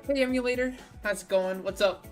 Hey emulator, how's it going? What's up?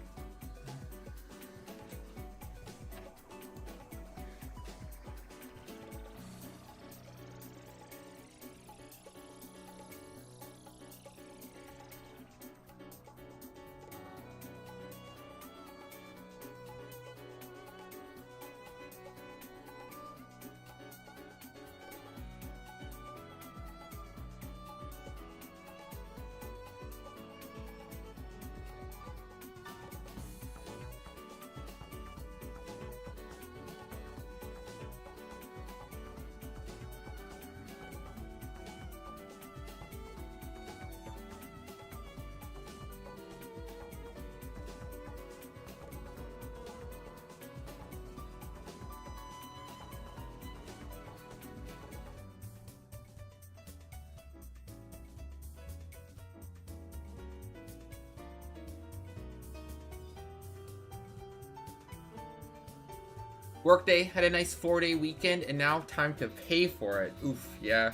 Workday had a nice 4-day weekend, and now time to pay for it. Oof, yeah.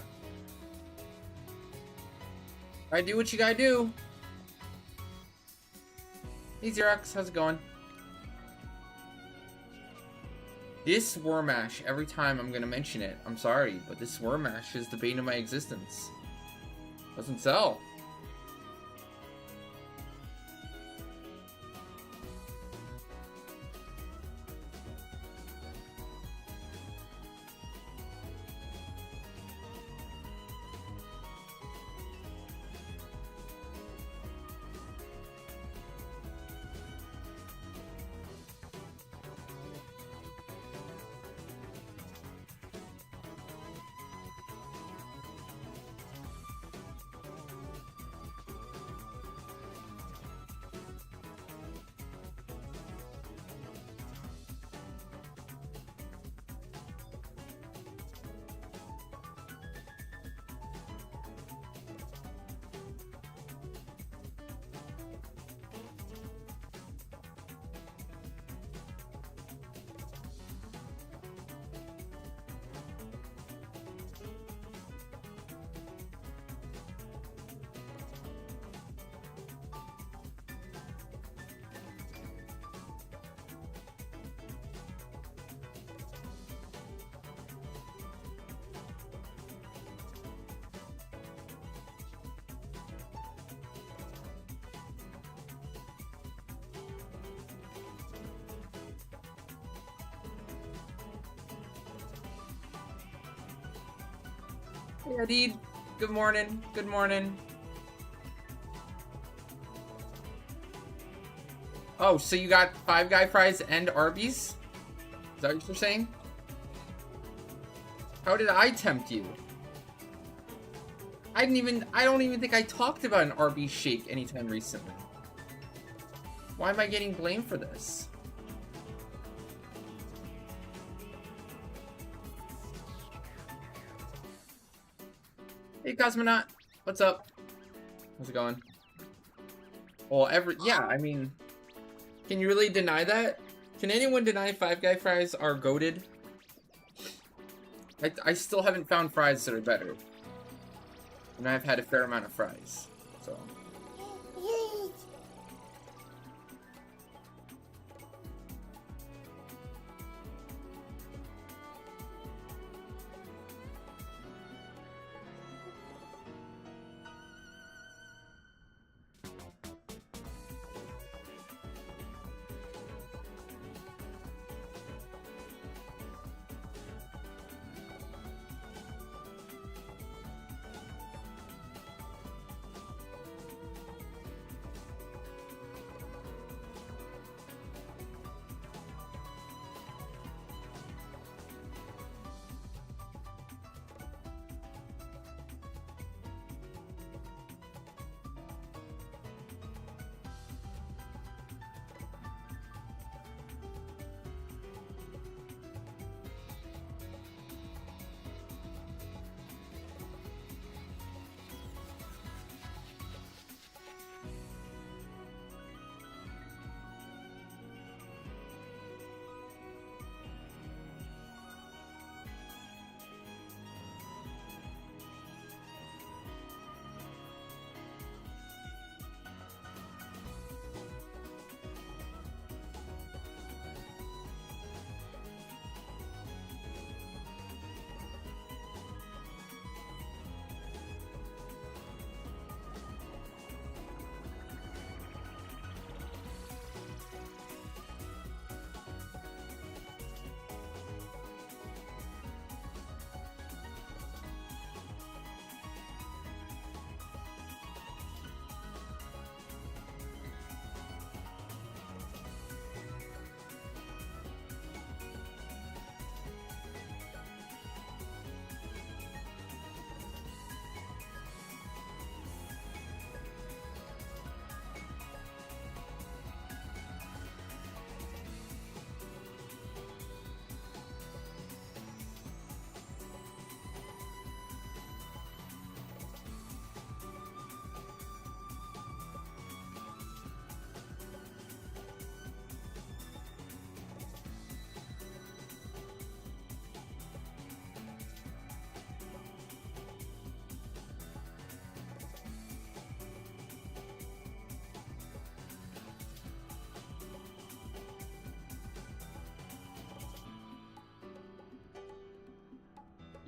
I do what you gotta do. Hey Xerox, how's it going? This Wormash, every time I'm gonna mention it, I'm sorry, but this Wormash is the bane of my existence. Doesn't sell. Hey Adid, good morning, good morning. Oh, so you got Five Guy fries and Arby's? Is that what you're saying? How did I tempt you? I don't even think I talked about an Arby's shake anytime recently. Why am I getting blamed for this? Hey Cosmonaut, what's up? How's it going? Well, yeah, I mean, can you really deny that? Can anyone deny Five Guy fries are goated? I still haven't found fries that are better. And I've had a fair amount of fries, so.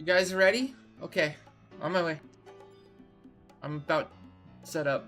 You guys ready? Okay, on my way. I'm about set up.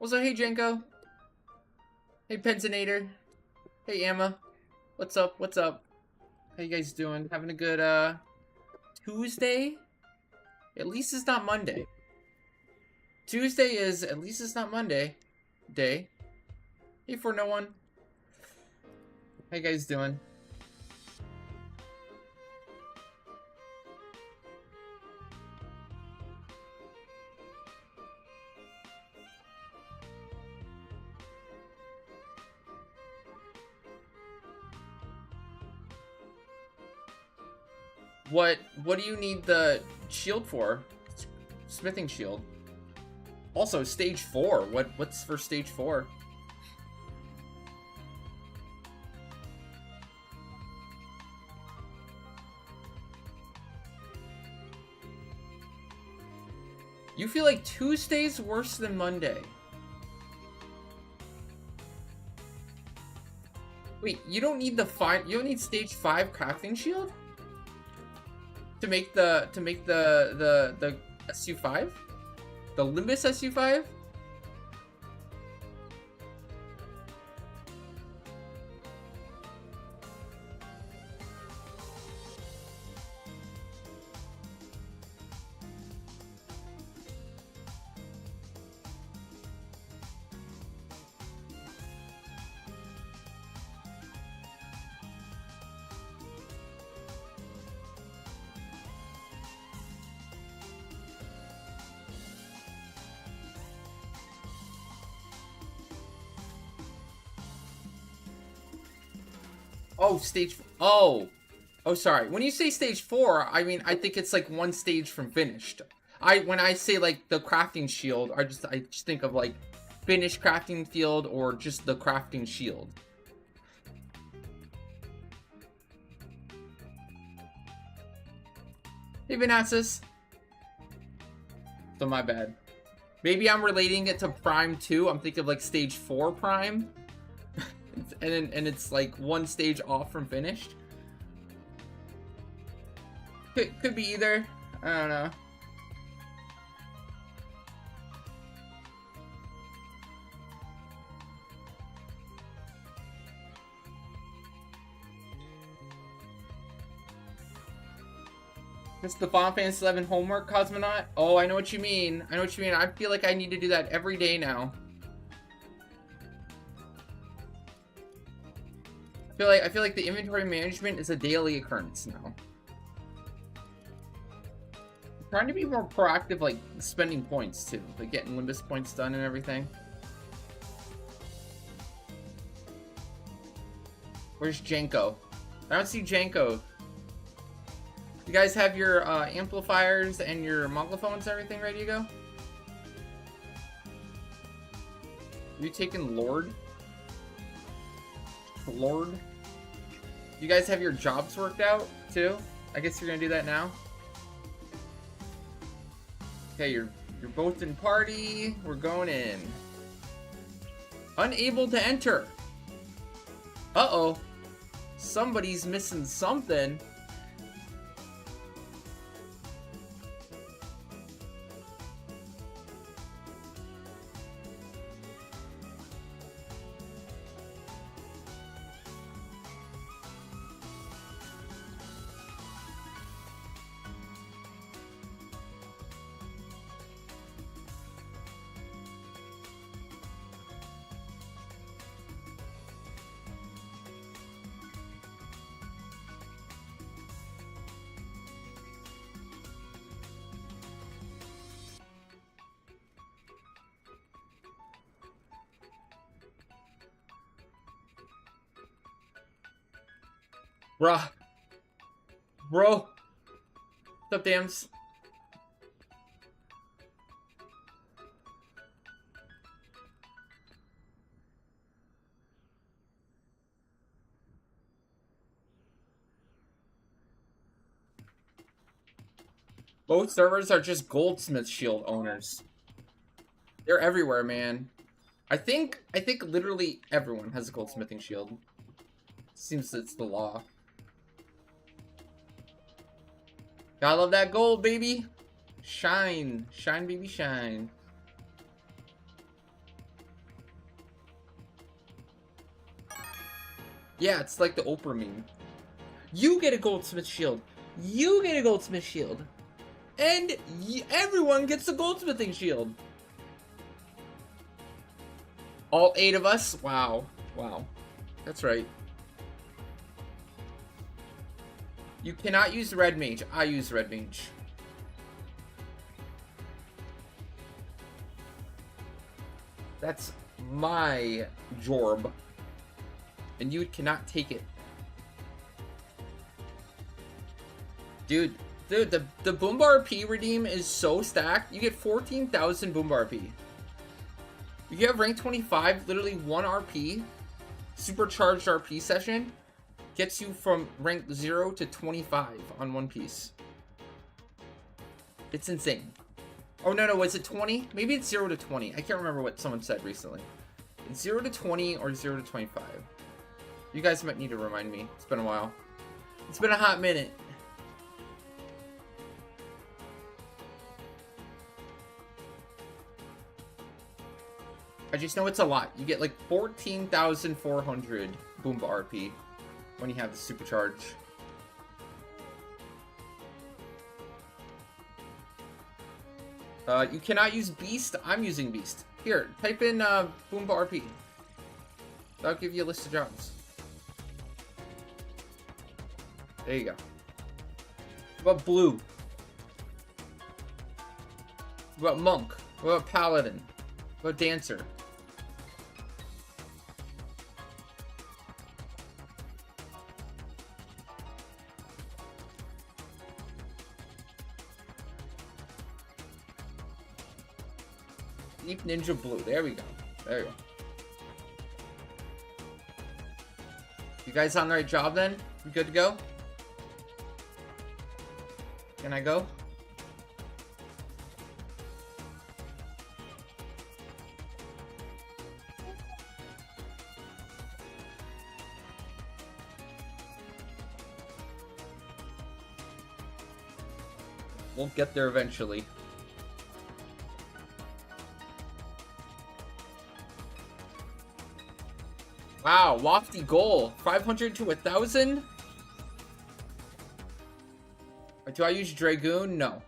Also, hey Jenko. Hey Penzinator. Hey Emma. What's up? What's up? How you guys doing? Having a good Tuesday? At least it's not Monday. Tuesday is at least it's not Monday day. Hey for no one. How you guys doing? What do you need the shield for? Smithing shield. Also, stage 4. What's for stage 4? You feel like Tuesday's worse than Monday. Wait, you don't need you don't need stage 5 crafting shield? To make the SU5? The Limbus SU5? Oh, stage... Oh! Oh, sorry. When you say stage 4, I mean, I think it's like one stage from finished. When I say like the crafting shield, I just think of like finished crafting field or just the crafting shield. Hey, Vanassus. So my bad. Maybe I'm relating it to Prime 2. I'm thinking of like stage 4 Prime. and it's like one stage off from finished. Could be either. I don't know. It's the Final Fantasy 11 homework, Cosmonaut? Oh, I know what you mean. I know what you mean. I feel like I need to do that every day now. I feel like the inventory management is a daily occurrence now. I'm trying to be more proactive, like spending points too, like getting Limbus points done and everything. Where's Janko? I don't see Janko. You guys have your amplifiers and your monglophones and everything ready to go? Are you taking Lord? Lord? You guys have your jobs worked out too? I guess you're gonna do that now. Okay, you're both in party. We're going in. Unable to enter. Uh-oh. Somebody's missing something. Bruh. Bro. What's up, Dams? Both servers are just Goldsmith Shield owners. They're everywhere, man. I think literally everyone has a goldsmithing shield. Seems it's the law. Gotta love that gold, baby. Shine. Shine, baby, shine. Yeah, it's like the Oprah meme. You get a goldsmith shield. You get a goldsmith shield. And everyone gets a goldsmithing shield. All 8 of us? Wow. Wow. That's right. You cannot use red mage. I use red mage. That's my jorb. And you cannot take it. Dude, the Boombar RP redeem is so stacked. You get 14,000 Boombar RP. If you have rank 25, literally 1 RP, supercharged RP session, gets you from rank 0 to 25 on one piece. It's insane. Oh, no, was it 20? Maybe it's 0 to 20. I can't remember what someone said recently. It's 0 to 20 or 0 to 25. You guys might need to remind me. It's been a while. It's been a hot minute. I just know it's a lot. You get like 14,400 Boomba RP when you have the supercharge. You cannot use Beast. I'm using Beast. Here, type in Boomba RP. That'll give you a list of jobs. There you go. What about Blue? What about Monk? What about Paladin? What about Dancer? Deep Ninja Blue. There we go. There we go. You guys on the right job then? You good to go? Can I go? We'll get there eventually. Wow, lofty goal. 500 to 1,000? Do I use Dragoon? No.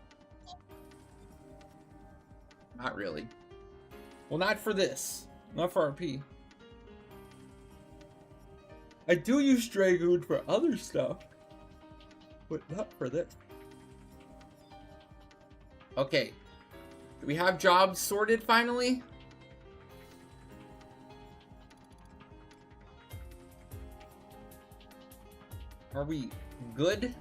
Not really. Well, not for this. Not for RP. I do use Dragoon for other stuff. But not for this. Okay. Do we have jobs sorted finally? Are we good?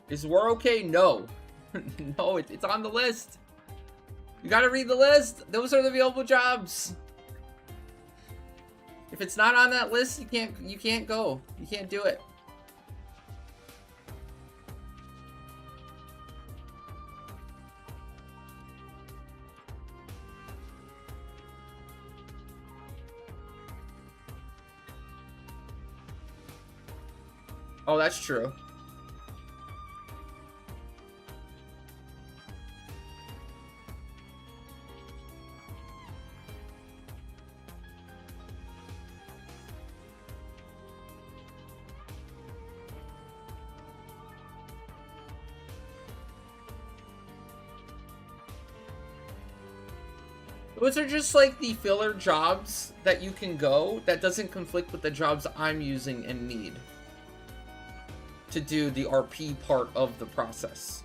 Is war okay? No. No, it's on the list. You gotta read the list. Those are the available jobs. If it's not on that list, you can't go. You can't do it. Oh, that's true. Those are just like the filler jobs that you can go that doesn't conflict with the jobs I'm using and need to do the RP part of the process.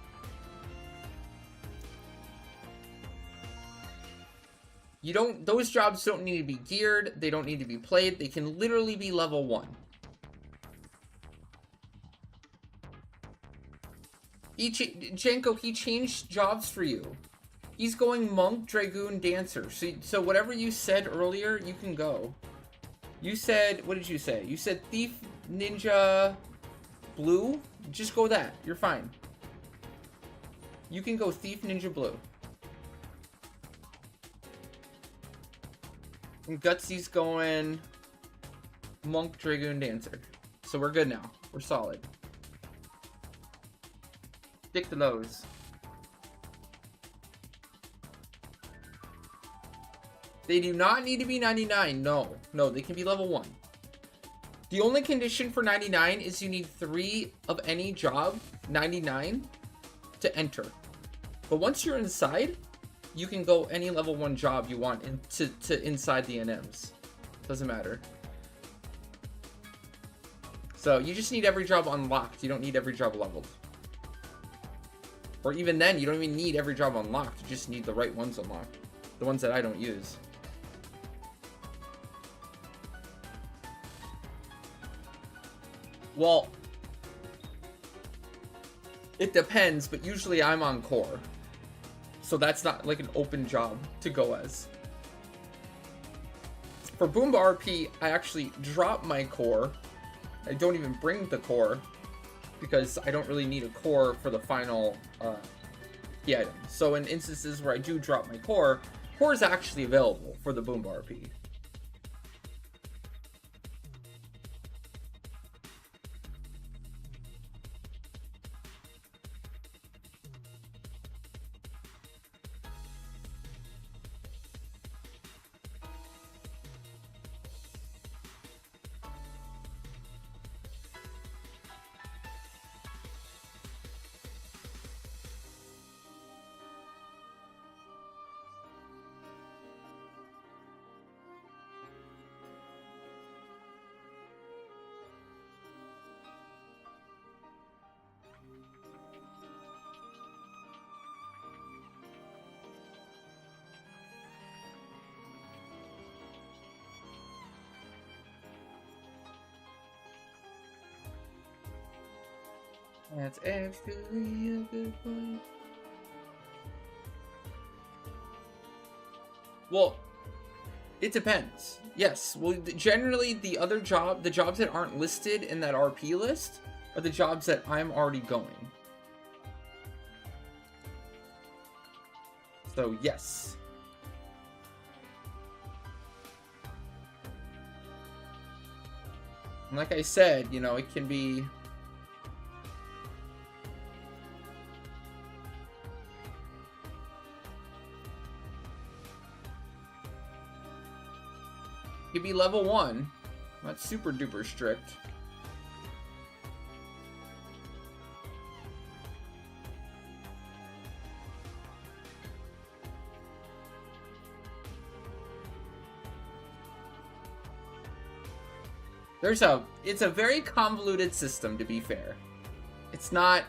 those jobs don't need to be geared. They don't need to be played. They can literally be level 1. Jenko, he changed jobs for you. He's going Monk, Dragoon, Dancer. So whatever you said earlier, you can go. You said, what did you say? You said Thief, Ninja, Blue? Just go that. You're fine. You can go Thief, Ninja, Blue. And Gutsy's going Monk, Dragoon, Dancer. So we're good now. We're solid. Stick to those. They do not need to be 99. No, they can be level 1. The only condition for 99 is you need 3 of any job, 99, to enter. But once you're inside, you can go any level 1 job you want to inside the NMs. Doesn't matter. So you just need every job unlocked. You don't need every job leveled. Or even then, you don't even need every job unlocked. You just need the right ones unlocked. The ones that I don't use. Well, it depends, but usually I'm on core. So that's not like an open job to go as. For Boomba RP, I actually drop my core. I don't even bring the core because I don't really need a core for the final key item. So in instances where I do drop my core is actually available for the Boomba RP. That's actually a good point. Well, it depends. Yes, well, generally the jobs that aren't listed in that RP list are the jobs that I'm already going. So, yes. And like I said, you know, it can be... Could be level 1, not super duper strict. It's a very convoluted system, to be fair. It's not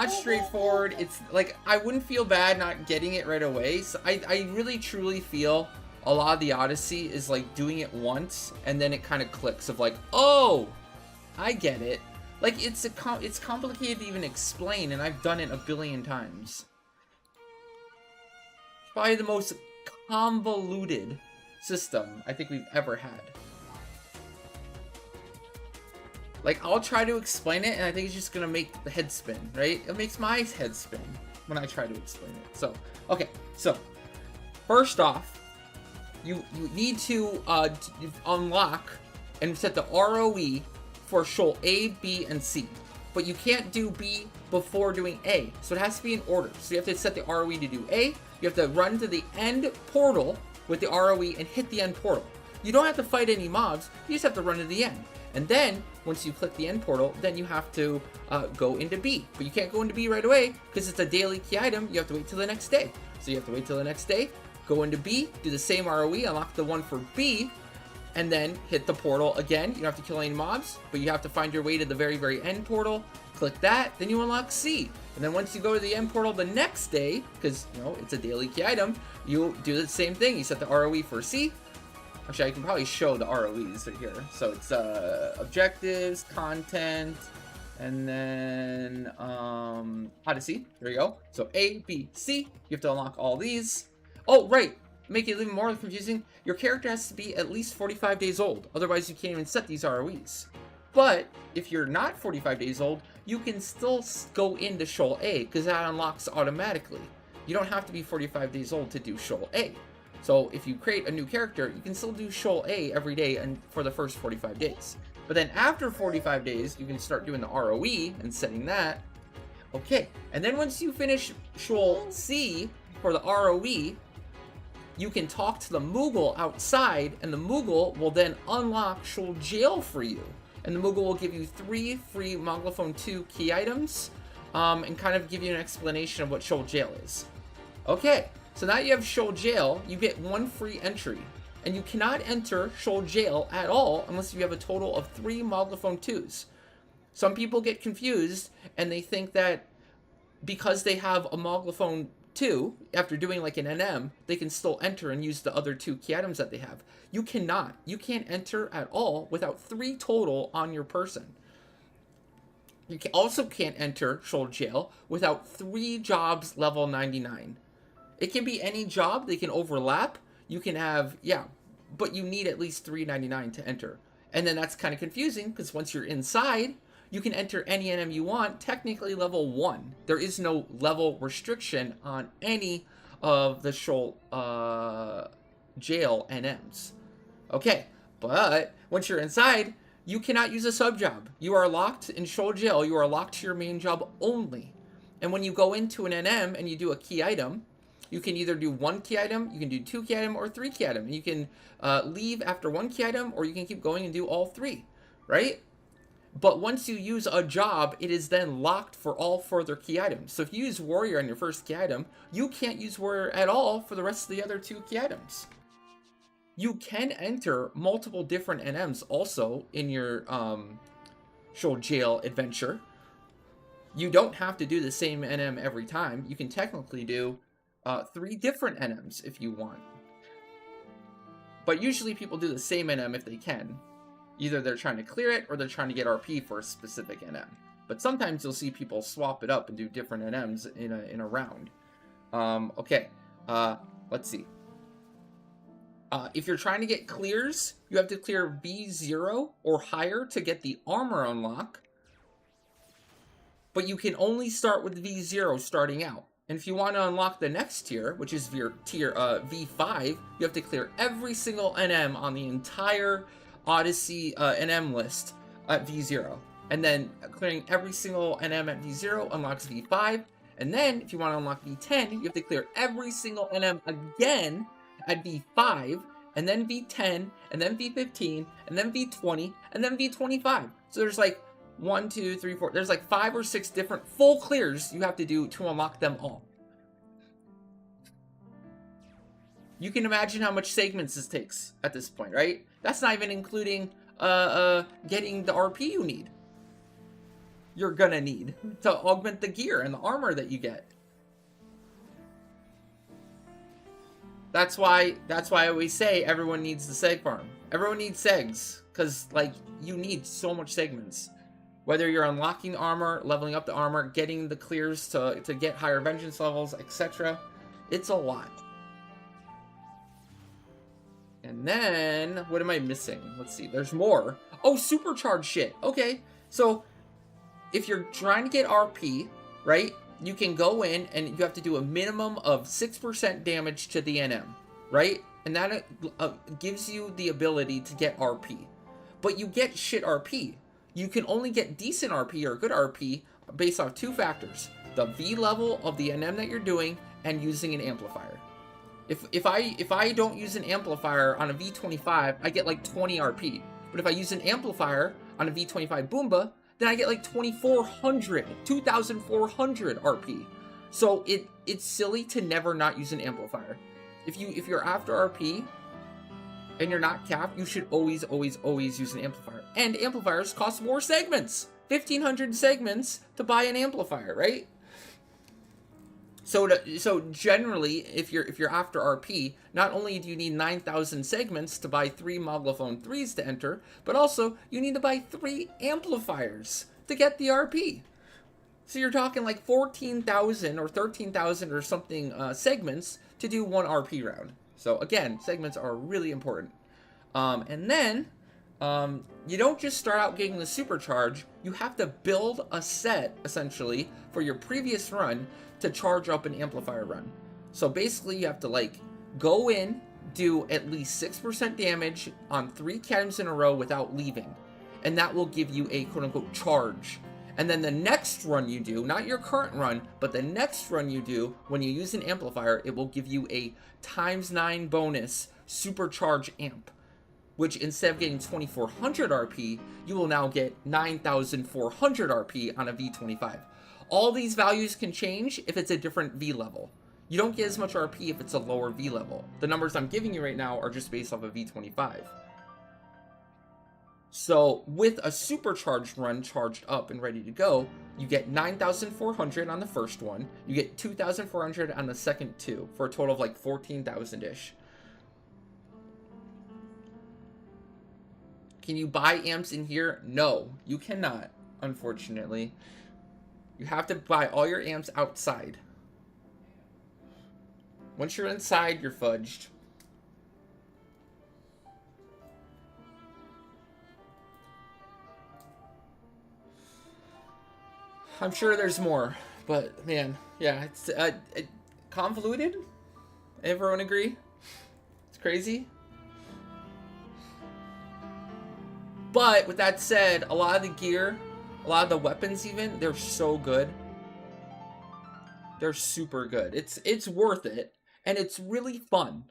straightforward. It's like, I wouldn't feel bad not getting it right away. So I really truly feel a lot of the Odyssey is like doing it once and then it kind of clicks of like, oh, I get it. Like it's complicated to even explain, and I've done it a billion times. It's probably the most convoluted system I think we've ever had. Like, I'll try to explain it, and I think it's just gonna make the head spin, right? It makes my head spin when I try to explain it. So, okay, so first off, you need to unlock and set the ROE for Shoal A, B, and C. But you can't do B before doing A. So it has to be in order. So you have to set the ROE to do A. You have to run to the end portal with the ROE and hit the end portal. You don't have to fight any mobs. You just have to run to the end. And then, once you click the end portal, then you have to go into B. But you can't go into B right away because it's a daily key item. You have to wait till the next day. So you have to wait till the next day, go into B, do the same ROE, unlock the one for B, and then hit the portal again. You don't have to kill any mobs, but you have to find your way to the very, very end portal. Click that, then you unlock C. And then once you go to the end portal the next day, because, you know, it's a daily key item, you do the same thing. You set the ROE for C. Actually, I can probably show the ROEs right here. So it's objectives, content, and then Odyssey. There you go. So A, B, C. You have to unlock all these. Oh, right. Make it even more confusing. Your character has to be at least 45 days old. Otherwise, you can't even set these ROEs. But if you're not 45 days old, you can still go into Shoal A because that unlocks automatically. You don't have to be 45 days old to do Shoal A. So if you create a new character, you can still do Shoal A every day and for the first 45 days. But then after 45 days, you can start doing the ROE and setting that. Okay, and then once you finish Shoal C for the ROE, you can talk to the Moogle outside, and the Moogle will then unlock Shoal Jail for you. And the Moogle will give you 3 free Moglophone 2 key items, and kind of give you an explanation of what Shoal Jail is. Okay, so now you have Shoal Jail, you get 1 free entry. And you cannot enter Shoal Jail at all unless you have a total of 3 Moglophone 2s. Some people get confused, and they think that because they have a Moglophone 2, after doing like an NM, they can still enter and use the other 2 key items that they have. You cannot. You can't enter at all without 3 total on your person. You also can't enter Shoal Jail without 3 jobs level 99. It can be any job. They can overlap. You can have, yeah, but you need at least 399 to enter. And then that's kind of confusing because once you're inside, you can enter any NM you want, technically level 1. There is no level restriction on any of the Shoal Jail NMs. Okay, but once you're inside, you cannot use a sub job. You are locked in Shoal Jail. You are locked to your main job only. And when you go into an NM and you do a key item, you can either do 1 key item, you can do 2 key item, or 3 key item. You can leave after 1 key item, or you can keep going and do all 3, right? But once you use a job, it is then locked for all further key items. So if you use Warrior on your first key item, you can't use Warrior at all for the rest of the other 2 key items. You can enter multiple different NMs also in your Shoal Jail adventure. You don't have to do the same NM every time. You can technically do 3 different NMs if you want. But usually people do the same NM if they can. Either they're trying to clear it or they're trying to get RP for a specific NM. But sometimes you'll see people swap it up and do different NMs in a round. Okay, let's see. If you're trying to get clears, you have to clear V0 or higher to get the armor unlock. But you can only start with V0 starting out. And if you want to unlock the next tier, which is your tier V5, you have to clear every single NM on the entire Odyssey NM list at V0. And then clearing every single NM at V0 unlocks V5. And then if you want to unlock V10, you have to clear every single NM again at V5, and then V10, and then V15, and then V20, and then V25. So there's like 1, 2, 3, 4. There's like 5 or 6 different full clears you have to do to unlock them all. You can imagine how much segments this takes at this point, right? That's not even including getting the RP you need. You're gonna need to augment the gear and the armor that you get. That's why I always say everyone needs the seg farm. Everyone needs segs, because like you need so much segments. Whether you're unlocking armor, leveling up the armor, getting the clears to get higher vengeance levels, etc. It's a lot. And then, what am I missing? Let's see, there's more. Oh, supercharged shit. Okay, so if you're trying to get RP, right, you can go in and you have to do a minimum of 6% damage to the NM, right? And that gives you the ability to get RP. But you get shit RP. You can only get decent RP or good RP based off 2 factors. The V level of the NM that you're doing and using an amplifier. If I don't use an amplifier on a V25, I get like 20 RP. But if I use an amplifier on a V25 Boomba, then I get like 2,400 RP. So it's silly to never not use an amplifier. If you're after RP, and you're not capped, you should always, always, always use an amplifier. And amplifiers cost more segments. 1,500 segments to buy an amplifier, right? So generally, if you're after RP, not only do you need 9,000 segments to buy 3 Moglophone 3s to enter, but also you need to buy 3 amplifiers to get the RP. So you're talking like 14,000 or 13,000 or something segments to do 1 RP round. So again, segments are really important. And then you don't just start out getting the supercharge. You have to build a set, essentially, for your previous run to charge up an amplifier run. So basically, you have to, like, go in, do at least 6% damage on 3 catams in a row without leaving. And that will give you a quote-unquote charge. And then the next run you do, not your current run, but the next run you do, when you use an amplifier, it will give you a ×9 bonus supercharge amp, which instead of getting 2,400 RP, you will now get 9,400 RP on a V25. All these values can change if it's a different V level. You don't get as much RP if it's a lower V level. The numbers I'm giving you right now are just based off of V25. So with a supercharged run charged up and ready to go, you get 9,400 on the first one, you get 2,400 on the second 2, for a total of like 14,000-ish. Can you buy amps in here? No, you cannot, unfortunately. You have to buy all your amps outside. Once you're inside, you're fudged. I'm sure there's more, but man, yeah, it's convoluted. Everyone agree? It's crazy. But with that said, a lot of the gear, a lot of the weapons even, they're so good. They're super good. It's worth it, and it's really fun.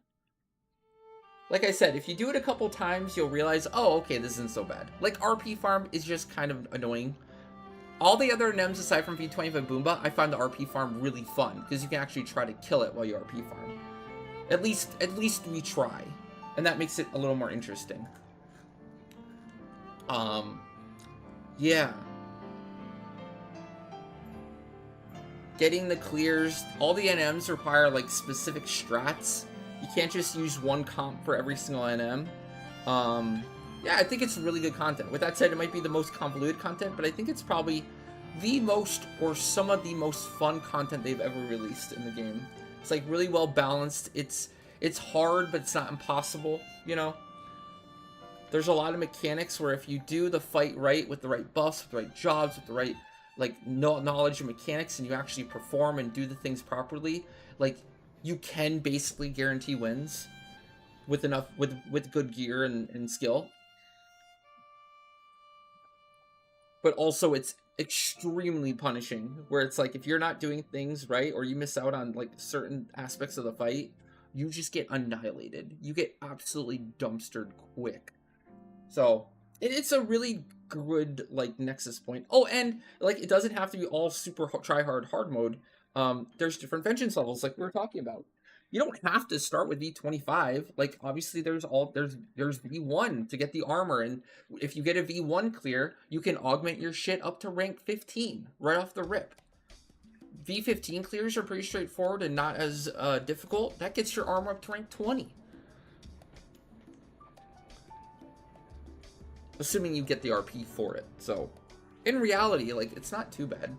Like I said, if you do it a couple times, you'll realize, oh, okay, this isn't so bad. Like, RP farm is just kind of annoying. All the other NEMs aside from V25 Boomba, I find the RP farm really fun, because you can actually try to kill it while you RP farm. At least we try. And that makes it a little more interesting. Yeah. Getting the clears, all the NMs require like specific strats. You can't just use one comp for every single NM. Yeah, I think it's really good content. With that said, it might be the most convoluted content, but I think it's probably the most, or some of the most fun content they've ever released in the game. It's like really well balanced. It's hard, but it's not impossible, you know? There's a lot of mechanics where if you do the fight right, with the right buffs, with the right jobs, with the right like knowledge of mechanics, and you actually perform and do the things properly, like you can basically guarantee wins with enough with good gear and skill. But also it's extremely punishing, where it's like if you're not doing things right or you miss out on like certain aspects of the fight, you just get annihilated. You get absolutely dumpstered quick. So it's a really good like nexus point. Oh, and like it doesn't have to be all super try hard mode. There's different vengeance levels like we were talking about. You don't have to start with V25. Like obviously there's V1 to get the armor, and if you get a V1 clear, you can augment your shit up to rank 15 right off the rip. V15 clears are pretty straightforward and not as difficult. That gets your armor up to rank 20. Assuming you get the RP for it. So, in reality, like, it's not too bad.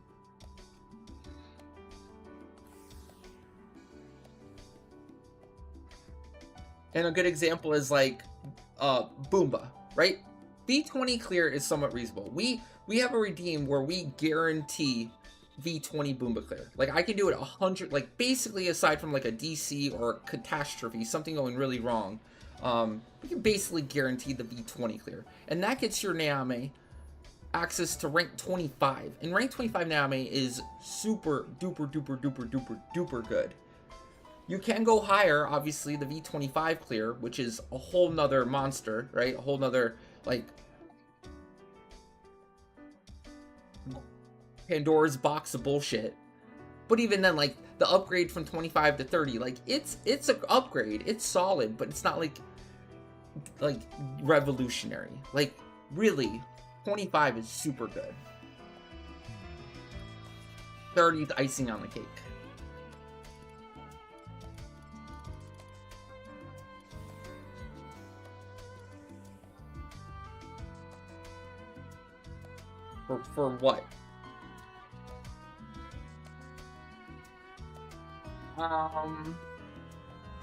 And a good example is, like, Boomba, right? V20 clear is somewhat reasonable. We have a redeem where we guarantee V20 Boomba clear. Like, I can do it 100, like, basically aside from, like, a DC or a catastrophe, something going really wrong, we can basically guarantee the V20 clear. And that gets your Naame access to rank 25. And rank 25 Naame is super duper duper duper duper duper good. You can go higher, obviously, the V25 clear, which is a whole nother monster, right? A whole nother, like, Pandora's box of bullshit. But even then, like, the upgrade from 25 to 30, like, it's an upgrade. It's solid, but it's not, like, like revolutionary. Like really, 25 is super good. 30th icing on the cake. For what?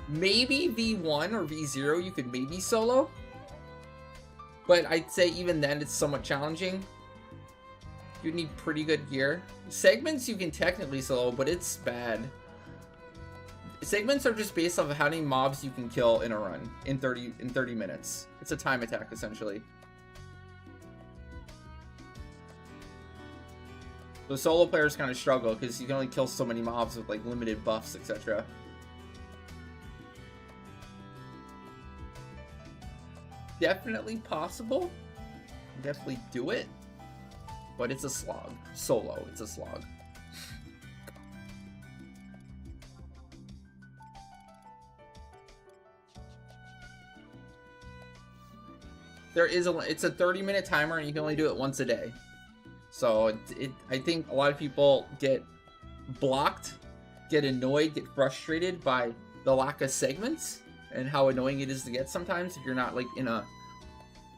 Maybe V1 or V0 you could maybe solo. But I'd say even then it's somewhat challenging. You need pretty good gear. Segments you can technically solo, but it's bad. Segments are just based off of how many mobs you can kill in a run in 30 minutes. It's a time attack essentially. So solo players kind of struggle because you can only kill so many mobs with like limited buffs, etc. Definitely possible. Definitely do it. But it's a slog. Solo, it's a slog. It's a 30-minute timer and you can only do it once a day. So I think a lot of people get blocked, get annoyed, get frustrated by the lack of segments and how annoying it is to get sometimes if you're not like in a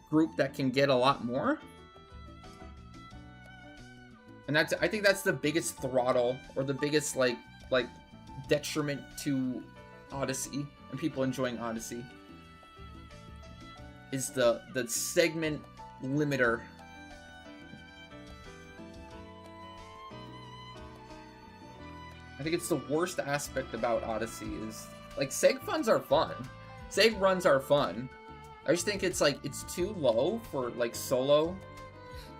group that can get a lot more. And I think that's the biggest throttle or the biggest like detriment to Odyssey and people enjoying Odyssey is the segment limiter. I think it's the worst aspect about Odyssey is like seg funds are fun. Seg runs are fun. I just think it's like it's too low for like solo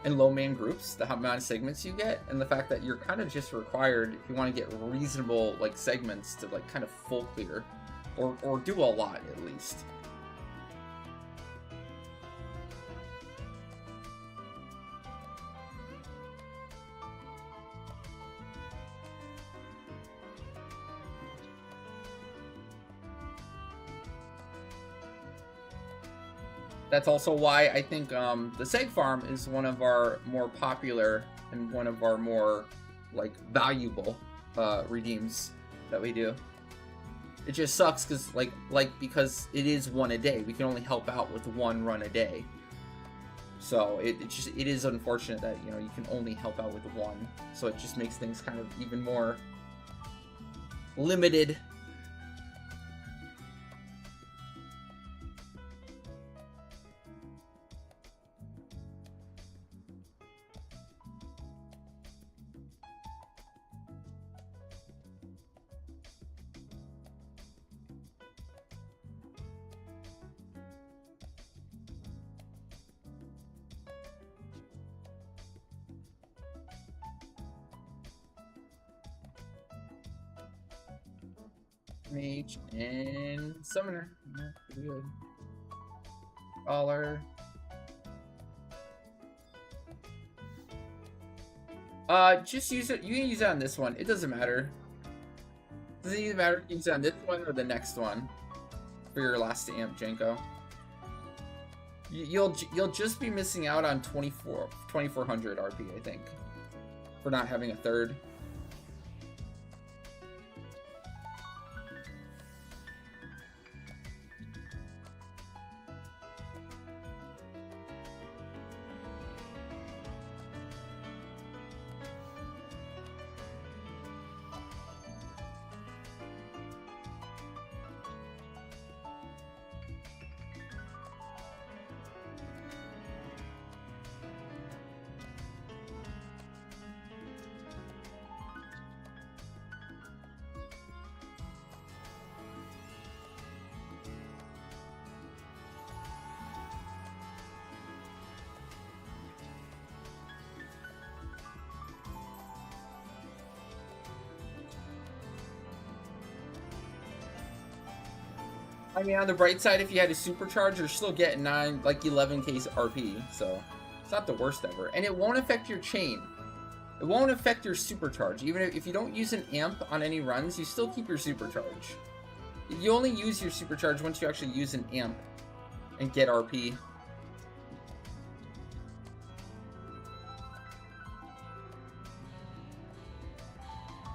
and low man groups, the amount of segments you get, and the fact that you're kind of just required if you want to get reasonable like segments to like kind of full clear or do a lot at least. That's also why I think the Seg Farm is one of our more popular and one of our more like valuable redeems that we do. It just sucks because because it is one a day. We can only help out with one run a day. So it is unfortunate that you can only help out with one. So it just makes things kind of even more limited. Mage and Summoner. Yeah, pretty good. Scholar. Just use it. You can use it on this one. It doesn't matter. Doesn't even matter if you use it on this one or the next one for your last amp, Jenko. You'll just be missing out on 2400 RP, I think, for not having a third. I mean, on the bright side, if you had a supercharge, you're still getting 11k RP, so it's not the worst ever. And it won't affect your chain. It won't affect your supercharge. Even if you don't use an amp on any runs, you still keep your supercharge. You only use your supercharge once you actually use an amp and get RP.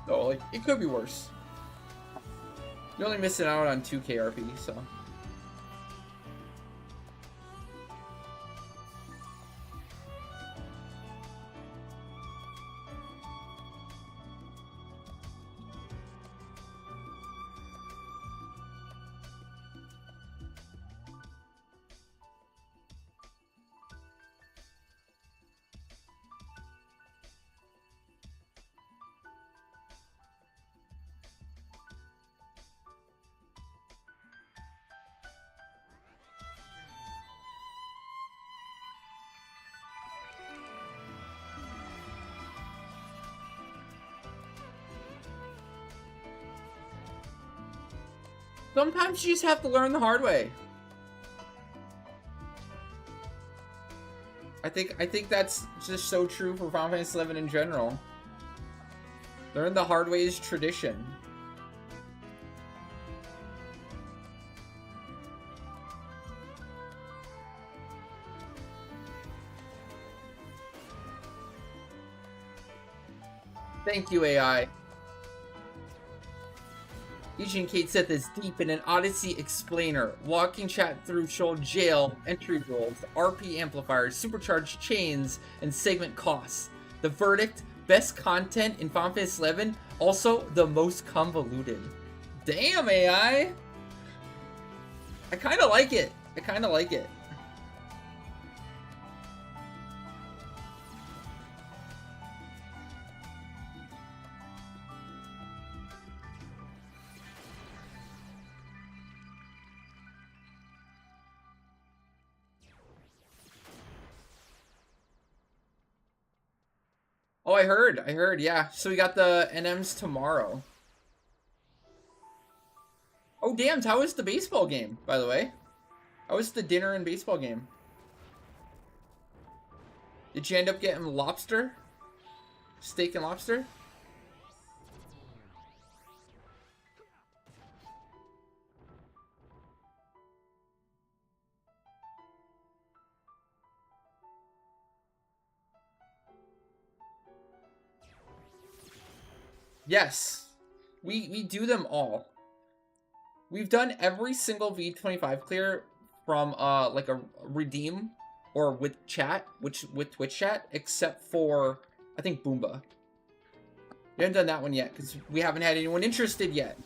Oh, like, it could be worse. You're only missing out on 2k RP, so. Sometimes you just have to learn the hard way. I think that's just so true for Final Fantasy XI in general. Learn the hard way is tradition. Thank you, AI. Agent Kate said this deep in an Odyssey explainer. Walking chat through Shoal jail, entry rules, RP amplifiers, supercharged chains, and segment costs. The verdict, best content in Final Fantasy XI, also the most convoluted. Damn, AI! I kinda like it. I kinda like it. Oh, I heard, yeah. So we got the NMs tomorrow. Oh, damn, how was the baseball game, by the way? How was the dinner and baseball game? Did you end up getting lobster? Steak and lobster? Yes. We do them all. We've done every single V25 clear from like a redeem or with chat, with Twitch chat, except for I think Boomba. We haven't done that one yet because we haven't had anyone interested yet.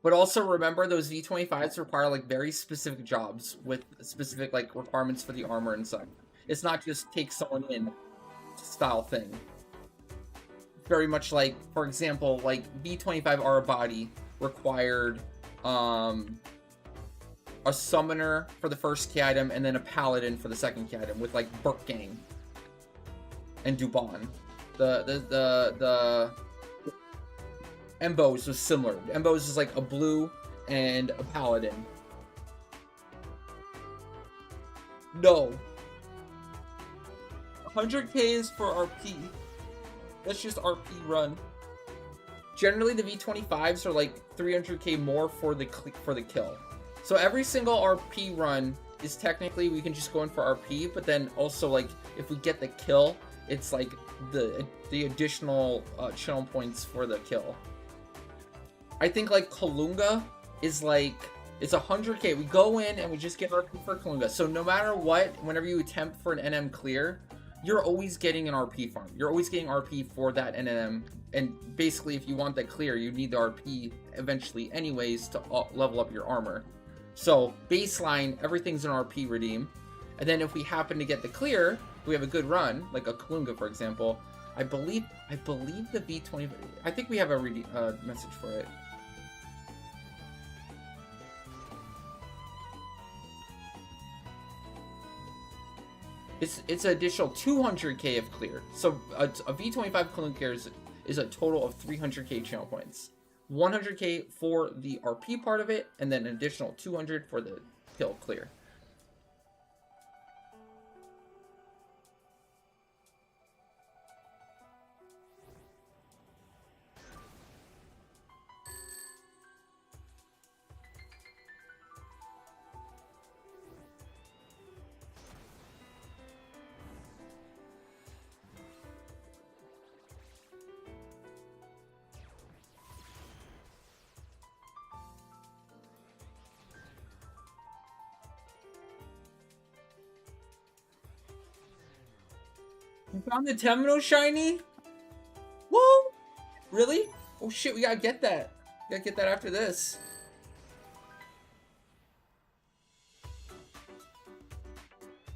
But also remember, those V25s require like very specific jobs with specific like requirements for the armor and such. It's not just take someone in style thing. Very much like, for example, like V25 Aura Body required a summoner for the first key item and then a paladin for the second key item with like Burkgang and Dubon. The Embos was similar. Embos is like a blue and a paladin. No. 100k is for RP. That's just RP run. Generally, the V25s are like 300k more for the kill. So every single RP run is technically, we can just go in for RP, but then also like if we get the kill, it's like the additional channel points for the kill. I think like Kalunga is like, it's 100k. We go in and we just get RP for Kalunga. So no matter what, whenever you attempt for an NM clear, you're always getting an RP farm. You're always getting RP for that NM. And basically, if you want that clear, you need the RP eventually anyways to level up your armor. So baseline, everything's an RP redeem. And then if we happen to get the clear, we have a good run, like a Kalunga, for example. I believe the V20, I think we have a message for it. It's an additional 200k of clear. So a V25 Kalunga clear is a total of 300k channel points. 100k for the RP part of it, and then an additional 200 for the kill clear. You found the Temno shiny? Whoa! Really? Oh shit, we gotta get that. We gotta get that after this.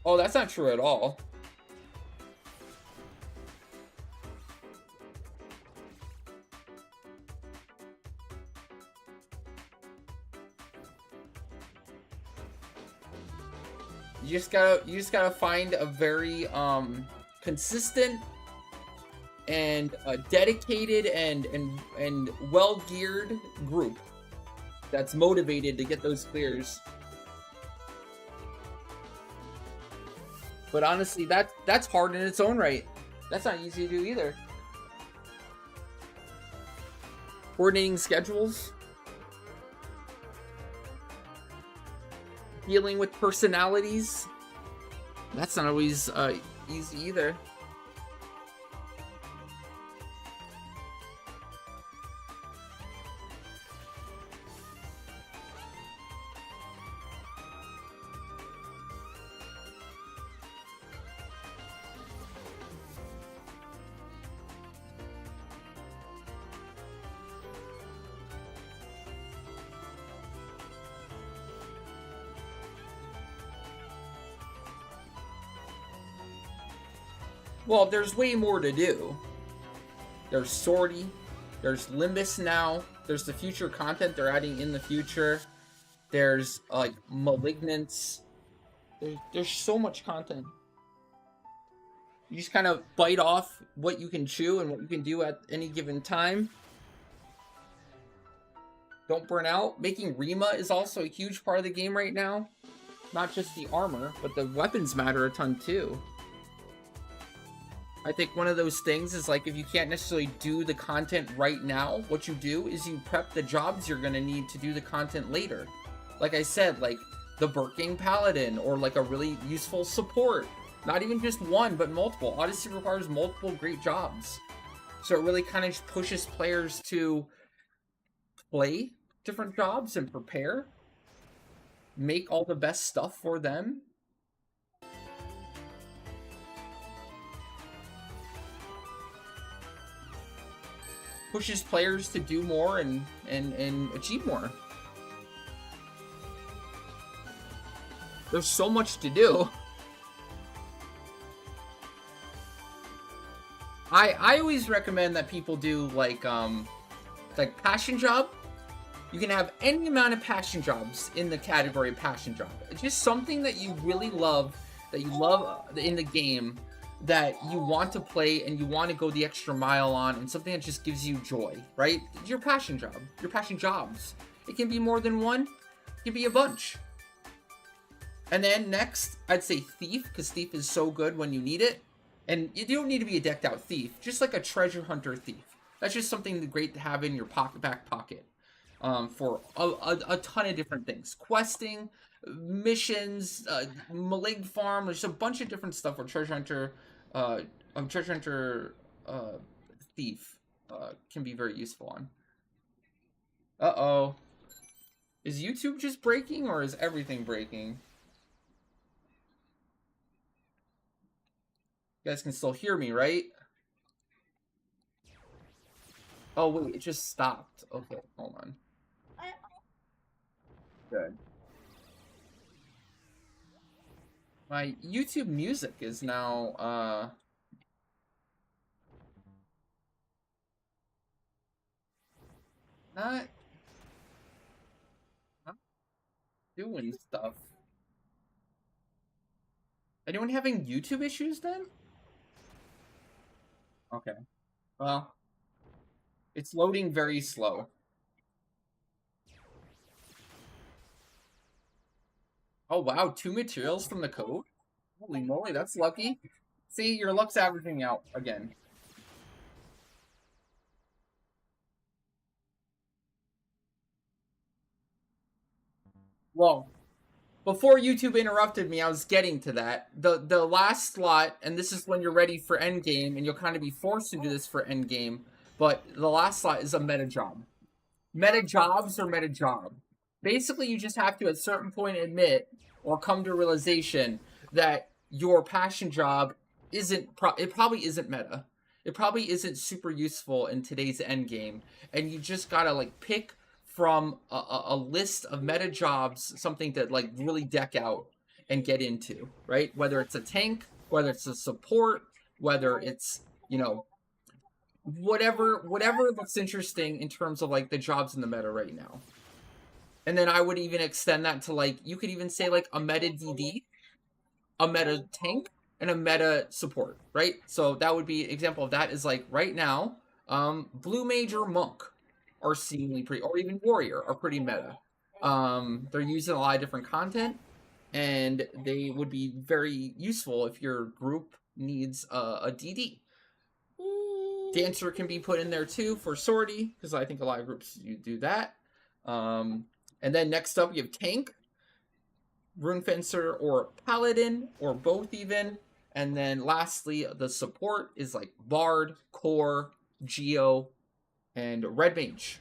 Oh, that's not true at all. You just gotta find a very consistent and dedicated and well geared group that's motivated to get those clears. But honestly, that's hard in its own right. That's not easy to do either. Coordinating schedules, dealing with personalities. That's not always easy either. Well, there's way more to do. There's Sortie, there's Limbus now, there's the future content they're adding in the future, there's like Malignance. There's so much content. You just kind of bite off what you can chew and what you can do at any given time. Don't burn out. Making Rima is also a huge part of the game right now. Not just the armor, but the weapons matter a ton too. I think one of those things is like if you can't necessarily do the content right now, what you do is you prep the jobs you're going to need to do the content later. Like I said, like the Birking Paladin or like a really useful support. Not even just one, but multiple. Odyssey requires multiple great jobs. So it really kind of pushes players to play different jobs and prepare. Make all the best stuff for them. Pushes players to do more and achieve more. There's so much to do. I always recommend that people do like passion job. You can have any amount of passion jobs in the category of passion job. It's just something that you really love, that you love in the game, that you want to play and you want to go the extra mile on, and something that just gives you joy, right? Your passion job, your passion jobs. It can be more than one, it can be a bunch. And then next, I'd say Thief, because Thief is so good when you need it. And you don't need to be a decked out thief, just like a treasure hunter thief. That's just something great to have in your back pocket for a ton of different things. Questing, missions, Malig Farm, there's a bunch of different stuff where treasure hunter thief can be very useful on. Uh-oh. Is YouTube just breaking or is everything breaking? You guys can still hear me, right? Oh, wait, it just stopped. Okay, hold on. Good. My YouTube music is now, not doing stuff. Anyone having YouTube issues then? Okay. Well, it's loading very slow. Oh, wow. 2 materials from the code? Holy moly, that's lucky. See, your luck's averaging out again. Well, before YouTube interrupted me, I was getting to that. The last slot, and this is when you're ready for endgame, and you'll kind of be forced to do this for endgame, but the last slot is a meta job. Meta jobs or meta job. Basically, you just have to at a certain point admit or come to a realization that your passion job it probably isn't meta. It probably isn't super useful in today's end game, and you just gotta like pick from a list of meta jobs something to like really deck out and get into, right? Whether it's a tank, whether it's a support, whether it's, you know, whatever that's interesting in terms of like the jobs in the meta right now. And then I would even extend that to like, you could even say like a meta DD, a meta tank, and a meta support, right? So that would be example of that is like right now, blue mage or monk are seemingly pretty, or even warrior are pretty meta. They're using a lot of different content, and they would be very useful if your group needs a DD. Dancer can be put in there too for sortie, because I think a lot of groups you do that. And then next up, you have tank, rune fencer, or paladin, or both even. And then lastly, the support is like bard, core, geo, and red mage.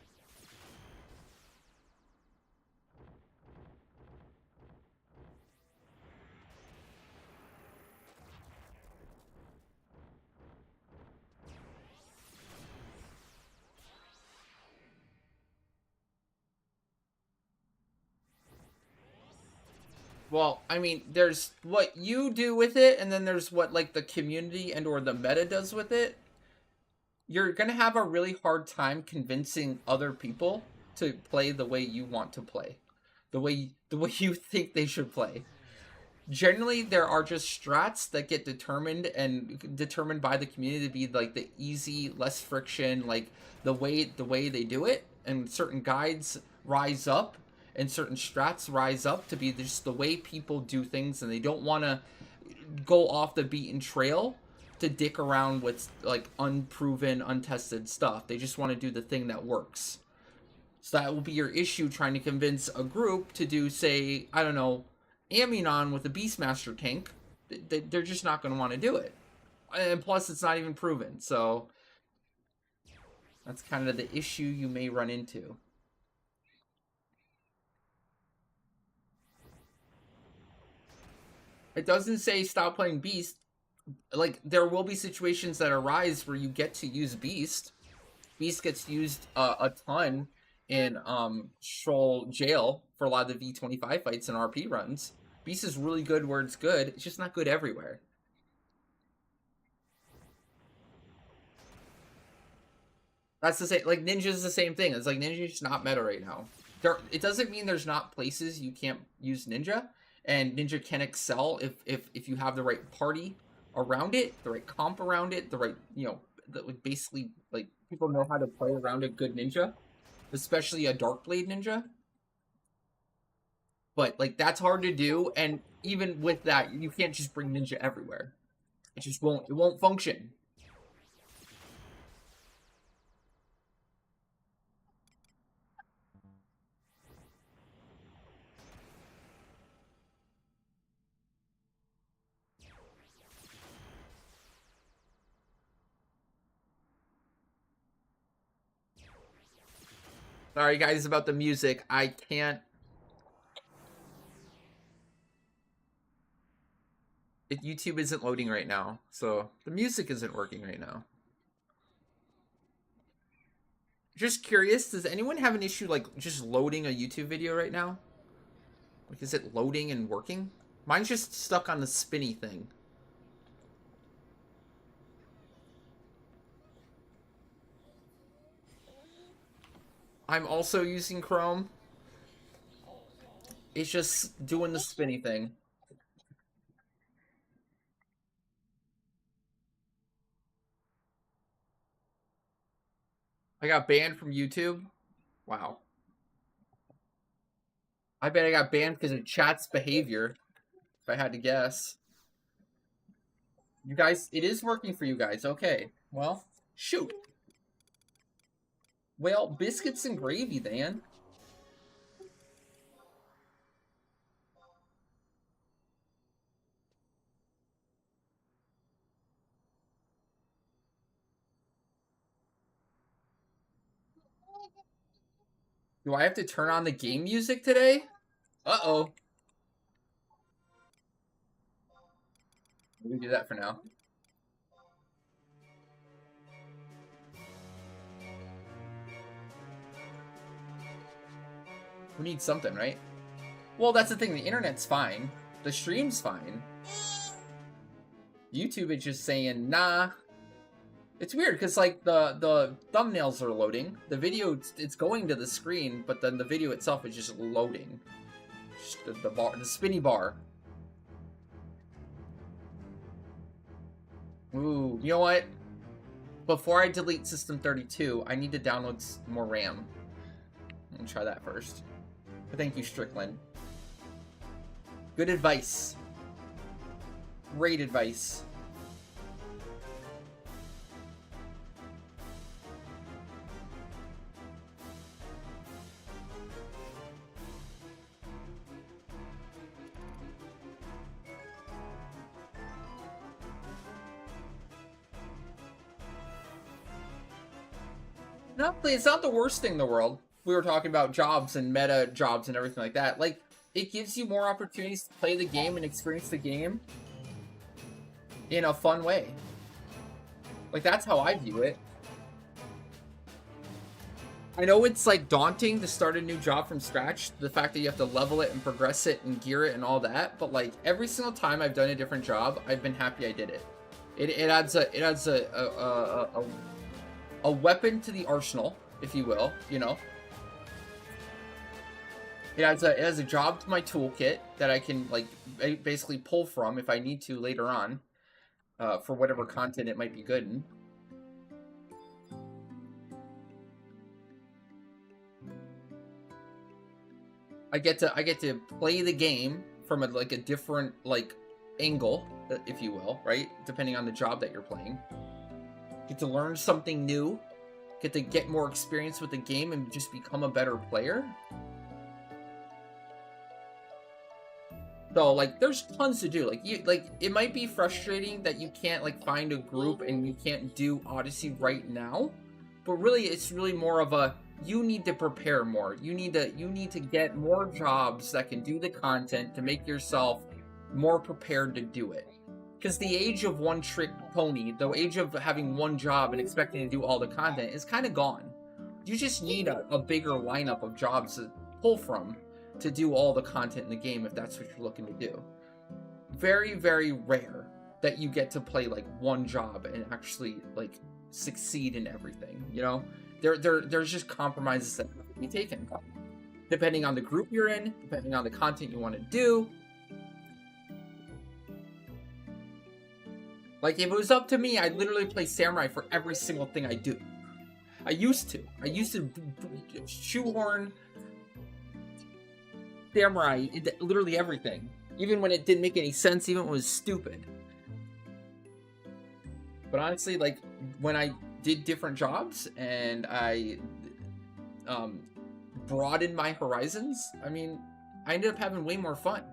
Well, I mean, there's what you do with it, and then there's what like the community and or the meta does with it. You're gonna have a really hard time convincing other people to play the way you want to play, the way you think they should play. Generally, there are just strats that get determined by the community to be like the easy, less friction, like the way they do it, and certain guides rise up and certain strats rise up to be just the way people do things, and they don't want to go off the beaten trail to dick around with like unproven, untested stuff. They just want to do the thing that works. So that will be your issue trying to convince a group to do, say, I don't know, Aminon with a Beastmaster tank. They're just not going to want to do it. And plus, it's not even proven. So that's kind of the issue you may run into. It doesn't say stop playing Beast. Like, there will be situations that arise where you get to use Beast. Beast gets used a ton in Shoal Jail for a lot of the V25 fights and RP runs. Beast is really good where it's good. It's just not good everywhere. That's the same. Like Ninja's the same thing. It's like Ninja's not meta right now. It doesn't mean there's not places you can't use Ninja, and Ninja can excel if you have the right party around it, the right comp around it, the right basically like people know how to play around a good Ninja, especially a Dark Blade Ninja. But like that's hard to do, and even with that, you can't just bring Ninja everywhere. It just won't. It won't function. Sorry guys about the music. I can't. YouTube isn't loading right now, so the music isn't working right now. Just curious, does anyone have an issue like just loading a YouTube video right now? Like, is it loading and working? Mine's just stuck on the spinny thing. I'm also using Chrome. It's just doing the spinny thing. I got banned from YouTube. Wow. I bet I got banned because of chat's behavior, if I had to guess. You guys, it is working for you guys. Okay. Well, shoot. Well, biscuits and gravy, then. Do I have to turn on the game music today? Uh-oh. Let me do that for now. We need something, right? Well, that's the thing. The internet's fine. The stream's fine. YouTube is just saying, nah. It's weird because like the thumbnails are loading. The video, it's going to the screen, but then the video itself is just loading. Just the spinny bar. Ooh, you know what? Before I delete System 32, I need to download more RAM. Let me try that first. But thank you, Strickland. Good advice. Great advice. No, it's not the worst thing in the world. We were talking about jobs and meta jobs and everything like that. Like, it gives you more opportunities to play the game and experience the game in a fun way. Like, that's how I view it. I know it's, like, daunting to start a new job from scratch. The fact that you have to level it and progress it and gear it and all that. But, like, every single time I've done a different job, I've been happy I did it. It adds a weapon to the arsenal, if you will, you know. It has a job to my toolkit that I can, like, basically pull from if I need to later on, for whatever content it might be good in. I get to play the game from a different, like, angle, if you will, right? Depending on the job that you're playing. Get to learn something new. Get to get more experience with the game and just become a better player. So, like, there's tons to do. Like, it might be frustrating that you can't, like, find a group and you can't do Odyssey right now. But really, it's really more of a, you need to prepare more. You need to get more jobs that can do the content to make yourself more prepared to do it. Because the age of one-trick pony, the age of having one job and expecting to do all the content is kind of gone. You just need a bigger lineup of jobs to pull from to do all the content in the game if that's what you're looking to do. Very, very rare that you get to play, like, one job and actually, like, succeed in everything, you know? There's just compromises that have to be taken. Depending on the group you're in, depending on the content you want to do. Like, if it was up to me, I'd literally play Samurai for every single thing I do. I used to shoehorn Samurai into literally everything. Even when it didn't make any sense, even when it was stupid. But honestly, like, when I did different jobs and I broadened my horizons, I mean, I ended up having way more fun.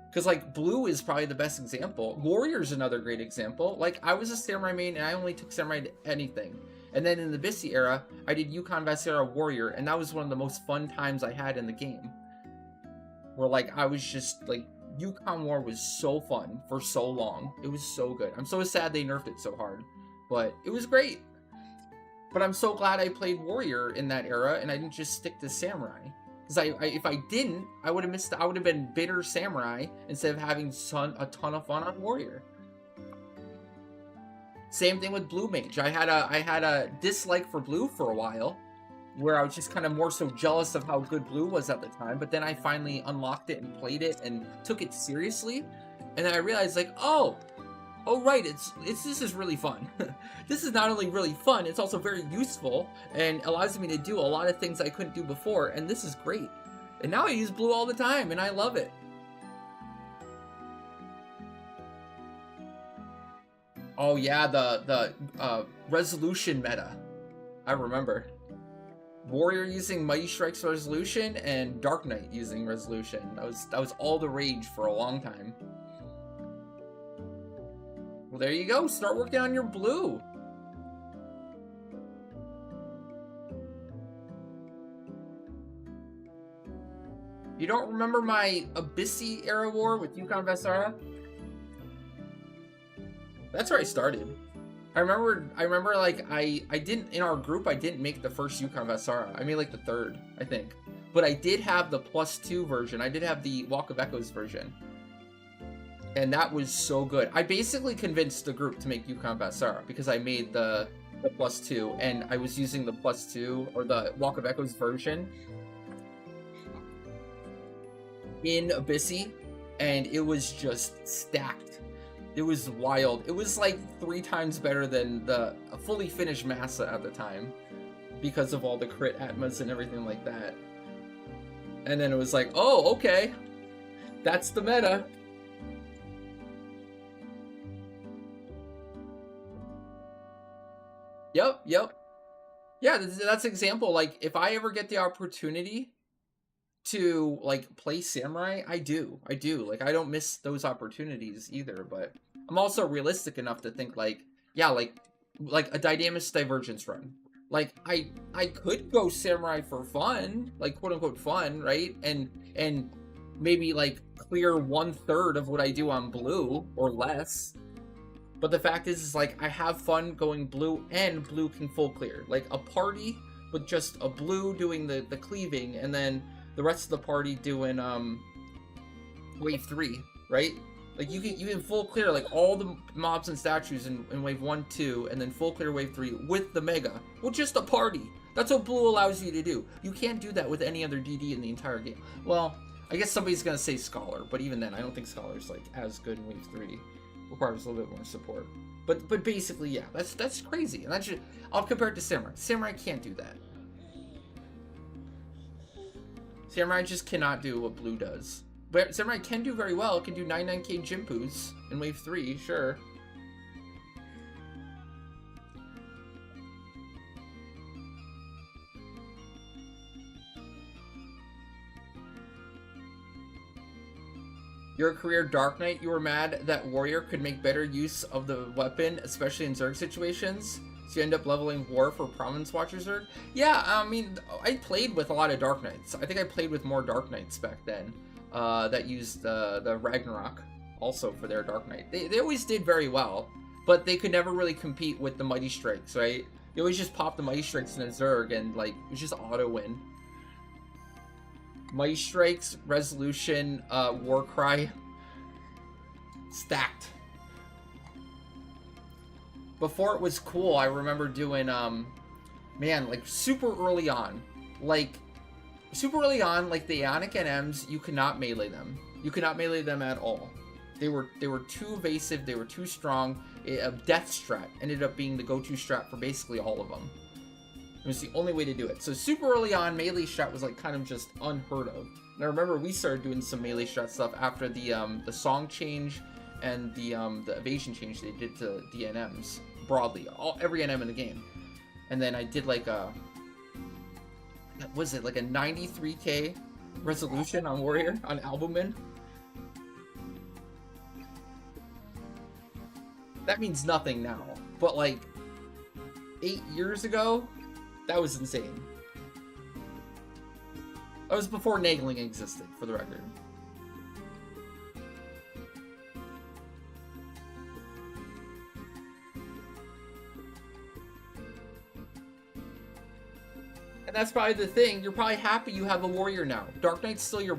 Because, like, Blue is probably the best example. Warrior's another great example. Like, I was a Samurai main, and I only took Samurai to anything. And then in the Bissy era, I did Yukon Vasera Warrior, and that was one of the most fun times I had in the game. Where, like, I was just, like, Yukon War was so fun for so long. It was so good. I'm so sad they nerfed it so hard. But it was great. But I'm so glad I played Warrior in that era, and I didn't just stick to Samurai. Because if I didn't, I would have been bitter Samurai instead of having a ton of fun on Warrior. Same thing with Blue Mage. I had a dislike for Blue for a while, where I was just kind of more so jealous of how good Blue was at the time. But then I finally unlocked it and played it and took it seriously, and then I realized, like, oh right, this is really fun. This is not only really fun, it's also very useful and allows me to do a lot of things I couldn't do before, and this is great. And now I use Blue all the time, and I love it. Oh yeah, the resolution meta. I remember. Warrior using Mighty Strike's resolution and Dark Knight using resolution. That was all the rage for a long time. Well, there you go. Start working on your Blue. You don't remember my Abyssy era war with Yukon Vasara? That's where I started. I remember like I didn't, in our group, I didn't make the first Yukon Vasara. I made like the third, I think. but I did have the +2 version. I did have the Walk of Echoes version. And that was so good. I basically convinced the group to make Yukon Basara because I made the +2, and I was using the +2 or the Walk of Echoes version in Abyssy, and it was just stacked. It was wild. It was like 3 times better than the fully finished Massa at the time because of all the crit atmas and everything like that. And then it was like, oh, okay, that's the meta. Yep. Yeah, that's example. Like, if I ever get the opportunity to, like, play Samurai, I do. Like, I don't miss those opportunities either, but I'm also realistic enough to think, like, yeah, like a Dynamis Divergence run. Like, I could go Samurai for fun, like, quote-unquote fun, right? And maybe, like, clear 1/3 of what I do on blue, or less. But the fact is like, I have fun going blue, and blue can full clear. Like, a party with just a blue doing the cleaving, and then the rest of the party doing wave 3, right? Like, you can full clear like all the mobs and statues in wave 1, 2, and then full clear wave 3 with the mega, with just a party. That's what blue allows you to do. You can't do that with any other DD in the entire game. Well, I guess somebody's gonna say Scholar, but even then, I don't think Scholar's like as good in wave 3. Requires a little bit more support, but basically, yeah, that's crazy, and that's just, I'll compare it to Samurai. Samurai can't do that. Samurai just cannot do what blue does, but Samurai can do very well. It can do 99k Jimpus in wave 3, sure. Your career Dark Knight, you were mad that Warrior could make better use of the weapon, especially in Zerg situations. So you end up leveling War for Province Watcher Zerg? Yeah, I mean, I played with a lot of Dark Knights. I think I played with more Dark Knights back then that used the Ragnarok also for their Dark Knight. They always did very well, but they could never really compete with the Mighty Strikes, right? You always just pop the Mighty Strikes in a Zerg, and like, it was just auto-win. Mighty Strikes, Resolution, Warcry, stacked. Before it was cool, I remember doing, man, like super early on, like the Ionic NMs, you could not melee them. You could not melee them at all. They were too evasive, they were too strong. Death Strat ended up being the go-to strat for basically all of them. It was the only way to do it. So super early on, melee strat was like kind of just unheard of. And I remember we started doing some melee strat stuff after the song change and the evasion change they did to the NMs broadly, every NM in the game. And then I did like a, what was it, like a 93k resolution on Warrior on Albumin. That means nothing now, but like 8 years ago, that was insane. That was before nagling existed, for the record. And that's probably the thing. You're probably happy you have a Warrior now. Dark Knight's still your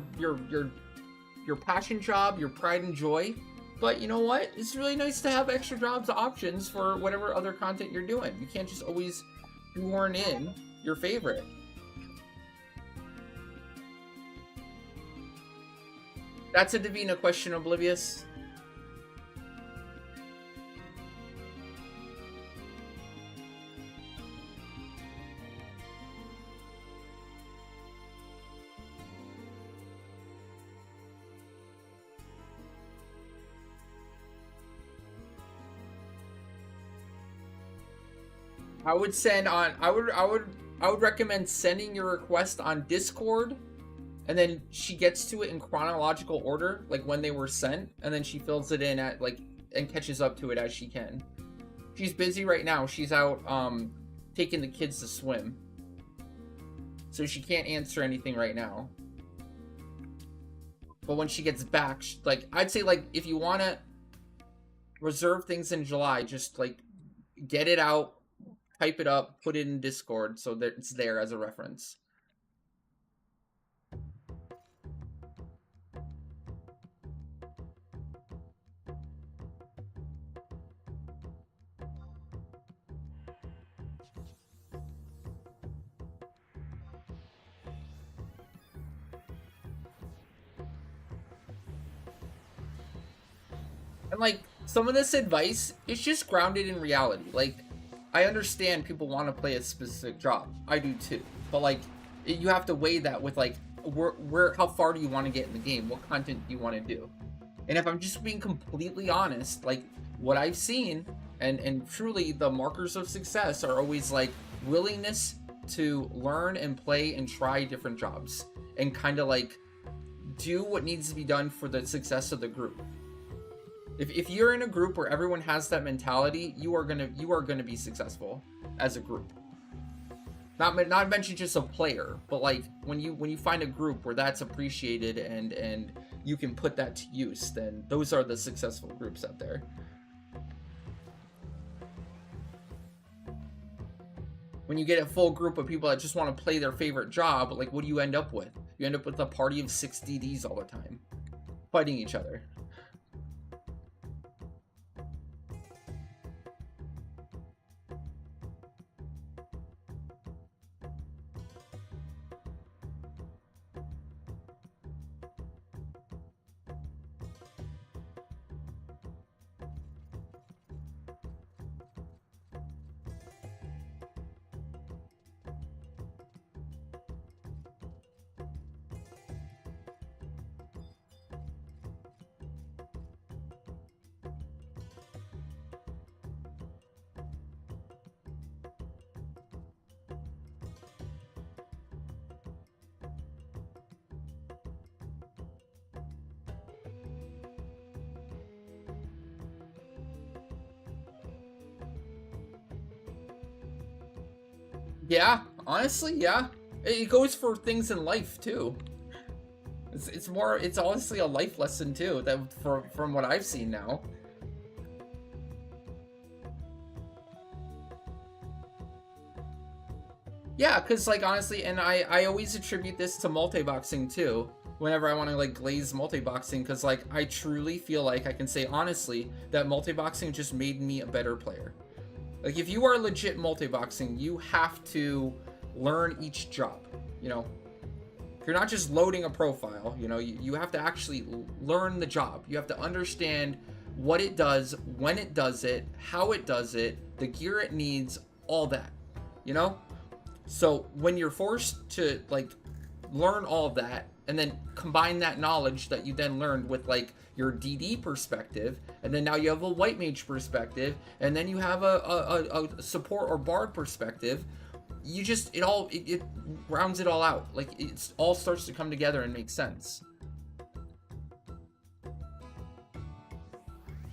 passion job, your pride and joy. But you know what? It's really nice to have extra jobs options for whatever other content you're doing. You can't just always shoehorn in your favorite. That's a Divina question, Oblivious. I would send on. I would recommend sending your request on Discord, and then she gets to it in chronological order, like when they were sent, and then she fills it in at like and catches up to it as she can. She's busy right now. She's out taking the kids to swim, so she can't answer anything right now. But when she gets back, like I'd say, like if you want to reserve things in July, just like get it out. Type it up, put it in Discord so that it's there as a reference. And like some of this advice is just grounded in reality. Like I understand people want to play a specific job. I do too. But like you have to weigh that with like where how far do you want to get in the game? What content do you want to do? And if I'm just being completely honest, like what I've seen and truly the markers of success are always like willingness to learn and play and try different jobs and kind of like do what needs to be done for the success of the group. If you're in a group where everyone has that mentality, you are gonna be successful as a group. Not mention just a player, but like when you find a group where that's appreciated and you can put that to use, then those are the successful groups out there. When you get a full group of people that just want to play their favorite job, like what do you end up with? You end up with a party of 6 DDs all the time, fighting each other. Yeah, honestly, yeah. It goes for things in life too. It's honestly a life lesson too, that from what I've seen now. Yeah, because like honestly, and I always attribute this to multi-boxing too. Whenever I want to like glaze multi-boxing, because like I truly feel like I can say honestly that multi-boxing just made me a better player. Like if you are legit multi-boxing, you have to learn each job, you know. You're not just loading a profile, you know, you have to actually learn the job. You have to understand what it does, when it does it, how it does it, the gear it needs, all that, you know? So when you're forced to like learn all of that and then combine that knowledge that you then learned with like your DD perspective, and then now you have a white mage perspective, and then you have a support or bard perspective, you just it rounds it all out. Like it all starts to come together and make sense.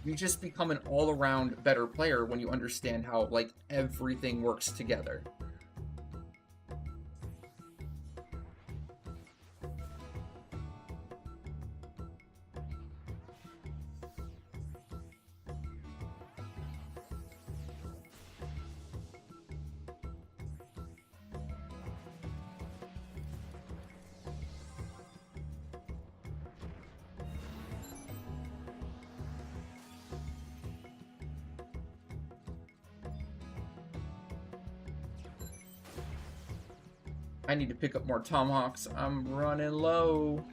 You just become an all-around better player when you understand how like everything works together. I need to pick up more tomahawks. I'm running low.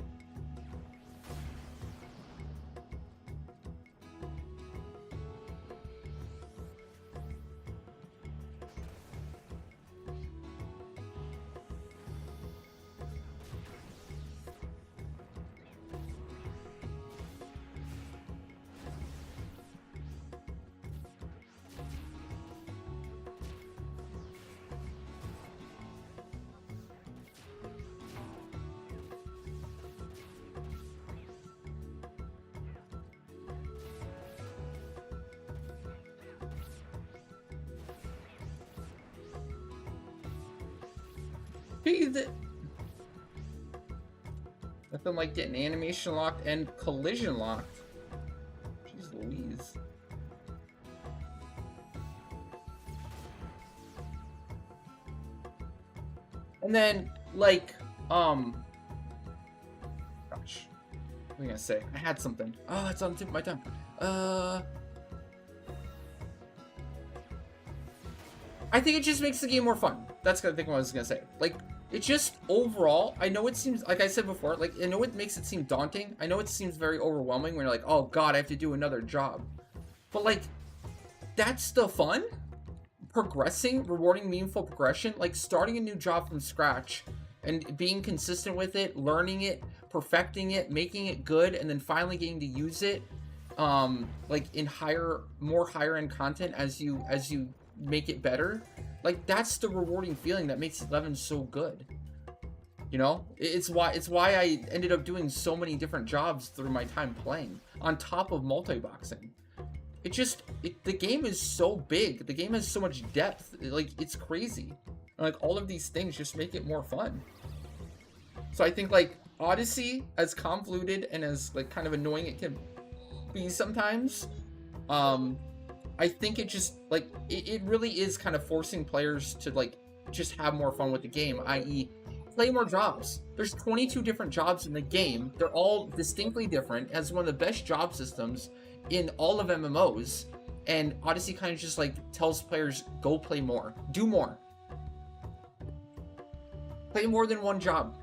Nothing like getting animation locked and collision locked. Jeez Louise. And then, like, gosh. What was I gonna say? I had something. Oh, it's on the tip of my tongue. I think it just makes the game more fun. That's what I think what I was gonna say. Like, It just overall, I know it seems, like I said before, like I know it makes it seem daunting. I know it seems very overwhelming when you're like, oh god, I have to do another job. But like, that's the fun. Progressing, rewarding meaningful progression, like starting a new job from scratch and being consistent with it, learning it, perfecting it, making it good, and then finally getting to use it, like in more higher end content as you make it better. Like that's the rewarding feeling that makes 11 so good. You know, it's why I ended up doing so many different jobs through my time playing on top of multi-boxing. The game is so big. The game has so much depth. Like, it's crazy. And, like, all of these things just make it more fun. So I think, like, Odyssey, as convoluted and as, like, kind of annoying it can be sometimes, I think it just, like, it really is kind of forcing players to, like, just have more fun with the game, i.e., play more jobs. There's 22 different jobs in the game. They're all distinctly different. It has one of the best job systems in all of MMOs, and Odyssey kind of just like tells players, go play more, do more, play more than one job.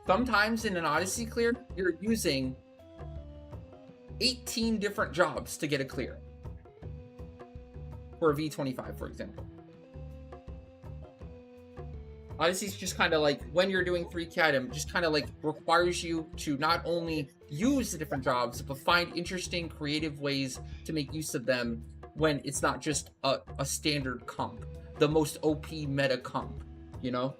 Sometimes in an Odyssey clear, you're using 18 different jobs to get a clear for a V25, for example. Odyssey's just kind of like, when you're doing 3K item, just kind of like requires you to not only use the different jobs, but find interesting, creative ways to make use of them when it's not just a standard comp, the most OP meta comp, you know?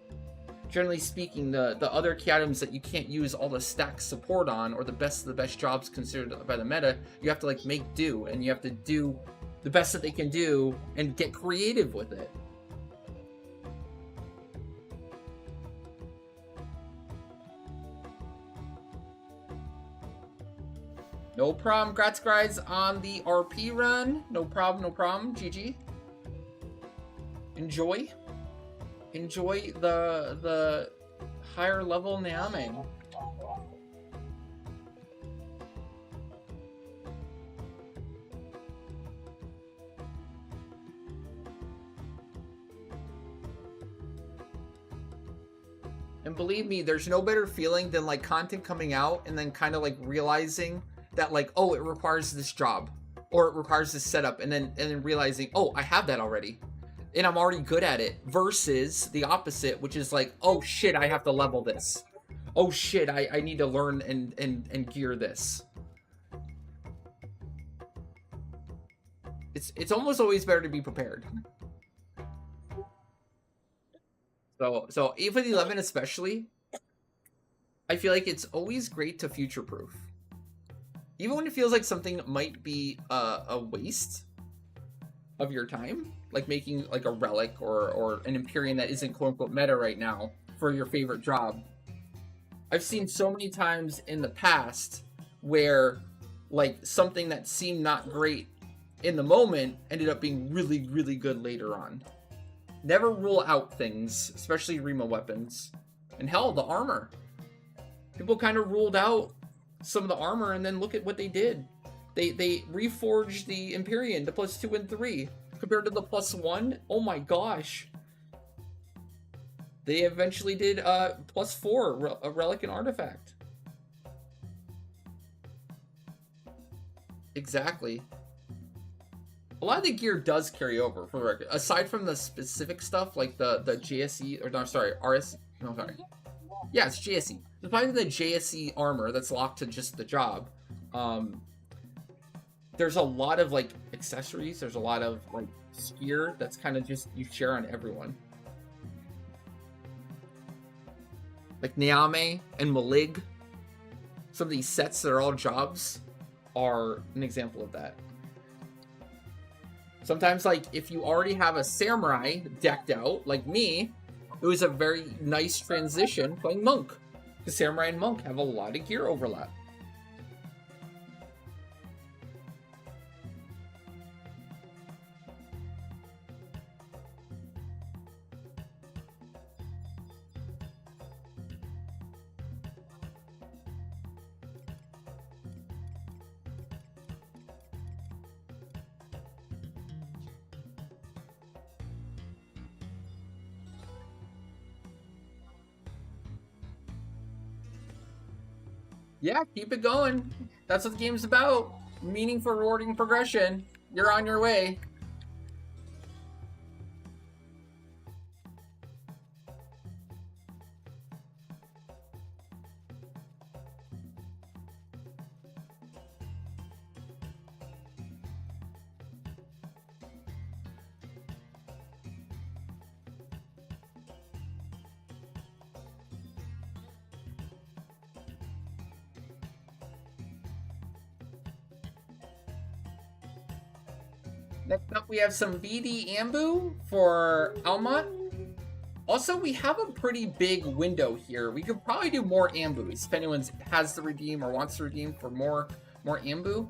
Generally speaking, the other key items that you can't use all the stack support on, or the best of the best jobs considered by the meta, you have to like make do, and you have to do the best that they can do and get creative with it. No problem. Grats, guys, on the RP run. No problem, no problem. GG. Enjoy. Enjoy the higher level Naoming. And believe me, there's no better feeling than like content coming out and then kind of like realizing that like, oh, it requires this job or it requires this setup, and then realizing, oh, I have that already and I'm already good at it, versus the opposite, which is like, oh shit, I have to level this. Oh shit, I need to learn and gear this. It's almost always better to be prepared. So even 11 especially, I feel like it's always great to future-proof. Even when it feels like something might be a waste of your time, like making like a relic or an Empyrean that isn't quote-unquote meta right now for your favorite job. I've seen so many times in the past where like something that seemed not great in the moment ended up being really, really good later on. Never rule out things, especially Rima weapons. And hell, the armor. People kind of ruled out some of the armor, and then look at what they did. They reforged the Empyrean to +2 and 3 compared to the +1. Oh my gosh. They eventually did +4, a relic and artifact. Exactly. A lot of the gear does carry over, for the record. Aside from the specific stuff, like the JSE, or no, sorry, RS, no, sorry. Yeah, it's JSE. Despite the JSE armor that's locked to just the job, there's a lot of, like, accessories. There's a lot of, like, gear that's kind of just, you share on everyone. Like Niame and Malig, some of these sets that are all jobs are an example of that. Sometimes, like, if you already have a samurai decked out, like me, it was a very nice transition playing monk. Because samurai and monk have a lot of gear overlap. Yeah, keep it going. That's what the game's about. Meaningful, rewarding progression. You're on your way. Next up, we have some VD Ambu for Almont. Also, we have a pretty big window here. We could probably do more Ambus if anyone has to redeem or wants to redeem for more Ambu.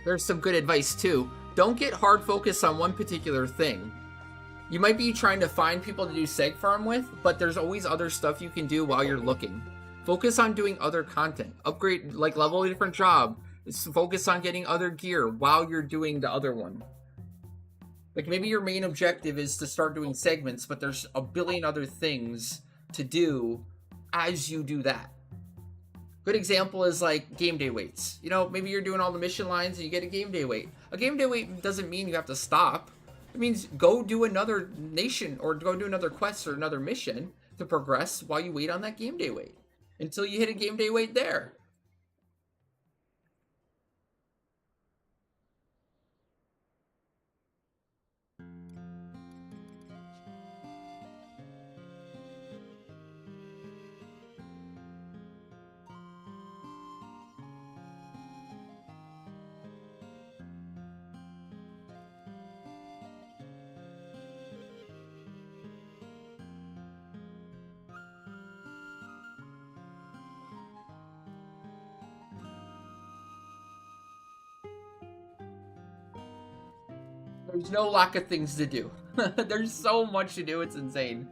There's some good advice too. Don't get hard focused on one particular thing. You might be trying to find people to do seg farm with, but there's always other stuff you can do while you're looking. Focus on doing other content. Upgrade, like level a different job. Focus on getting other gear while you're doing the other one. Like maybe your main objective is to start doing segments, but there's a billion other things to do as you do that. Good example is like game day waits. You know, maybe you're doing all the mission lines and you get a game day wait. A game day wait doesn't mean you have to stop. It means go do another nation or go do another quest or another mission to progress while you wait on that game day wait until you hit a game day wait there. There's no lack of things to do. There's so much to do, it's insane.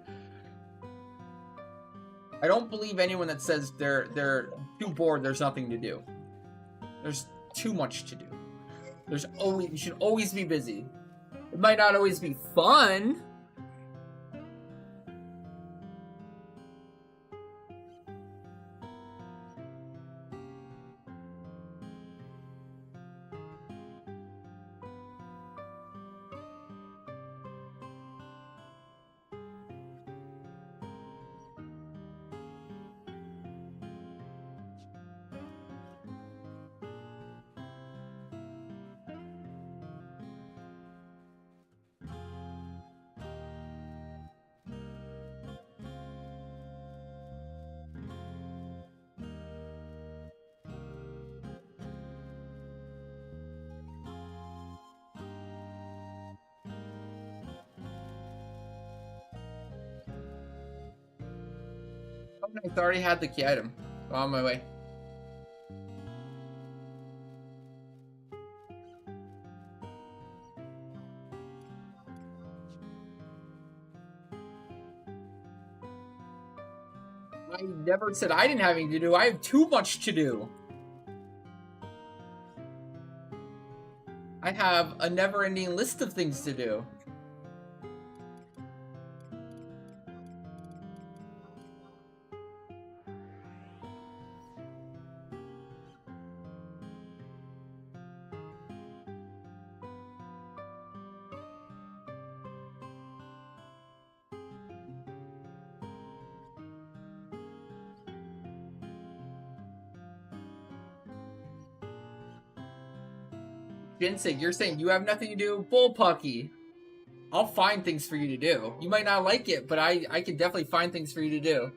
I don't believe anyone that says they're too bored, there's nothing to do. There's too much to do. You should always be busy. It might not always be fun. Oh, nice. I already had the key item. I'm on my way. I never said I didn't have anything to do. I have too much to do. I have a never-ending list of things to do. Ginseng, you're saying you have nothing to do? Bullpucky. I'll find things for you to do. You might not like it, but I can definitely find things for you to do.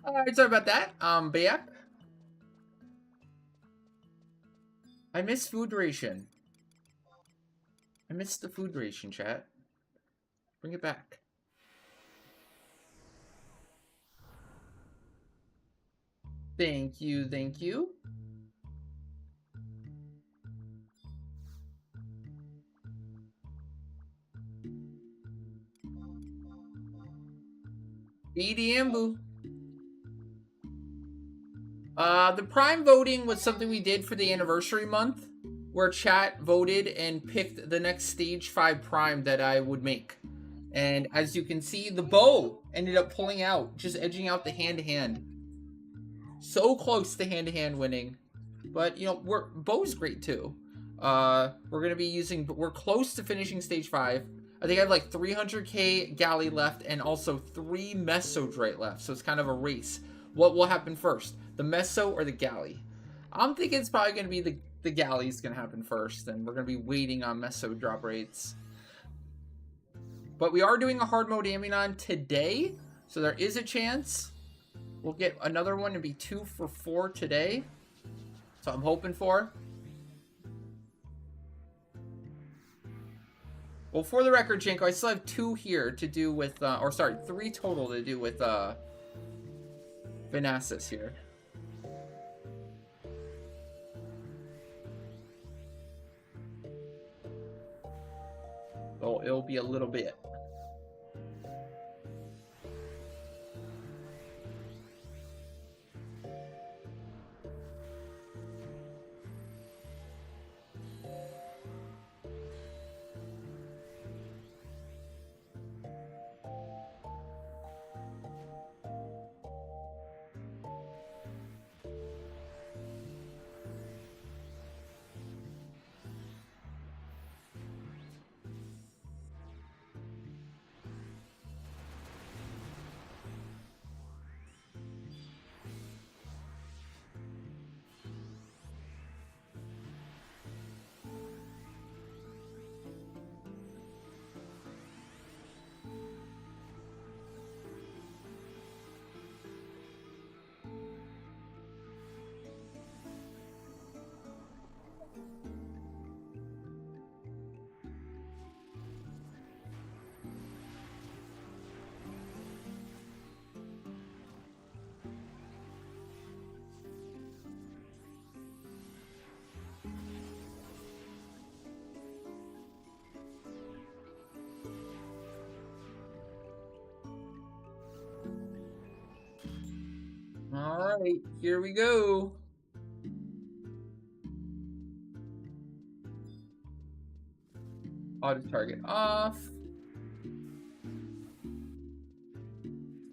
Alright, sorry about that. But yeah. I miss food ration. I missed the food ration, chat. Bring it back. Thank you, thank you. BDM boo. The Prime voting was something we did for the anniversary month, where chat voted and picked the next stage 5 Prime that I would make. And as you can see, the bow ended up pulling out, just edging out the hand-to-hand. So close to hand-to-hand winning. But, you know, bow's great too. We're close to finishing stage 5. I think I have like 300k galley left and also 3 mesodrite left. So it's kind of a race. What will happen first? The meso or the galley? I'm thinking it's probably going to be the galley is going to happen first. And we're going to be waiting on meso drop rates. But we are doing a hard mode Aminon today. So there is a chance we'll get another one and be 2 for 4 today. So I'm hoping for. Well, for the record, Janko, I still have 2 here to do with, 3 total to do with, Vanasis here. So it'll be a little bit. Alright, here we go. Auto target off.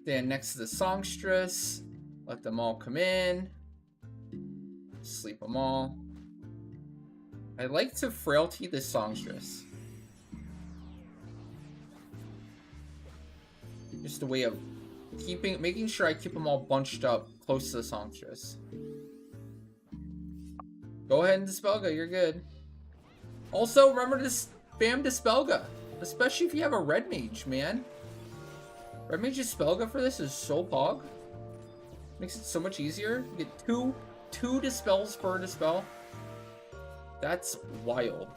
Stand next to the songstress. Let them all come in. Sleep them all. I like to frailty this songstress. Just a way of making sure I keep them all bunched up close to the songstress. Go ahead and Dispelga, you're good. Also, remember to spam Dispelga, especially if you have a red mage, man. Red mage Dispelga for this is so pog. Makes it so much easier. You get two dispels per dispel. That's wild.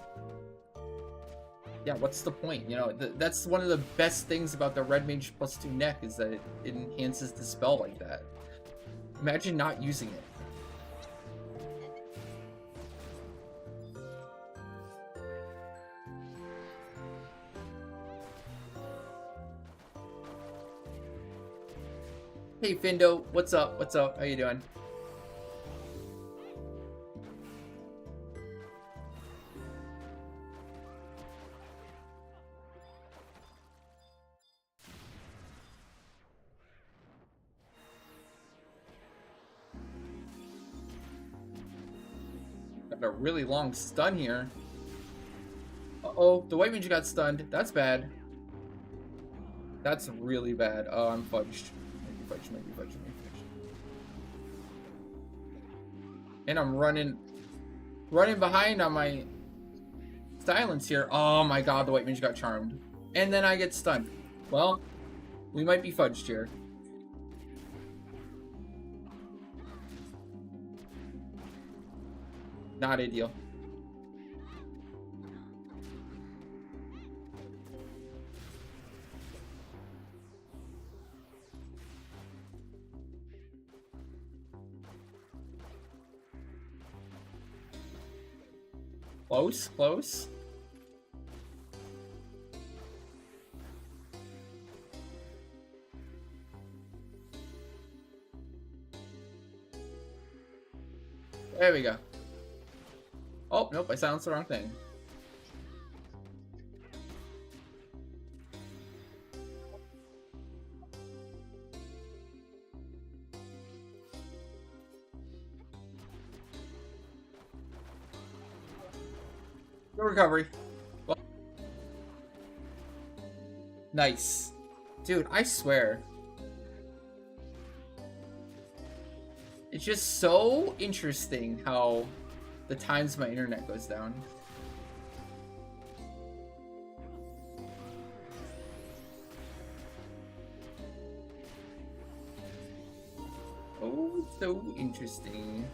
Yeah, what's the point? You know, that's one of the best things about the red mage +2 neck is that it enhances the spell like that. Imagine not using it. Hey Findo, what's up? What's up? How you doing? Got a really long stun here. Uh-oh, the white mage got stunned. That's bad. That's really bad. Oh, I'm fudged. Maybe fudged. And I'm running behind on my silence here. Oh my god, the white mage got charmed. And then I get stunned. Well, we might be fudged here. Not ideal. Close, close. There we go. Oh, nope, I silenced the wrong thing. Good recovery. Well, nice. Dude, I swear. It's just so interesting how the times my internet goes down. Oh, so interesting.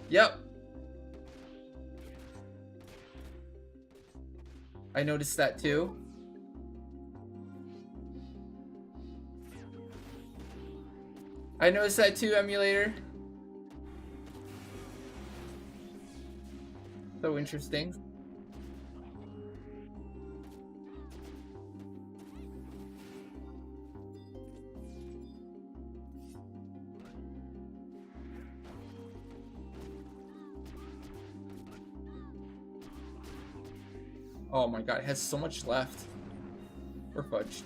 Yep. I noticed that too. I noticed that too, emulator. So interesting. Oh my god, it has so much left. We're fudged.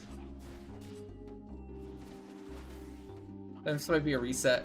This might be a reset.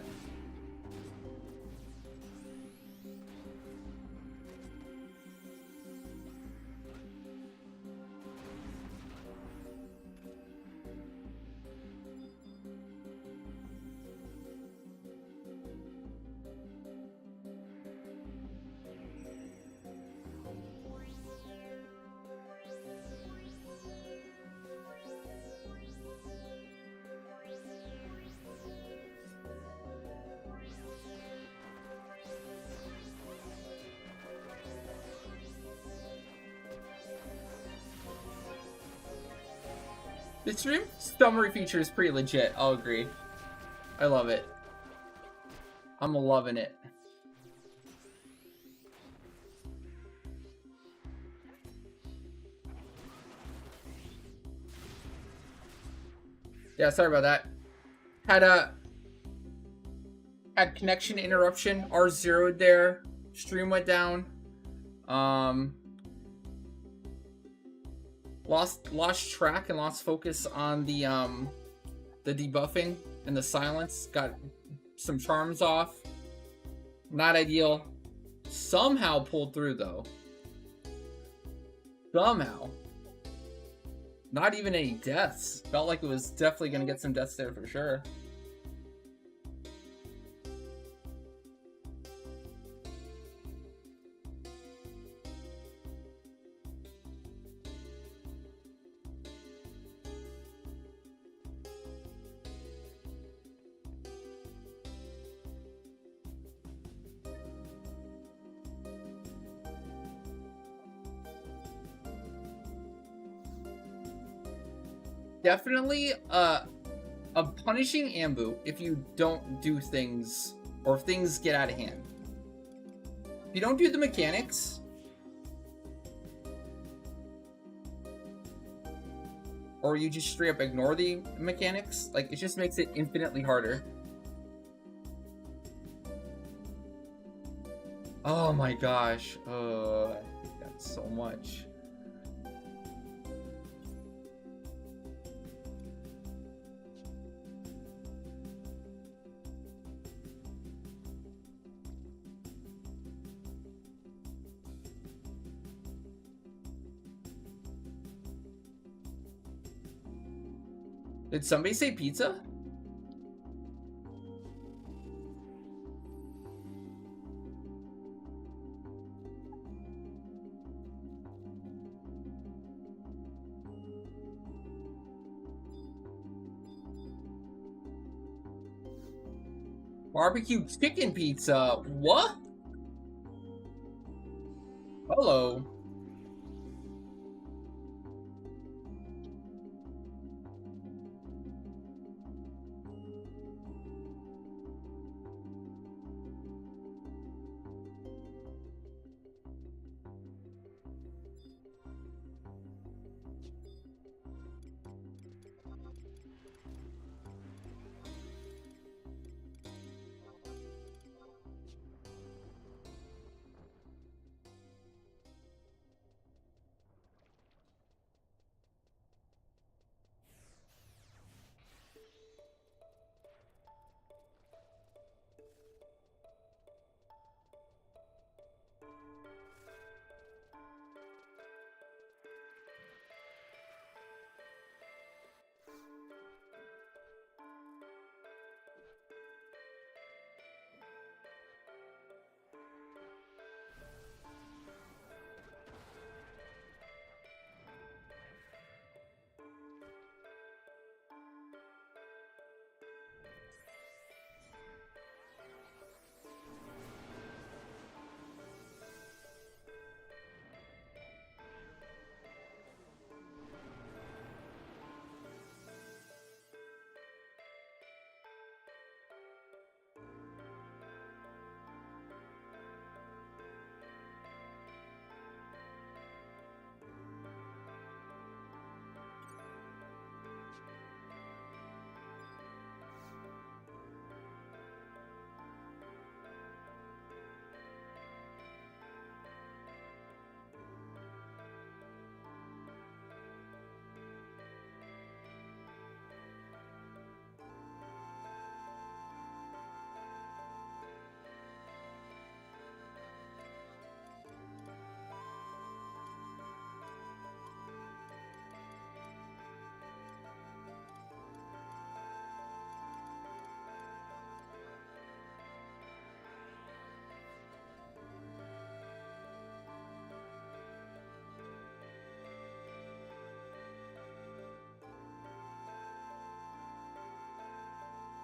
The stream summary feature is pretty legit, I'll agree. I love it. I'm loving it. Yeah, sorry about that. Had connection interruption, R0'd there. Stream went down. Lost track and lost focus on the debuffing and the silence. Got some charms off. Not ideal. Somehow pulled through though. Somehow. Not even any deaths. Felt like it was definitely gonna get some deaths there for sure. Definitely a punishing Ambu if you don't do things or if things get out of hand. If you don't do the mechanics or you just straight up ignore the mechanics, like it just makes it infinitely harder. Oh my gosh. I hate that so much. Did somebody say pizza? Barbecue chicken pizza. What? Hello.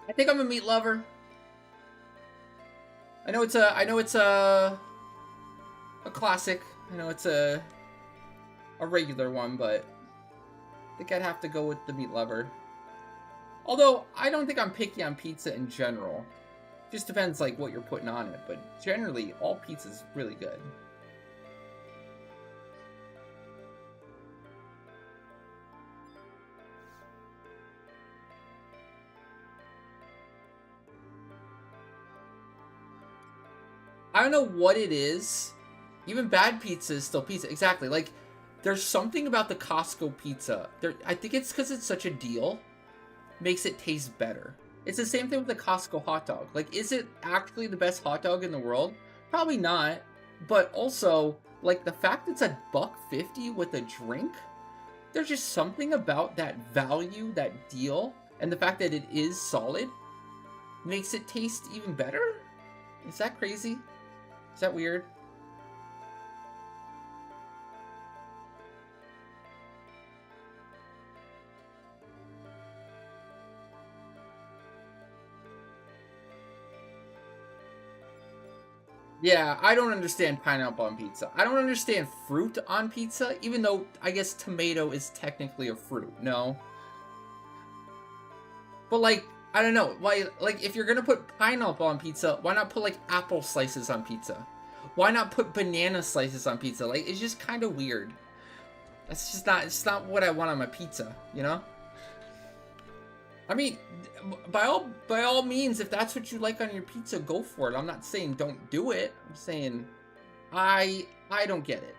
I think I'm a meat lover. I know it's a classic. I know it's a regular one, but I think I'd have to go with the meat lover. Although I don't think I'm picky on pizza in general. Just depends like what you're putting on it, but generally all pizza's really good. I don't know what it is. Even bad pizza is still pizza. Exactly. Like, there's something about the Costco pizza. I think it's because it's such a deal. Makes it taste better. It's the same thing with the Costco hot dog. Like, is it actually the best hot dog in the world? Probably not. But also, like, the fact it's $1.50 with a drink, there's just something about that value, that deal, and the fact that it is solid makes it taste even better? Is that crazy? Is that weird? Yeah, I don't understand pineapple on pizza. I don't understand fruit on pizza, even though I guess tomato is technically a fruit, no? But like, I don't know, why, like if you're gonna put pineapple on pizza, why not put like apple slices on pizza? Why not put banana slices on pizza? Like, it's just kind of weird. That's just not, it's not what I want on my pizza, you know? I mean, by all means, if that's what you like on your pizza, go for it. I'm not saying don't do it. I'm saying I don't get it.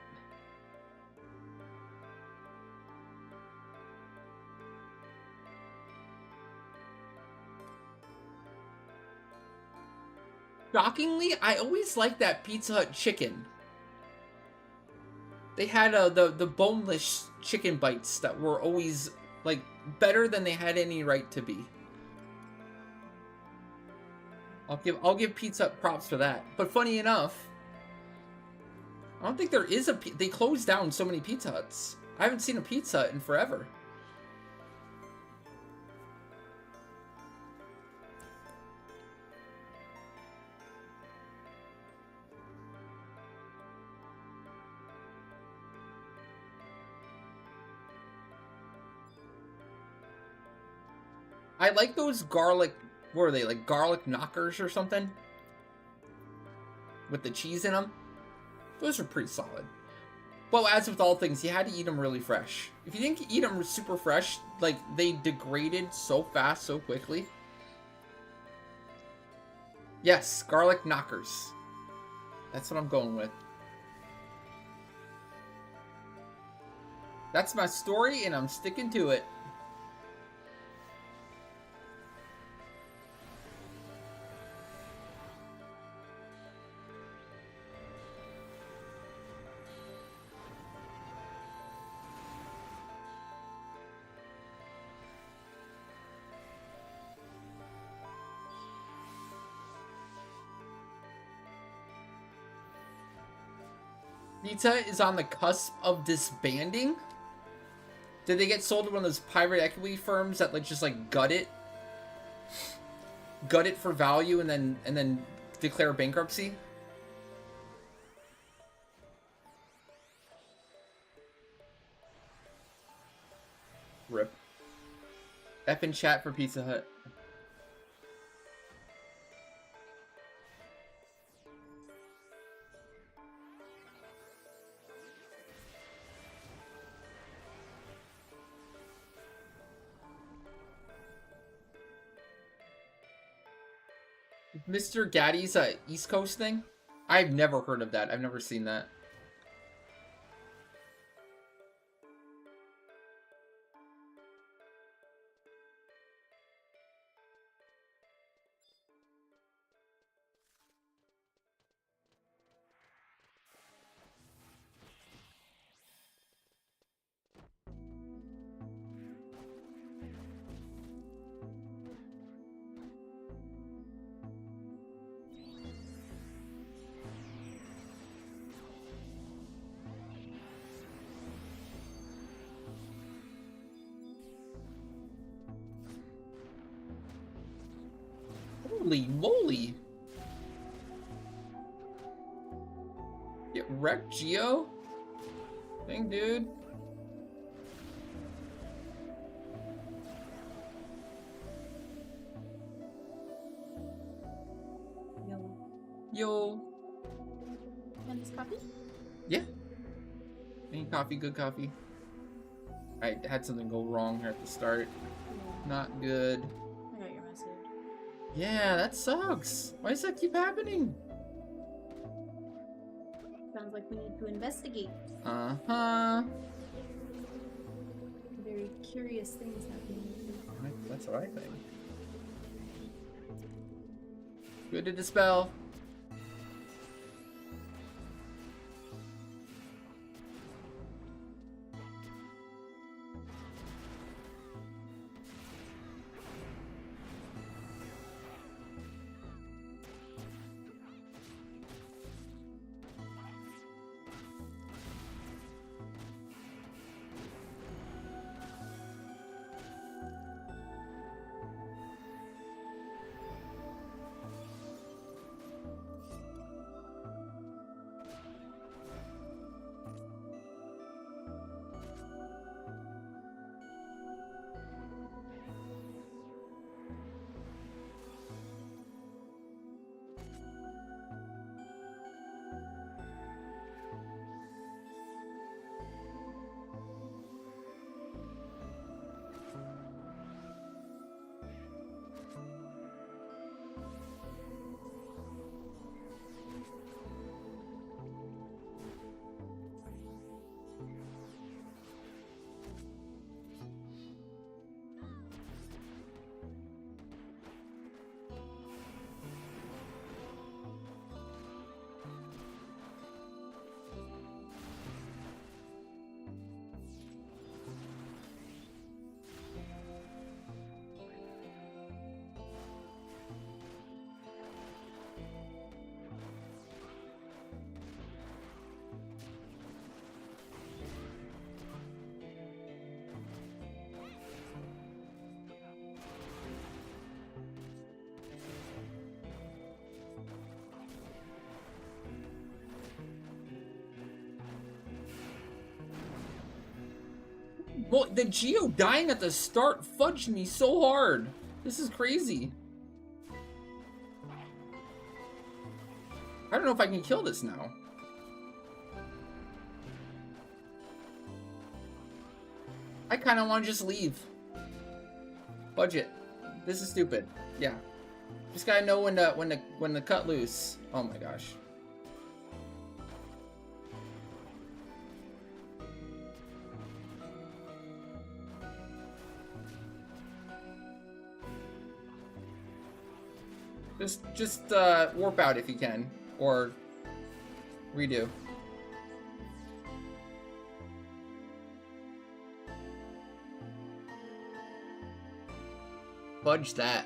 Shockingly, I always liked that Pizza Hut chicken. They had the boneless chicken bites that were always like better than they had any right to be. I'll give Pizza Hut props for that. But funny enough, I don't think there is a they closed down so many Pizza Huts. I haven't seen a Pizza Hut in forever. I like those garlic, what are they, like garlic knockers or something? With the cheese in them. Those are pretty solid. But as with all things, you had to eat them really fresh. If you didn't eat them super fresh, like, they degraded so fast, so quickly. Yes, garlic knockers. That's what I'm going with. That's my story, and I'm sticking to it. Pizza is on the cusp of disbanding? Did they get sold to one of those private equity firms that like just like gut it for value and then declare bankruptcy? Rip. F in chat for Pizza Hut. Mr. Gaddy's East Coast thing? I've never heard of that. I've never seen that. Holy moly! Get wrecked, Geo? Dang, dude. Yo. Want this coffee? Yeah. Any coffee, good coffee. I had something go wrong here at the start. Yeah. Not good. I got your message. Yeah, that sucks. Why does that keep happening? Sounds like we need to investigate. Uh-huh. Very curious things happening. That's what I think. Good to dispel. Well, the Geo dying at the start fudged me so hard. This is crazy. I don't know if I can kill this now. I kind of want to just leave. Budget. This is stupid. Yeah. Just gotta know when to cut loose. Oh my gosh. Just warp out if you can, or redo. Fudge that.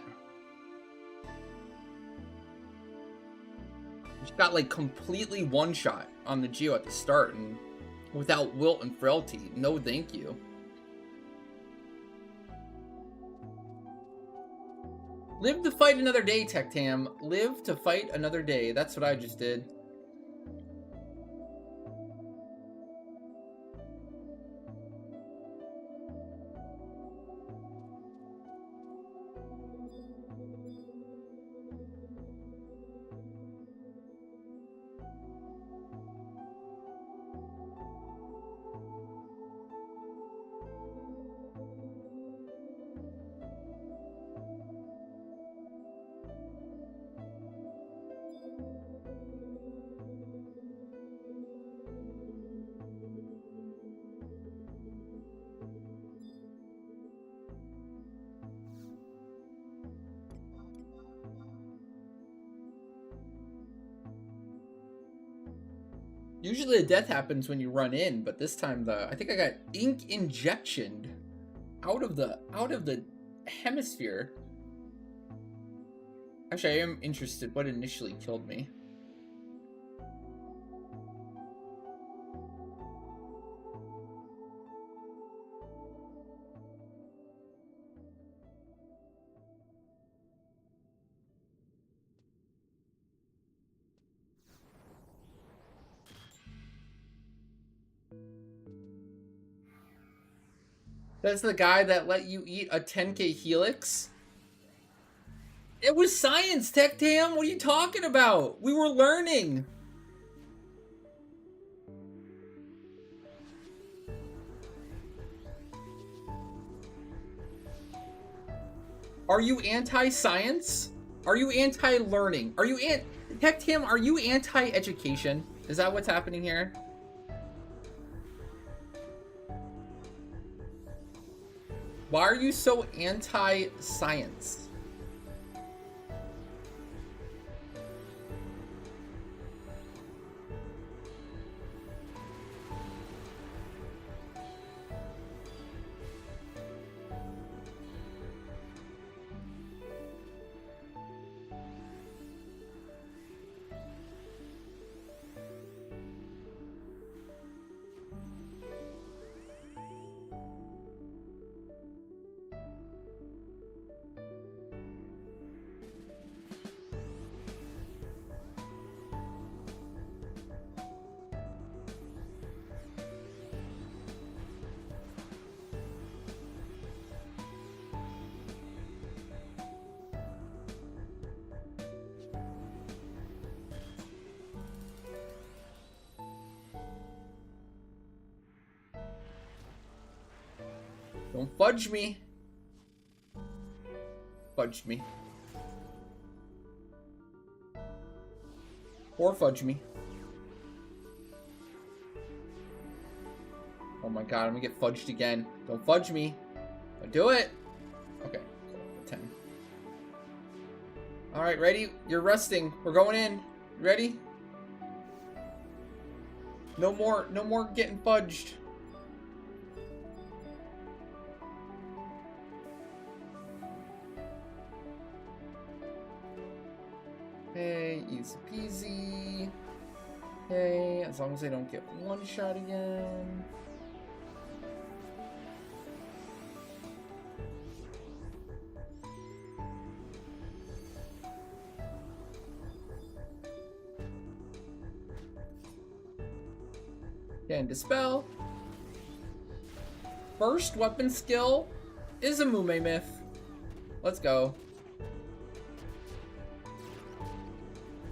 Just got like completely one shot on the Geo at the start and without wilt and frailty. No thank you. Live to fight another day, Tectam. Live to fight another day. That's what I just did. Usually a death happens when you run in, but this time I think I got ink injectioned out of the hemisphere. Actually, I am interested what initially killed me. That's the guy that let you eat a 10K Helix? It was science, Tectam! What are you talking about? We were learning! Are you anti-science? Are you anti-learning? Are you Tectam, are you anti-education? Is that what's happening here? Why are you so anti-science? Don't fudge me. Fudge me. Or fudge me. Oh my god, I'm gonna get fudged again. Don't fudge me. Don't do it. Okay, cool. 10. Alright, ready? You're resting. We're going in. You ready? No more getting fudged. Okay, easy peasy. Okay, as long as I don't get one shot again. Okay, and dispel. First weapon skill is a Mume Myth. Let's go.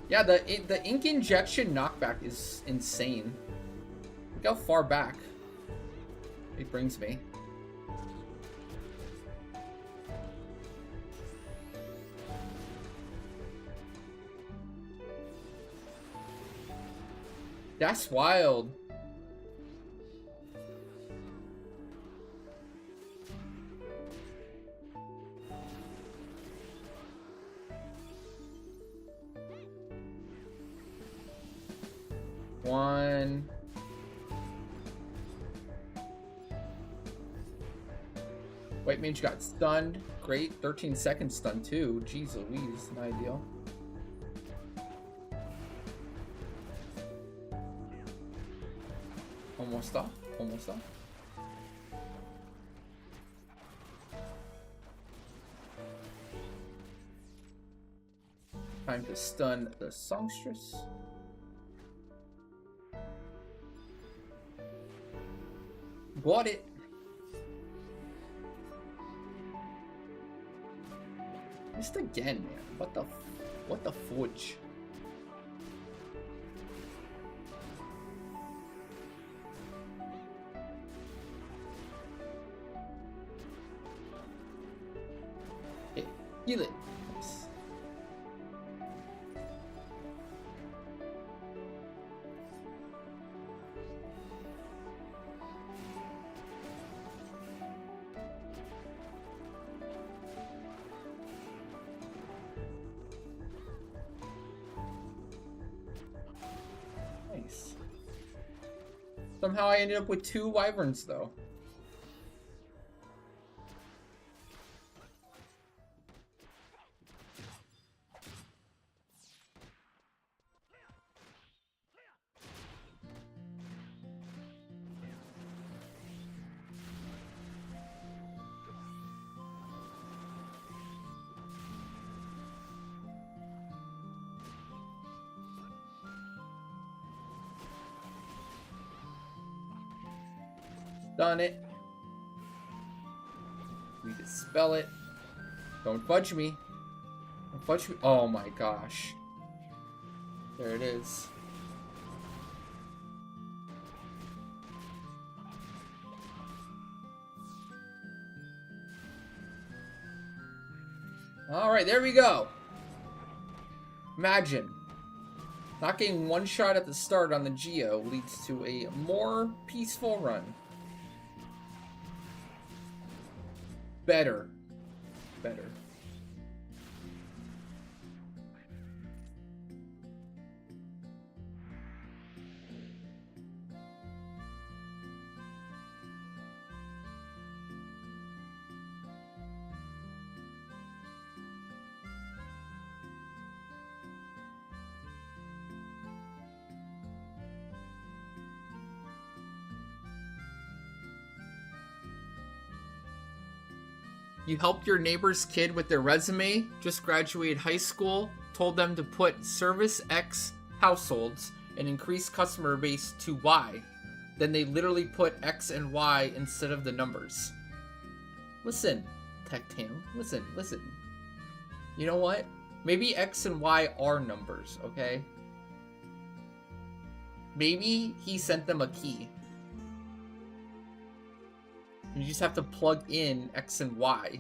Yeah, the ink injection knockback is insane. Look how far back it brings me. That's wild. One. White mage got stunned. Great. 13 seconds stun too. Jeez Louise. Not ideal. Almost off. Almost off. Time to stun the songstress. Got it. Missed again, man. What the fudge? Okay, heal it. Nice. Nice. Somehow I ended up with 2 wyverns though. Done it. We dispel it. Don't fudge me. Don't fudge me. Oh my gosh. There it is. Alright, there we go. Imagine. Not getting one shot at the start on the Geo leads to a more peaceful run. Better. Better. You helped your neighbor's kid with their resume, just graduated high school, told them to put service X households and increase customer base to Y. Then they literally put X and Y instead of the numbers. Listen, TechTam, listen. You know what? Maybe X and Y are numbers, okay? Maybe he sent them a key. You just have to plug in X and Y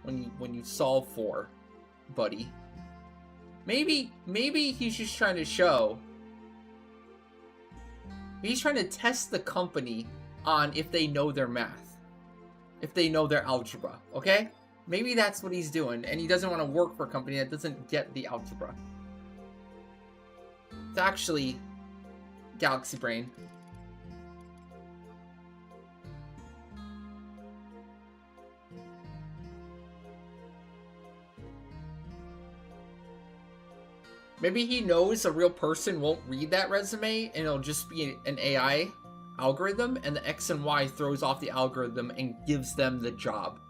when you solve for, buddy. Maybe he's just trying to show. He's trying to test the company on if they know their math, if they know their algebra. Okay? Maybe that's what he's doing, and he doesn't want to work for a company that doesn't get the algebra. It's actually Galaxy Brain. Maybe he knows a real person won't read that resume and it'll just be an AI algorithm, and the X and Y throws off the algorithm and gives them the job.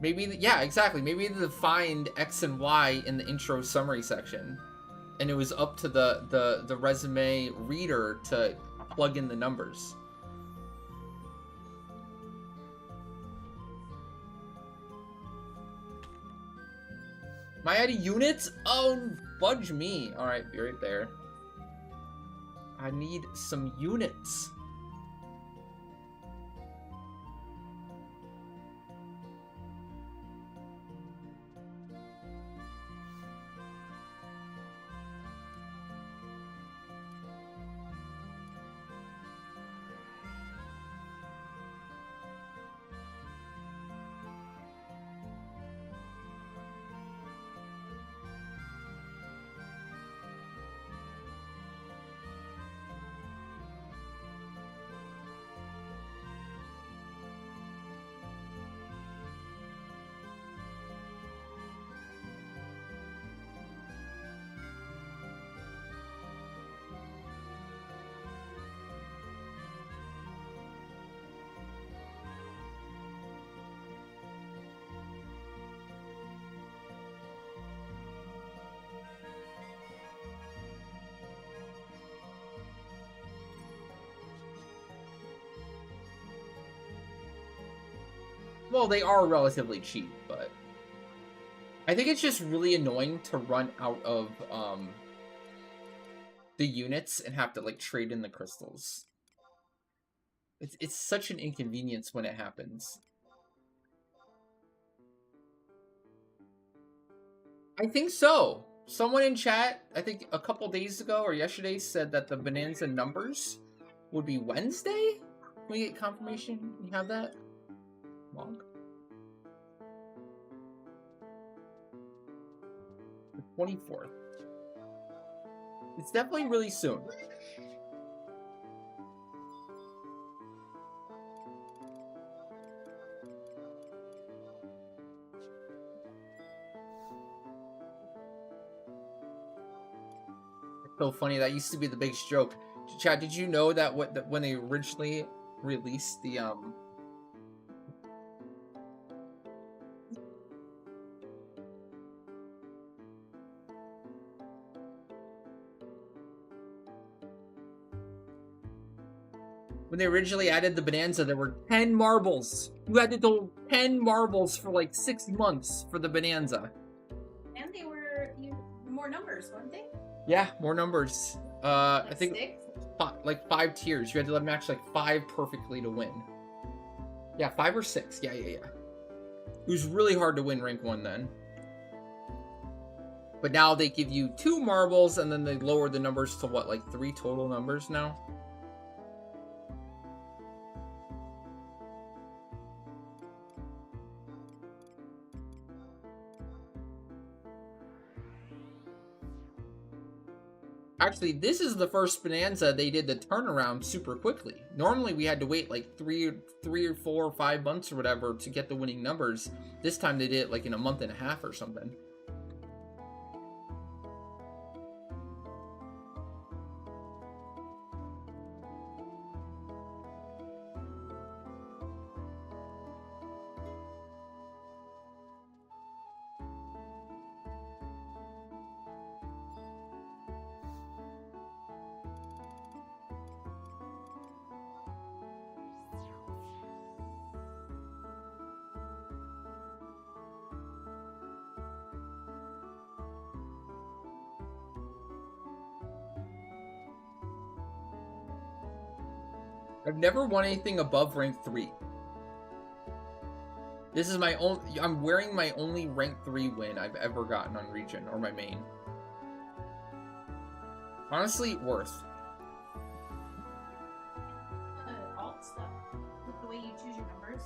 Maybe, yeah, exactly. Maybe they defined X and Y in the intro summary section, and it was up to the resume reader to plug in the numbers. Am I out of units? Oh, fudge me. Alright, be right there. I need some units. Well, they are relatively cheap, but I think it's just really annoying to run out of the units and have to like trade in the crystals. It's such an inconvenience when it happens. I think so. Someone in chat, I think a couple days ago or yesterday, said that the Bonanza numbers would be Wednesday. Can we get confirmation? You have that? Long. The 24th. It's definitely really soon. It's so funny. That used to be the big joke. Chad, did you know that when they originally released the when they originally added the Bonanza, there were 10 marbles. You had to do 10 marbles for like 6 months for the Bonanza. And they were more numbers, weren't they? Yeah, more numbers. I think 6? like 5 tiers. You had to match like 5 perfectly to win. Yeah, 5 or 6. Yeah. It was really hard to win rank 1 then. But now they give you 2 marbles and then they lower the numbers to what, like 3 total numbers now? Actually, this is the first Bonanza they did the turnaround super quickly. Normally, we had to wait like 3 or 4 or 5 months or whatever to get the winning numbers. This time they did it like in a month and a half or something. I've never won anything above rank 3. This is my own. I'm wearing my only rank 3 win I've ever gotten on Region, or my main. Honestly, worth. Alt stuff. With the way you choose your numbers.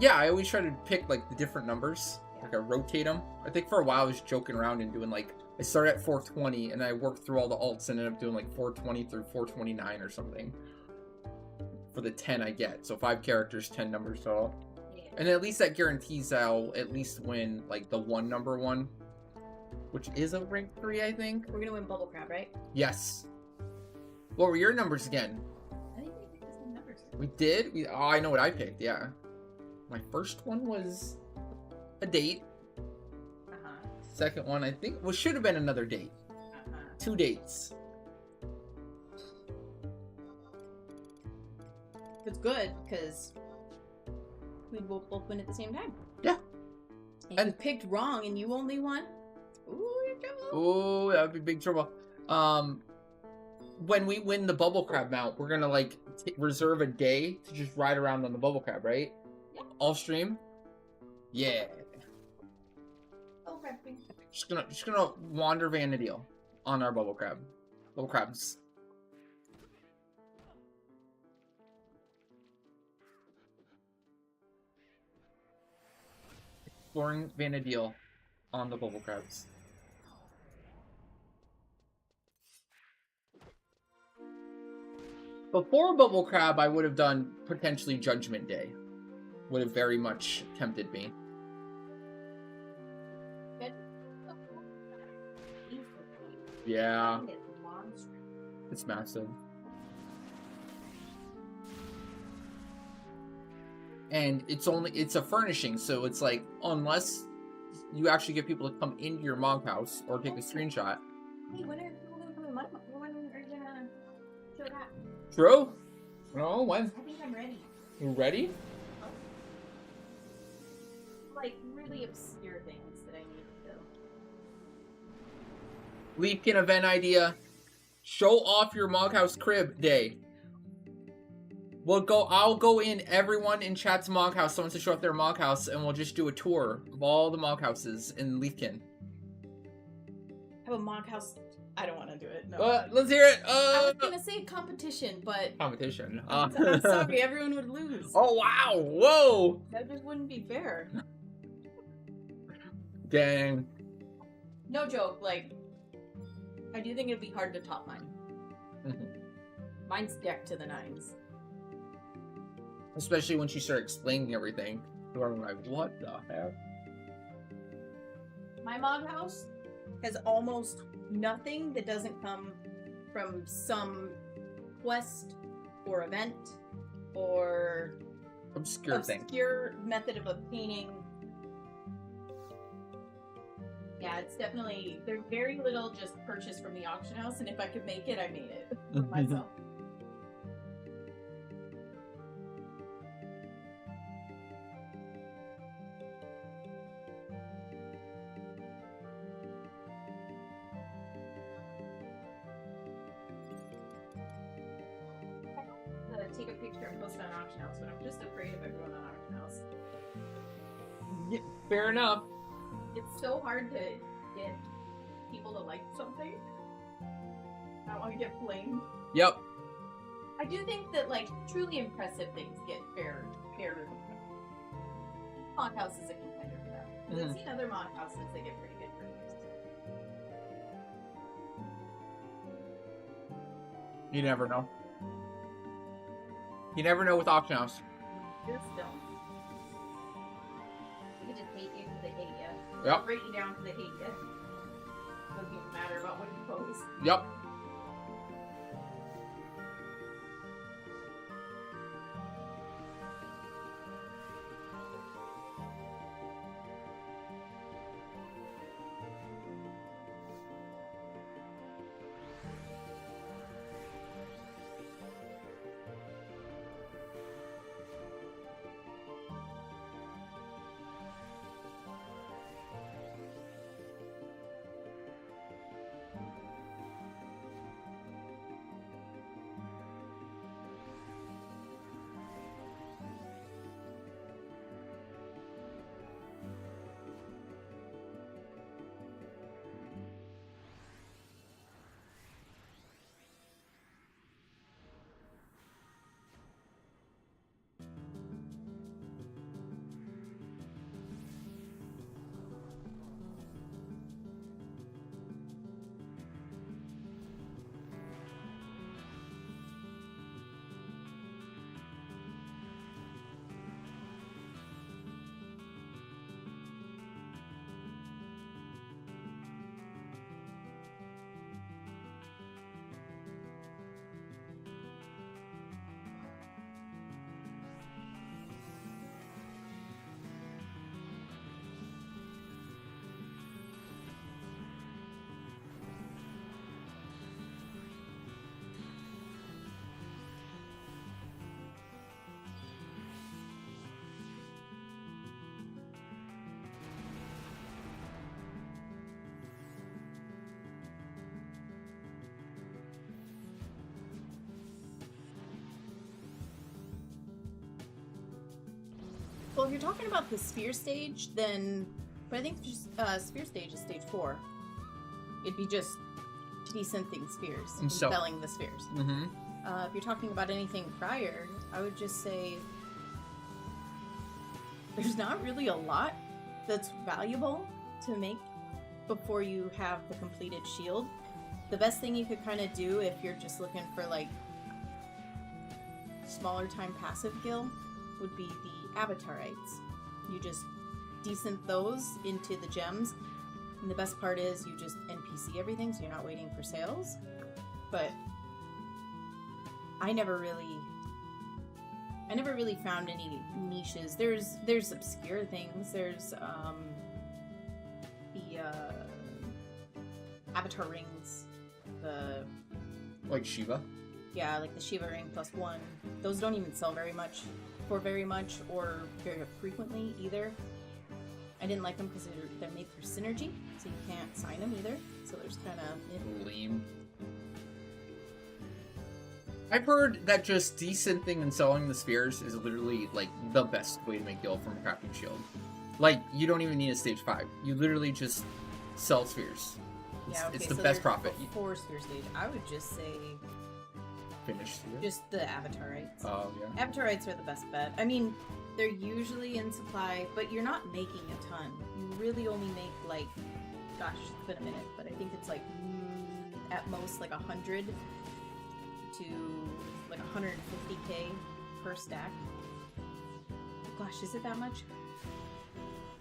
Yeah, I always try to pick like the different numbers. Yeah. Like I rotate them. I think for a while I was joking around and doing like, I started at 420 and I worked through all the alts and ended up doing like 420 through 429 or something. For the 10 I get. So 5 characters, 10 numbers total. Yeah. And at least that guarantees I'll at least win like the 1 number 1. Which is a rank 3, I think. We're gonna win Bubble Crab, right? Yes. What were your numbers again? I think we picked the same numbers. We did? Oh, I know what I picked, yeah. My first one was a date. Second one, I think, well, should have been another date. 2 dates. It's good, because we will both win at the same time. Yeah. And you picked wrong and you only won? Ooh, you're trouble. Ooh, that would be big trouble. When we win the bubble crab mount, we're gonna like reserve a day to just ride around on the bubble crab, right? Yep. All stream. Yeah. Oh, crap. Just gonna wander Vanadil on our bubble crab. Bubble crabs. Exploring Vanadil on the bubble crabs. Before Bubble Crab, I would have done potentially Judgment Day. Would have very much tempted me. Yeah. It's massive. And it's a furnishing, so it's like, unless you actually get people to come into your Mog house or take a screenshot. Hey, when are you gonna come in my house? When are you gonna show that? True? No, when? I think I'm ready. You ready? Like, really obscure things that I need to do. Leapkin event idea. Show off your Mog house crib day. I'll go in everyone in chat's Mog house, someone to show off their Mog house, and we'll just do a tour of all the Mog houses in Leafkin. Have a Mog house. I don't want to do it. No. Let's hear it. I was gonna say competition, but Competition. I'm sorry, everyone would lose. Oh wow! Whoa! That just wouldn't be fair. Dang. No joke. Like, I do think it'd be hard to top mine. Mine's decked to the nines. Especially when she started explaining everything. People are like, what the heck? My Mog house has almost nothing that doesn't come from some quest or event or Obscure thing. method of obtaining. Yeah, it's definitely, there's very little just purchased from the auction house, and if I could make it, I made it for myself. Take a picture and post it on auction house, but I'm just afraid of everyone on auction house. Yeah, fair enough. It's so hard to get people to like something. I don't want to get blamed. Yep. I do think that like truly impressive things get fair. Mod house is a contender for that. I've seen other mod houses that get pretty good reviews. You never know. You never know with auction house. You're still. You can just hate you because they hate you. Yep. Rate you down because they hate you. Doesn't even matter about what you post. Yep. Well, if you're talking about the sphere stage, then... But I think just sphere stage is stage 4. It'd be just desynthing spheres and So- spelling the spheres. Mm-hmm. If you're talking about anything prior, I would just say there's not really a lot that's valuable to make before you have the completed shield. The best thing you could kind of do if you're just looking for like smaller time passive gil would be the avatarites. You just desynth those into the gems, and the best part is you just NPC everything, so you're not waiting for sales. But I never really found any niches. There's obscure things. There's the avatar rings, the Like Shiva. yeah, like the Shiva ring +1. Those don't even sell very much or very frequently either. I didn't like them because they're made for synergy, so you can't sign them either. So there's kind of Lame. I've heard that just desynthing and selling the spheres is literally like the best way to make gil from a crafting shield. Like, you don't even need a stage 5. You literally just sell spheres. It's the so best they're profit. before sphere stage. I would just say Finish sphere. just the avatarites. Oh, yeah. Avatarites are the best bet. I mean, they're usually in supply, but you're not making a ton. You really only make like, gosh, it's been a minute, but I think it's like at most like 100 to like 150k per stack. Gosh, is it that much?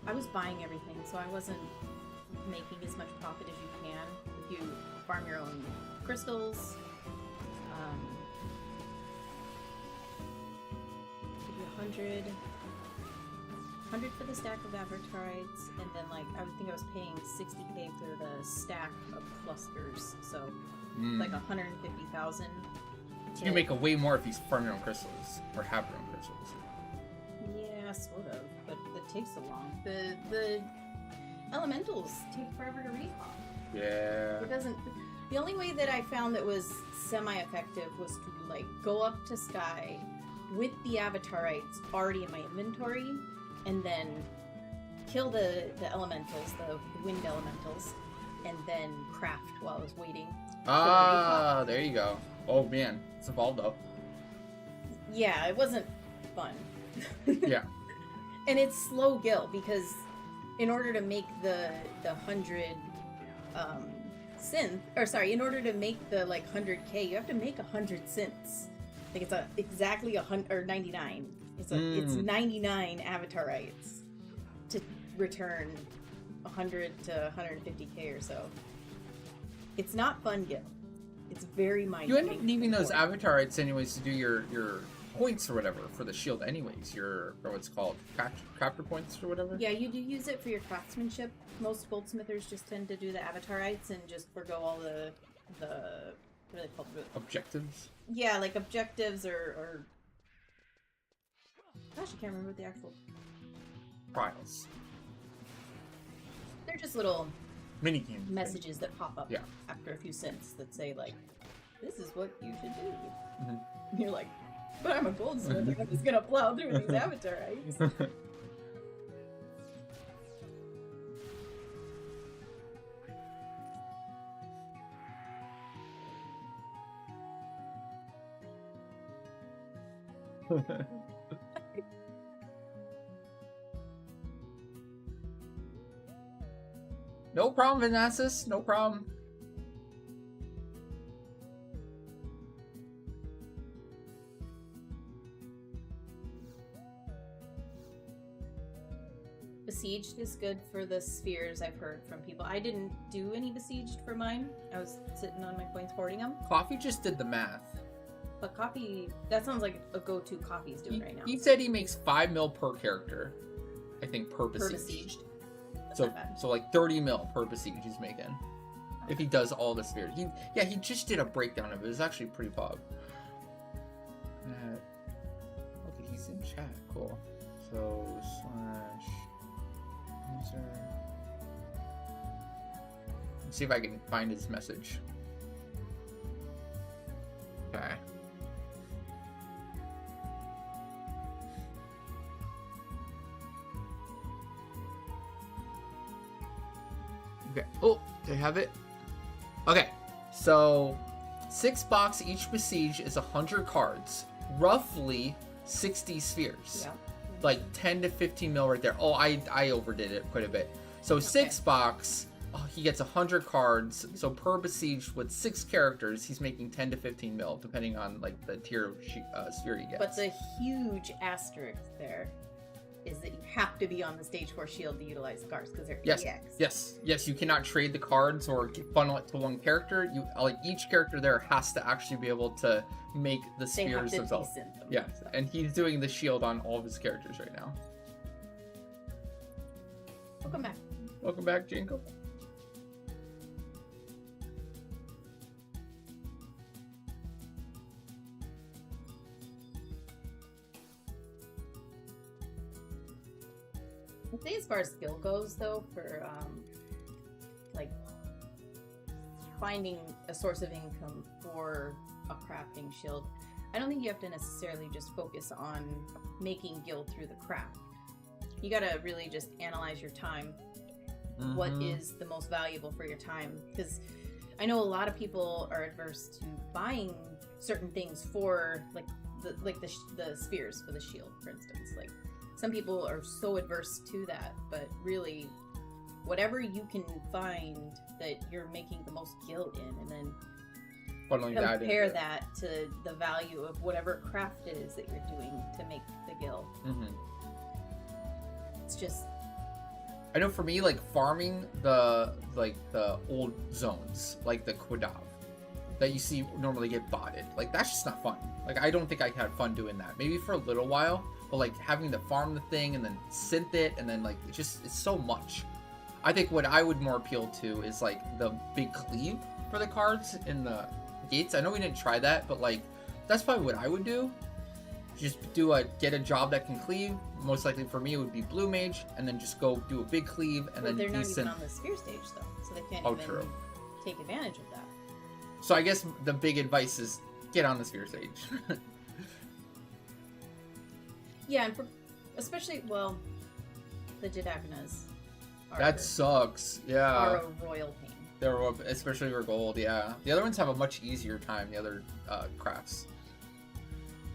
I was buying everything, so I wasn't making as much profit as you can if you farm your own crystals. Give you 100 for the stack of avatarites, and then like I would think I was paying 60k for the stack of clusters, so like 150,000. So you make a way more if you farm your own crystals or have your own crystals. Yeah, sort of, but it takes so long. The elementals take forever to recall. Yeah. It doesn't. The only way that I found that was semi-effective was to like go up to Sky with the avatarites already in my inventory, and then kill the elementals, the wind elementals, and then craft while I was waiting. Ah, there you go. Oh man, it's evolved though. Yeah, it wasn't fun. Yeah. And it's slow gil because in order to make the 100 synth, or sorry, in order to make the like 100k, you have to make 100 synths. I think it's exactly 100 or 99. It's 99 avatarites to return 100 to 150k or so. It's not fun gil. It's very mind. You end up needing those avatarites anyways to do your points or whatever for the shield anyways. Your, or what's called, crafter points or whatever? Yeah, you do use it for your craftsmanship. Most goldsmithers just tend to do the avatarites and just forgo all the what are they called? Objectives? Yeah, like objectives or gosh, I can't remember what the actual... Trials. They're just little Minigame. messages that pop up Yeah. after a few cents that say like, this is what you should do. Mhm. And you're like, but I'm a goldsmith and I'm just gonna plow through these avatarites. No problem, Vanassus. No problem. Besieged is good for the spheres, I've heard from people. I didn't do any besieged for mine. I was sitting on my coins hoarding them. Coffee just did the math. But coffee, that sounds like a go-to coffee's doing right now. He said he makes 5 mil per character. I think per besieged. Per besieged. That's So, not bad. so like 30 mil per besiege he's making. If he does all the spheres. He just did a breakdown of it. It was actually pretty pog. Okay, he's in chat. Cool. So, / user. Let's see if I can find his message. Okay. Okay. Oh, they have it. Okay, so 6 box each besiege is 100 cards, roughly 60 spheres. Yeah. Like 10 to 15 mil right there. Oh, I overdid it quite a bit. So 6 box, he gets 100 cards. So per besiege with 6 characters, he's making 10 to 15 mil, depending on like the tier of sphere he gets. But the huge asterisk there is that you have to be on the stage 4 shield to utilize the cards because they're EX. Yes. You cannot trade the cards or funnel it to one character. You like each character there has to actually be able to make the spheres themselves. Yeah, so. And he's doing the shield on all of his characters right now. Welcome back. Welcome back, Jinko. I think as far as skill goes, though, for like finding a source of income for a crafting shield, I don't think you have to necessarily just focus on making gil through the craft. You gotta really just analyze your time. Mm-hmm. What is the most valuable for your time? Because I know a lot of people are adverse to buying certain things for the spheres for the shield, for instance. Like some people are so adverse to that, but really, whatever you can find that you're making the most gil in, and then compare that to the value of whatever craft it is that you're doing to make the gil. Mm-hmm. It's just, I know for me, like farming the old zones, like the Quadav, that you see normally get botted, like that's just not fun. Like I don't think I had fun doing that. Maybe for a little while, but like having to farm the thing and then synth it and then like it's so much. I think what I would more appeal to is like the big cleave for the cards in the gates. I know we didn't try that, but like that's probably what I would do. Just get a job that can cleave. Most likely for me it would be blue mage, and then just go do a big cleave and then they're not even on the sphere stage though, so they can't even take advantage of that. So I guess the big advice is get on the sphere stage. Yeah, and especially the Jadagnas. That sucks. Yeah. Are a royal pain. They're especially for gold. Yeah. The other ones have a much easier time. The other crafts.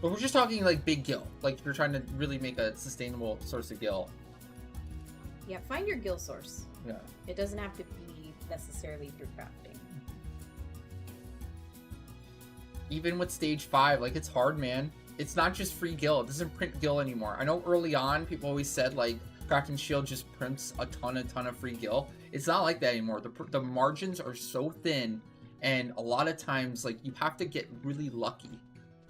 But we're just talking like big gil. Like you're trying to really make a sustainable source of gil. Yeah, find your gil source. Yeah. It doesn't have to be necessarily through crafting. Even with stage 5, like it's hard, man. It's not just free gil. It doesn't print gil anymore. I know early on people always said like crafting shield just prints a ton of free gil. It's not like that anymore. The margins are so thin, and a lot of times like you have to get really lucky.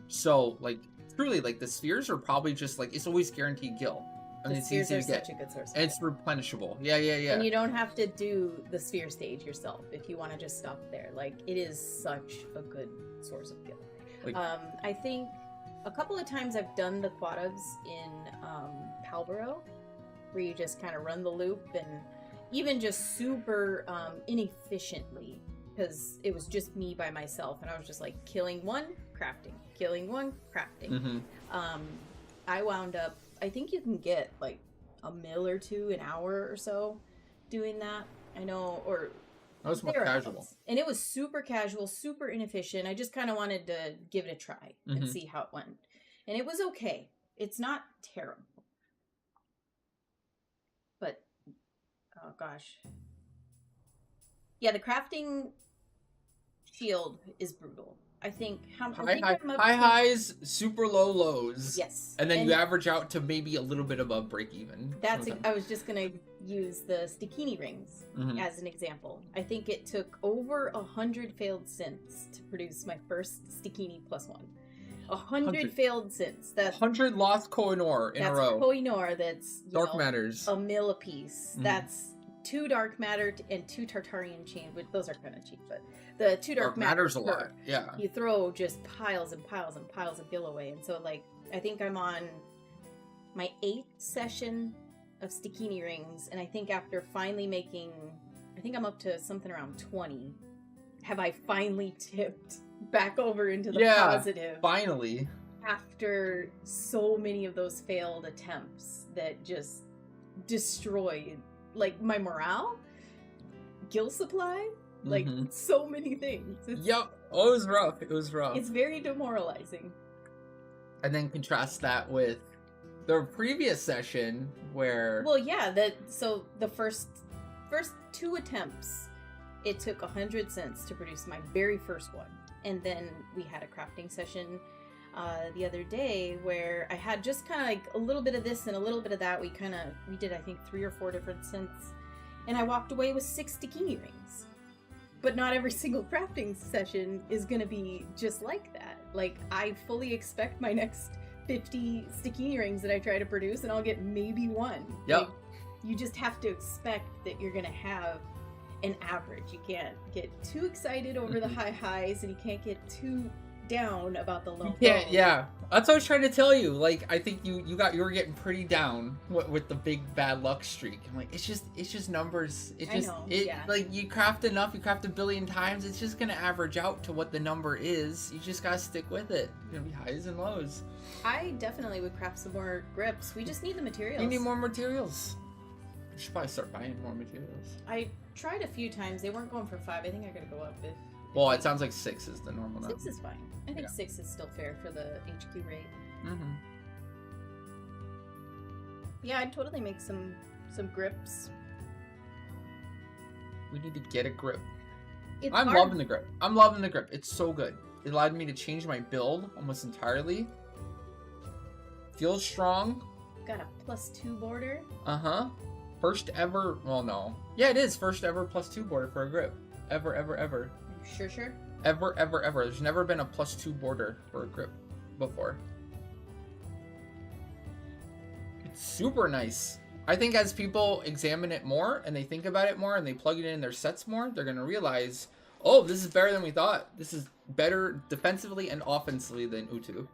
So like truly, like the spheres are probably just like it's always guaranteed gil. I mean, the spheres are such a good source. And it's replenishable. Yeah. And you don't have to do the sphere stage yourself if you want to just stop there. Like it is such a good source of gil. Like, I think a couple of times I've done the quadubs in Palboro, where you just kind of run the loop, and even just super inefficiently, because it was just me by myself, and I was just like killing one, crafting, killing one, crafting. Mm-hmm. I wound up, I think you can get like a mil or two an hour or so doing that. I know, or that was more casual. And it was super casual, super inefficient. I just kind of wanted to give it a try and see how it went. And it was okay. It's not terrible. But, oh gosh. Yeah, the crafting shield is brutal. I think high highs, super low lows. Yes. And then you average out to maybe a little bit above break even. I was just going to use the stikini rings as an example. I think it took over 100 failed synths to produce my first stikini +1. 100 failed synths. That's 100 lost Koh-i-Noor in a row. That's Koh-i-Noor, that's dark matters. a mil a piece. That's 2 dark matter and 2 Tartarian chain, but those are kind of cheap, but the 2 dark matters a lot. Yeah. You throw just piles and piles and piles of gil away. And so like I think I'm on my 8th session of stikini rings, and I think after finally making, I think I'm up to something around 20, have I finally tipped back over into the positive. Finally. After so many of those failed attempts that just destroyed like my morale, gill supply. Like, Mhm. so many things. Yep. Oh, it was rough. It was rough. It's very demoralizing. And then contrast that with the previous session where Well, yeah, so the first 2 attempts, it took 100 cents to produce my very first one. And then we had a crafting session the other day where I had just kind of like a little bit of this and a little bit of that. We did, I think, 3 or 4 different scents. And I walked away with 6 stikini rings. But not every single crafting session is going to be just like that. Like, I fully expect my next 50 stikini rings that I try to produce, and I'll get maybe 1. Yep. Like, you just have to expect that you're going to have an average. You can't get too excited over the high highs, and you can't get too down about the low Yeah, lows. yeah. That's what I was trying to tell you. Like, I think you were getting pretty down with the big bad luck streak. I'm like, it's just numbers. It just yeah. like you craft enough, you craft a billion times, it's just gonna average out to what the number is. You just gotta stick with it. You're gonna be highs and lows. I definitely would craft some more grips. We just need the materials. You need more materials. You should probably start buying more materials. I tried a few times. They weren't going for 5. I think I gotta go up if... Well, it sounds like 6 is the normal number. 6 is fine. I think Yeah. 6 is still fair for the HQ rate. Mm-hmm. Yeah, I'd totally make some grips. We need to get a grip. It's I'm hard. loving the grip. I'm loving the grip. It's so good. It allowed me to change my build almost entirely. Feels strong. Got a +2 border. Uh-huh. First ever, well, no. Yeah, it is first ever +2 border for a grip. Ever. Are you sure? Ever. There's never been a +2 border for a grip before. It's super nice. I think as people examine it more and they think about it more and they plug it in their sets more, they're going to realize, oh, this is better than we thought. This is better defensively and offensively than Utu.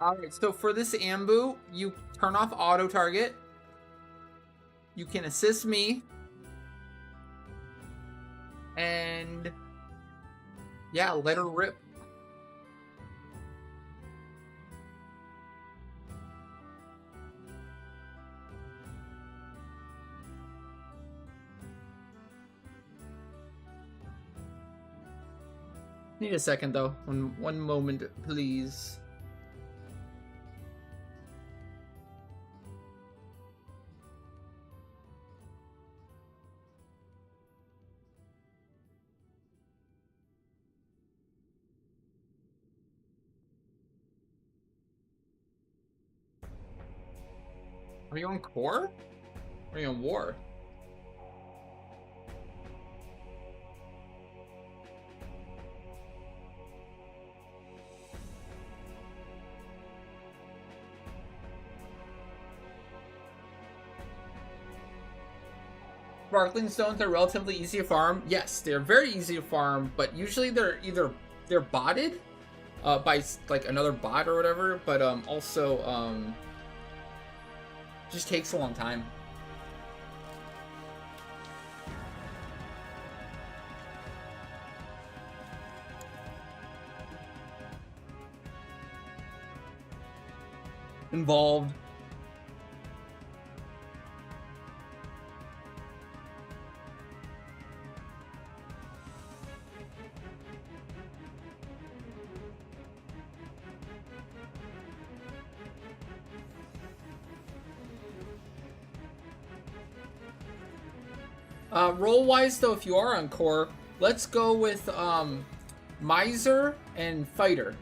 Alright, so for this Ambu, you turn off auto target. You can assist me. And yeah, let her rip. Need a second though. One moment, please. Are you on core? Or are you on war? Sparkling stones are relatively easy to farm. Yes, they're very easy to farm, but usually they're botted by like another bot or whatever, but also just takes a long time. Involved. Roll-wise, though, if you are on core, let's go with Miser and Fighter.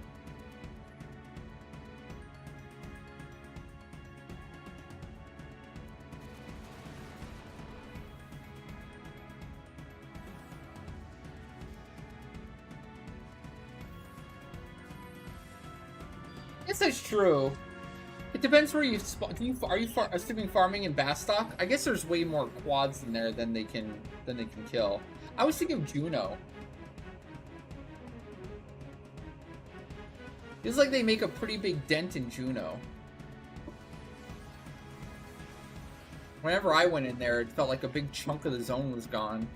I guess that's true. It depends where you spawn. Are you assuming farming in Bastock? I guess there's way more quads in there than they can kill. I was thinking of Juno. Feels like they make a pretty big dent in Juno. Whenever I went in there, it felt like a big chunk of the zone was gone.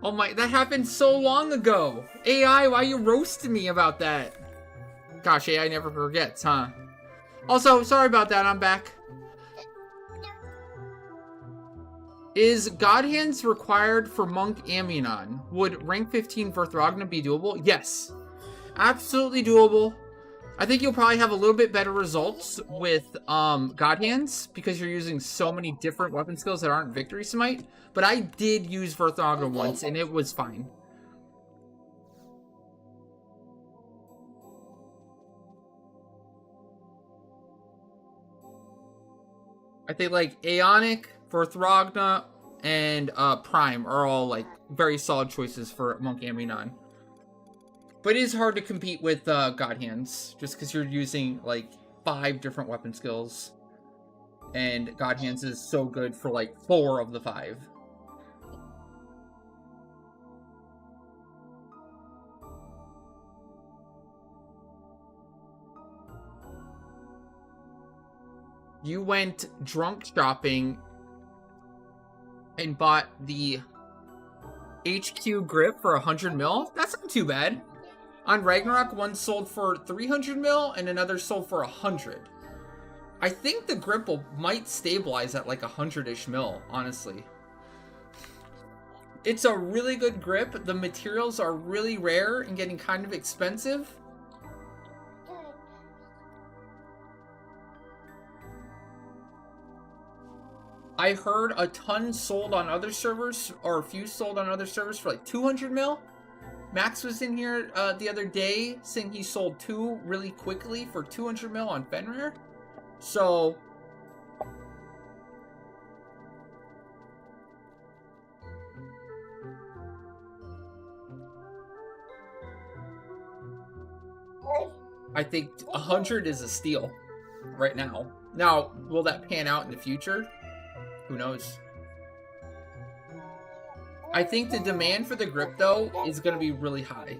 Oh my, that happened so long ago. AI, why you roasting me about that? Gosh, AI never forgets, huh? Also, sorry about that, I'm back. Is God Hands required for Monk Aminon? Would rank 15 Verthrogna be doable? Yes. Absolutely doable. I think you'll probably have a little bit better results with God Hands because you're using so many different weapon skills that aren't Victory Smite. But I did use Verthrogna once and it was fine. I think like Aeonic, Verthrogna, and Prime are all like very solid choices for Monk Aminon. But it is hard to compete with God Hands just because you're using like 5 different weapon skills. And God Hands is so good for like 4 of the 5. You went drunk shopping and bought the HQ grip for 100 mil? That's not too bad. On Ragnarok, one sold for 300 mil and another sold for 100. I think the grip might stabilize at like 100-ish mil, honestly. It's a really good grip. The materials are really rare and getting kind of expensive. I heard a ton sold on other servers, or a few sold on other servers for like 200 mil. Max was in here the other day saying he sold 2 really quickly for 200 mil on Fenrir. So I think 100 is a steal right now. Now, will that pan out in the future? Who knows? I think the demand for the grip, though, is going to be really high.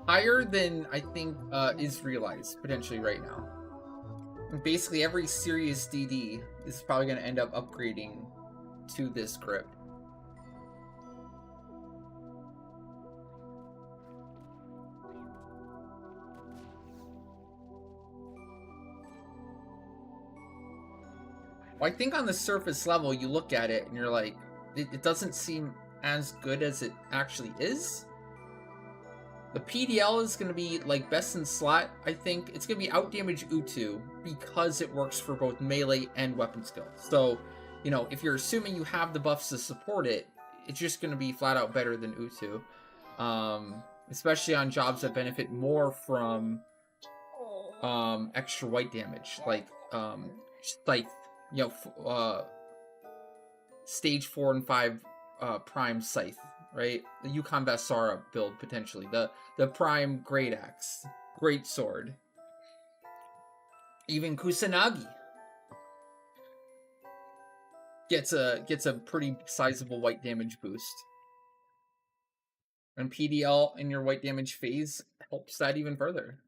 Higher than, I think, is realized, potentially, right now. Basically, every serious DD is probably going to end up upgrading to this grip. Well, I think on the surface level, you look at it and you're like, it doesn't seem as good as it actually is. The PDL is going to be like best in slot. I think it's going to be outdamage Utu because it works for both melee and weapon skill. So, you know, if you're assuming you have the buffs to support it, it's just going to be flat out better than Utu. Especially on jobs that benefit more from extra white damage, like you know, stage 4 and 5 prime scythe, right? The Yukon Basara build potentially, the prime great axe, great sword, even Kusanagi gets a pretty sizable white damage boost. And PDL in your white damage phase helps that even further.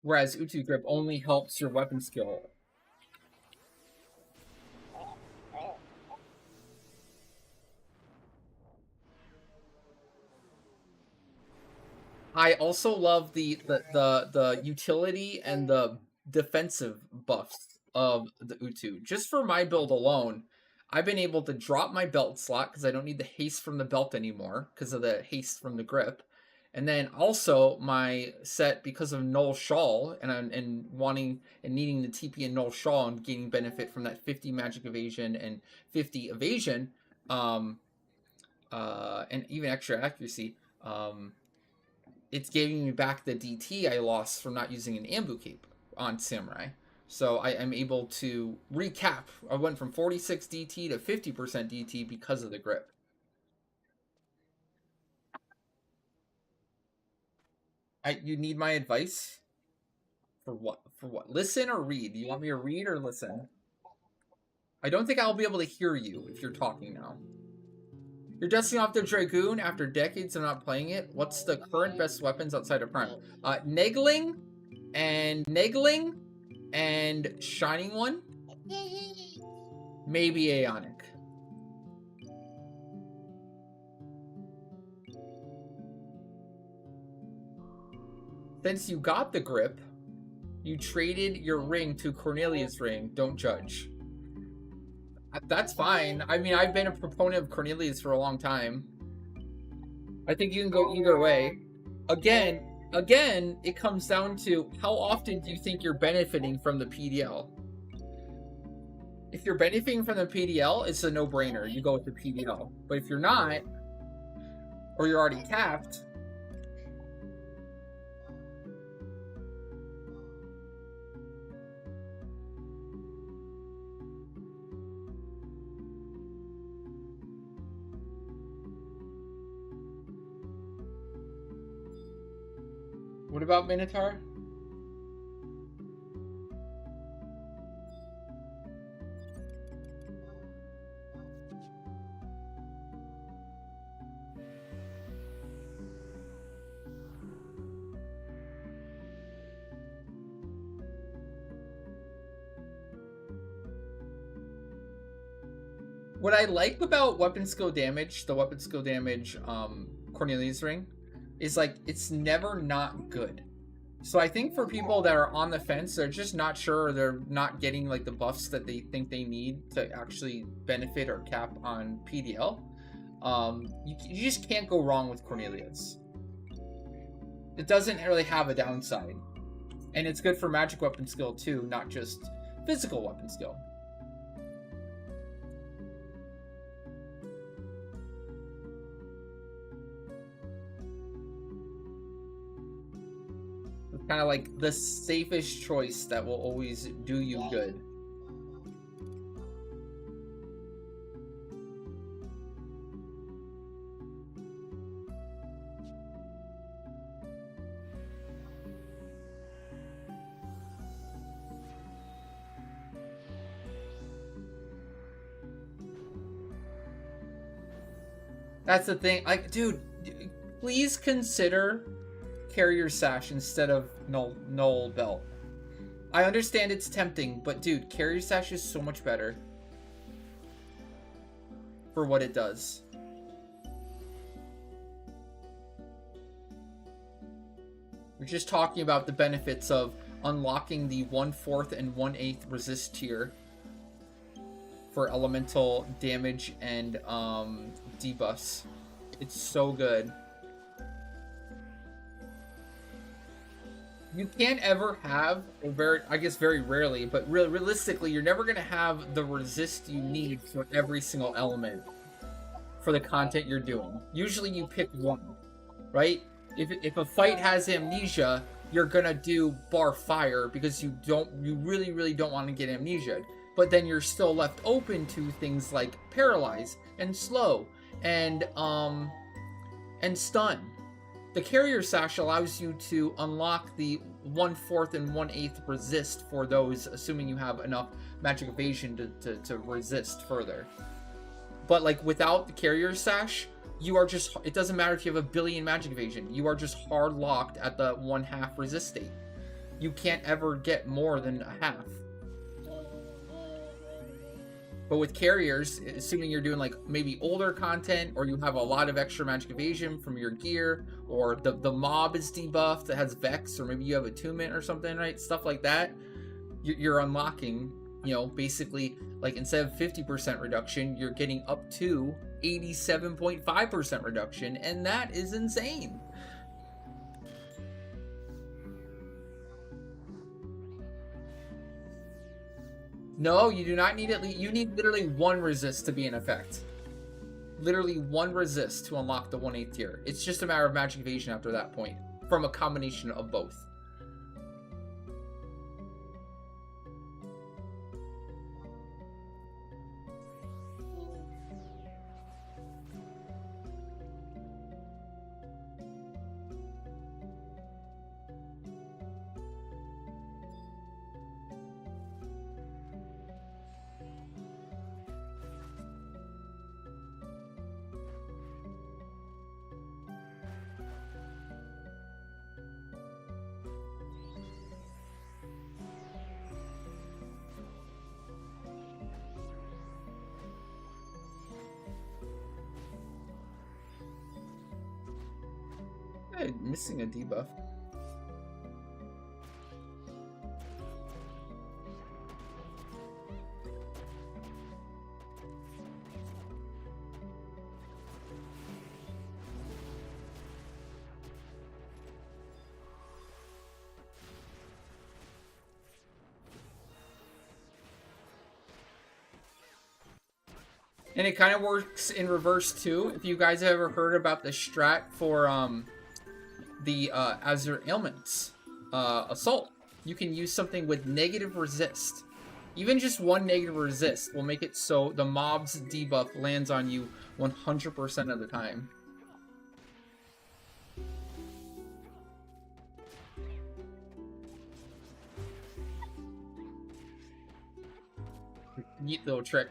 Whereas Utu Grip only helps your weapon skill. I also love the utility and the defensive buffs of the Utu. Just for my build alone, I've been able to drop my belt slot because I don't need the haste from the belt anymore because of the haste from the grip. And then also my set, because of Null Shawl and wanting and needing the TP and Null Shawl and gaining benefit from that 50 magic evasion and 50 evasion, and even extra accuracy, it's giving me back the DT I lost from not using an Ambu Cape on Samurai. So I am able to recap. I went from 46 DT to 50% DT because of the grip. You need my advice? For what? For what? Listen or read? Do you want me to read or listen? I don't think I'll be able to hear you if you're talking now. You're dusting off the Dragoon after decades of not playing it. What's the current best weapons outside of Prime? Negling and Shining One. Maybe Aeonic. Since you got the grip, you traded your ring to Cornelius' ring. Don't judge. That's fine. I mean, I've been a proponent of Cornelius for a long time. I think you can go either way. Again, it comes down to how often do you think you're benefiting from the PDL? If you're benefiting from the PDL, it's a no-brainer. You go with the PDL. But if you're not, or you're already capped, what about Minotaur? What I like about weapon skill damage, the weapon skill damage Cornelius ring, is like it's never not good. So I think for people that are on the fence, they're just not sure, or they're not getting like the buffs that they think they need to actually benefit or cap on PDL. You just can't go wrong with Cornelius. It doesn't really have a downside, and it's good for magic weapon skill too, not just physical weapon skill. Kind of like the safest choice that will always do you good. That's the thing. Like, dude, please consider Carrier Sash instead of Null Belt. I understand it's tempting, but dude, Carrier Sash is so much better for what it does. We're just talking about the benefits of unlocking the 1/4 and 1/8 resist tier for elemental damage and debuffs. It's so good. You can't ever have, I guess very rarely, but realistically, you're never going to have the resist you need for every single element for the content you're doing. Usually you pick one, right? If a fight has amnesia, you're going to do bar fire because you really don't want to get amnesia. But then you're still left open to things like paralyze and slow and stun. The Carrier Sash allows you to unlock the 1/4 and 1/8 resist for those, assuming you have enough magic evasion to resist further. But like without the Carrier Sash, you are just, it doesn't matter if you have a billion magic evasion, you are just hard locked at the 1/2 resist state. You can't ever get more than a half. But with carriers, assuming you're doing like maybe older content, or you have a lot of extra magic evasion from your gear, or the mob is debuffed that has Vex, or maybe you have attunement or something, right? Stuff like that. You're unlocking, you know, basically like instead of 50% reduction, you're getting up to 87.5% reduction, and that is insane. No, you do not need it. You need literally one resist to be in effect. Literally one resist to unlock the 1/8 tier. It's just a matter of magic evasion after that point, from a combination of both. I'm missing a debuff. And it kind of works in reverse too. If you guys have ever heard about the strat for the Azure Ailments Assault, you can use something with negative resist. Even just one negative resist will make it so the mob's debuff lands on you 100% of the time. Neat little trick.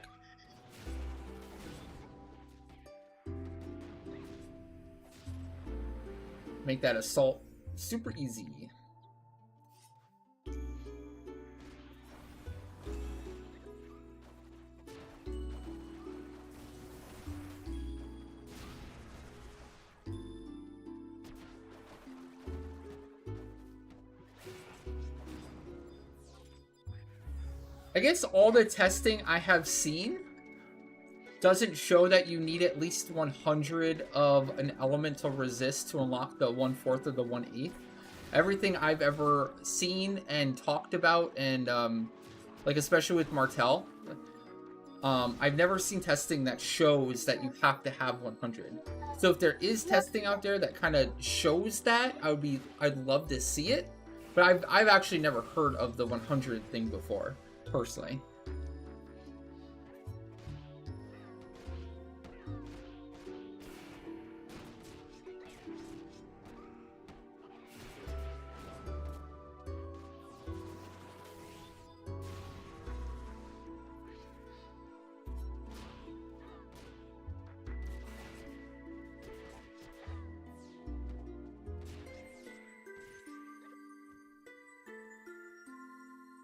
Make that assault super easy. I guess all the testing I have seen doesn't show that you need at least 100 of an elemental resist to unlock the 1/4 or the 1/8. Everything I've ever seen and talked about, and like especially with Martel, I've never seen testing that shows that you have to have 100. So if there is testing out there that kind of shows that, I'd love to see it. But I've actually never heard of the 100 thing before, personally.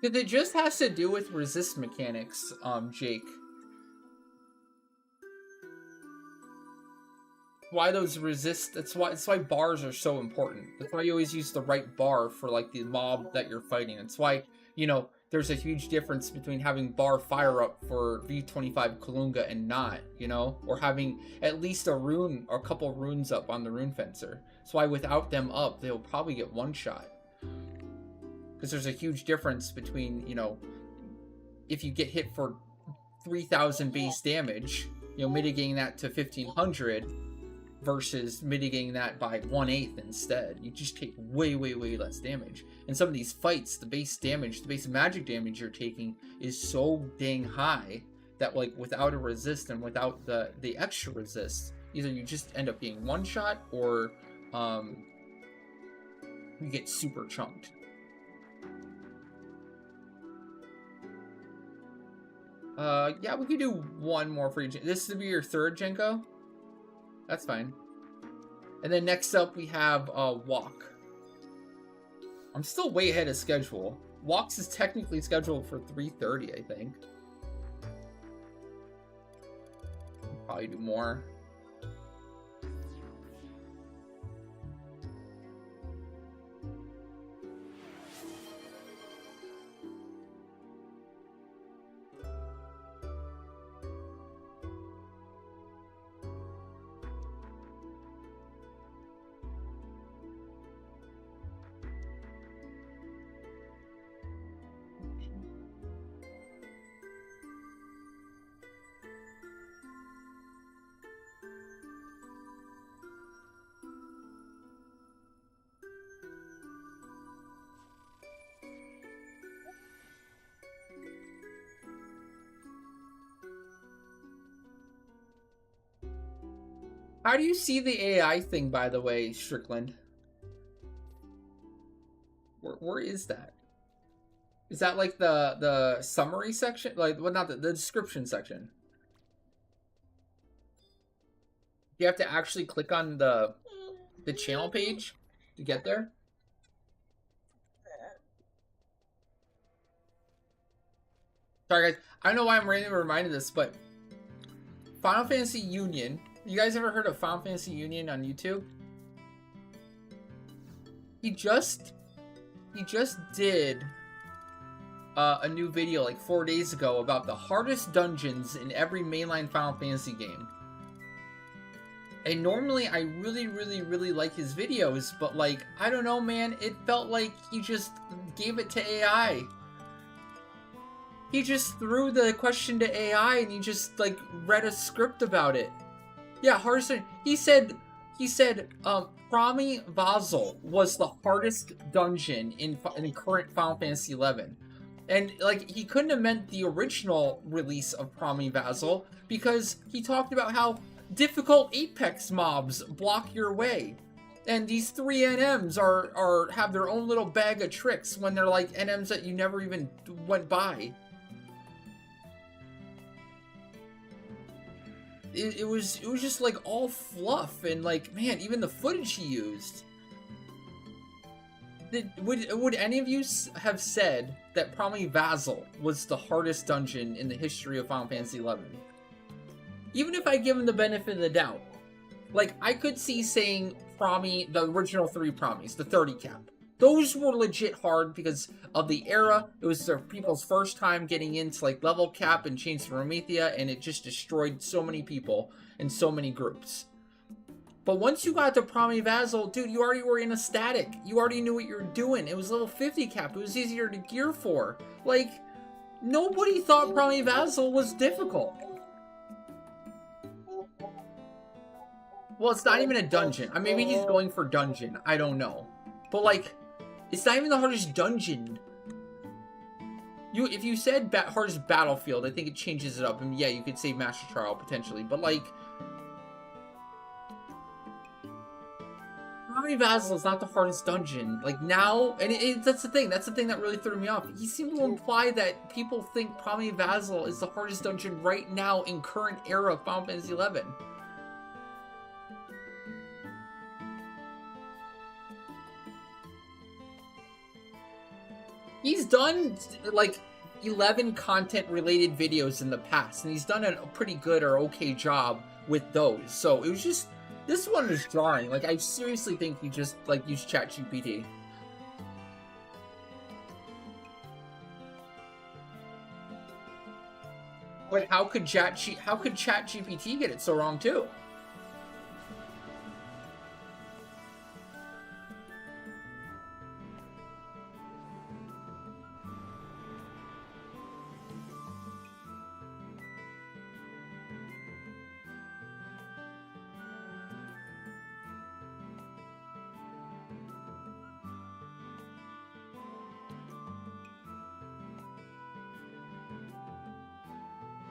Because it just has to do with resist mechanics, Jake. Why those resist? That's why bars are so important. That's why you always use the right bar for like the mob that you're fighting. That's why, you know, there's a huge difference between having bar fire up for V25 Kalunga and not, you know, or having at least a rune or a couple runes up on the rune fencer. That's why without them up, they'll probably get one shot. Because there's a huge difference between, you know, if you get hit for 3,000 base damage, you know, mitigating that to 1,500 versus mitigating that by 1/8 instead. You just take way, way, way less damage. In some of these fights, the base damage, the base magic damage you're taking is so dang high that, like, without a resist and without the extra resist, either you just end up being one shot or you get super chunked. Yeah, we could do one more for each. This would be your third, Jenko? That's fine. And then next up, we have Walk. I'm still way ahead of schedule. Walks is technically scheduled for 3:30, I think. Probably do more. How do you see the AI thing, by the way, Strickland? Where is that? Is that like the summary section? Like, well, not the description section. You have to actually click on the channel page to get there? Sorry, guys. I don't know why I'm randomly reminded of this, but Final Fantasy Union. You guys ever heard of Final Fantasy Union on YouTube? he just did a new video like 4 days ago about the hardest dungeons in every mainline Final Fantasy game. And normally I really like his videos, but like, I don't know, man, it felt like he just gave it to AI. He just threw the question to AI and he just like read a script about it. Yeah, hardest. He said, Promi Vazel was the hardest dungeon in current Final Fantasy XI. And, like, he couldn't have meant the original release of Promi Vazel because he talked about how difficult Apex mobs block your way. And these 3 NMs have their own little bag of tricks when they're, like, NMs that you never even went by. It was just, like, all fluff and, like, man, even the footage he used. Would any of you have said that Promi Vazel was the hardest dungeon in the history of Final Fantasy XI? Even if I give him the benefit of the doubt. Like, I could see saying Promi, the original 3 Promis, the 30 cap. Those were legit hard because of the era. It was their people's first time getting into, like, level cap and Chains of Promethea, and it just destroyed so many people and so many groups. But once you got to Promi Vazel, dude, you already were in a static. You already knew what you were doing. It was level 50 cap. It was easier to gear for. Like, nobody thought Promi Vazel was difficult. Well, it's not even a dungeon. I mean, maybe he's going for dungeon. I don't know. But, like, it's not even the hardest dungeon. If you said hardest battlefield, I think it changes it up. And yeah, you could say Master Trial, potentially. But, like, Promi Vazel is not the hardest dungeon. Like, now, and that's the thing. That's the thing that really threw me off. He seemed to imply that people think Promi Vazel is the hardest dungeon right now in current era of Final Fantasy XI. He's done, like, 11 content-related videos in the past, and he's done a pretty good or okay job with those. So, it was just, this one was jarring. Like, I seriously think he just, like, used ChatGPT. But how could ChatGPT get it so wrong, too?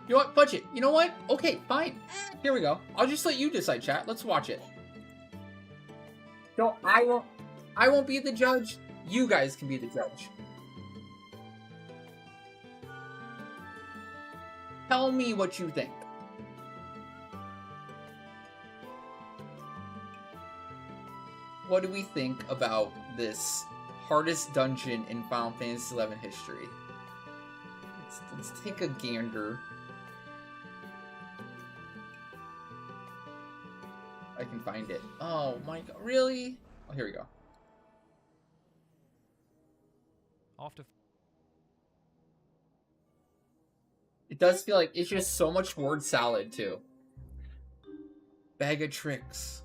You know what? Fudge it. You know what? Okay, fine. Here we go. I'll just let you decide, chat. Let's watch it. No, I won't be the judge. You guys can be the judge. Tell me what you think. What do we think about this hardest dungeon in Final Fantasy XI history? Let's take a gander. I can find it. Oh my god, really? Oh, here we go. It does feel like it's just so much word salad, too. Bag of tricks.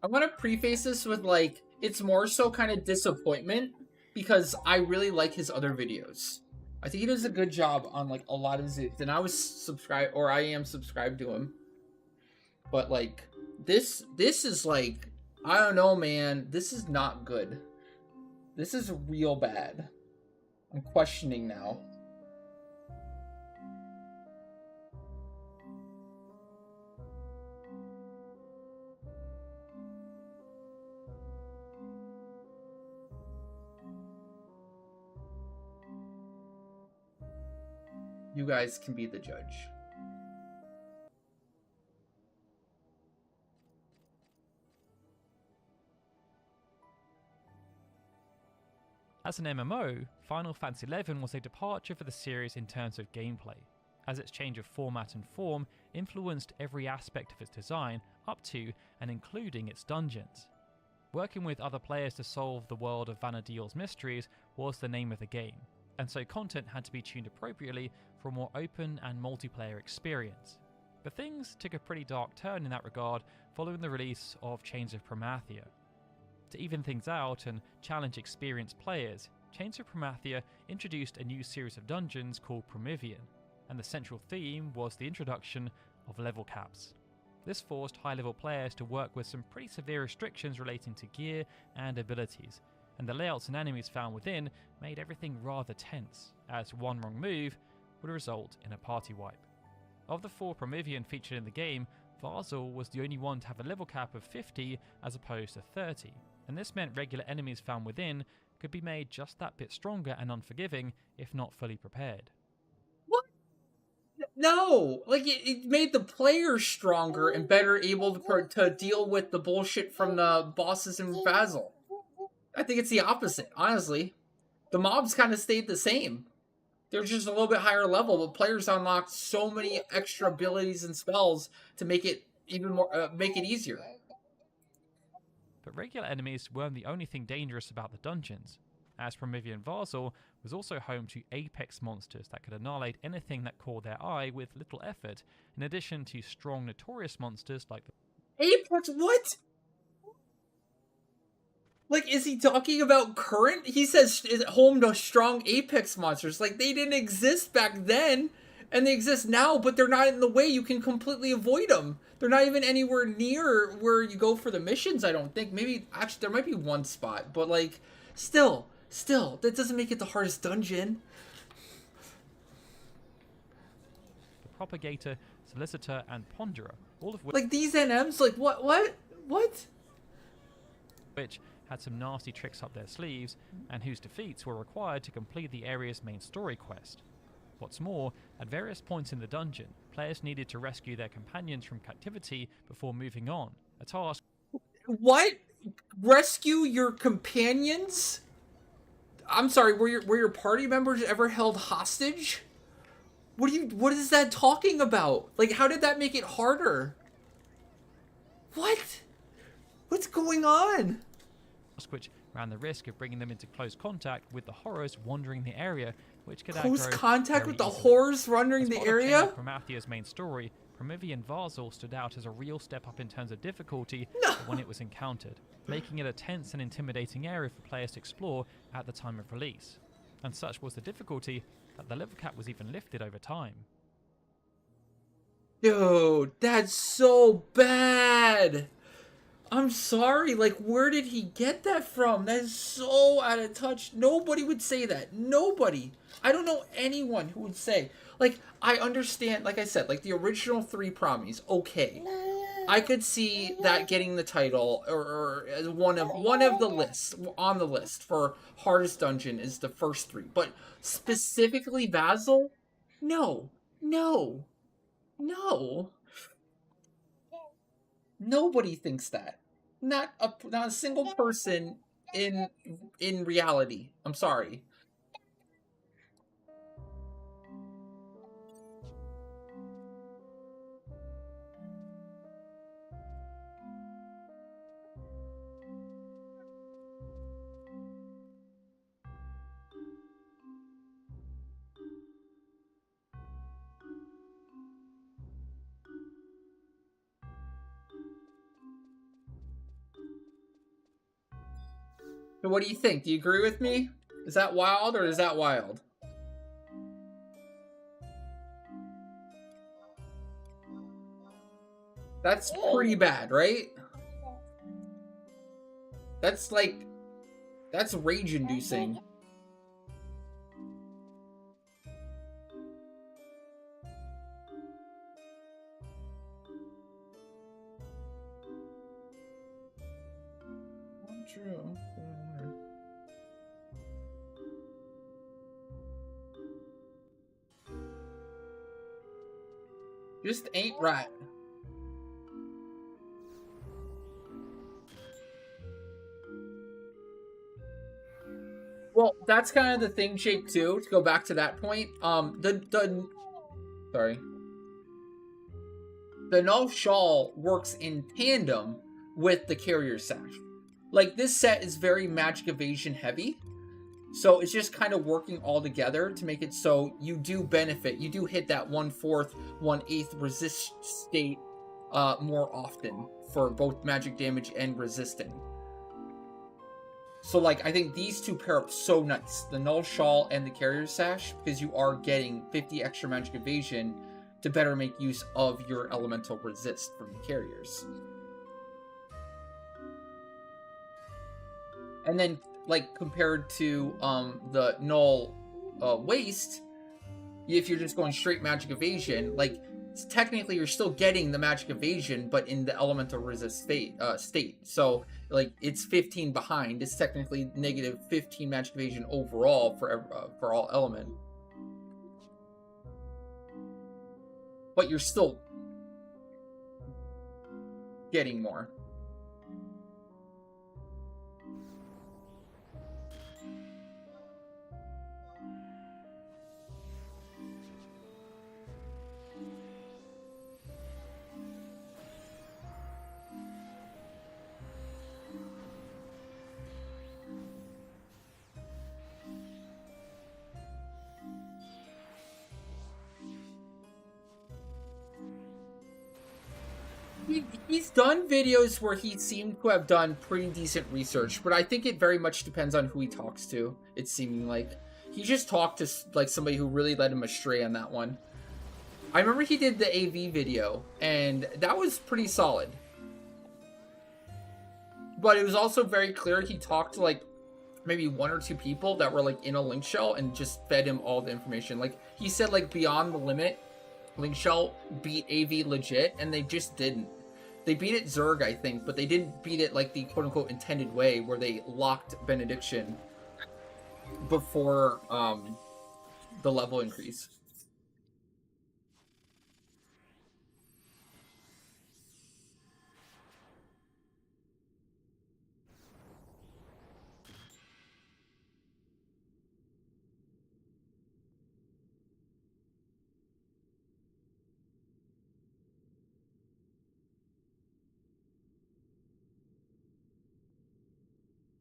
I want to preface this with, like, it's more so kind of disappointment because I really like his other videos. I think he does a good job on, like, a lot of his, and I was subscribed, or I am subscribed to him. But, like, this is, like, I don't know, man. This is not good. This is real bad. I'm questioning now. You guys can be the judge. As an MMO, Final Fantasy XI was a departure for the series in terms of gameplay. as its change of format and form influenced every aspect of its design up to and including its dungeons. Working with other players to solve the world of Vana'diel's mysteries was the name of the game, and so content had to be tuned appropriately for a more open and multiplayer experience. But things took a pretty dark turn in that regard following the release of Chains of Promathia. To even things out and challenge experienced players, Chains of Promathia introduced a new series of dungeons called Promethean, and the central theme was the introduction of level caps. This forced high-level players to work with some pretty severe restrictions relating to gear and abilities, and the layouts and enemies found within made everything rather tense, as one wrong move would result in a party wipe. Of the 4 Promethean featured in the game, Varzul was the only one to have a level cap of 50 as opposed to 30, and this meant regular enemies found within could be made just that bit stronger and unforgiving if not fully prepared. What? No! Like, it made the players stronger and better able to deal with the bullshit from the bosses in Vazzle. I think it's the opposite, honestly. The mobs kind of stayed the same. They're just a little bit higher level, but players unlocked so many extra abilities and spells to make it even more, make it easier. But regular enemies weren't the only thing dangerous about the dungeons, as Promethean Varzul was also home to apex monsters that could annihilate anything that caught their eye with little effort, in addition to strong notorious monsters like the Apex? What? Like, is he talking about current? He says is home to strong apex monsters. Like, they didn't exist back then, and they exist now, but they're not in the way. You can completely avoid them. They're not even anywhere near where you go for the missions, I don't think. Maybe, actually, there might be one spot, but, like, still, that doesn't make it the hardest dungeon. Propagator, Solicitor, and Ponderer, all of Like, these NMs, like, what? which had some nasty tricks up their sleeves, and whose defeats were required to complete the area's main story quest. What's more, at various points in the dungeon, players needed to rescue their companions from captivity before moving on, a task... What? Rescue your companions? I'm sorry, were your party members ever held hostage? What is that talking about? Like, how did that make it harder? What? What's going on? which ran the risk of bringing them into close contact with the horrors wandering the area, which could Close aggro contact very with the easily. horrors wandering As the part of area? Chains of Promathia's main story, Promethean Varzul stood out as a real step up in terms of difficulty when it was encountered, making it a tense and intimidating area for players to explore at the time of release. And such was the difficulty that the level cap was even lifted over time. Dude, that's so bad. I'm sorry, like, where did he get that from? That is so out of touch. Nobody would say that. Nobody. I don't know anyone who would say. Like, I understand, like I said, like, the original 3 Promies, okay. I could see that getting the title, or as one of the lists, on the list for hardest dungeon is the first 3. But specifically Basil? No. No. No. Nobody thinks that. Not a single person in reality. I'm sorry. So what do you think? Do you agree with me? Is that wild or is that wild? That's pretty bad, right? That's like... That's rage-inducing. True. Just ain't right. Well, that's kind of the thing, Jake, too, to go back to that point. Sorry. The Null Shawl works in tandem with the Carrier Sash. Like, this set is very magic evasion heavy. So it's just kind of working all together to make it so you do benefit. You do hit that 1/4, 1/8 resist state more often for both magic damage and resisting. So, like, I think these two pair up so nice. The Null Shawl and the Carrier Sash, because you are getting 50 extra magic evasion to better make use of your elemental resist from the carriers. And then, like, compared to the Null Waste, if you're just going straight magic evasion, like, technically you're still getting the magic evasion, but in the elemental resist state. So, like, it's 15 behind. It's technically negative 15 magic evasion overall for all element. But you're still getting more. He's done videos where he seemed to have done pretty decent research, but I think it very much depends on who he talks to. It's seeming like he just talked to like somebody who really led him astray on that one. I remember he did the AV video, and that was pretty solid. But it was also very clear he talked to like maybe 1 or 2 people that were like in a link shell and just fed him all the information. Like he said, like Beyond the Limit, Link Shell beat AV legit, and they just didn't. They beat it Zerg, I think, but they didn't beat it like the quote-unquote intended way, where they locked Benediction before the level increase.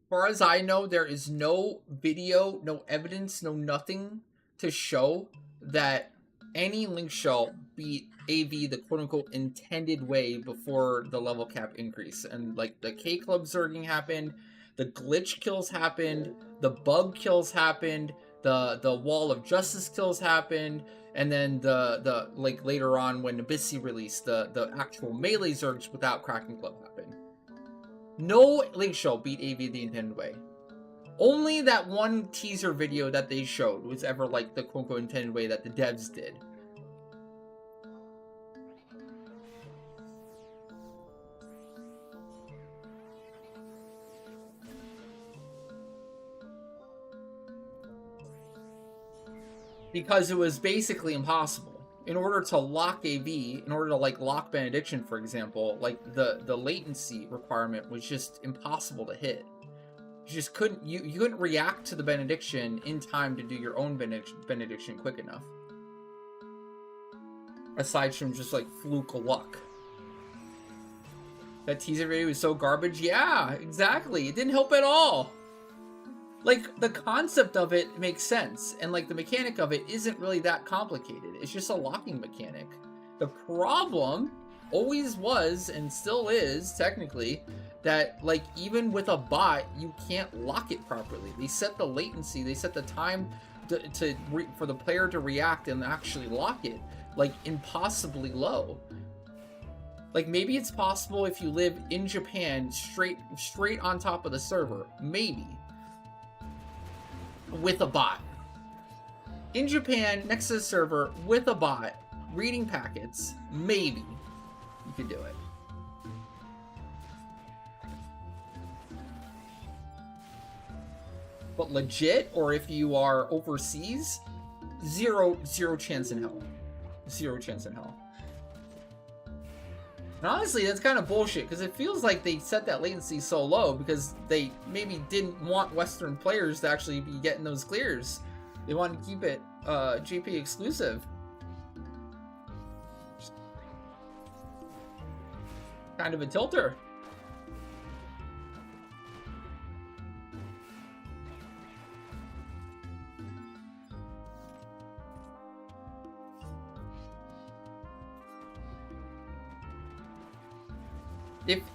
Far as I know, there is no video, no evidence, no nothing to show that any Link Shell beat AV the quote-unquote intended way before the level cap increase. And like the K-Club Zerging happened, the glitch kills happened, the bug kills happened, the Wall of Justice kills happened, and then the like later on when Abyssi released the actual melee Zergs without Kraken Club happened. No Link Shell beat AV the intended way. Only that one teaser video that they showed was ever like the quote-unquote intended way that the devs did. Because it was basically impossible. In order to lock AV, in order to like lock Benediction, for example, like the latency requirement was just impossible to hit. You just couldn't, you couldn't react to the Benediction in time to do your own Benediction quick enough. Aside from just like fluke luck. That teaser video was so garbage. Yeah, exactly. It didn't help at all. Like, the concept of it makes sense, and like the mechanic of it isn't really that complicated. It's just a locking mechanic. The problem always was, and still is, technically, that like even with a bot, you can't lock it properly. They set the latency, they set the time for the player to react and actually lock it, like impossibly low. Like maybe it's possible if you live in Japan, straight on top of the server, maybe. With a bot. In Japan, next to the server, with a bot, reading packets, maybe you could do it. But legit, or if you are overseas, zero chance in hell. 0 chance in hell. And honestly, that's kind of bullshit, because it feels like they set that latency so low because they maybe didn't want Western players to actually be getting those clears. They wanted to keep it GP exclusive. kind of a tilter.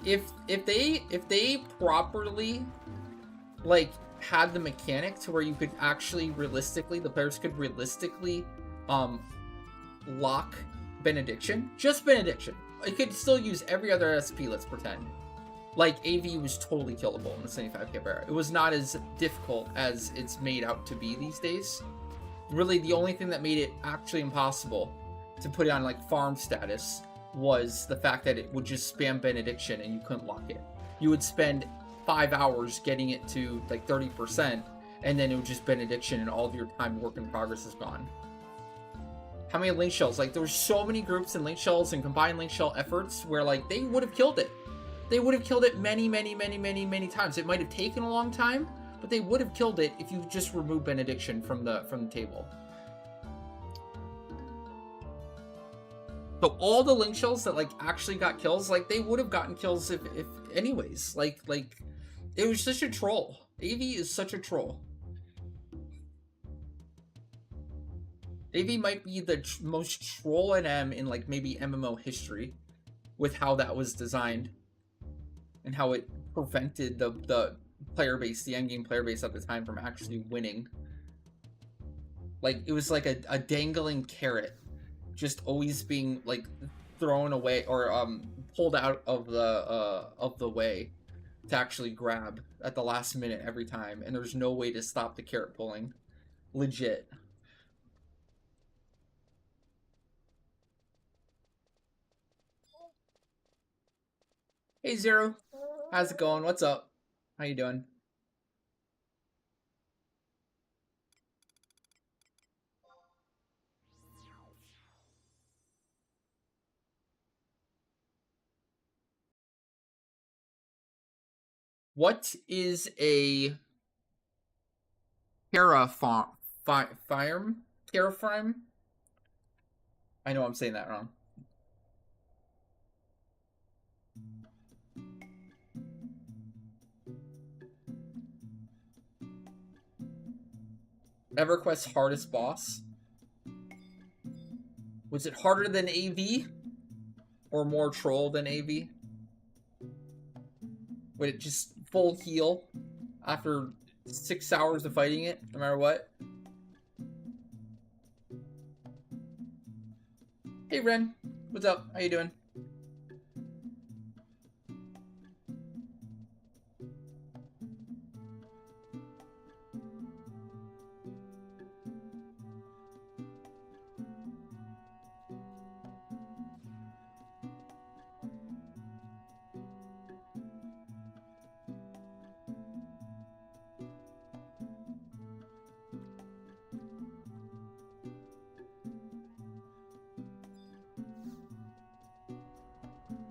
If they properly like had the mechanic to where you could actually realistically, the players could realistically lock Benediction, just Benediction. It could still use every other SP, let's pretend. Like AV was totally killable in the 75k era. It was not as difficult as it's made out to be these days. Really, the only thing that made it actually impossible to put it on like farm status was the fact that it would just spam Benediction and you couldn't lock it. You would spend 5 hours getting it to like 30%, and then it would just Benediction and all of your time work in progress is gone. How many link shells? Like there were so many groups and link shells and combined link shell efforts where like they would have killed it. They would have killed it many times. It might have taken a long time, but they would have killed it if you just removed Benediction from the table. So all the link shells that like actually got kills, like they would have gotten kills if anyways. Like it was such a troll. AV is such a troll. AV might be the most troll NM in like maybe MMO history with how that was designed and how it prevented the player base, the endgame player base at the time, from actually winning. Like it was like a dangling carrot just always being like thrown away or pulled out of the way to actually grab at the last minute every time, and there's no way to stop the carrot pulling. Legit. Hey Zero, how's it going? What's up? How you doing? What is a terraform? Terraform? I know I'm saying that wrong. EverQuest's hardest boss? Was it harder than AV? Or more troll than AV? Would it just full heal after 6 hours of fighting it, no matter what? Hey Ren, what's up? How you doing?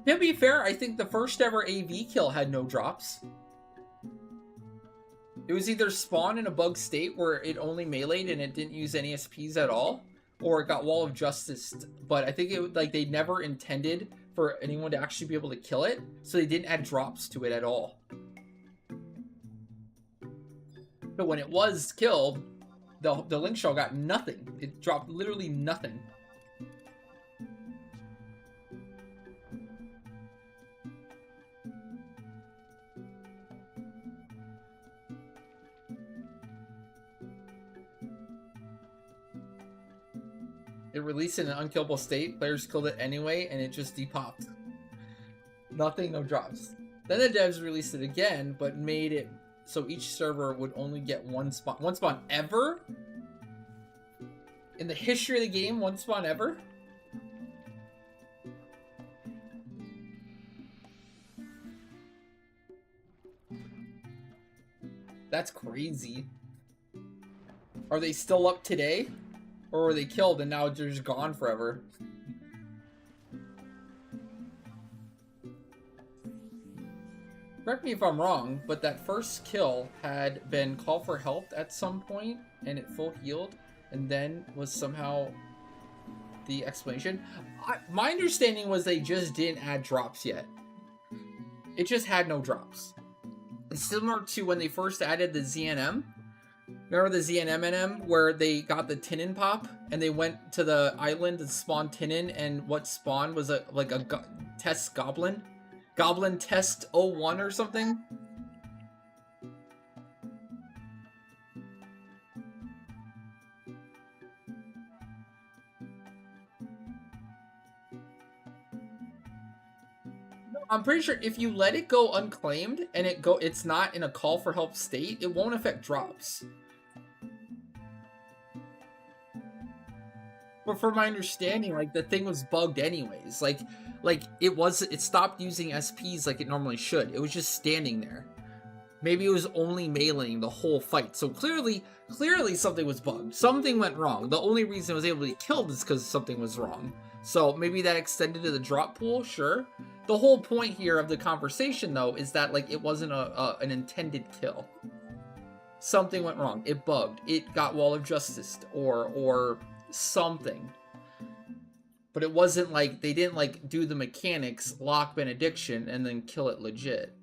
To be fair, I think the first ever AV kill had no drops. It was either spawned in a bug state where it only meleeed and it didn't use any SPs at all, or it got Wall of Justice. But I think it like they never intended for anyone to actually be able to kill it, so they didn't add drops to it at all. But when it was killed, the link shell got nothing. It dropped literally nothing. It released in an unkillable state, players killed it anyway, and it just depopped. Nothing, no drops. Then the devs released it again, but made it so each server would only get one spawn. One spawn ever? In the history of the game, one spawn ever? That's crazy. Are they still up today? Or were they killed and now they're just gone forever? Correct me if I'm wrong, but that first kill had been call for help at some point and it full healed and then was somehow the explanation. My understanding was they just didn't add drops yet. It just had no drops. It's similar to when they first added the ZNM. Remember the ZNM where they got the Tinin pop and they went to the island and spawned Tinin, and what spawned was a test goblin? Goblin test 01 or something? I'm pretty sure if you let it go unclaimed and it's not in a call for help state, it won't affect drops. But from my understanding, like, the thing was bugged anyways. Like it stopped using SPs like it normally should. It was just standing there. Maybe it was only meleeing the whole fight. So clearly something was bugged. Something went wrong. The only reason it was able to be killed is because something was wrong. So maybe that extended to the drop pool, sure. The whole point here of the conversation, though, is that, like, it wasn't an intended kill. Something went wrong. It bugged. It got Wall of Justice or something. But it wasn't like, they didn't, like, do the mechanics, lock Benediction, and then kill it legit.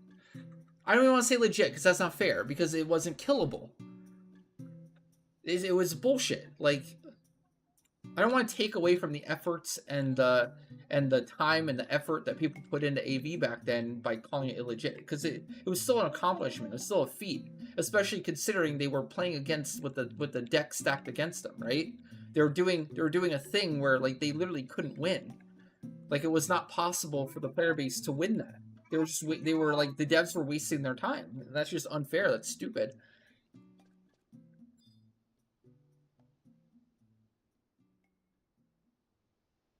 I don't even want to say legit, because that's not fair, because it wasn't killable. It was bullshit. Like, I don't want to take away from the efforts and the time and the effort that people put into AV back then by calling it illegit, because it was still an accomplishment. It was still a feat, especially considering they were playing against with the deck stacked against them, right? They were doing a thing where, like, they literally couldn't win. Like, it was not possible for the player base to win that. They were like, the devs were wasting their time. That's just unfair. That's stupid.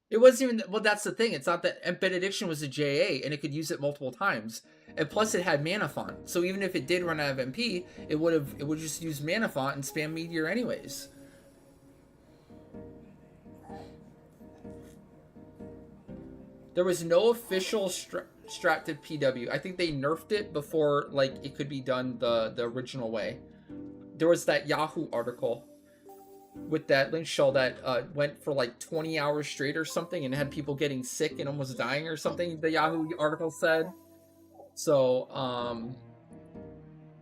It wasn't even, well, that's the thing. It's not that Benediction was a JA and it could use it multiple times. And plus it had Mana Font. So even if it did run out of MP, it would just use Mana Font and spam Meteor anyways. There was no official strat to PW. I think they nerfed it before, like, it could be done the original way. There was that Yahoo article with that link shell that went for like 20 hours straight or something and had people getting sick and almost dying or something, the Yahoo article said. So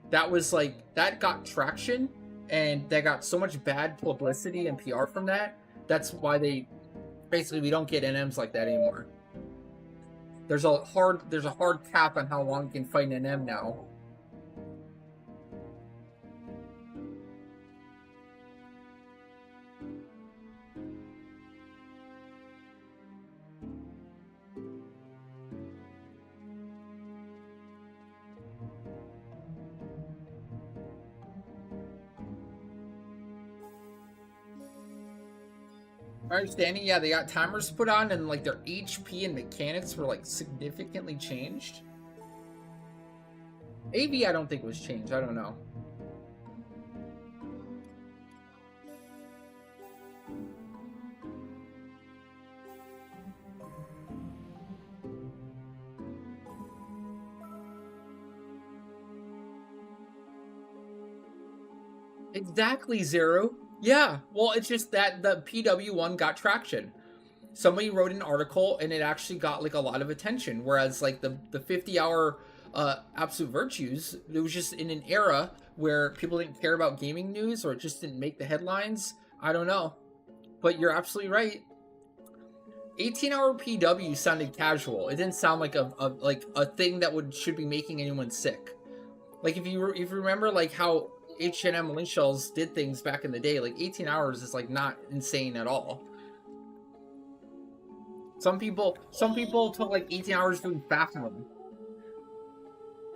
that was like, that got traction and they got so much bad publicity and PR from that. That's why we don't get NMs like that anymore. There's a hard cap on how long you can fight an NM now. My understanding, yeah, they got timers put on and, like, their HP and mechanics were, like, significantly changed. AV I don't think was changed. I don't know. Exactly, Zero. Yeah, well, it's just that the PW1 got traction. Somebody wrote an article and it actually got, like, a lot of attention, whereas, like, the 50-hour Absolute Virtues, it was just in an era where people didn't care about gaming news or it just didn't make the headlines. I don't know, but you're absolutely right. 18-hour PW sounded casual. It didn't sound like a thing that should be making anyone sick. Like, if you remember, like, how H&M link shells did things back in the day, like 18 hours is, like, not insane at all. Some people took, like, 18 hours doing Fathom.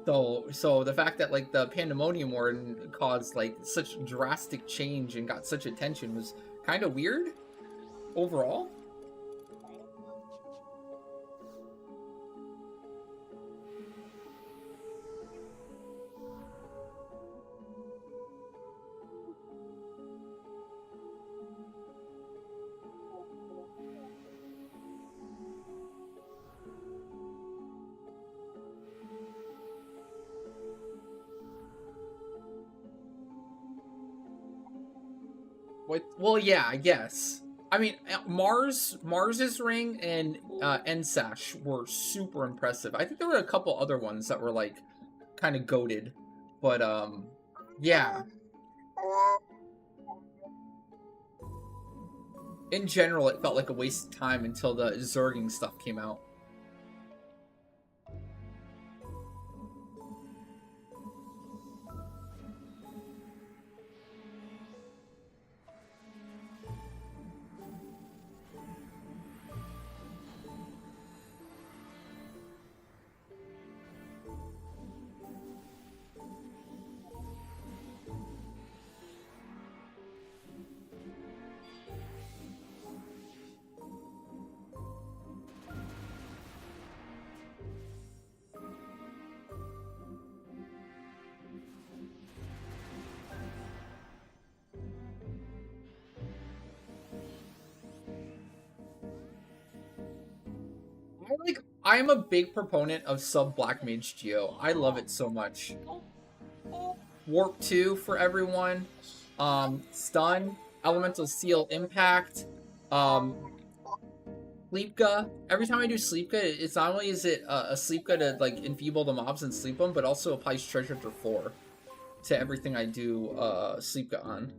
So the fact that, like, the Pandemonium Warden caused, like, such drastic change and got such attention was kind of weird overall. Well, yeah, I guess. I mean, Mars's ring and Ensash were super impressive. I think there were a couple other ones that were like kind of goated, but yeah. In general, it felt like a waste of time until the Zerging stuff came out. I'm a big proponent of sub Black Mage Geo. I love it so much. Warp 2 for everyone. Stun, Elemental Seal Impact, Sleepga. Every time I do Sleepga, it's not only is it a Sleepga to like enfeeble the mobs and sleep them, but also applies Treasure for 4 to everything I do Sleepga on.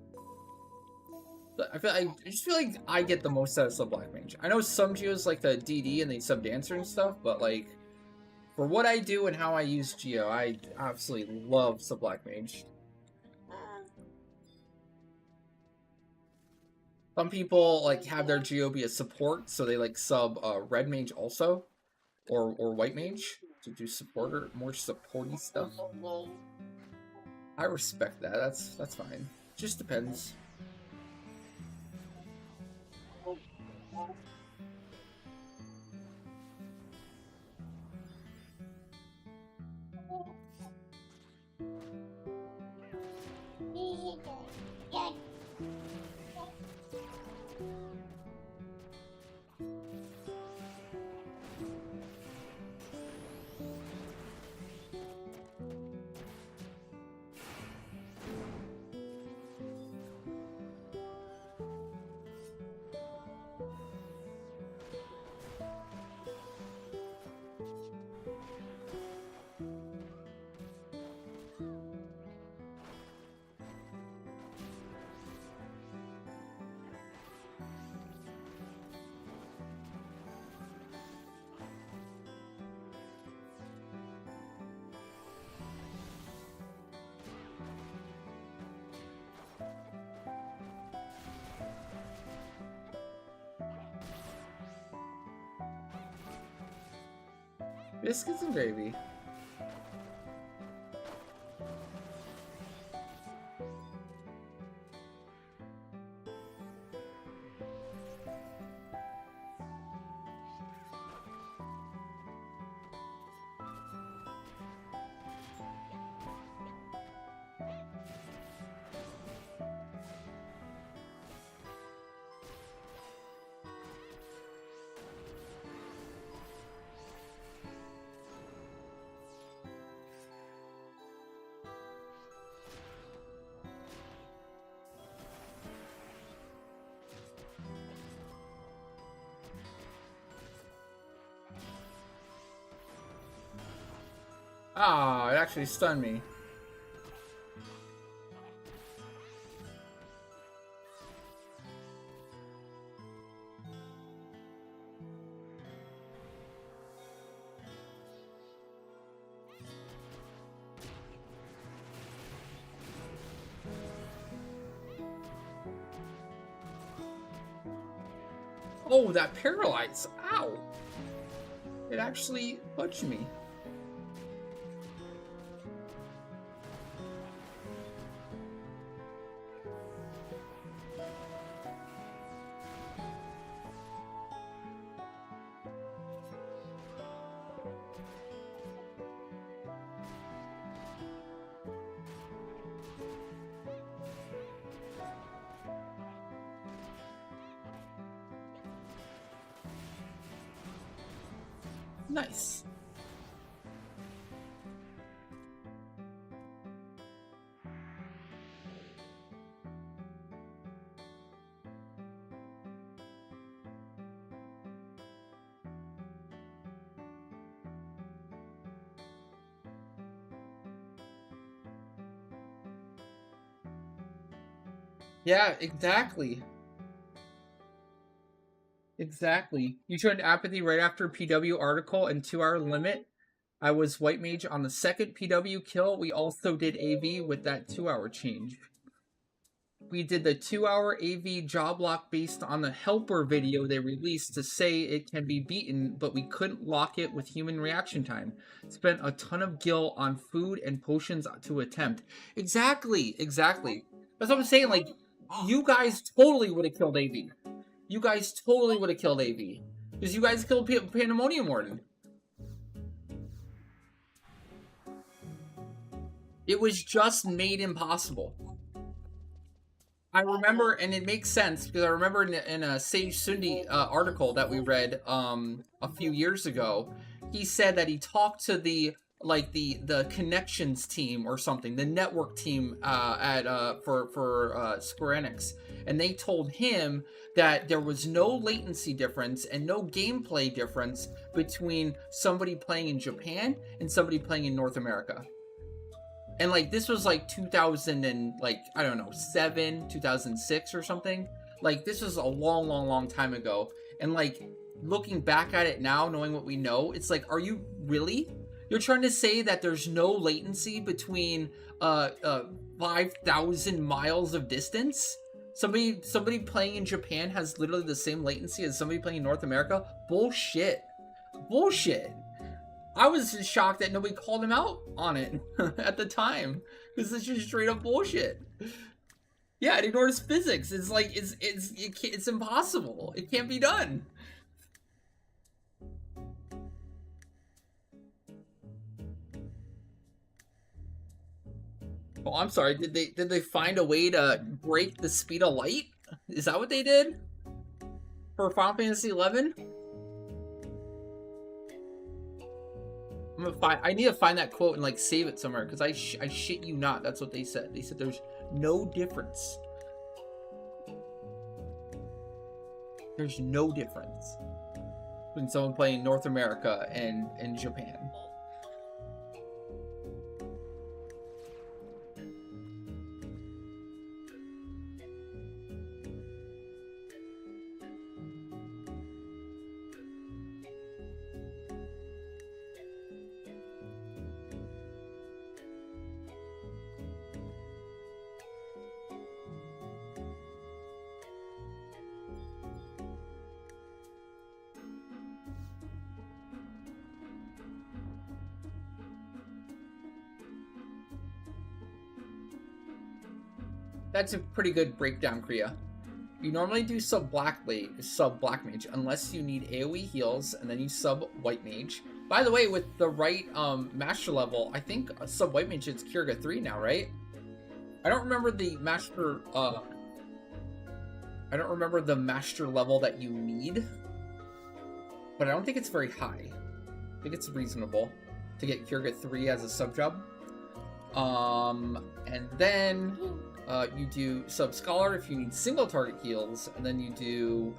But I just feel like I get the most out of sub Black Mage. I know some Geos like the DD and they sub Dancer and stuff, but like for what I do and how I use Geo, I absolutely love sub Black Mage. Some people like have their Geo be a support, so they like sub Red Mage also, or White Mage to do supporter more supporty stuff. I respect that. That's fine. Just depends. Biscuits and gravy. Ah, it actually stunned me. Oh, that paralyze! Ow! It actually budged me. Nice. Yeah, exactly. Exactly. You showed apathy right after PW article and 2 hour limit. I was white mage on the second PW kill. We also did AV with that 2 hour change. We did the 2 hour AV job lock based on the helper video they released to say it can be beaten, but we couldn't lock it with human reaction time. Spent a ton of gil on food and potions to attempt. Exactly, exactly. That's what I'm saying. Like, you guys totally would have killed AV. You guys totally would have killed AV. Because you guys killed Pandemonium Warden. It was just made impossible. I remember, and it makes sense because I remember in a Sage Sundi article that we read a few years ago, he said that he talked to the connections team or something, the network team at for Square Enix, and they told him that there was no latency difference and no gameplay difference between somebody playing in Japan and somebody playing in North America. And like this was like 2000 and like I don't know 7, 2006 or something. Like this was a long time ago. And like looking back at it now, knowing what we know, it's like, are you really? You're trying to say that there's no latency between 5,000 miles of distance? Somebody playing in Japan has literally the same latency as somebody playing in North America? Bullshit. Bullshit. I was just shocked that nobody called him out on it at the time, because it's just straight up bullshit. Yeah, it ignores physics. It's like it's impossible. It can't be done. Oh, I'm sorry. Did they find a way to break the speed of light? Is that what they did for Final Fantasy 11? I need to find that quote and like save it somewhere, because I shit you not, that's what they said. They said there's no difference. There's no difference between someone playing North America and Japan. That's a pretty good breakdown, Kriya. You normally do sub black mage unless you need AoE heals, and then you sub white mage. By the way, with the right master level, I think sub white mage is Kirga 3 now, right? I don't remember the master level that you need, but I don't think it's very high. I think it's reasonable to get Kirga 3 as a sub job. And then you do sub scholar if you need single target heals, and then you do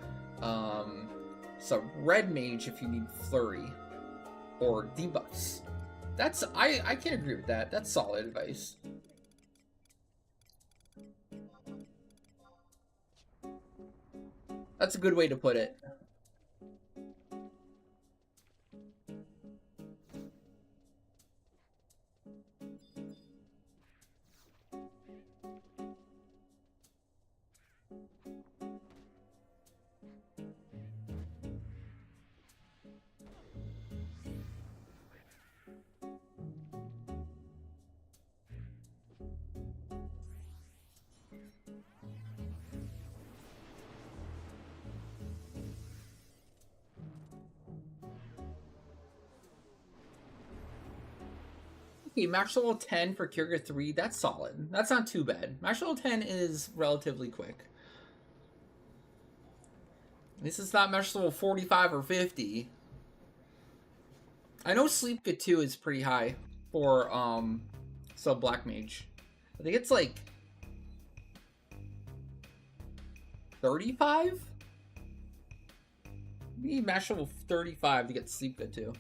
sub red mage if you need flurry or debuffs. I can agree with that. That's solid advice. That's a good way to put it. Okay, max level 10 for Kirga 3, that's solid. That's not too bad. Max level 10 is relatively quick. This is not max level 45 or 50. I know Sleepka 2 is pretty high for sub black mage. I think it's like 35? You need max level 35 to get Sleepka 2.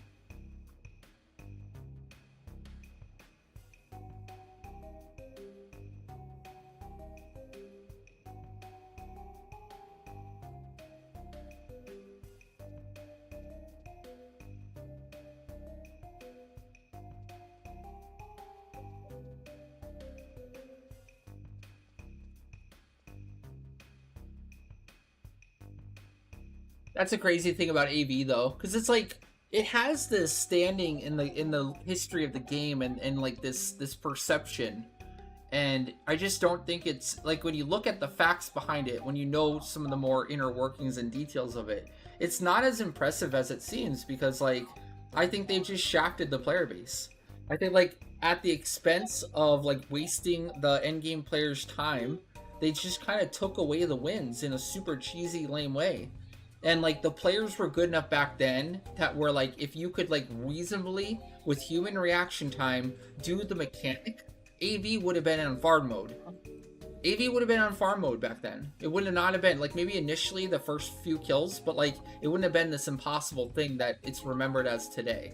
That's a crazy thing about AV though, because it's like it has this standing in the history of the game and like this perception. And I just don't think it's like when you look at the facts behind it, when you know some of the more inner workings and details of it, it's not as impressive as it seems because like I think they've just shafted the player base. I think like at the expense of like wasting the endgame players' time, they just kind of took away the wins in a super cheesy, lame way. And like the players were good enough back then that were like if you could like reasonably with human reaction time do the mechanic, AV would have been on farm mode. AV would have been on farm mode back then. It would not have been like maybe initially the first few kills, but like it wouldn't have been this impossible thing that it's remembered as today.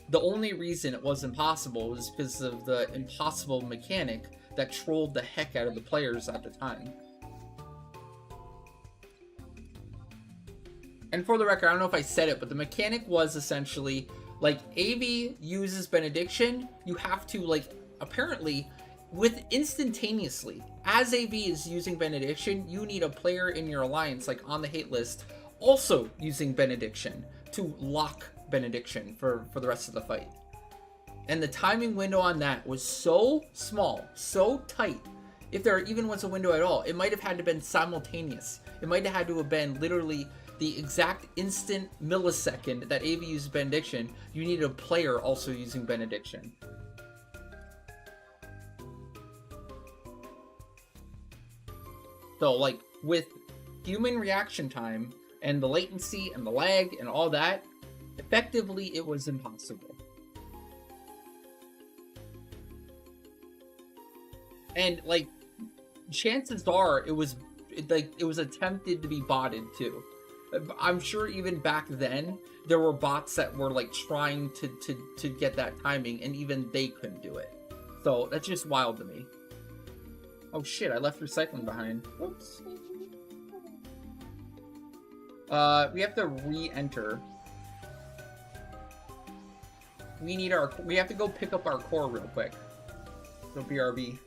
The only reason it was impossible was because of the impossible mechanic that trolled the heck out of the players at the time. And for the record, I don't know if I said it, but the mechanic was essentially like AV uses benediction. You have to like apparently with instantaneously as AV is using benediction, you need a player in your alliance like on the hate list also using benediction to lock benediction for the rest of the fight. And the timing window on that was so small, so tight. If there even was a window at all, it might have had to been simultaneous. It might have had to have been literally the exact instant millisecond that AV used benediction. You needed a player also using benediction. So like with human reaction time and the latency and the lag and all that, effectively it was impossible. And like chances are it was attempted to be botted too. I'm sure even back then there were bots that were like trying to get that timing and even they couldn't do it. So that's just wild to me. Oh shit, I left recycling behind. Whoops. We have to re-enter. We have to go pick up our core real quick. So BRB.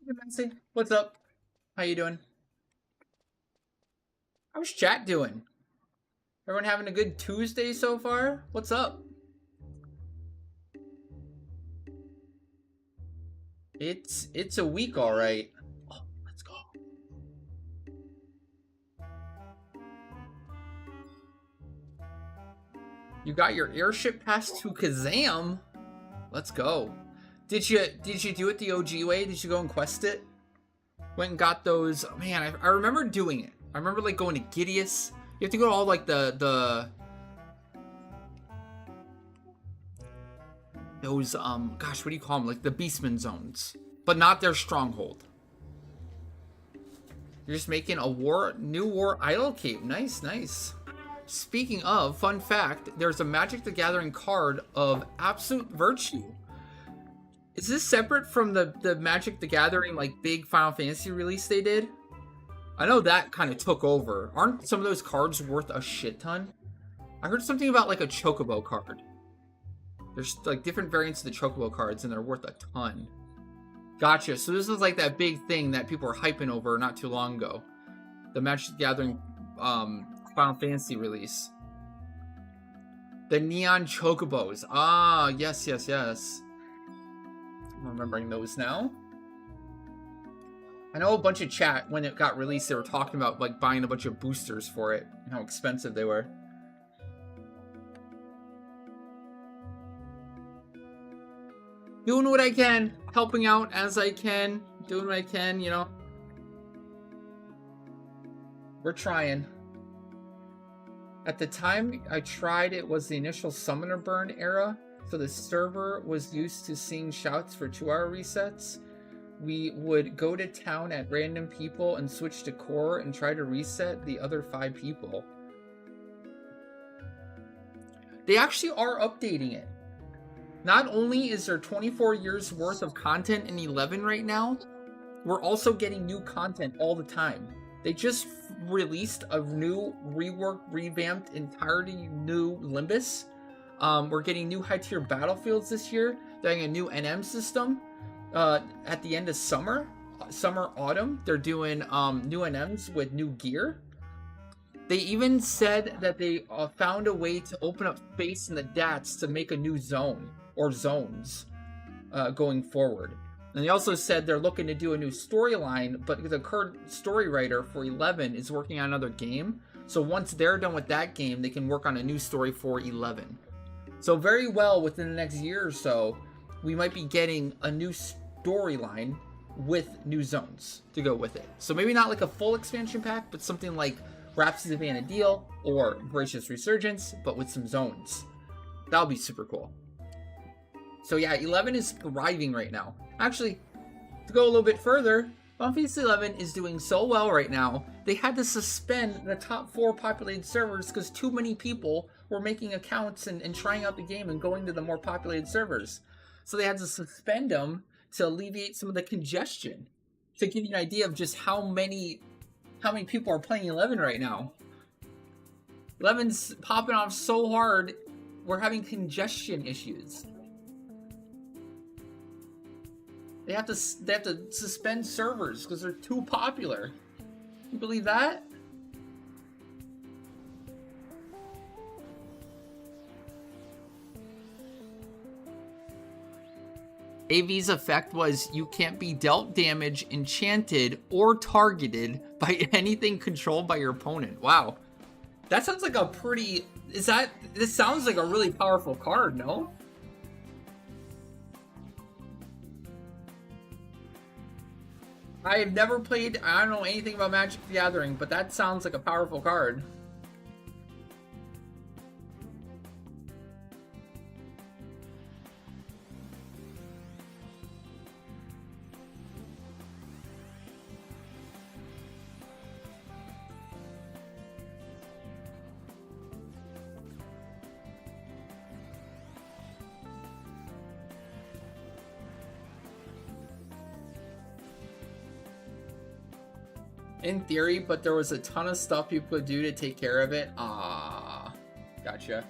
Hey, Nancy. What's up? How you doing? How's chat doing? Everyone having a good Tuesday so far? What's up? It's a week, all right. Oh, let's go. You got your airship pass to Kazam? Let's go. Did you do it the OG way? Did you go and quest it? Went and got those. Man, I remember doing it. I remember like going to Gideus. You have to go to all like those gosh, what do you call them? Like the Beastman zones, but not their stronghold. You're just making a new war idol cape. Nice, nice. Speaking of, fun fact, there's a Magic the Gathering card of Absolute Virtue. Is this separate from the Magic the Gathering like big Final Fantasy release they did? I know that kind of took over. Aren't some of those cards worth a shit ton? I heard something about like a chocobo card. There's like different variants of the chocobo cards, and they're worth a ton. Gotcha. So this is like that big thing that people were hyping over not too long ago. The Magic the Gathering Final Fantasy release. The Neon Chocobos. Ah, yes, yes, yes. I'm remembering those now. I know a bunch of chat, when it got released, they were talking about like buying a bunch of boosters for it and how expensive they were. Doing what I can, helping out as I can, doing what I can, you know. We're trying. At the time I tried, it was the initial Summoner Burn era, so the server was used to seeing shouts for 2-hour resets. We would go to town at random people and switch to core and try to reset the other 5 people. They actually are updating it. Not only is there 24 years worth of content in 11 right now, we're also getting new content all the time. They just released a new reworked, revamped, entirely new Limbus. We're getting new high-tier battlefields this year. They're getting a new NM system. At the end of summer, autumn, they're doing new NMs with new gear. They even said that they found a way to open up space in the DATs to make a new zone or zones going forward. And they also said they're looking to do a new storyline, but the current story writer for 11 is working on another game. So once they're done with that game, they can work on a new story for 11. So very well, within the next year or so, we might be getting a new storyline with new zones to go with it. So maybe not like a full expansion pack, but something like Rhapsody of Vana'diel or Gracious Resurgence, but with some zones. That'll be super cool. So yeah, 11 is thriving right now. Actually, to go a little bit further, Final Fantasy 11 is doing so well right now, they had to suspend the top 4 populated servers because too many people were making accounts and trying out the game and going to the more populated servers. So they had to suspend them to alleviate some of the congestion. To give you an idea of just how many people are playing 11 right now. 11's popping off so hard, we're having congestion issues. They have to suspend servers because they're too popular. You believe that? AV's effect was you can't be dealt damage, enchanted, or targeted by anything controlled by your opponent. Wow. That sounds like a pretty... This sounds like a really powerful card, no? I have never played... I don't know anything about Magic the Gathering, but that sounds like a powerful card. In theory, but there was a ton of stuff people could do to take care of it. Ah, gotcha.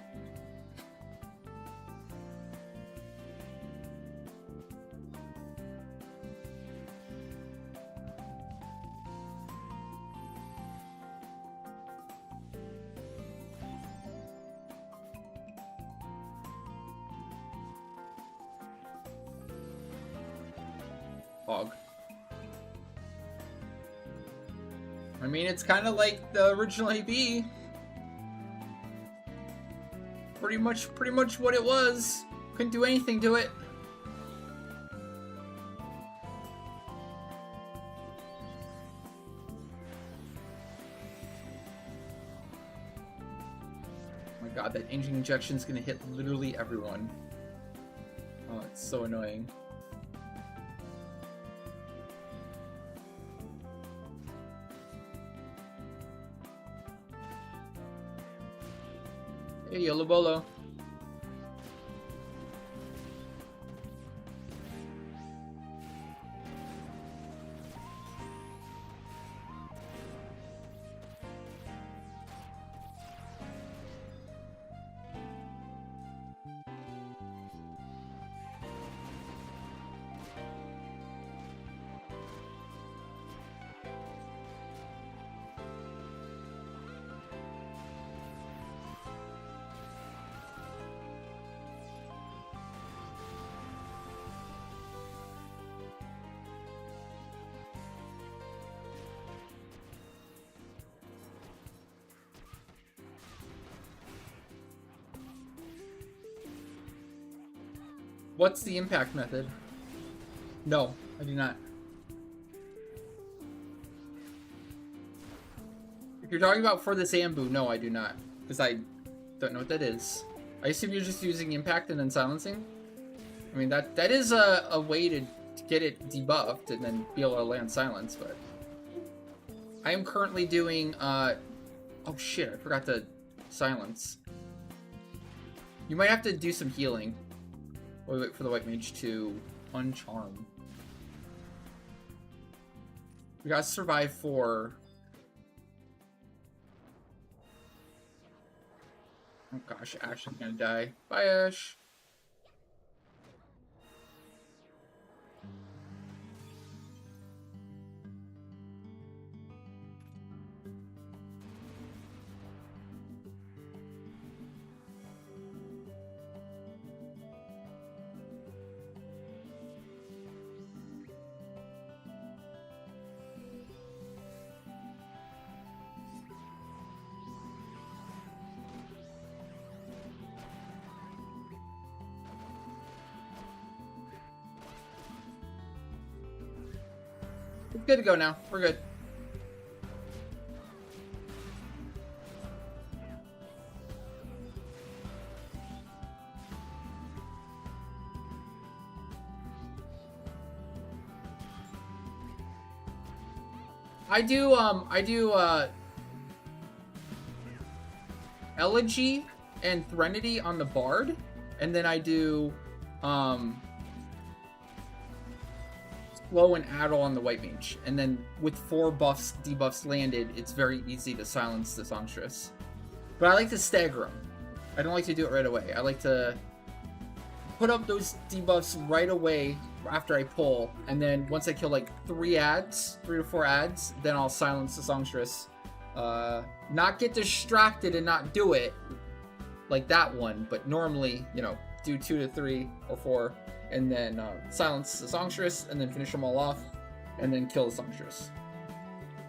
Fog. I mean, it's kind of like the original AB. Pretty much what it was. Couldn't do anything to it. Oh my god, that engine injection is gonna hit literally everyone. Oh, it's so annoying. Hey, Yellow Bolo. What's the impact method? No, I do not. If you're talking about for the Zambu, no, I do not. Because I don't know what that is. I assume you're just using impact and then silencing? I mean, that is a way to get it debuffed and then be able to land silence, but... I am currently doing, oh shit, I forgot to silence. You might have to do some healing. Wait for the white mage to uncharm. We gotta survive 4. Oh gosh, Ash is gonna die. Bye, Ash. It's good to go now. We're good. I do Elegy and Threnody on the Bard, and then I do Slow and Addle on the White Mage, and then with 4 debuffs landed, it's very easy to silence the Songstress. But I like to stagger them. I don't like to do it right away. I like to put up those debuffs right away after I pull, and then once I kill like 3 to 4 ads, then I'll silence the Songstress. Not get distracted and not do it like that one, but normally, you know, do 2 to 3 or 4. And then silence the Songstress, and then finish them all off, and then kill the Songstress.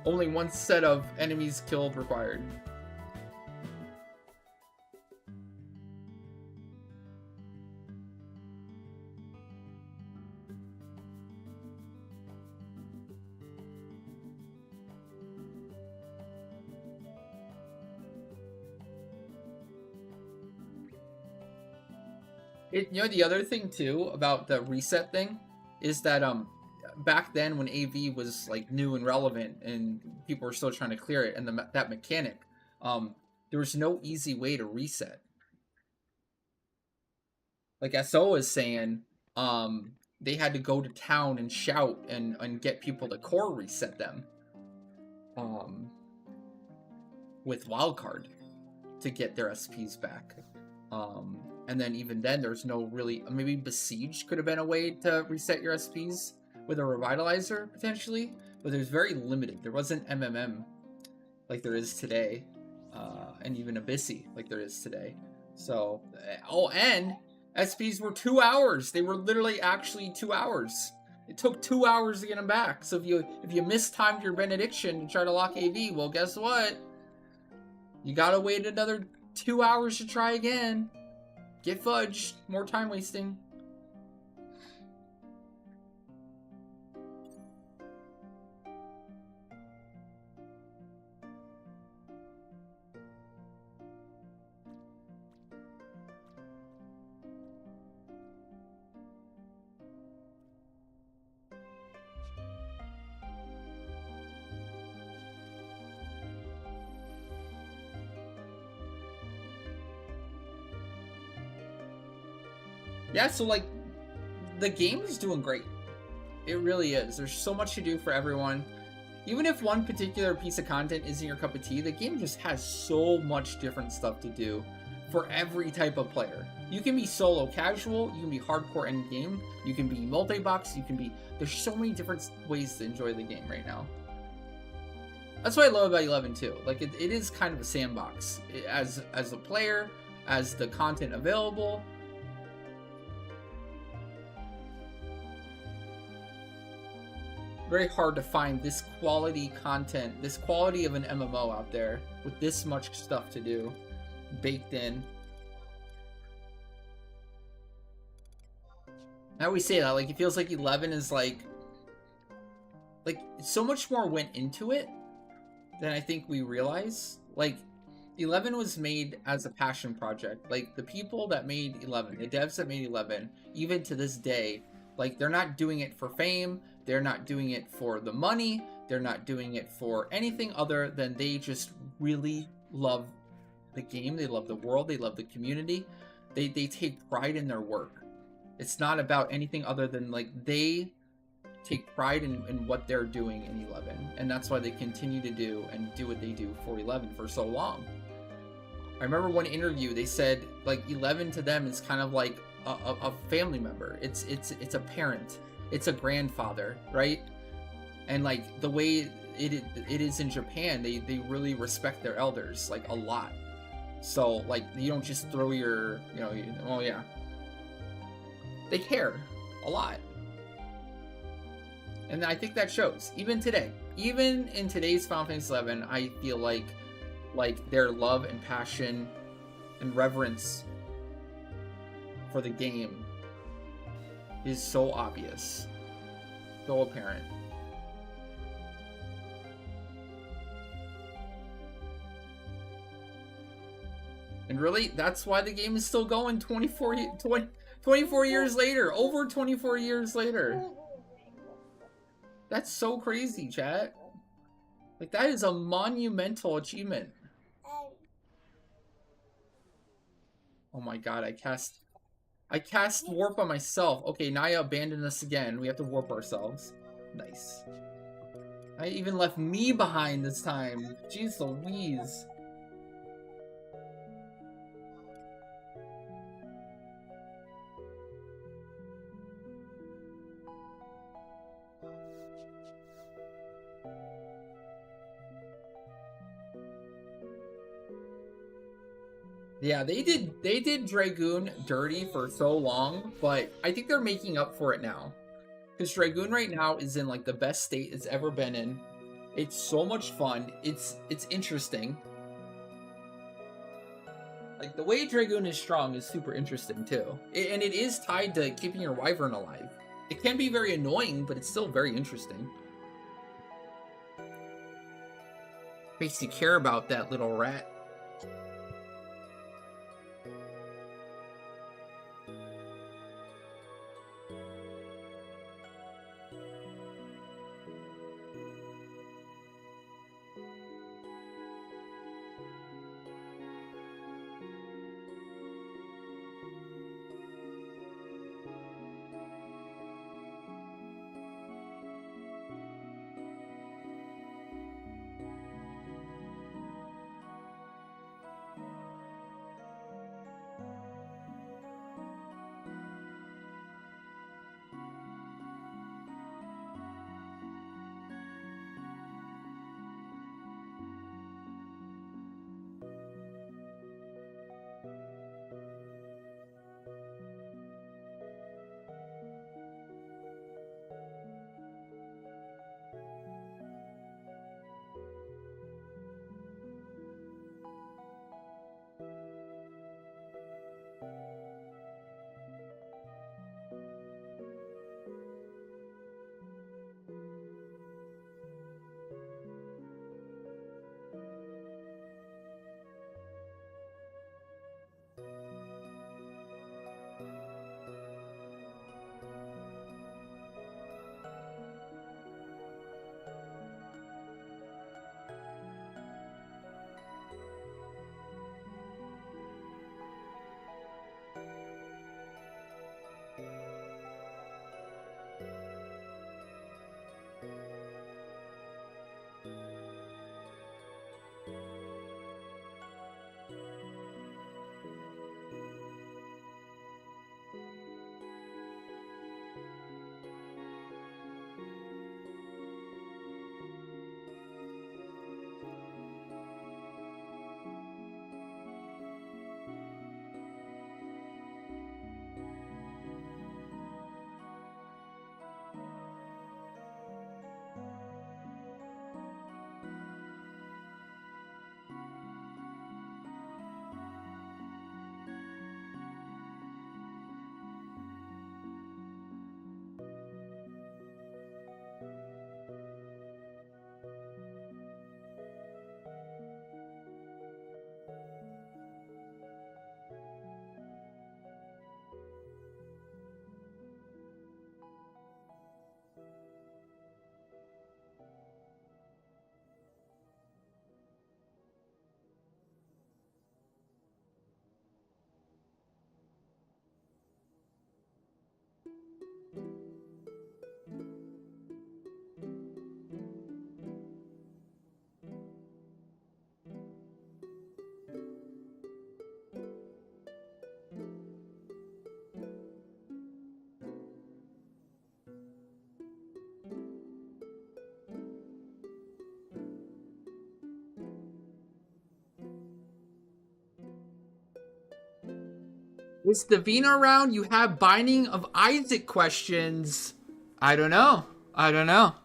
Only 1 set of enemies killed required. You know, the other thing too about the reset thing is that back then when AV was like new and relevant and people were still trying to clear it, and that mechanic, there was no easy way to reset. Like SO was saying, they had to go to town and shout and get people to core reset them with wildcard to get their SPs back. And then even then, there's no really... Maybe Besieged could have been a way to reset your SPs with a Revitalizer, potentially. But there's very limited. There wasn't MMM like there is today. And even Abyssi like there is today. So... Oh, and SPs were 2 hours. They were literally actually 2 hours. It took 2 hours to get them back. So if you mistimed your Benediction to try to lock AV, well, guess what? You gotta wait another 2 hours to try again. Get fudged. More time wasting. Yeah, so like, the game is doing great. It really is. There's so much to do for everyone. Even if one particular piece of content isn't your cup of tea, the game just has so much different stuff to do for every type of player. You can be solo casual, you can be hardcore endgame, you can be multi-box, you can be... There's so many different ways to enjoy the game right now. That's what I love about 11 too. Like, it is kind of a sandbox. As a player, as the content available... Very hard to find this quality content, this quality of an MMO out there with this much stuff to do baked in. I always say that, like, it feels like 11 is like so much more went into it than I think we realize. Like, 11 was made as a passion project. Like, the people that made 11, the devs that made 11, even to this day, like, they're not doing it for fame, they're not doing it for the money, they're not doing it for anything other than they just really love the game, they love the world, they love the community, they take pride in their work. It's not about anything other than, like, they take pride in what they're doing in 11, and that's why they continue to do what they do for 11 for so long. I remember one interview, they said, like, 11 to them is kind of like a family member. It's a parent, it's a grandfather, right? And like the way it is in Japan, they really respect their elders, like, a lot. So like, you don't just throw your, well, yeah, they care a lot. And I think that shows, even today. Even in today's Final Fantasy XI, I feel like their love and passion and reverence for the game is so obvious, so apparent. And really, that's why the game is still going 24 years later, over 24 years later. That's so crazy, chat. Like, that is a monumental achievement. Oh my god, I cast warp on myself. Okay, Naya abandoned us again. We have to warp ourselves. Nice. I even left me behind this time. Jeez Louise. Yeah, they did Dragoon dirty for so long, but I think they're making up for it now. Because Dragoon right now is in like the best state it's ever been in. It's so much fun. It's interesting. Like, the way Dragoon is strong is super interesting too. And it is tied to keeping your wyvern alive. It can be very annoying, but it's still very interesting. Makes you care about that little rat. It's the Vina round. You have Binding of Isaac questions. I don't know. I don't know.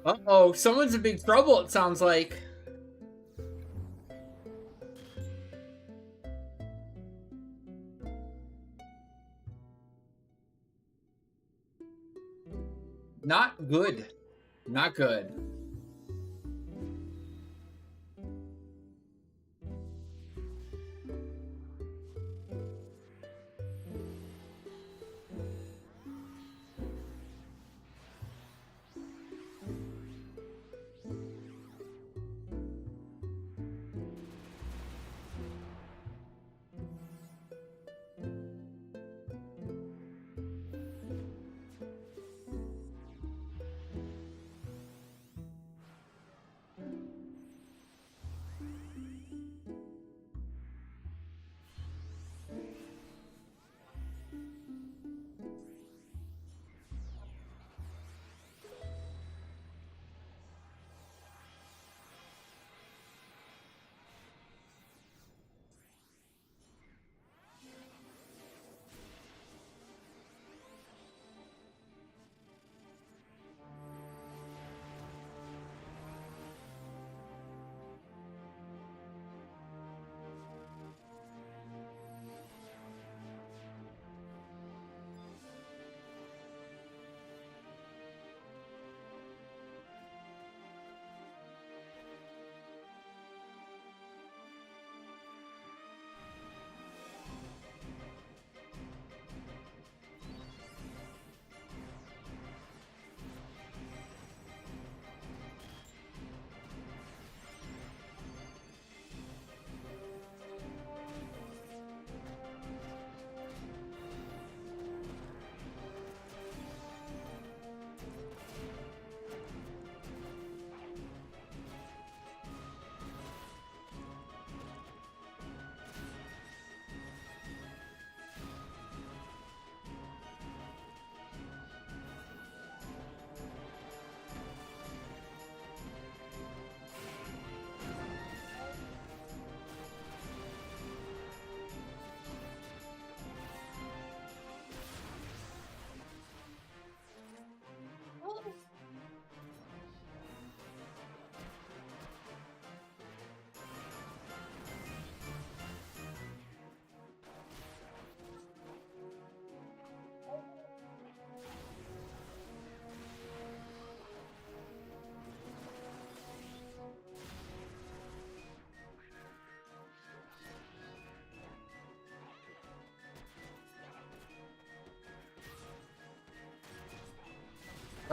Uh-oh, someone's in big trouble, it sounds like. Not good. Not good.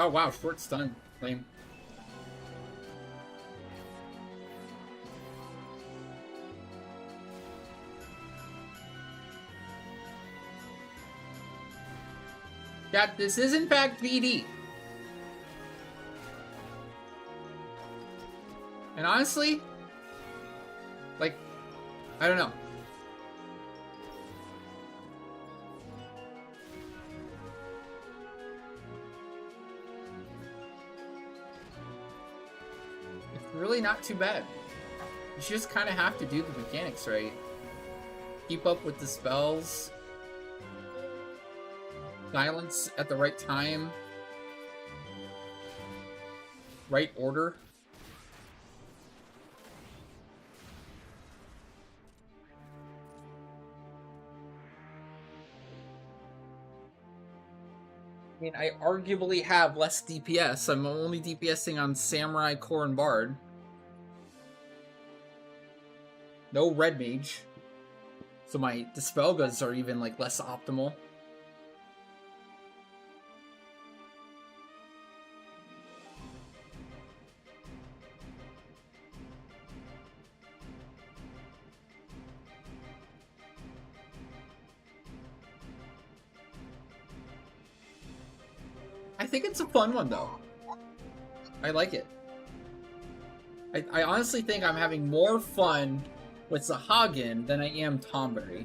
Oh wow, short stun. Lame. Yeah, this is in fact VD. And honestly, like, I don't know. It's really not too bad. You just kind of have to do the mechanics right. keep up with the spells. Silence at the right time. Right order. I mean, I arguably have less DPS. I'm only DPSing on Samurai, Core, and Bard. No Red Mage. So my Dispelgas are even, like, less optimal. I think it's a fun one, though. I like it. I honestly think I'm having more fun with Sahagin than I am Tomberry.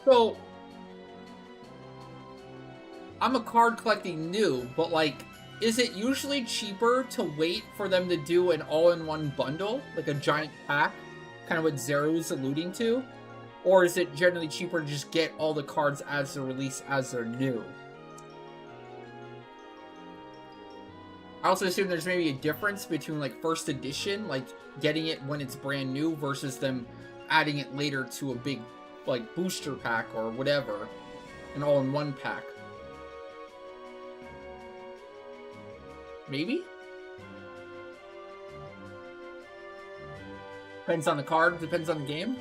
So, I'm a card collecting noob, but like, is it usually cheaper to wait for them to do an all-in-one bundle, like a giant pack, kind of what Zero's alluding to? Or is it generally cheaper to just get all the cards as they're released as they're new? I also assume there's maybe a difference between like first edition, like getting it when it's brand new versus them adding it later to a big like booster pack or whatever, an all-in-one pack. Maybe? Depends on the card, depends on the game.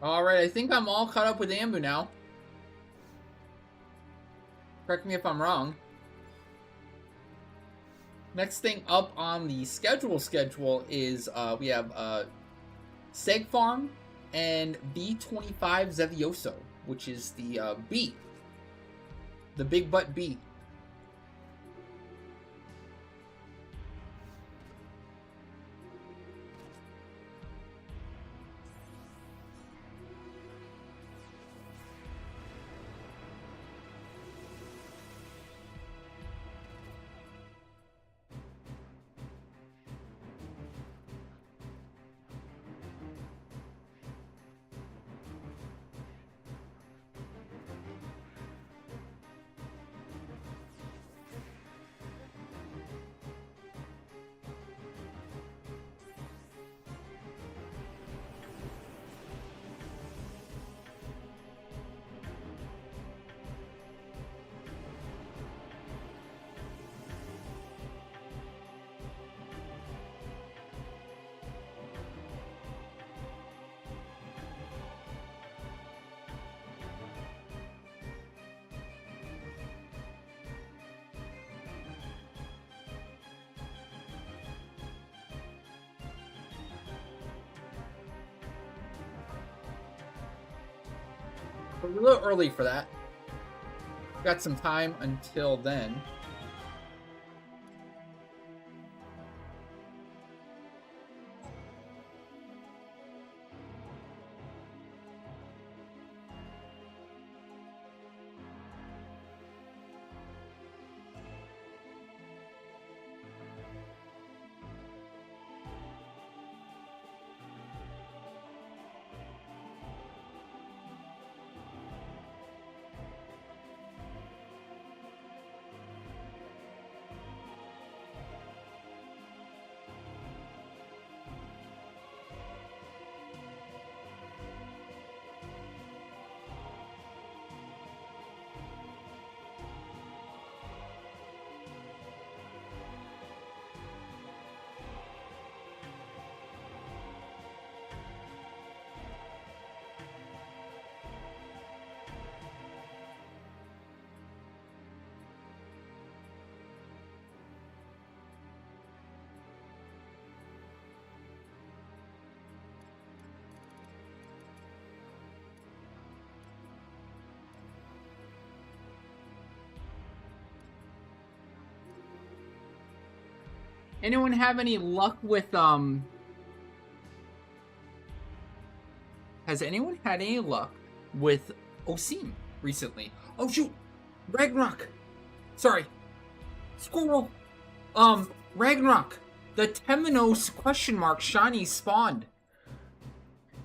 Alright, I think I'm all caught up with Ambu now. Correct me if I'm wrong. Next thing up on the schedule is we have Seg Farm and B25 Zevioso, which is the B. The big butt B. A little early for that. Got some time until then. Anyone have any luck with Has anyone had any luck with Osim recently? Oh shoot! Ragnarok! Sorry. Squirrel! Ragnarok! The Temenos question mark shiny spawned.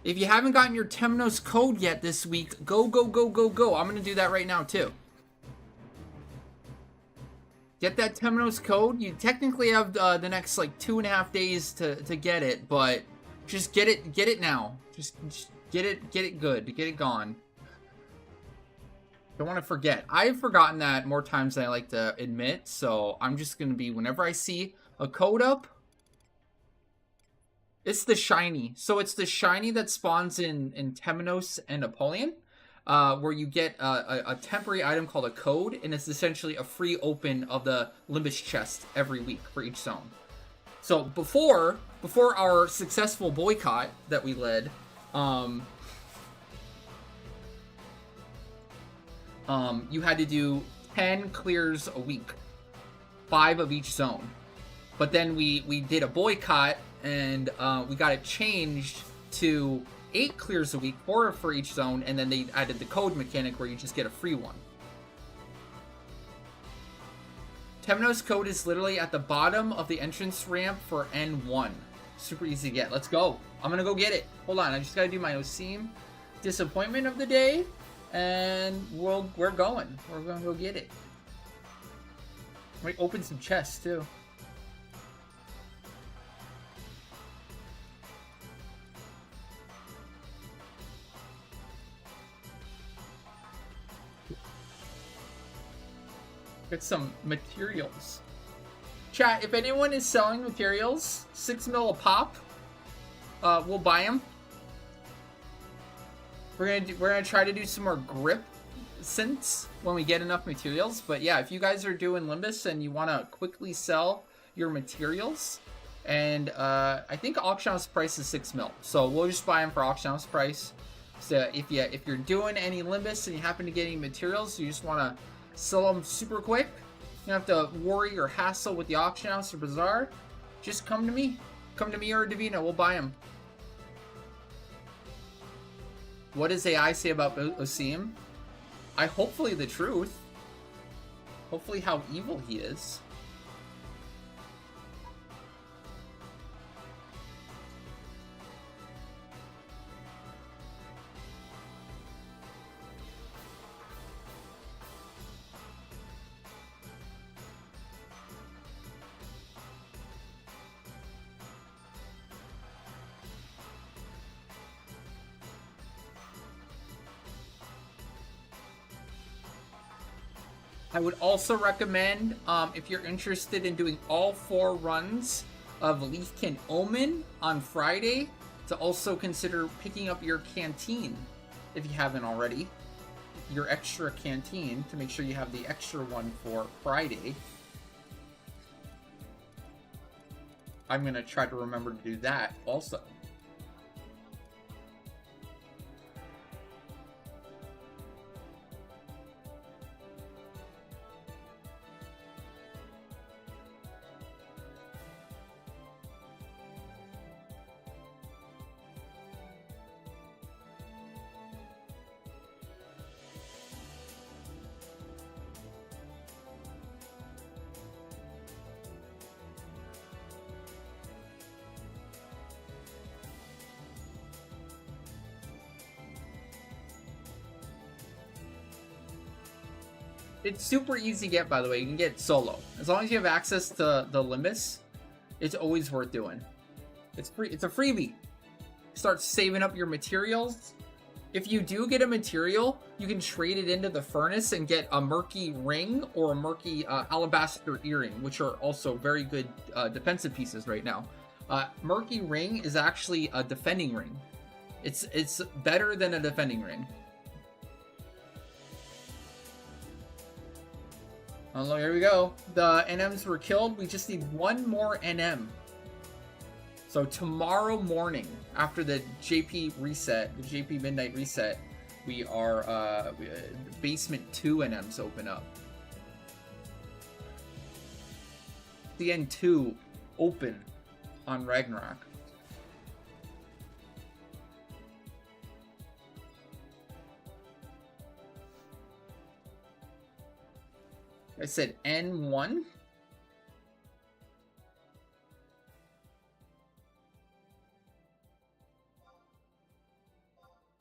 If you haven't gotten your Temenos code yet this week, go, go, go, go, go. I'm gonna do that right now too. Get that Temenos code. You technically have the next like 2.5 days to get it, but just get it now. Just get it good, get it gone. Don't want to forget. I've forgotten that more times than I like to admit, so I'm just gonna be, whenever I see a code up, it's the shiny. So it's the shiny that spawns in Temenos and Apollyon, where you get a temporary item called a code, and it's essentially a free open of the Limbus chest every week for each zone. So before our successful boycott that we led, you had to do 10 clears a week, 5 of each zone. But then we did a boycott, and we got it changed to 8 clears a week, 4 for each zone, and then they added the code mechanic where you just get a free one. Temenos code is literally at the bottom of the entrance ramp for N1. Super easy to get. Let's go. I'm gonna go get it. Hold on, I just gotta do my Osim disappointment of the day, and we're going. We're gonna go get it. Might open some chests too. Get some materials. Chat, if anyone is selling materials, 6 mil a pop, we'll buy them. We're gonna try to do some more grip synths when we get enough materials. But yeah, if you guys are doing Limbus and you want to quickly sell your materials, and I think auction house price is 6 mil, so we'll just buy them for auction house price. So if you're doing any Limbus and you happen to get any materials, you just want to sell them super quick, you don't have to worry or hassle with the auction house or bazaar, just come to me. Come to me or Davina, we'll buy them. What does AI say about Osim? Hopefully the truth. Hopefully how evil he is. I would also recommend, if you're interested in doing all 4 runs of Leafkin Omen on Friday, to also consider picking up your canteen, if you haven't already. Your extra canteen, to make sure you have the extra one for Friday. I'm going to try to remember to do that also. It's super easy to get, by the way. You can get solo. As long as you have access to the Limbus, it's always worth doing. It's free. It's a freebie. Start saving up your materials. If you do get a material, you can trade it into the furnace and get a murky ring or a murky alabaster earring, which are also very good defensive pieces right now. Murky ring is actually a defending ring. It's better than a defending ring. Oh, here we go. The NMs were killed. We just need 1 more NM. So tomorrow morning, after the JP reset, the JP midnight reset, we are basement 2 NMs open up. The N2. open on Ragnarok. I said N1?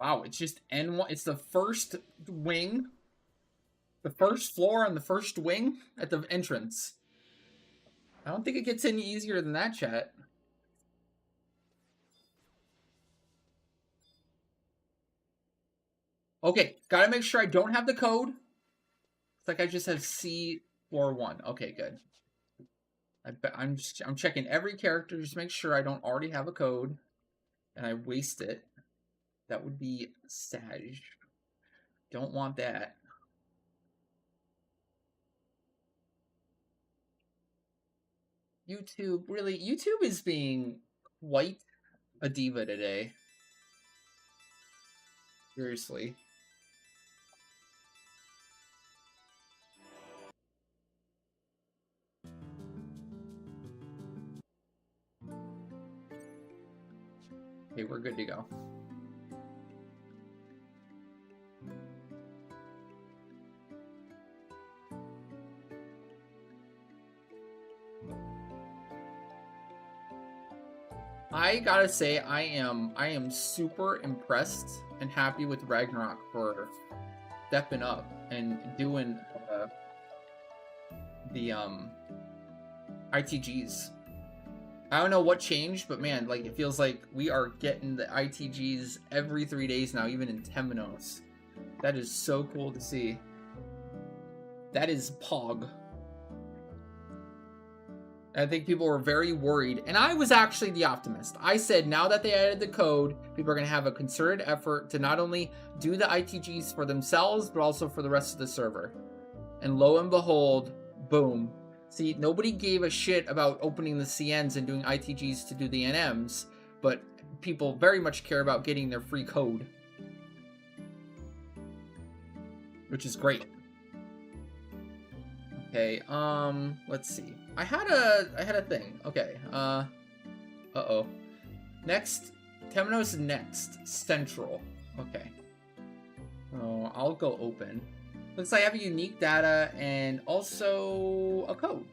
Wow, it's just N1. It's the first wing. The first floor on the first wing at the entrance. I don't think it gets any easier than that, chat. Okay, gotta make sure I don't have the code. It's like I just have C floor 1. Okay, good. I'm checking every character just to make sure I don't already have a code and I waste it. That would be sad. Don't want that. YouTube, really? YouTube is being quite a diva today. Seriously. Okay, we're good to go. I gotta say, I am super impressed and happy with Ragnarok for stepping up and doing the ITGs. I don't know what changed, but man, like it feels like we are getting the ITGs every 3 days now, even in Temenos. That is so cool to see. That is Pog. I think people were very worried, and I was actually the optimist. I said now that they added the code, people are going to have a concerted effort to not only do the ITGs for themselves, but also for the rest of the server. And lo and behold, boom. See, nobody gave a shit about opening the CNs and doing ITGs to do the NMs, but people very much care about getting their free code. Which is great. Okay, let's see. I had a thing. Okay, uh-oh. Next, Temenos next, Central. Okay. Oh, I'll go open. Looks like I have a unique data and also a code.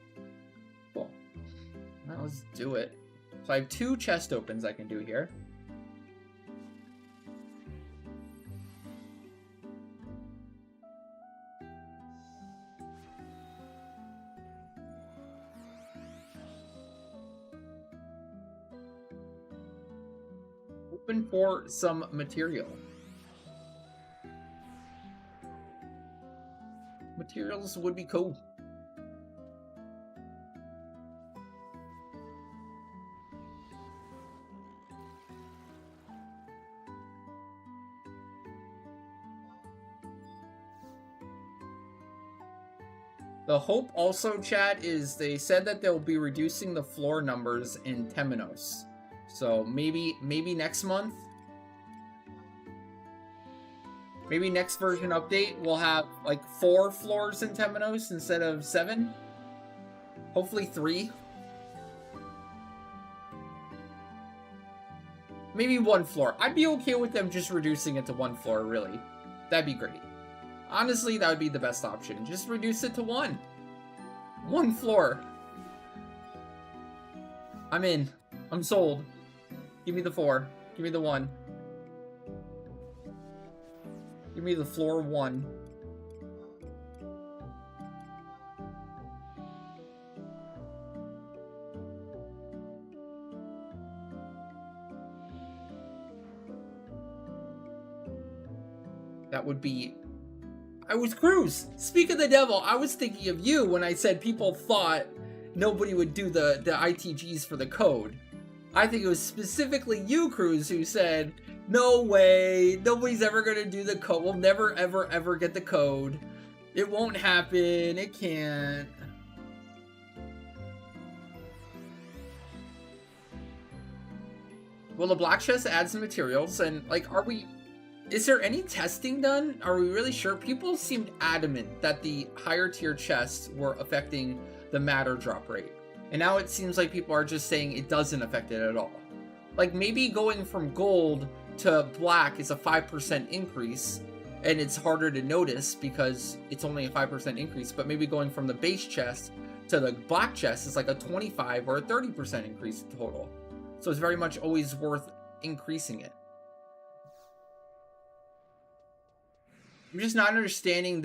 Cool. Well, let's do it. So I have 2 chest opens I can do here. Open for some material. Materials would be cool. The hope also, chat, is they said that they'll be reducing the floor numbers in Temenos. So maybe next month. Maybe next version update we'll have like 4 floors in Temenos instead of 7. Hopefully 3. Maybe 1 floor. I'd be okay with them just reducing it to 1 floor, really. That'd be great. Honestly, that would be the best option. Just reduce it to 1. 1 floor. I'm in. I'm sold. Give me the 4. Give me the 1. Give me the floor 1. That would be... I was Cruz. Speak of the devil, I was thinking of you when I said people thought nobody would do the ITGs for the code. I think it was specifically you, Cruz, who said, no way, nobody's ever going to do the code. We'll never, ever, ever get the code. It won't happen. It can't. Will the black chest add some materials? And, like, is there any testing done? Are we really sure? People seemed adamant that the higher tier chests were affecting the matter drop rate. And now it seems like people are just saying it doesn't affect it at all. Like, maybe going from gold to black is a 5% increase, and it's harder to notice because it's only a 5% increase, but maybe going from the base chest to the black chest is like a 25 or a 30% increase total. So it's very much always worth increasing it. I'm just not understanding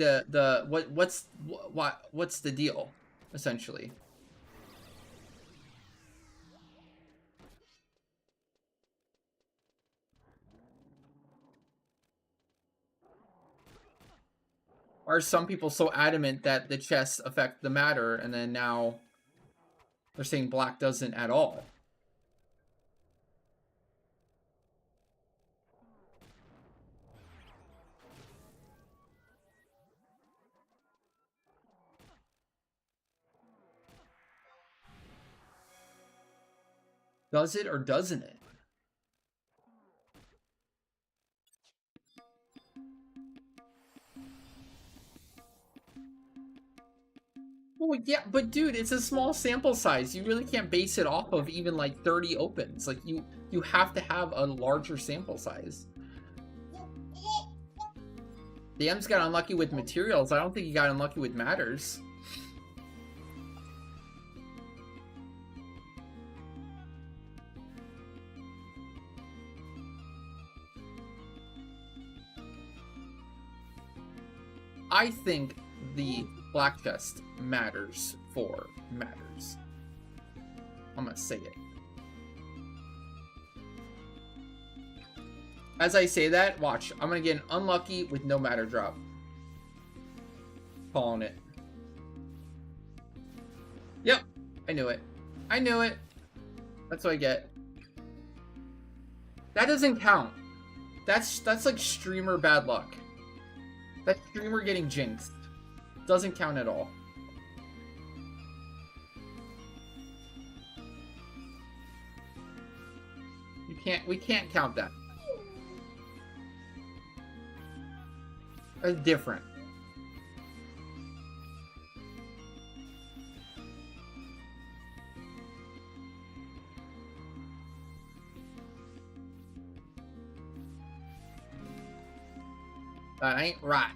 what's the deal, essentially. Are some people so adamant that the chests affect the matter, and then now they're saying black doesn't at all? Does it or doesn't it? Well, yeah, but dude, it's a small sample size. You really can't base it off of even like 30 opens. Like, you have to have a larger sample size. The M's got unlucky with materials. I don't think he got unlucky with matters. I think the black chest matters for matters. I'm gonna say it. As I say that, watch. I'm gonna get unlucky with no matter drop. Calling it. Yep, I knew it. I knew it. That's what I get. That doesn't count. That's like streamer bad luck. That streamer getting jinxed. Doesn't count at all. We can't count that. That's different. That ain't right.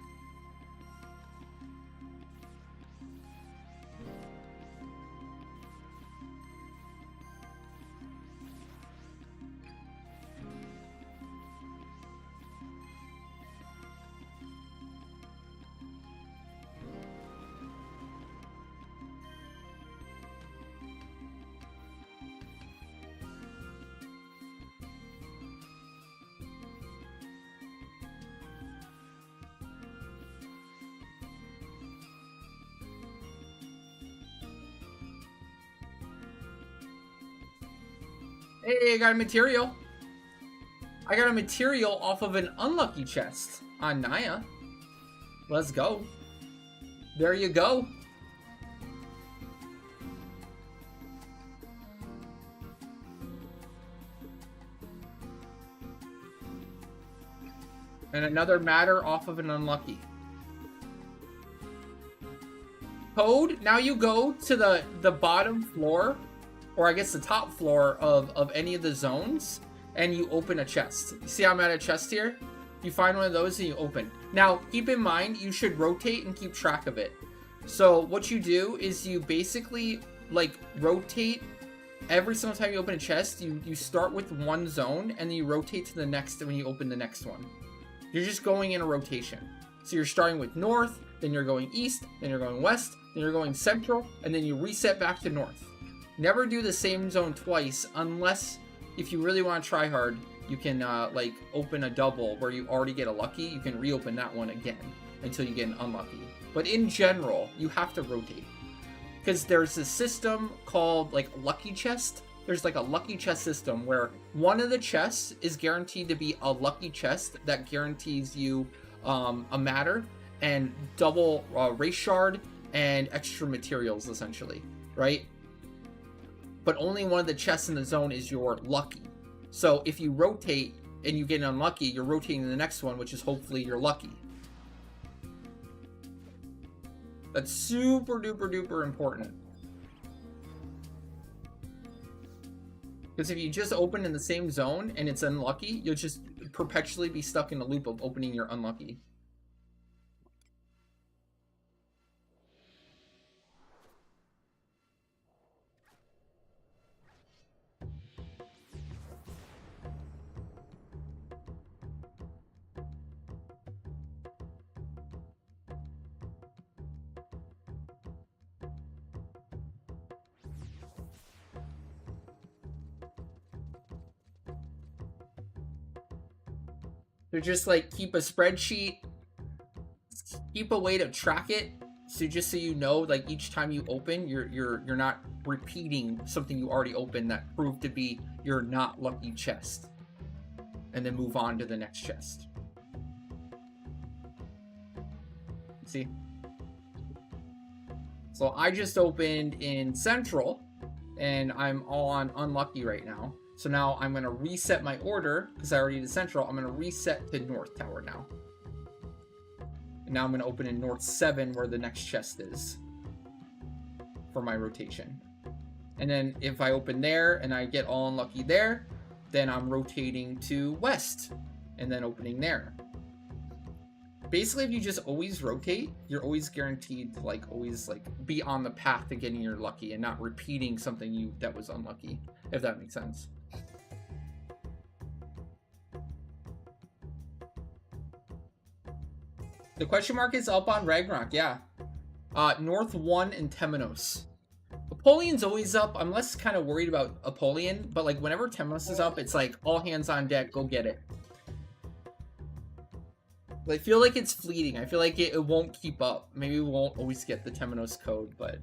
Hey, I got a material. I got a material off of an unlucky chest on Naya. Let's go. There you go. And another matter off of an unlucky. Code, now you go to the bottom floor, or I guess the top floor of any of the zones, and you open a chest. You see how I'm at a chest here? You find one of those and you open. Now, keep in mind, you should rotate and keep track of it. So what you do is you basically, like, rotate every single time you open a chest. You start with one zone, and then you rotate to the next when you open the next one. You're just going in a rotation. So you're starting with north, then you're going east, then you're going west, then you're going central, and then you reset back to north. Never do the same zone twice, unless if you really want to try hard, you can like open a double where you already get a lucky. You can reopen that one again until you get an unlucky. But in general, you have to rotate, because there's a system called like lucky chest. There's like a lucky chest system where one of the chests is guaranteed to be a lucky chest that guarantees you a matter and double race shard and extra materials, essentially, right? But only one of the chests in the zone is your lucky. So if you rotate and you get an unlucky, you're rotating to the next one, which is hopefully your lucky. That's super duper duper important. Because if you just open in the same zone and it's unlucky, you'll just perpetually be stuck in a loop of opening your unlucky. So just like keep a spreadsheet, keep a way to track it, so just so you know, like each time you open, you're not repeating something you already opened that proved to be your not lucky chest, and then move on to the next chest. See? So I just opened in Central, and I'm all on unlucky right now. So now I'm going to reset my order, because I already did Central. I'm going to reset to North Tower now. And now I'm going to open in North 7, where the next chest is, for my rotation. And then if I open there, and I get all unlucky there, then I'm rotating to West, and then opening there. Basically, if you just always rotate, you're always guaranteed to like always like be on the path to getting your lucky and not repeating something that was unlucky, if that makes sense. The question mark is up on Ragnarok, yeah. North 1 and Temenos. Apollion's always up. I'm less kind of worried about Apollyon, but like whenever Temenos is up, it's like all hands on deck, go get it. I feel like it's fleeting. I feel like it won't keep up. Maybe we won't always get the Temenos code, but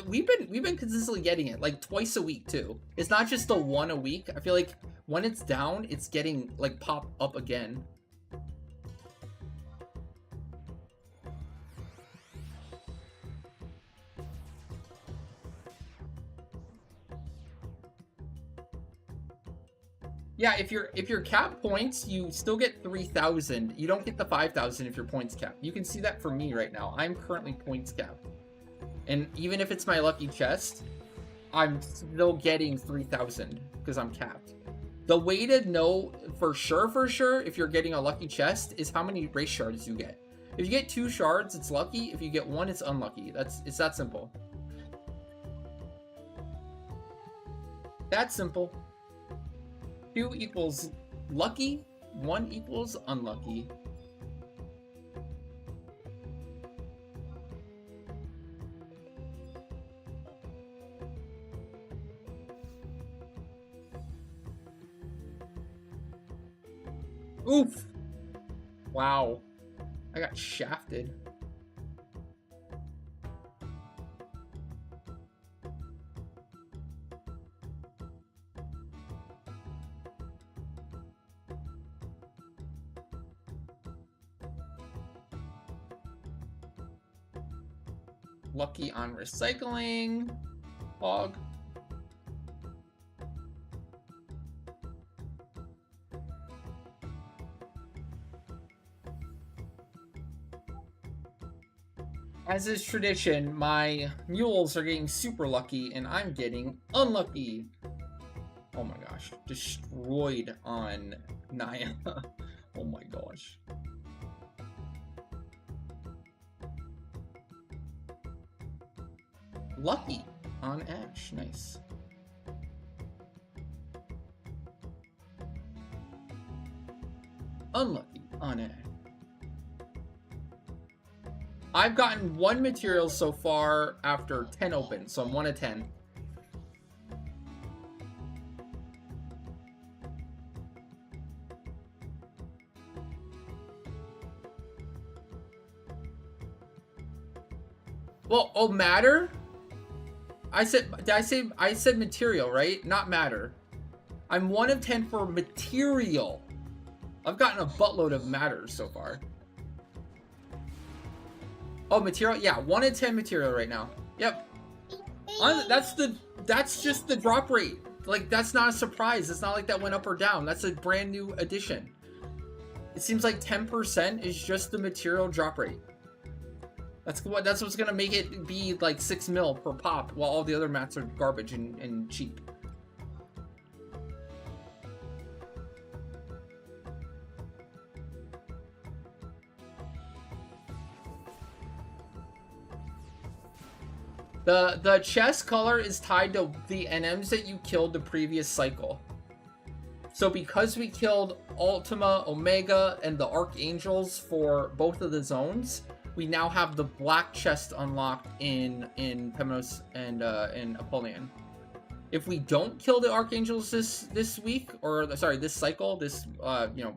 we've been consistently getting it like twice a week too. It's not just the one a week. I feel like when it's down, it's getting like pop up again. Yeah, if you're cap points, you still get 3,000. You don't get the 5,000 if your points cap. You can see that for me right now. I'm currently points capped. And even if it's my lucky chest, I'm still getting 3,000 because I'm capped. The way to know for sure, if you're getting a lucky chest is how many race shards you get. If you get 2 shards, it's lucky. If you get 1, it's unlucky. It's that simple. That's simple. 2 equals lucky, 1 equals unlucky. Oof! Wow. I got shafted. Lucky on recycling. Hog. As is tradition, my mules are getting super lucky and I'm getting unlucky. Oh my gosh. Destroyed on Naya. Oh my gosh. Lucky on Ash. Nice. Unlucky on Ash. I've gotten 1 material so far after 10 opens, so I'm 1 of 10. Well, oh, matter? I said material, right? Not matter. I'm 1 of 10 for material. I've gotten a buttload of matters so far. Oh, material? Yeah, 1 of 10 material right now. Yep. That's just the drop rate. Like, that's not a surprise. It's not like that went up or down. That's a brand new addition. It seems like 10% is just the material drop rate. That's what's gonna make it be like 6 mil per pop, while all the other mats are garbage and cheap. The chest color is tied to the NMs that you killed the previous cycle. So because we killed Ultima, Omega, and the Archangels for both of the zones, we now have the black chest unlocked in Pemnos and in Apollyon. If we don't kill the Archangels this week, or sorry, this cycle, this you know,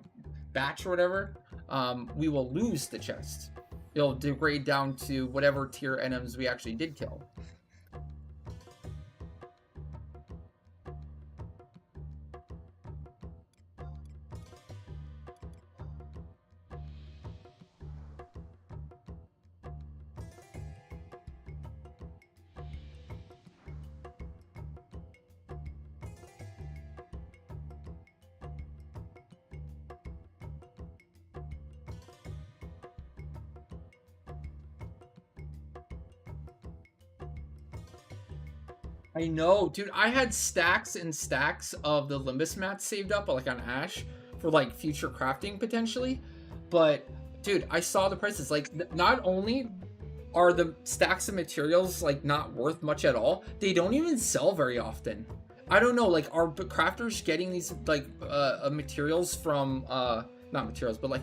batch or whatever, we will lose the chest. It'll degrade down to whatever tier NMs we actually did kill. I know, dude. I had stacks and stacks of the Limbus mats saved up, like on Ash, for like future crafting potentially. But, dude, I saw the prices. Like, not only are the stacks of materials like not worth much at all, they don't even sell very often. I don't know. Like, are crafters getting these like materials from not materials, but like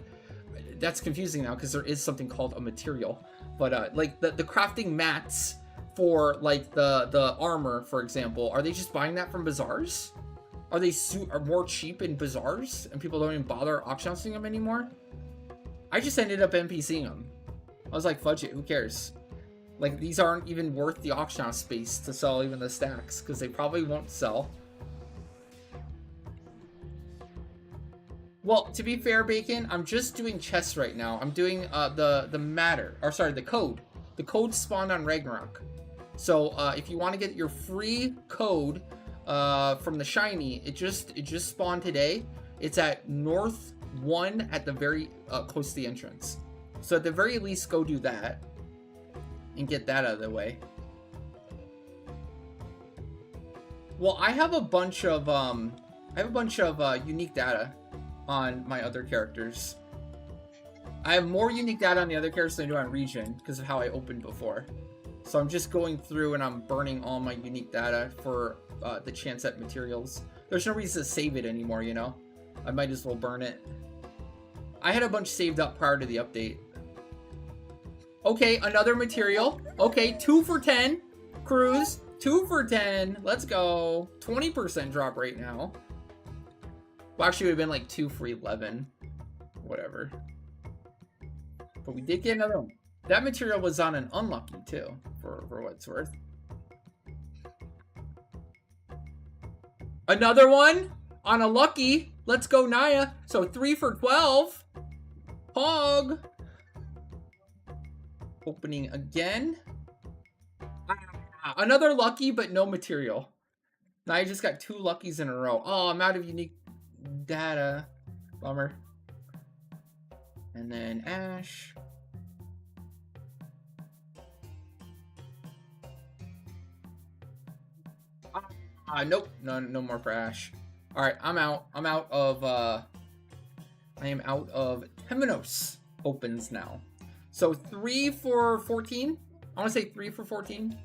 that's confusing now because there is something called a material. But like the crafting mats for like the armor, for example, are they just buying that from bazaars? Are they are more cheap in bazaars and people don't even bother auctioning them anymore? I just ended up NPCing them. I was like, fudge it, who cares? Like, these aren't even worth the auction house space to sell even the stacks because they probably won't sell. Well, to be fair, Bacon, I'm just doing chests right now. I'm doing the matter, or sorry, the code. The code spawned on Ragnarok. So if you want to get your free code from the shiny, it just spawned today. It's at North 1 at the very close to the entrance. So at the very least, go do that and get that out of the way. Well, I have a bunch of unique data on my other characters. I have more unique data on the other characters than I do on Region because of how I opened before. So I'm just going through and I'm burning all my unique data for the chance at materials. There's no reason to save it anymore, you know? I might as well burn it. I had a bunch saved up prior to the update. Okay, another material. Okay, 2 for 10. Cruise, 2 for 10. Let's go. 20% drop rate now. Well, actually, it would have been like 2 for 11. Whatever. But we did get another one. That material was on an unlucky, too, for what it's worth. Another one on a lucky. Let's go, Naya. So 3 for 12. Pog. Opening again. Another lucky, but no material. Now I just got 2 luckies in a row. Oh, I'm out of unique data. Bummer. And then Ash. Nope. No more for Ash. Alright, I'm out. I'm out of I am out of Temenos opens now. So 3 for 14. I want to say 3 for 14.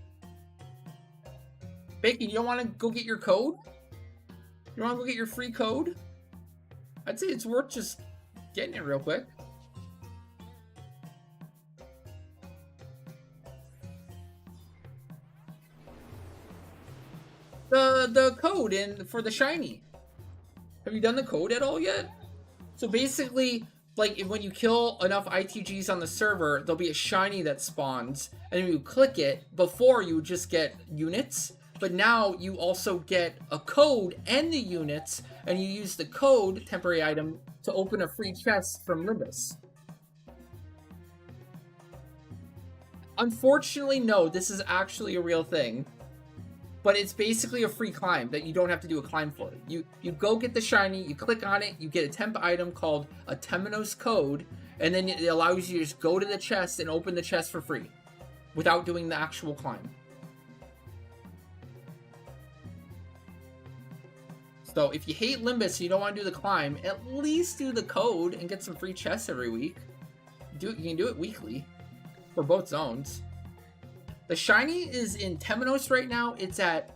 Bacon, you don't want to go get your code? You want to go get your free code? I'd say it's worth just getting it real quick. The code for the shiny. Have you done the code at all yet? So basically, like when you kill enough ITGs on the server, there'll be a shiny that spawns, and when you click it, before you would just get units, but now you also get a code and the units, and you use the code, temporary item, to open a free chest from Limbus. Unfortunately, no, this is actually a real thing. But it's basically a free climb that you don't have to do a climb for. You go get the shiny, you click on it, you get a temp item called a Temenos code, and then it allows you to just go to the chest and open the chest for free without doing the actual climb. So if you hate Limbus and you don't want to do the climb, at least do the code and get some free chests every week. You can do it weekly for both zones. The shiny is in Temenos right now. It's at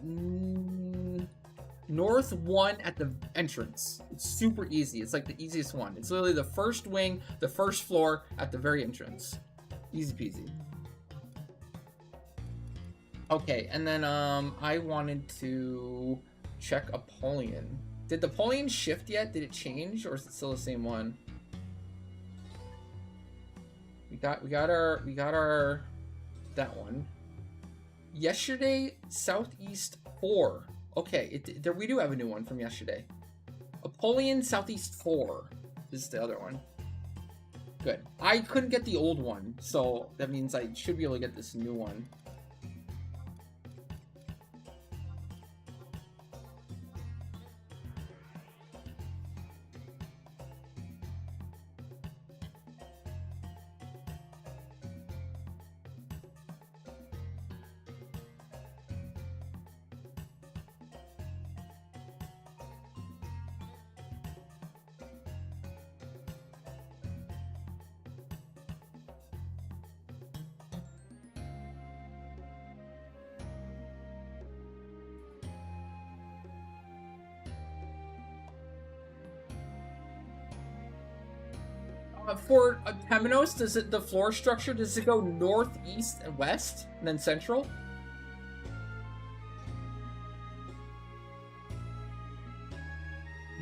North 1 at the entrance. It's super easy. It's like the easiest one. It's literally the first wing, the first floor at the very entrance. Easy peasy. Okay, and then I wanted to check Apollyon. Did the Apollyon shift yet? Did it change, or is it still the same one? We got our that one. Yesterday, Southeast 4. Okay, we do have a new one from yesterday. Apollyon Southeast 4 is the other one. Good. I couldn't get the old one, so that means I should be able to get this new one. For Temenos, the floor structure, does it go north, east, and west, and then central?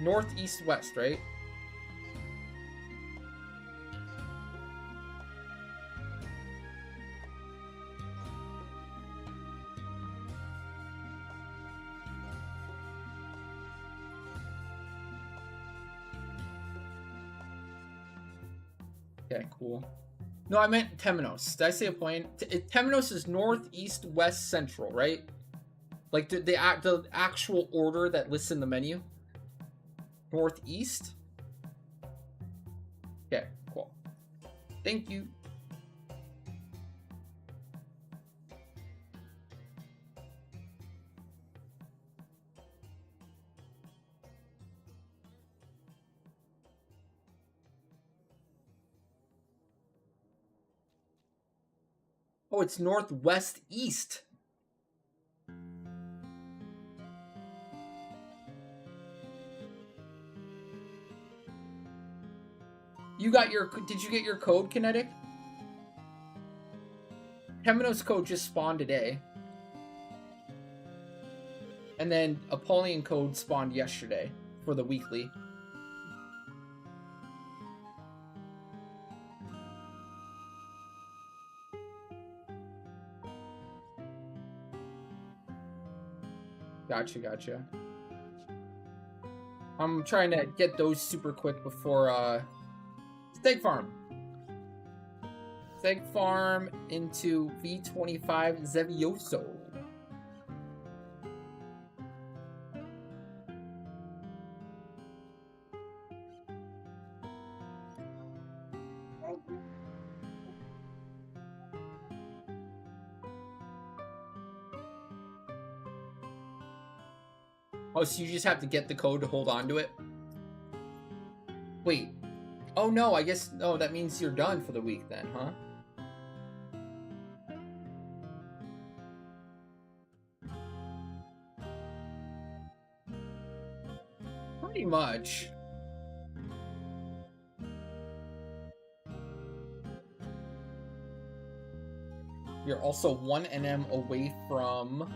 North, east, west, right? Okay, cool. No, I meant Temenos. Did I say a point? Temenos is north, east, west, central, right? Like the actual order that lists in the menu. Northeast. Okay, cool. Thank you. Oh, it's northwest east. Did you get your code, Kinetic? Temenos code just spawned today. And then Apollyon code spawned yesterday for the weekly. Gotcha. I'm trying to get those super quick before Steak Farm. Steak Farm into V25 Zevioso. Oh, so you just have to get the code to hold on to it? Wait. Oh no, I guess, no, that means you're done for the week then, huh? Pretty much. You're also 1 NM away from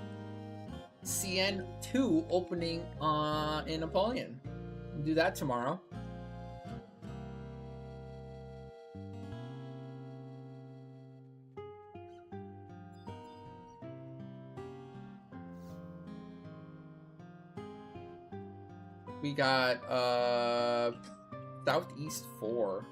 CN2 opening in Apollyon. We'll do that tomorrow. We got Southeast 4.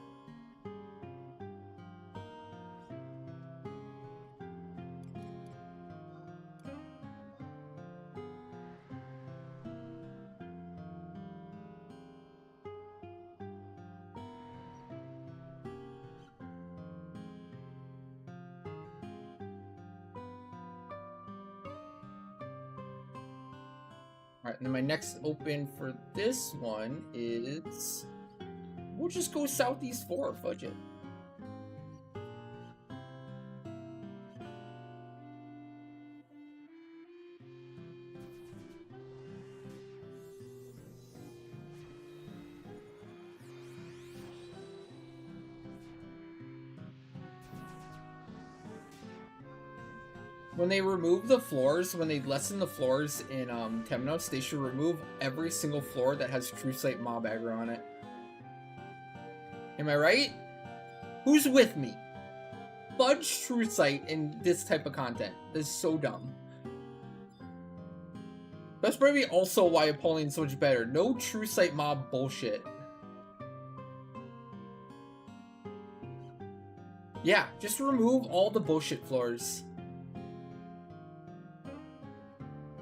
Alright, and then my next open for this one is... We'll just go Southeast 4, fudge it. When they remove the floors, when they lessen the floors in Temnos, they should remove every single floor that has True Sight mob aggro on it. Am I right? Who's with me? Fudge True Sight in this type of content. This is so dumb. That's maybe also why Apollyon's so much better. No True Sight mob bullshit. Yeah, just remove all the bullshit floors.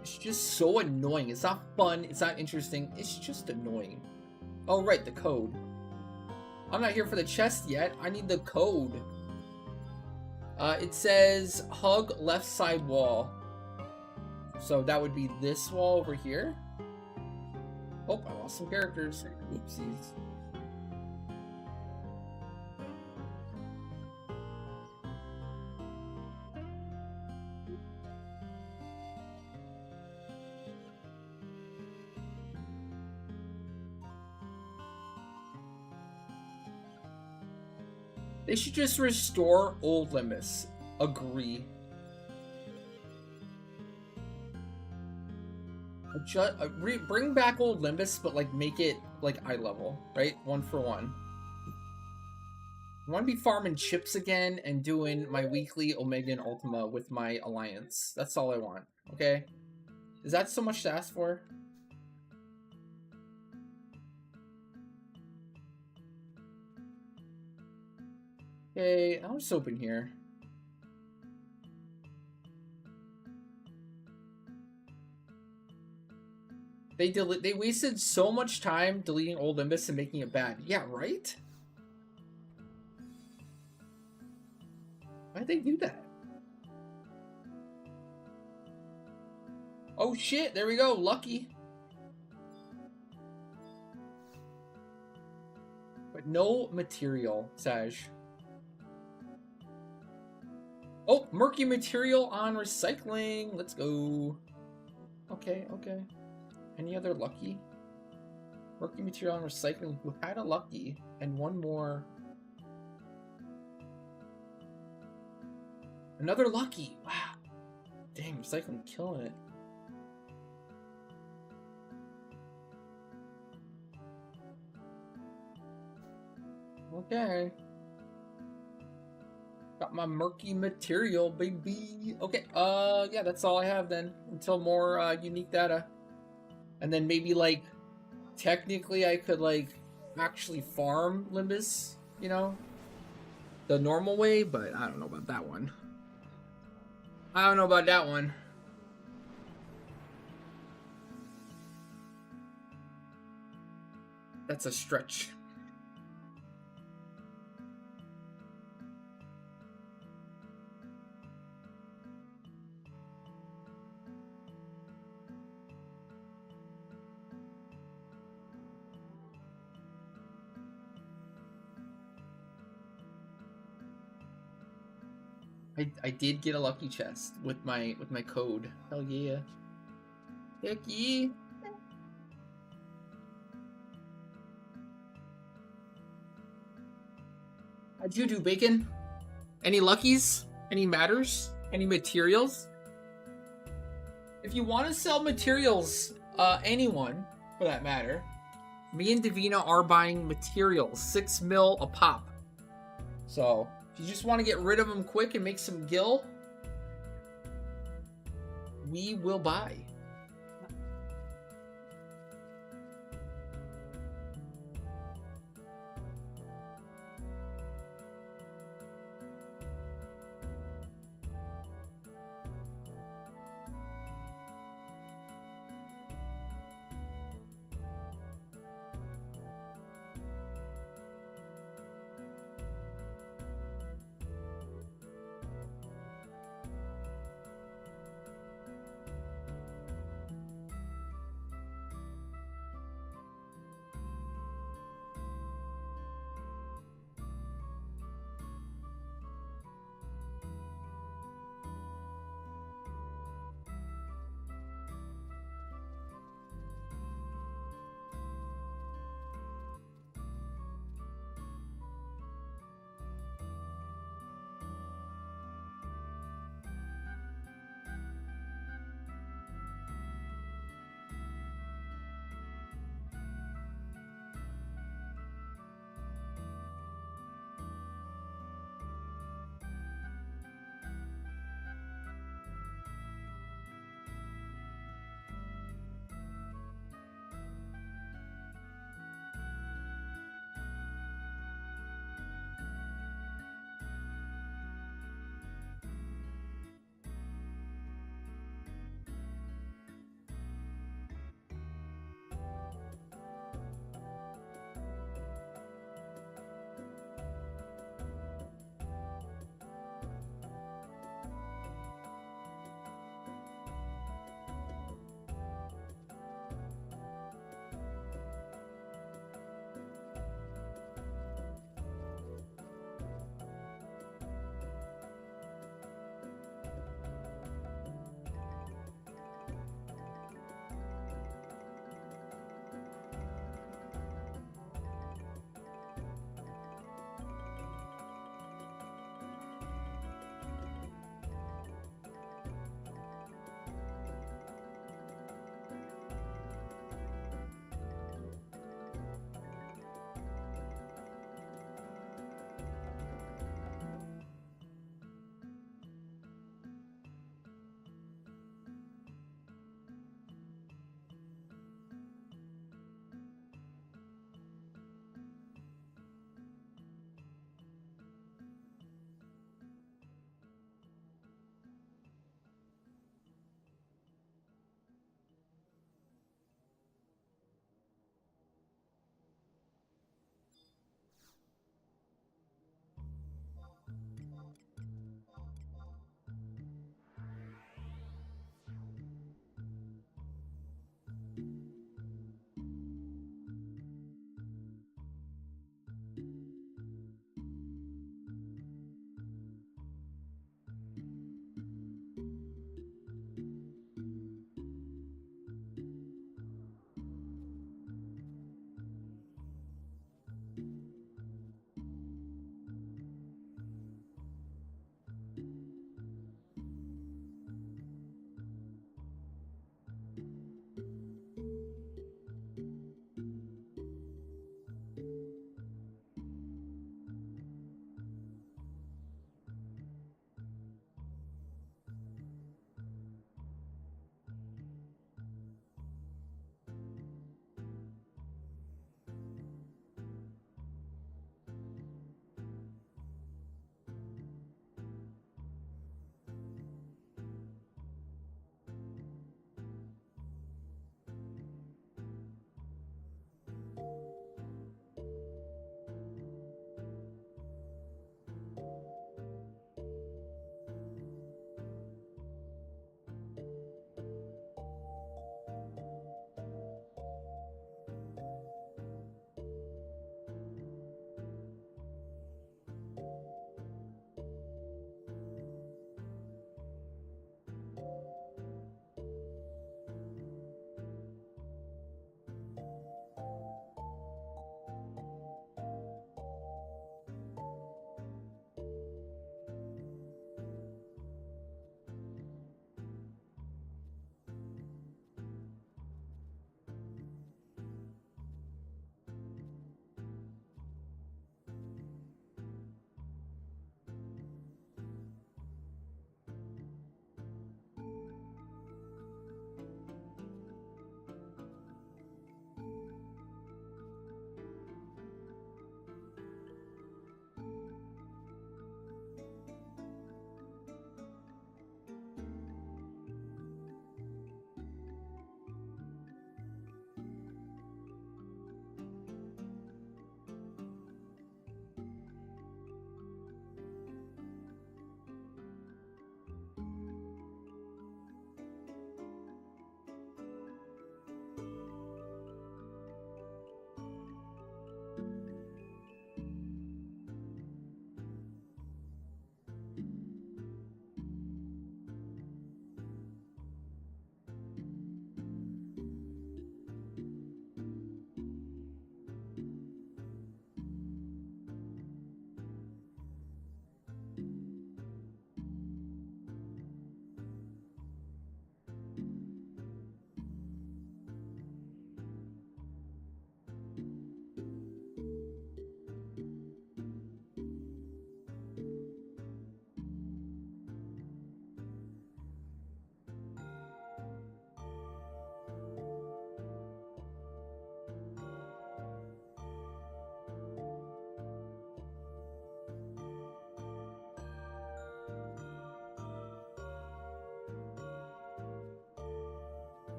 It's just so annoying. It's not fun. It's not interesting. It's just annoying. Oh, right, the code. I'm not here for the chest yet. I need the code. It says hug left side wall. So that would be this wall over here. Oh, I lost some characters. Oopsies. They should just restore Old Limbus. Agree. Bring back Old Limbus, but like make it like eye level, right? 1 for 1. I want to be farming chips again and doing my weekly Omega and Ultima with my alliance. That's all I want. Okay? Is that so much to ask for? Okay, I'll just open here. They wasted so much time deleting Old Limbus and making it bad. Yeah, right? Why'd they do that? Oh shit, there we go, lucky. But no material, Saj. Oh, murky material on recycling. Let's go. Okay, okay. Any other lucky? Murky material on recycling. Who had a lucky? And one more. Another lucky. Wow. Dang, recycling killing it. Okay. Got my murky material, baby. Okay, yeah, that's all I have then. Until more unique data. And then maybe, like, technically I could, like, actually farm Limbus, you know? The normal way, but I don't know about that one. I don't know about that one. That's a stretch. I did get a lucky chest with my code. Hell yeah. Heck yeah. How'd you do, Bacon? Any luckies? Any matters? Any materials? If you want to sell materials, anyone, for that matter, me and Davina are buying materials. 6 mil a pop. So, if you just want to get rid of them quick and make some gil, we will buy.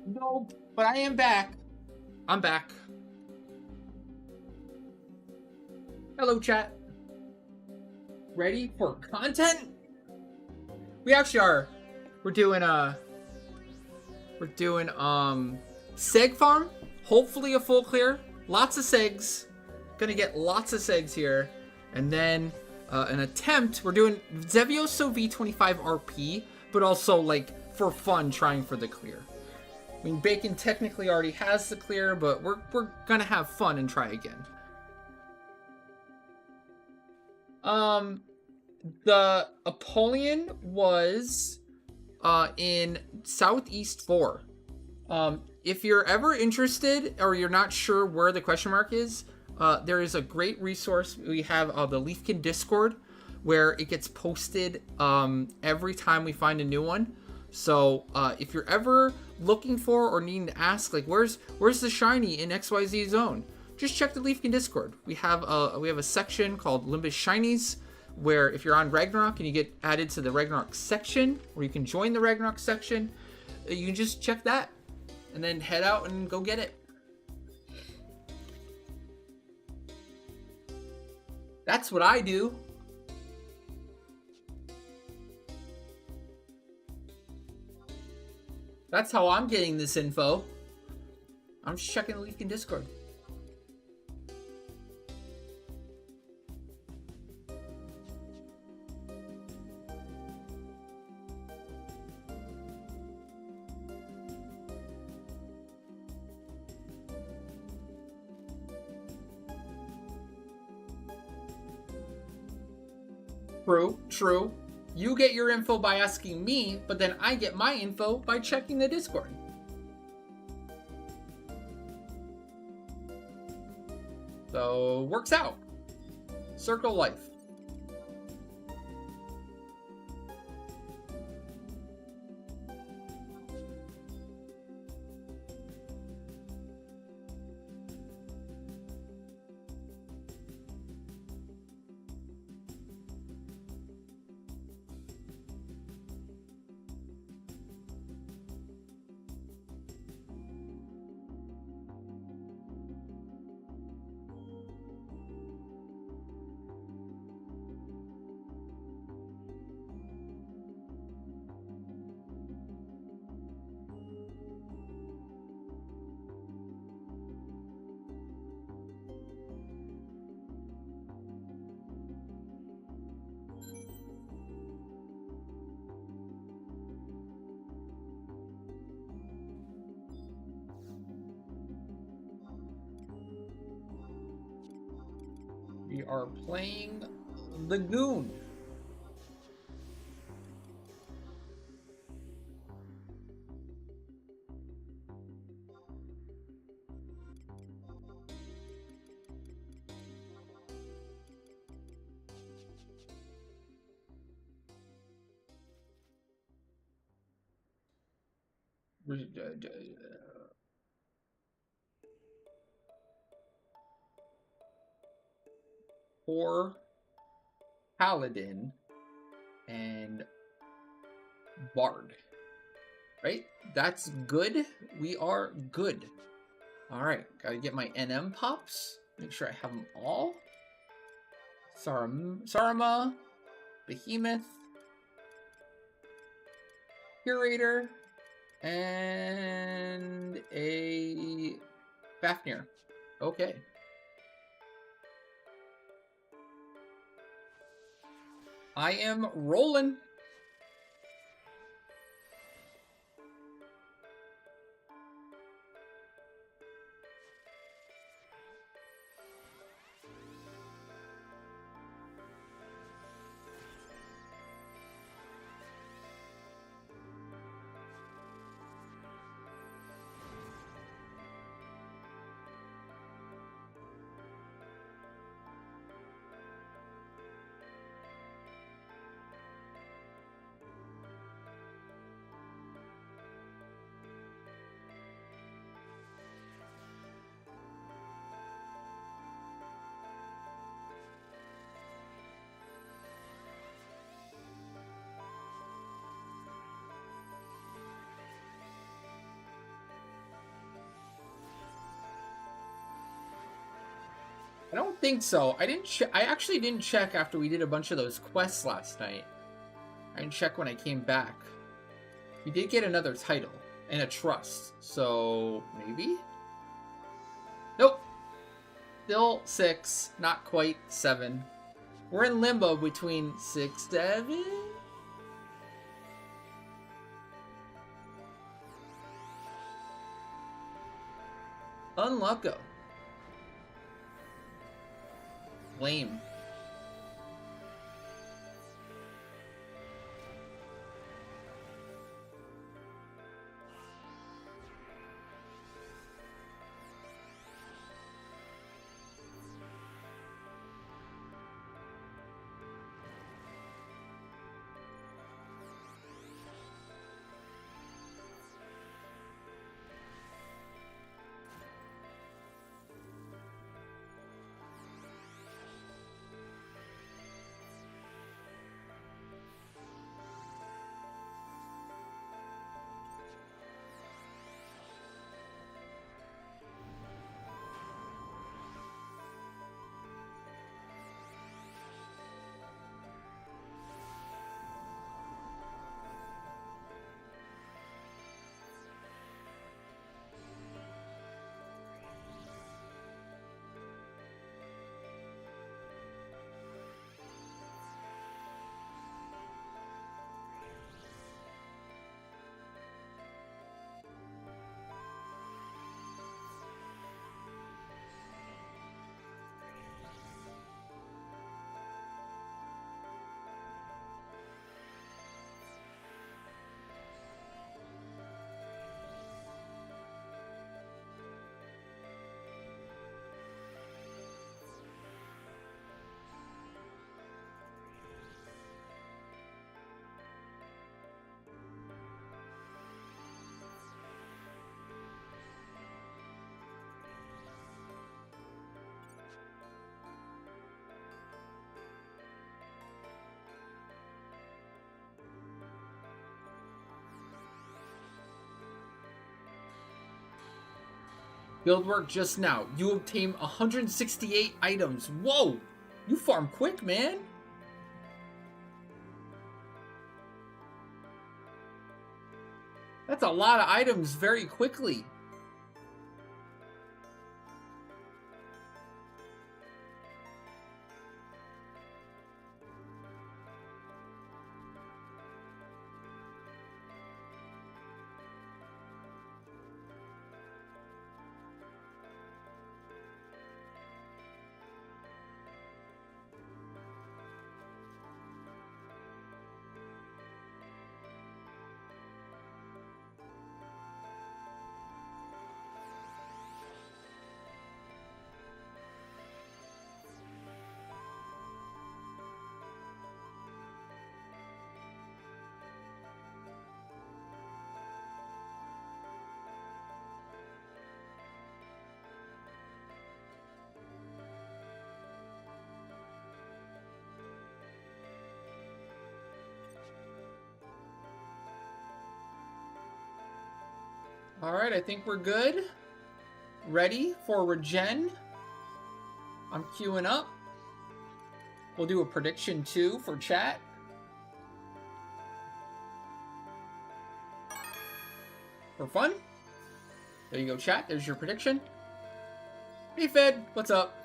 No, but I am back. I'm back. Hello, chat. Ready for content? We actually are. We're doing seg farm. Hopefully a full clear. Lots of segs. Gonna get lots of segs here. And then an attempt. We're doing Zevioso V25 RP, but also like for fun trying for the clear. I mean, Bacon technically already has the clear, but we're gonna have fun and try again. The Apollyon was in Southeast 4. If you're ever interested or you're not sure where the question mark is, there is a great resource. We have the Leafkin Discord where it gets posted every time we find a new one. So if you're ever looking for or needing to ask, like, where's the shiny in XYZ zone, just check the Leafkin Discord. We have a section called Limbus Shinies, where if you're on Ragnarok and you get added to the Ragnarok section, or you can join the Ragnarok section, you can just check that and then head out and go get it. That's what I do. That's how I'm getting this info. I'm just checking the Leafkin Discord. True. You get your info by asking me, but then I get my info by checking the Discord. So, works out. Circle life. We are playing Lagoon. Or Paladin and Bard. Right? That's good. We are good. Alright, gotta get my NM pops. Make sure I have them all. Sarama, Behemoth, Curator, and a Fafnir. Okay. I am rolling. I don't think so. I didn't. I actually didn't check after we did a bunch of those quests last night. I didn't check when I came back. We did get another title and a trust, so maybe. Nope. Still 6, not quite 7. We're in limbo between 6, 7. Unlucko. Lame. Build work just now. You obtain 168 items. Whoa! You farm quick, man. That's a lot of items very quickly. Alright, I think we're good. Ready for regen. I'm queuing up. We'll do a prediction too for chat. For fun. There you go, chat. There's your prediction. Hey, Fed. What's up?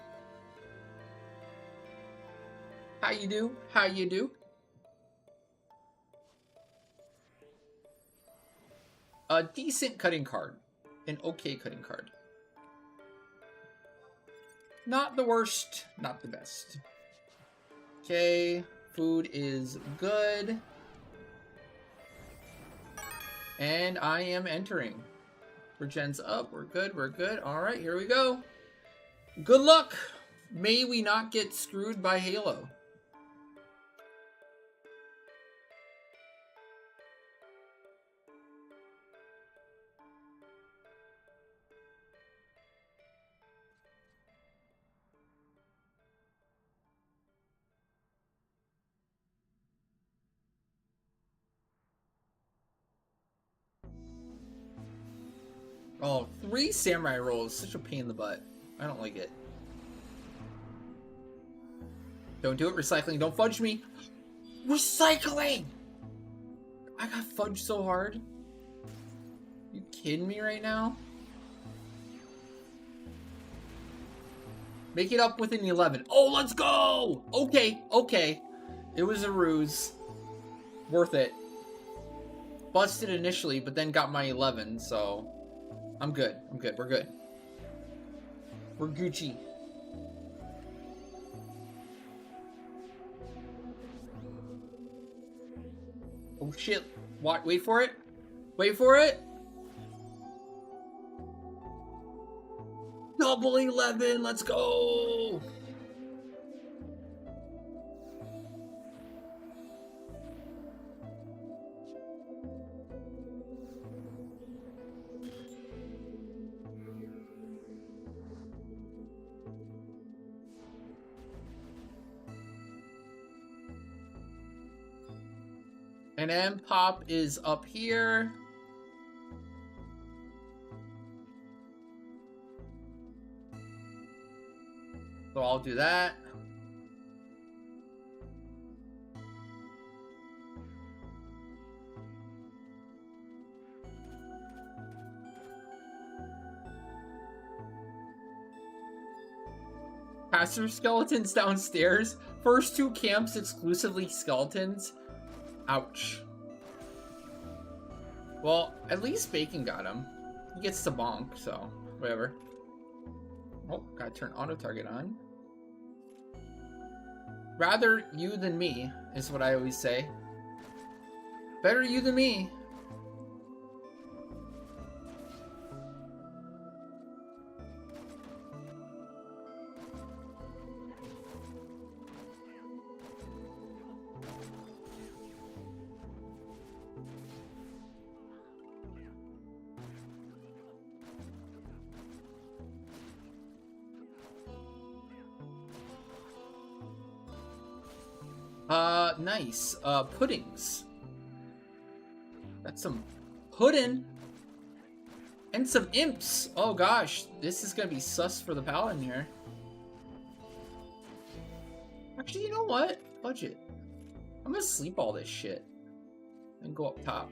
How you do? How you do? A decent cutting card. An okay cutting card. Not the worst, not the best. Okay, food is good. And I am entering. Regen's up, we're good, we're good. All right, here we go. Good luck. May we not get screwed by Halo. Oh, 3 samurai rolls. Such a pain in the butt. I don't like it. Don't do it. Recycling. Don't fudge me. Recycling! I got fudged so hard. You kidding me right now? Make it up within 11. Oh, let's go! Okay, okay. It was a ruse. Worth it. Busted initially, but then got my 11, so... I'm good. I'm good. We're good. We're Gucci. Oh shit. What? Wait for it. Wait for it. Double 11. Let's go. And M Pop is up here. So I'll do that. Passenger skeletons downstairs. First 2 camps exclusively skeletons. Ouch. Well, at least Bacon got him. He gets to bonk, so whatever. Oh, gotta turn auto target on. Rather you than me, is what I always say. Better you than me. Nice. Puddings. That's some pudding. And some imps. Oh gosh, this is gonna be sus for the paladin here. Actually, you know what? Budget. I'm gonna sleep all this shit. And go up top.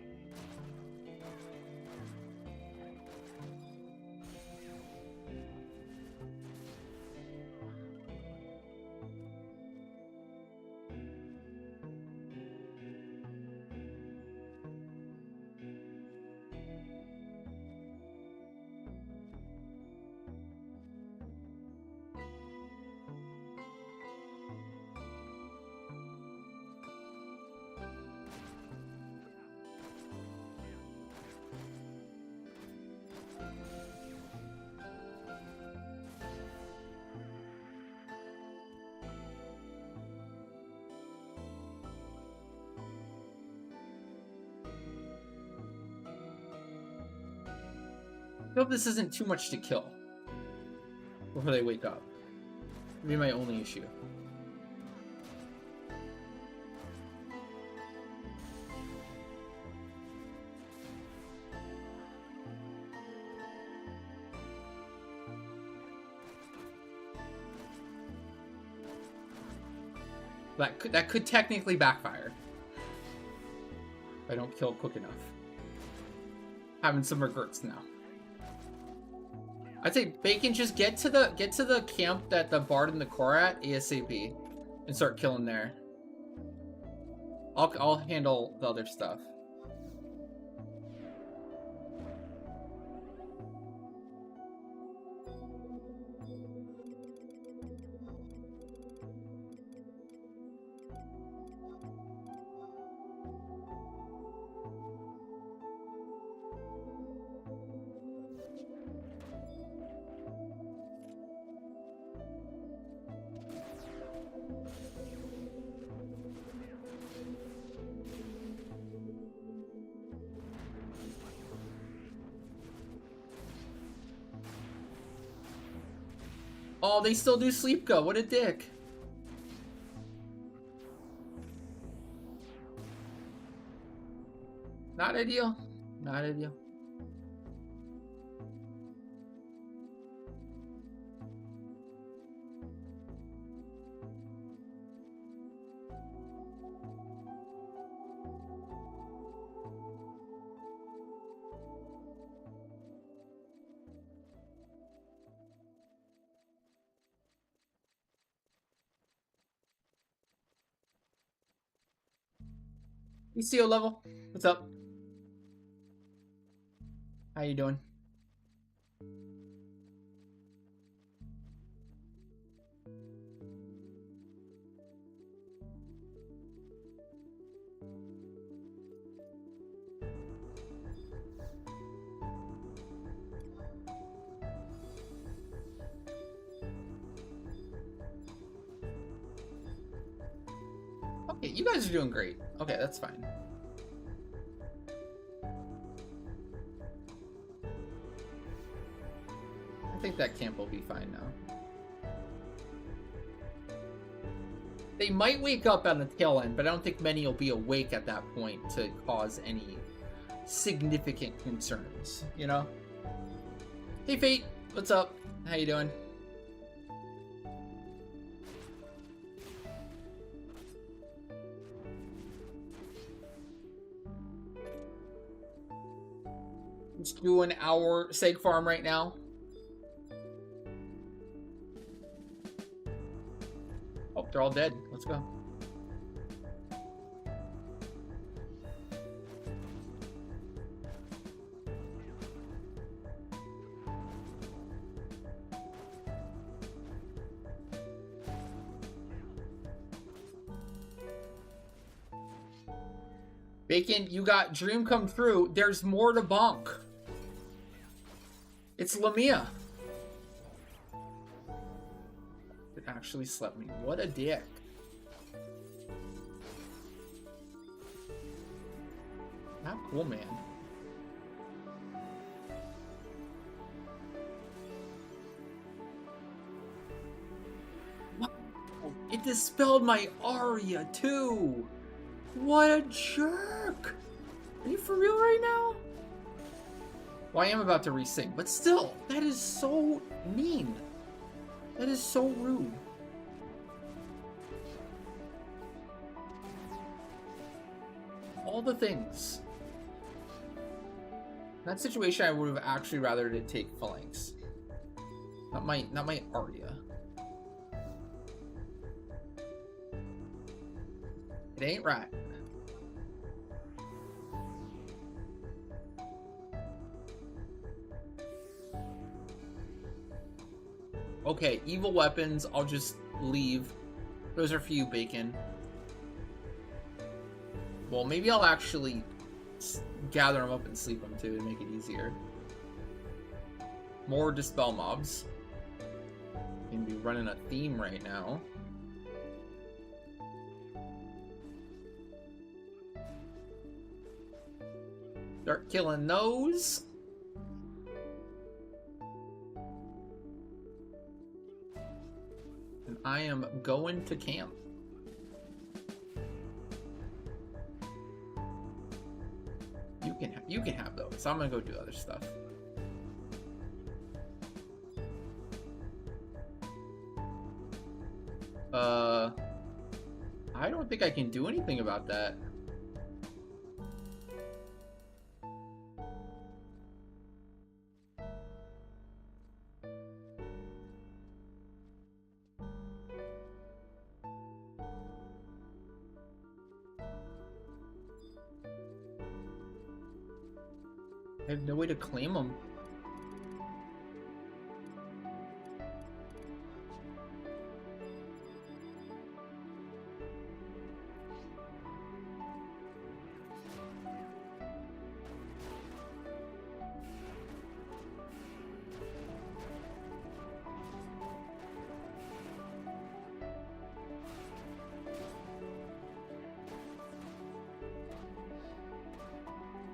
I hope this isn't too much to kill before they wake up. That'd be my only issue. That could technically backfire if I don't kill quick enough. Having some regrets now. I'd say Bacon, just get to the camp that the Bard and the core at ASAP and start killing there. I'll handle the other stuff. Oh, they still do sleep go. What a dick. Not ideal. Not ideal. ECO level. What's up? How you doing? Okay, you guys are doing great. Okay, that's fine. I think that camp will be fine now. They might wake up on the tail end, but I don't think many will be awake at that point to cause any significant concerns, you know? Hey, Fate, what's up? How you doing? Just doing our seg farm right now. Oh, they're all dead. Let's go. Bacon, you got dream come true. There's more to bonk. It's Lamia. It actually slept me. What a dick. Not cool, man. What? It dispelled my Aria, too. What a jerk. Are you for real right now? Well, I am about to resync, but still, that is so mean. That is so rude. All the things. In that situation, I would have actually rather to take phalanx. Not my Aria. It ain't right. Okay, evil weapons, I'll just leave. Those are for you, Bacon. Well, maybe I'll actually gather them up and sleep them too to make it easier. More dispel mobs. Gonna be running a theme right now. Start killing those. And I am going to camp. You can have those. I'm gonna go do other stuff. I don't think I can do anything about that. I have no way to claim them.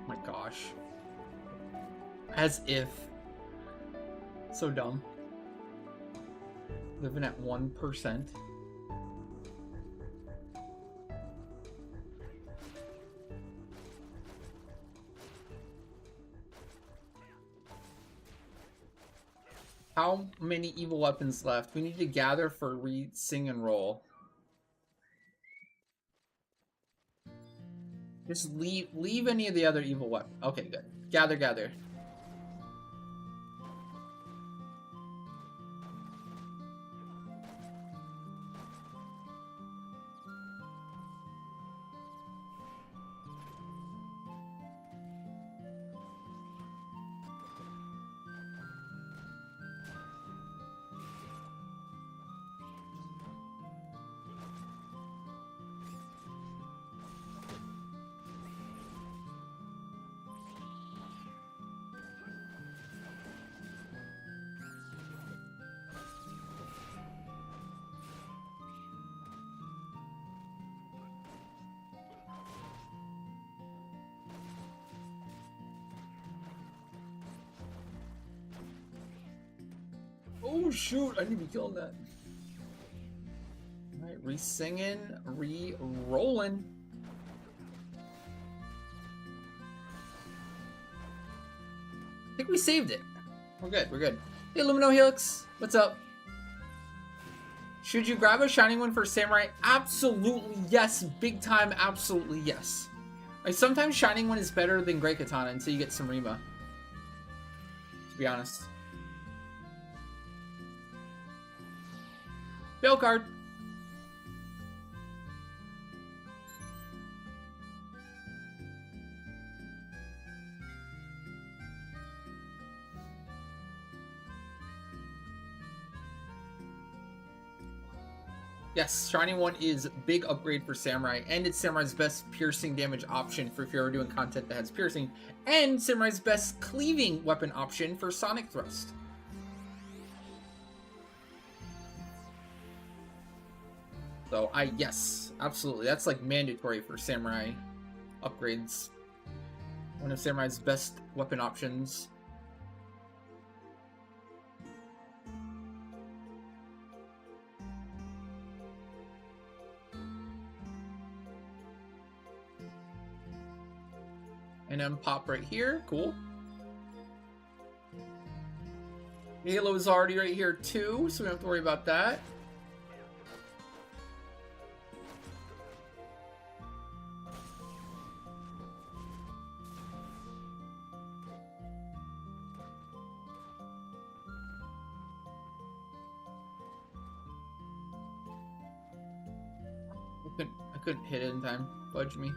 My gosh. As if. So dumb. Living at 1%. How many evil weapons left? We need to gather for read, sing, and roll. Just leave any of the other evil weapons. Okay, good. Gather. Oh shoot, I need to be killing that. Alright, re-singing, re-rolling. I think we saved it. We're good, we're good. Hey Lumino Helix, what's up? Should you grab a shining one for Samurai? Absolutely yes, big time, absolutely yes. Like sometimes shining one is better than Great Katana until you get some Rima. To be honest. Fail card. Yes, Shining One is big upgrade for Samurai, and it's Samurai's best piercing damage option for if you're ever doing content that has piercing, and Samurai's best cleaving weapon option for Sonic Thrust. So yes, absolutely. That's like mandatory for Samurai upgrades. One of Samurai's best weapon options. And then pop right here. Cool. Halo is already right here too, so we don't have to worry about that. I couldn't hit it in time. Fudge me.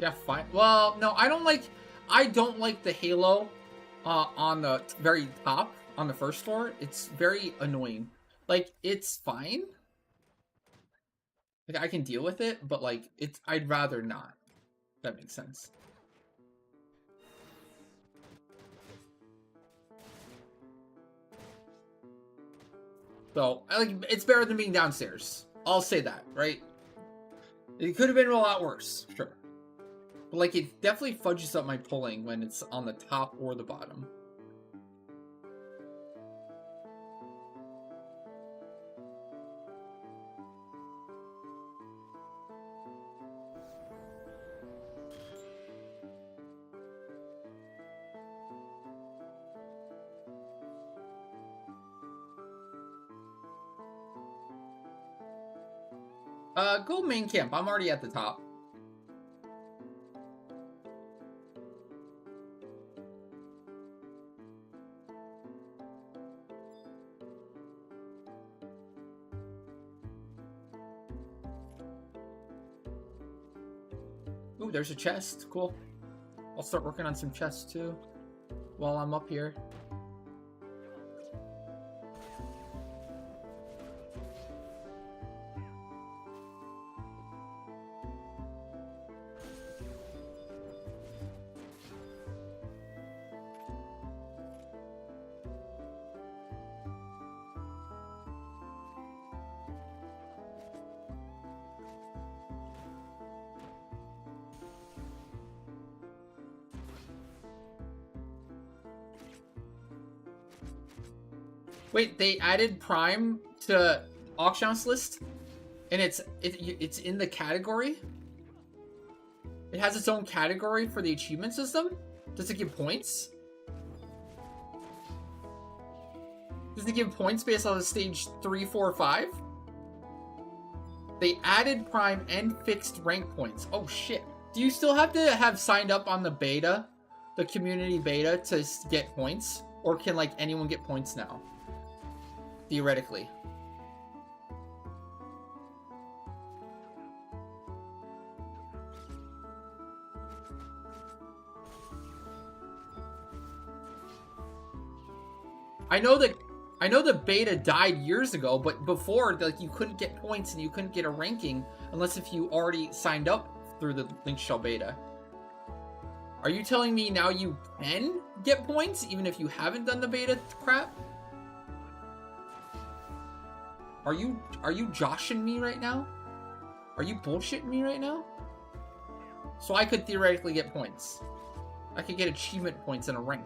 Yeah, fine. Well, no, I don't like the halo on the very top on the first floor. It's very annoying. Like, it's fine. Like, I can deal with it, but like, I'd rather not. If that makes sense. So, it's better than being downstairs. I'll say that, right? It could have been a lot worse, sure. But like, it definitely fudges up my pulling when it's on the top or the bottom. Go main camp. I'm already at the top. Ooh, there's a chest. Cool. I'll start working on some chests too while I'm up here. Wait, they added Prime to auction house list, and it's in the category. It has its own category for the achievement system. Does it give points? Does it give points based on the stage 3, 4, 5? They added Prime and fixed rank points. Oh shit. Do you still have to have signed up on the beta, the community beta, to get points? Or can like anyone get points now? Theoretically. I know the beta died years ago, but before, like, you couldn't get points and you couldn't get a ranking unless if you already signed up through the Link Shell beta. Are you telling me now you can get points even if you haven't done the beta crap? Are you joshing me right now? Are you bullshitting me right now? So I could theoretically get points. I could get achievement points and a rank.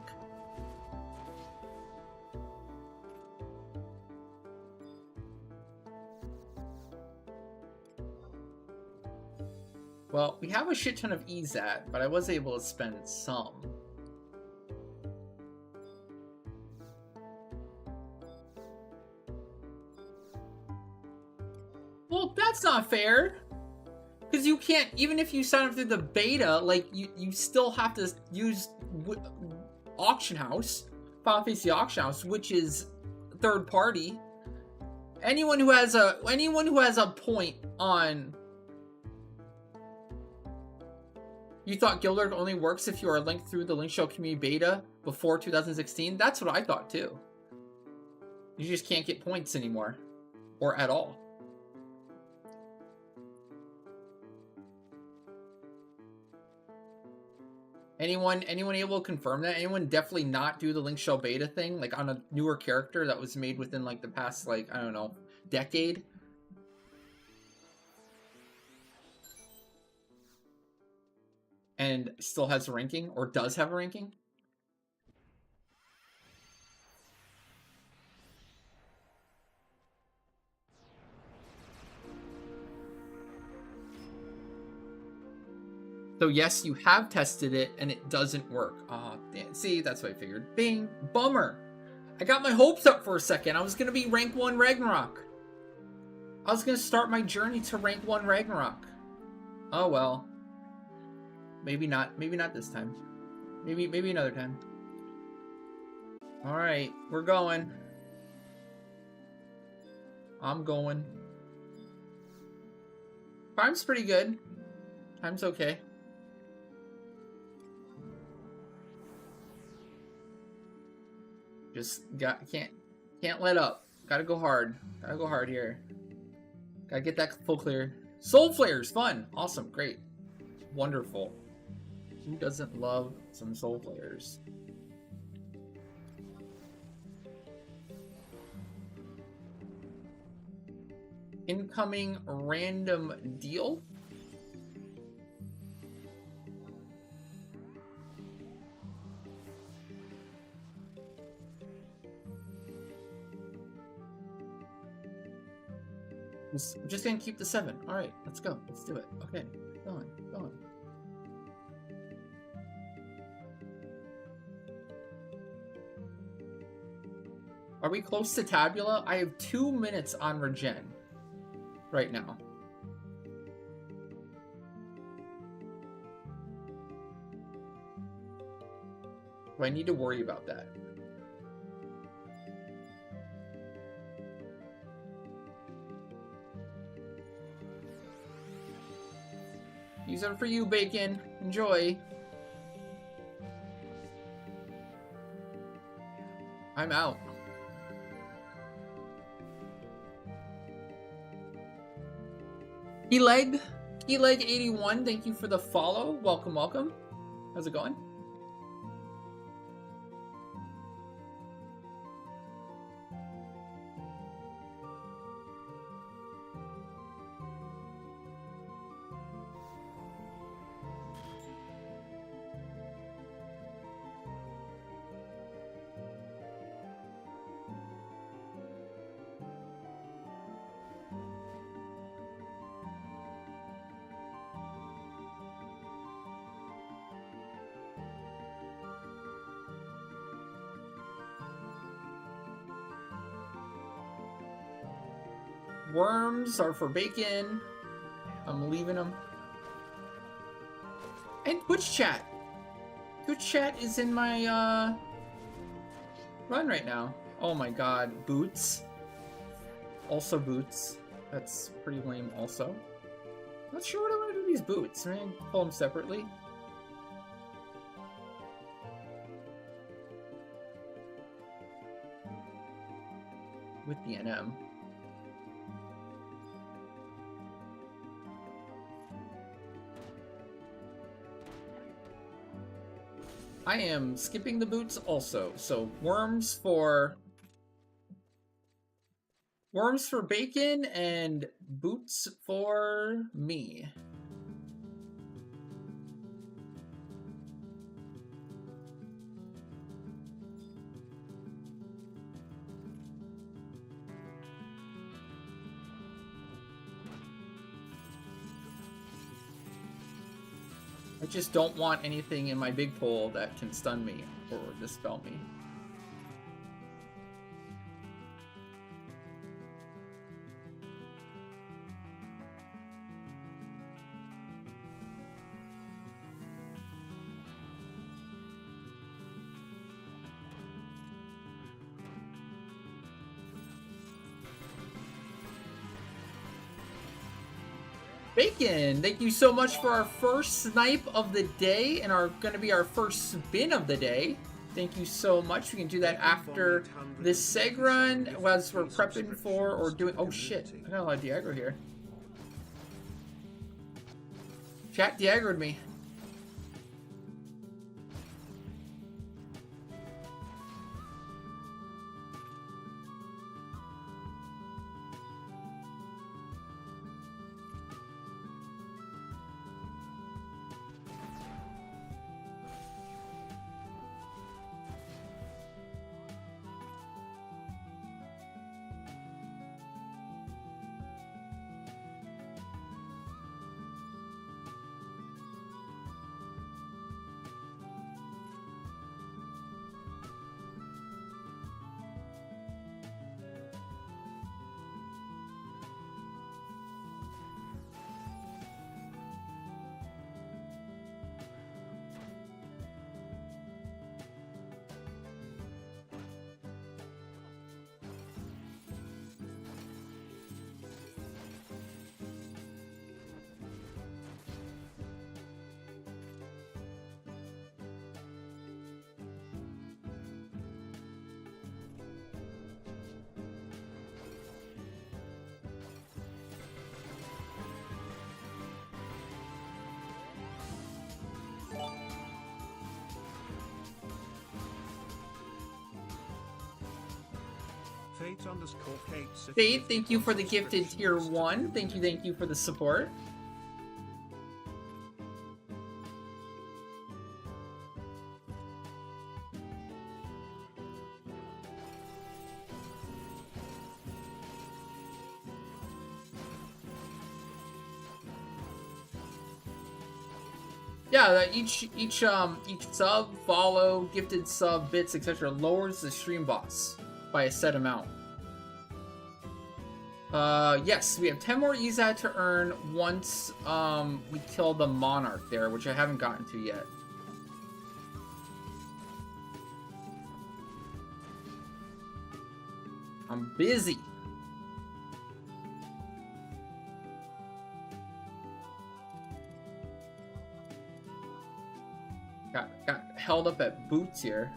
Well, we have a shit ton of EZAT, but I was able to spend some. Well, that's not fair. Because you can't, even if you sign up through the beta, like, you still have to use Auction House, Final Fantasy Auction House, which is third party. Anyone who has a point on... You thought Guild only works if you are linked through the Link Shell Community Beta before 2016? That's what I thought too. You just can't get points anymore. Or at all. Anyone able to confirm that? Anyone definitely not do the Link Shell Beta thing? Like on a newer character that was made within like the past, like, I don't know, decade? And still has a ranking, or does have a ranking? So yes, you have tested it, and it doesn't work. Ah, damn. See, that's what I figured. Bing. Bummer. I got my hopes up for a second. I was going to be rank 1 Ragnarok. I was going to start my journey to rank 1 Ragnarok. Oh well. Maybe not. Maybe not this time. Maybe another time. Alright, we're going. I'm going. Time's pretty good. Time's okay. Just can't let up. Gotta go hard. Gotta go hard here. Gotta get that full clear. Soul Flares, fun. Awesome, great. Wonderful. Who doesn't love some Soul Flares? Incoming random deal? I'm just gonna keep the 7. Alright, let's go. Let's do it. Okay, go on, go on. Are we close to Tabula? I have 2 minutes on regen right now. Do I need to worry about that? These are for you, Bacon. Enjoy. I'm out. Keyleg 81, thank you for the follow. Welcome, welcome. How's it going? worms are for bacon. I'm leaving them. And Twitch chat. Twitch chat is in my run right now. Oh my god, boots. Also boots. That's pretty lame also. Not sure what I want to do with these boots. I mean, pull them separately. With the NM. I am skipping the boots also. So worms for bacon and boots for me. I just don't want anything in my big pole that can stun me or dispel me. Bacon, thank you so much for our first snipe of the day and gonna be our first spin of the day. Thank you so much. We can do that after this seg run as we're prepping for or doing. Oh shit, I got a lot of Diagro here. Chat Diagro'd me. Fate, thank you for the gifted tier 1. Thank you for the support. Yeah, each sub, follow, gifted sub, bits, etc. lowers the stream boss by a set amount. Yes, we have 10 more EZAT to earn once we kill the Monarch there, which I haven't gotten to yet. I'm busy. Got held up at boots here.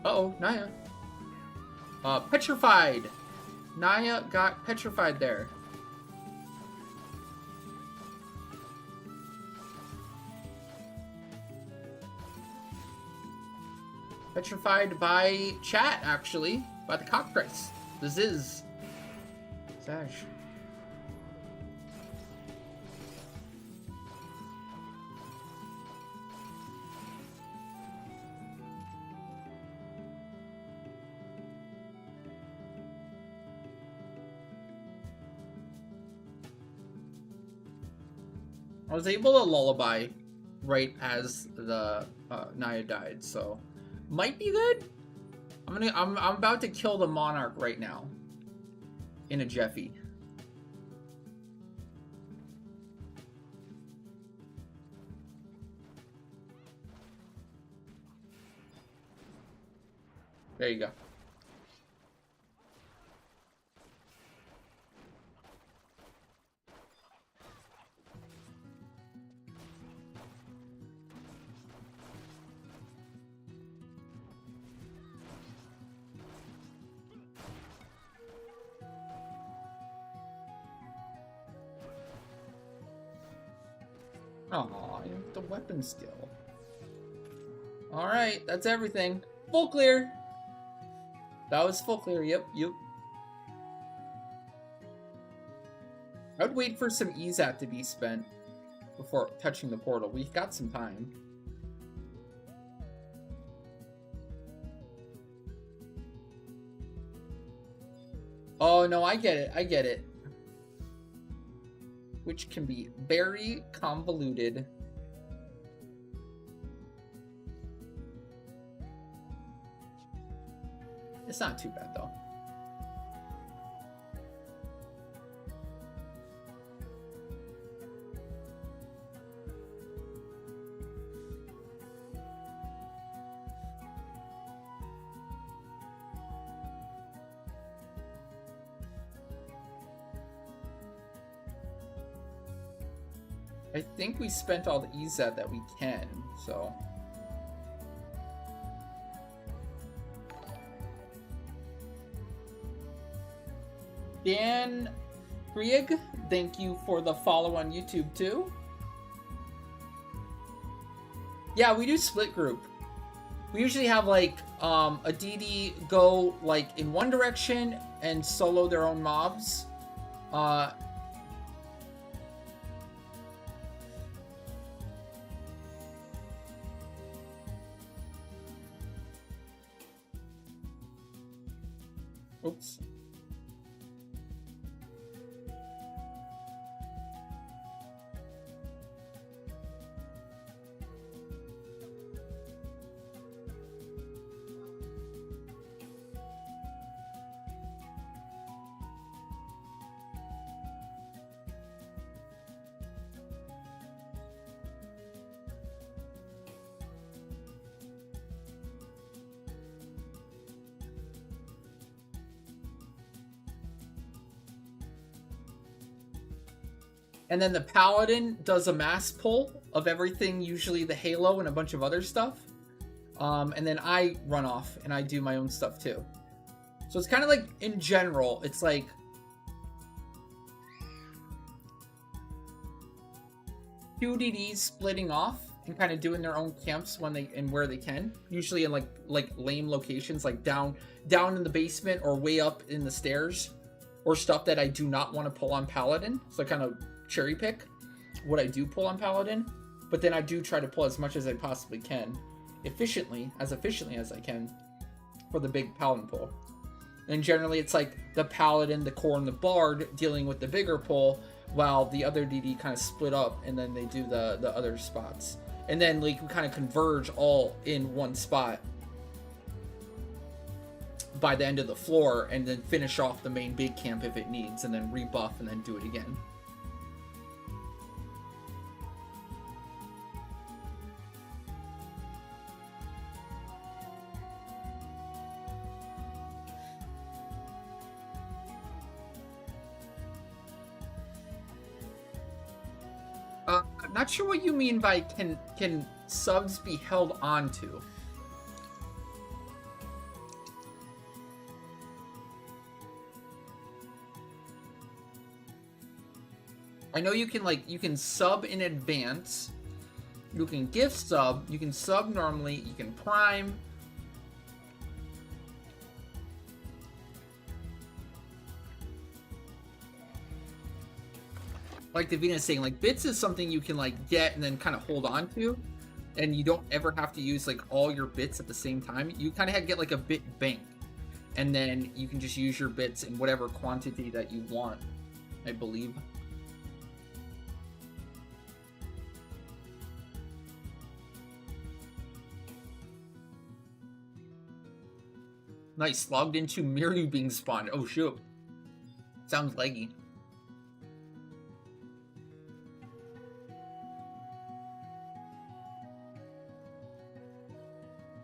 Uh-oh, Naya. Petrified. Naya got petrified there. Petrified by chat, actually. By the cock press. The Ziz. Sash. I was able to lullaby right as the Naya died, so might be good. I'm about to kill the Monarch right now. in a Jeffy. There you go. Aw, you have the weapon skill. Alright, that's everything. Full clear! That was full clear, yep. I would wait for some EZAT to be spent before touching the portal. We've got some time. Oh, no, I get it. Which can be very convoluted. It's not too bad, though. I think we spent all the EZAT that we can, so... Dan Krieg, thank you for the follow on YouTube too. Yeah, we do split group. We usually have like a DD go like in one direction and solo their own mobs. Oops. And then the Paladin does a mass pull of everything, usually the Halo and a bunch of other stuff. And then I run off and I do my own stuff too. So it's kind of like, in general, it's like... two DDs splitting off and kind of doing their own camps when they and where they can. Usually in like lame locations, like down in the basement or way up in the stairs. Or stuff that I do not want to pull on Paladin. So I kind of cherry pick what I do pull on Paladin, but then I do try to pull as much as I possibly can, efficiently as I can, for the big Paladin pull. And generally it's like the Paladin, the Core, and the Bard dealing with the bigger pull, while the other DD kind of split up, and then they do the other spots. And then like we kind of converge all in one spot by the end of the floor, and then finish off the main big camp if it needs, and then rebuff, and then do it again. I'm not sure what you mean by can subs be held onto. I know you can sub in advance, you can gift sub, you can sub normally, you can prime. Like Davina is saying, like bits is something you can like get and then kind of hold on to, and you don't ever have to use like all your bits at the same time. You kind of get like a bit bank, and then you can just use your bits in whatever quantity that you want, I believe. Nice, logged into Miru being spawned. Oh shoot. Sounds leggy.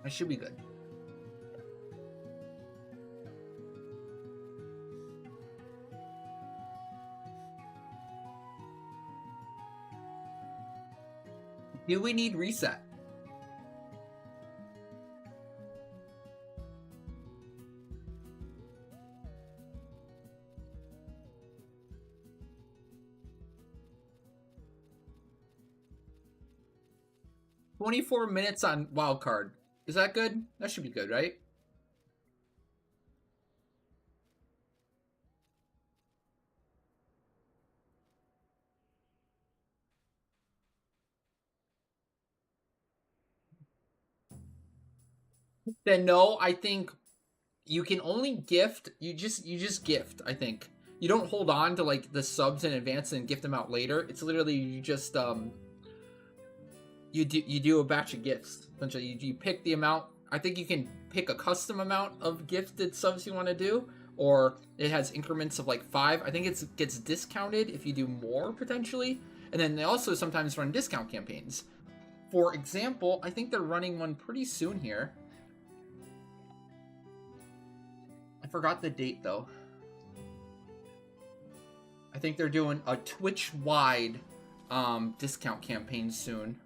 That should be good. Do we need reset? $24 minutes on wildcard. Is that good? That should be good, right? Then no, I think you can only gift. You just gift. I think you don't hold on to like the subs in advance and gift them out later. It's literally you just you do a batch of gifts. Essentially, you pick the amount. I think you can pick a custom amount of gifted subs you want to do, or it has increments of like 5. I think it gets discounted if you do more potentially, and then they also sometimes run discount campaigns. For example, I think they're running one pretty soon here. I forgot the date though. I think they're doing a Twitch-wide discount campaign soon.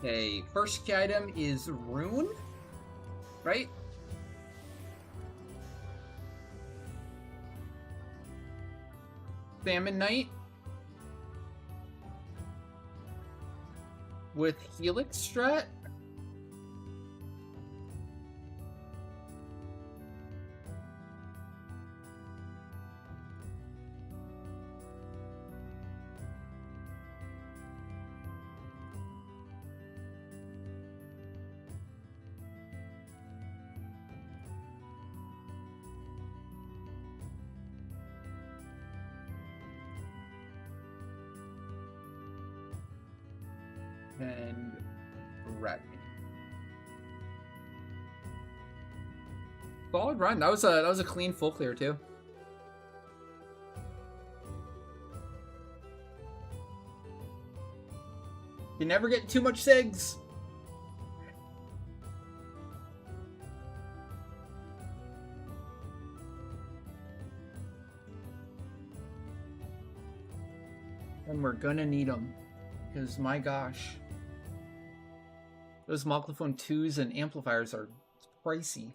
Okay, first key item is Rune, right? Famine Knight with Helix Strat. And red. Solid run. That was a clean full clear too. You never get too much segs. And we're gonna need them. Because my gosh. Those Moglophone 2s and amplifiers are pricey.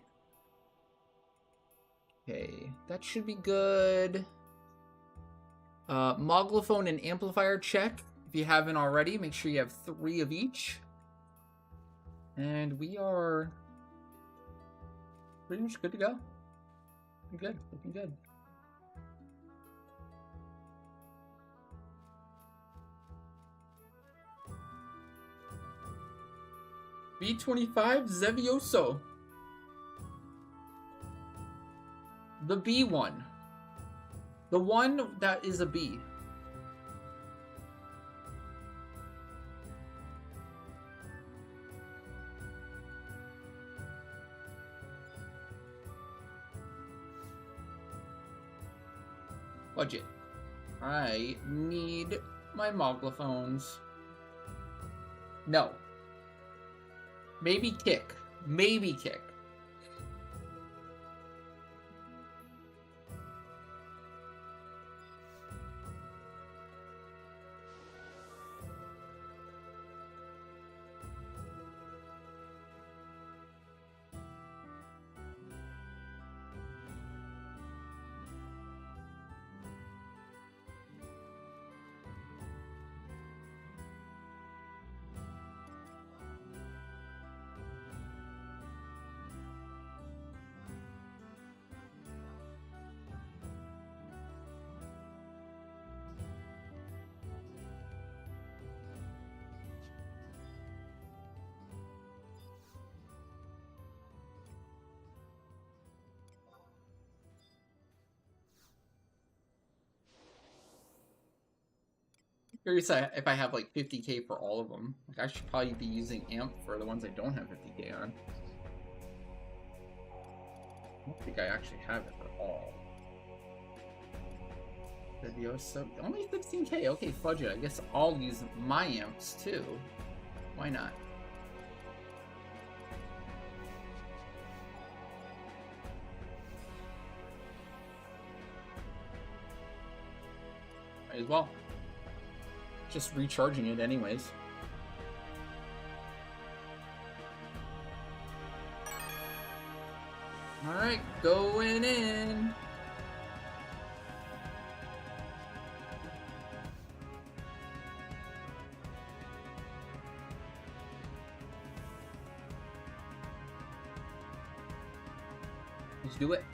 Okay, that should be good. Moglophone and amplifier check. If you haven't already, make sure you have 3 of each. And we are pretty much good to go. Looking good, looking good. B25 Zevioso. The B one. The one that is a B. Budget. I need my Moglophones. No. Maybe kick. Maybe kick. Curious if I have like 50k for all of them. Like I should probably be using amp for the ones I don't have 50k on. I don't think I actually have it for all. So only 15k. Okay, fudge it. I guess I'll use my amps too. Why not? Might as well. Just recharging it anyways. Alright, going in. Let's do it.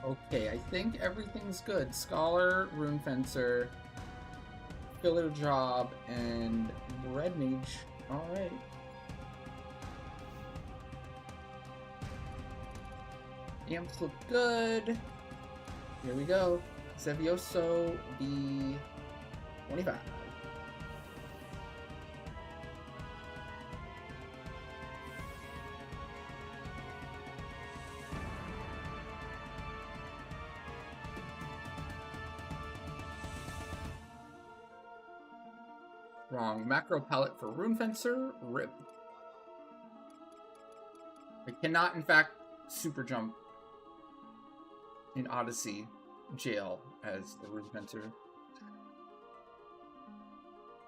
Okay, I think everything's good. Scholar, Rune Fencer, Filler Job, and Red Mage. Alright. Amps look good. Here we go. Sevioso B25. Wrong. Macro palette for Rune Fencer. RIP. I cannot, in fact, super jump in Odyssey jail as the Rune Fencer.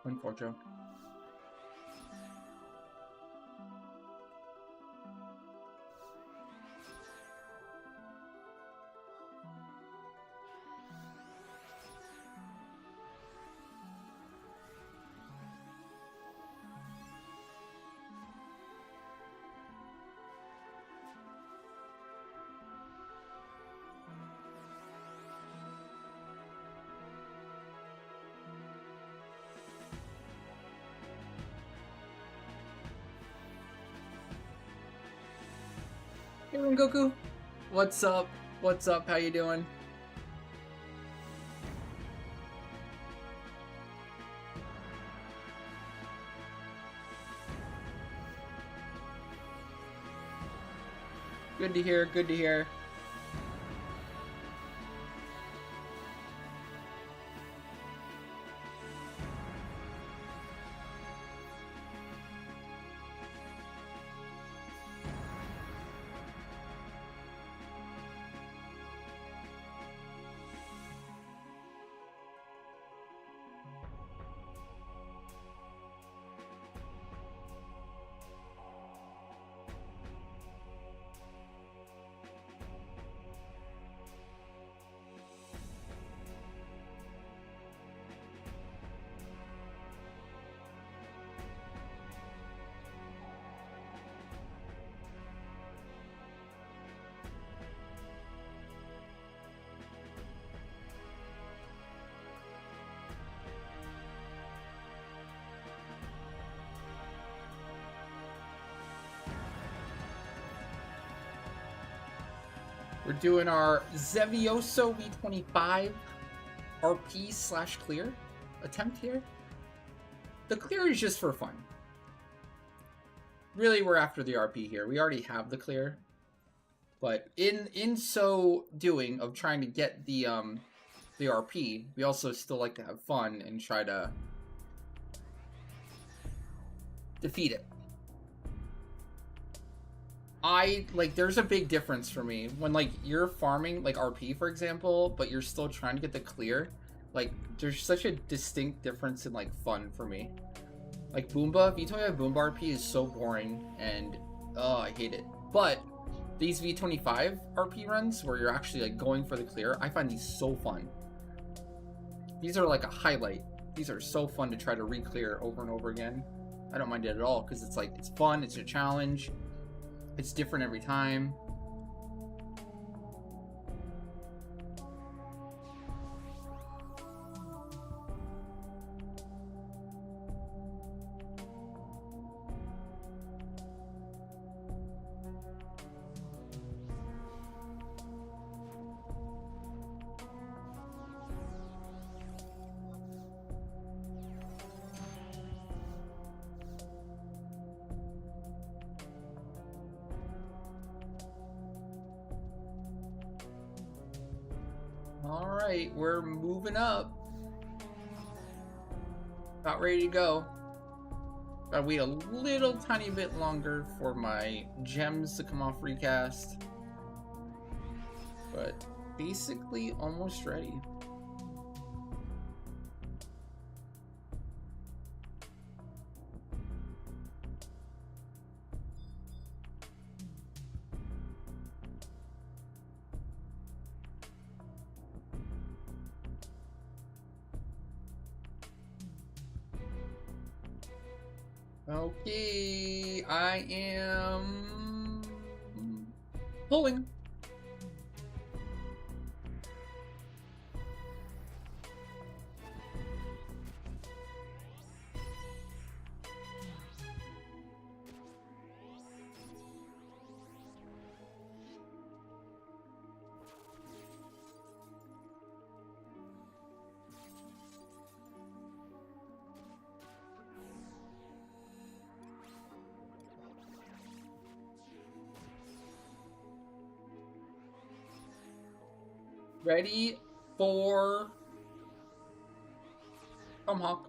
Unfortunate. Hey, Rengoku. What's up? What's up? How you doing? Good to hear. Good to hear. We're doing our Zevioso V25 RP/clear attempt here. The clear is just for fun. Really, we're after the RP here. We already have the clear. But in so doing of trying to get the RP, we also still like to have fun and try to defeat it. There's a big difference for me when, like, you're farming, like, RP, for example, but you're still trying to get the clear. Like, there's such a distinct difference in, like, fun for me. Like, Boomba, V25 Boomba RP is so boring, and, I hate it. But these V25 RP runs, where you're actually, like, going for the clear, I find these so fun. These are, like, a highlight. These are so fun to try to re-clear over and over again. I don't mind it at all, because it's, like, it's fun, it's a challenge. It's different every time. Alright, we're moving up. About ready to go. Gotta wait a little tiny bit longer for my gems to come off recast. But basically almost ready. Okay, I am pulling. Ready for Tomahawk.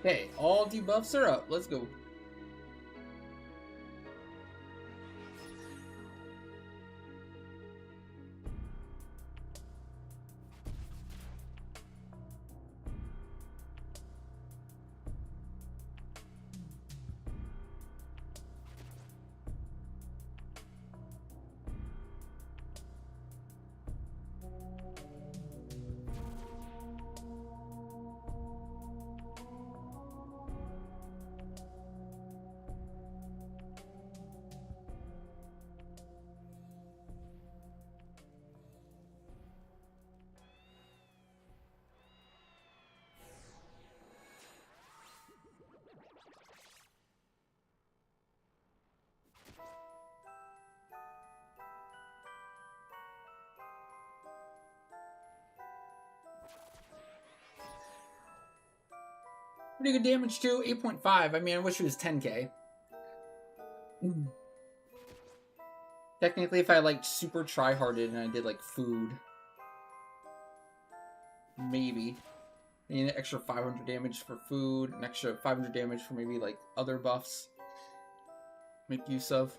Okay, all debuffs are up. Let's go. Pretty good damage too, 8.5. I mean, I wish it was 10k. Technically, if I like super try-harded and I did like food, maybe. I need an extra 500 damage for food, an extra 500 damage for maybe like other buffs. Make use of.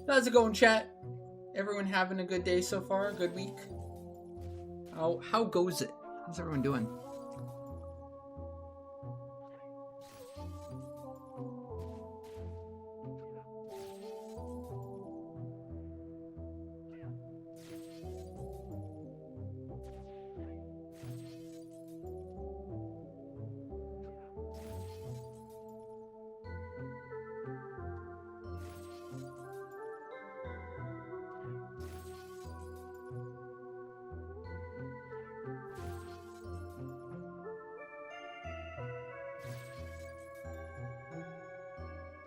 How's it going, chat? Everyone having a good day so far? A good week? How goes it? How's everyone doing?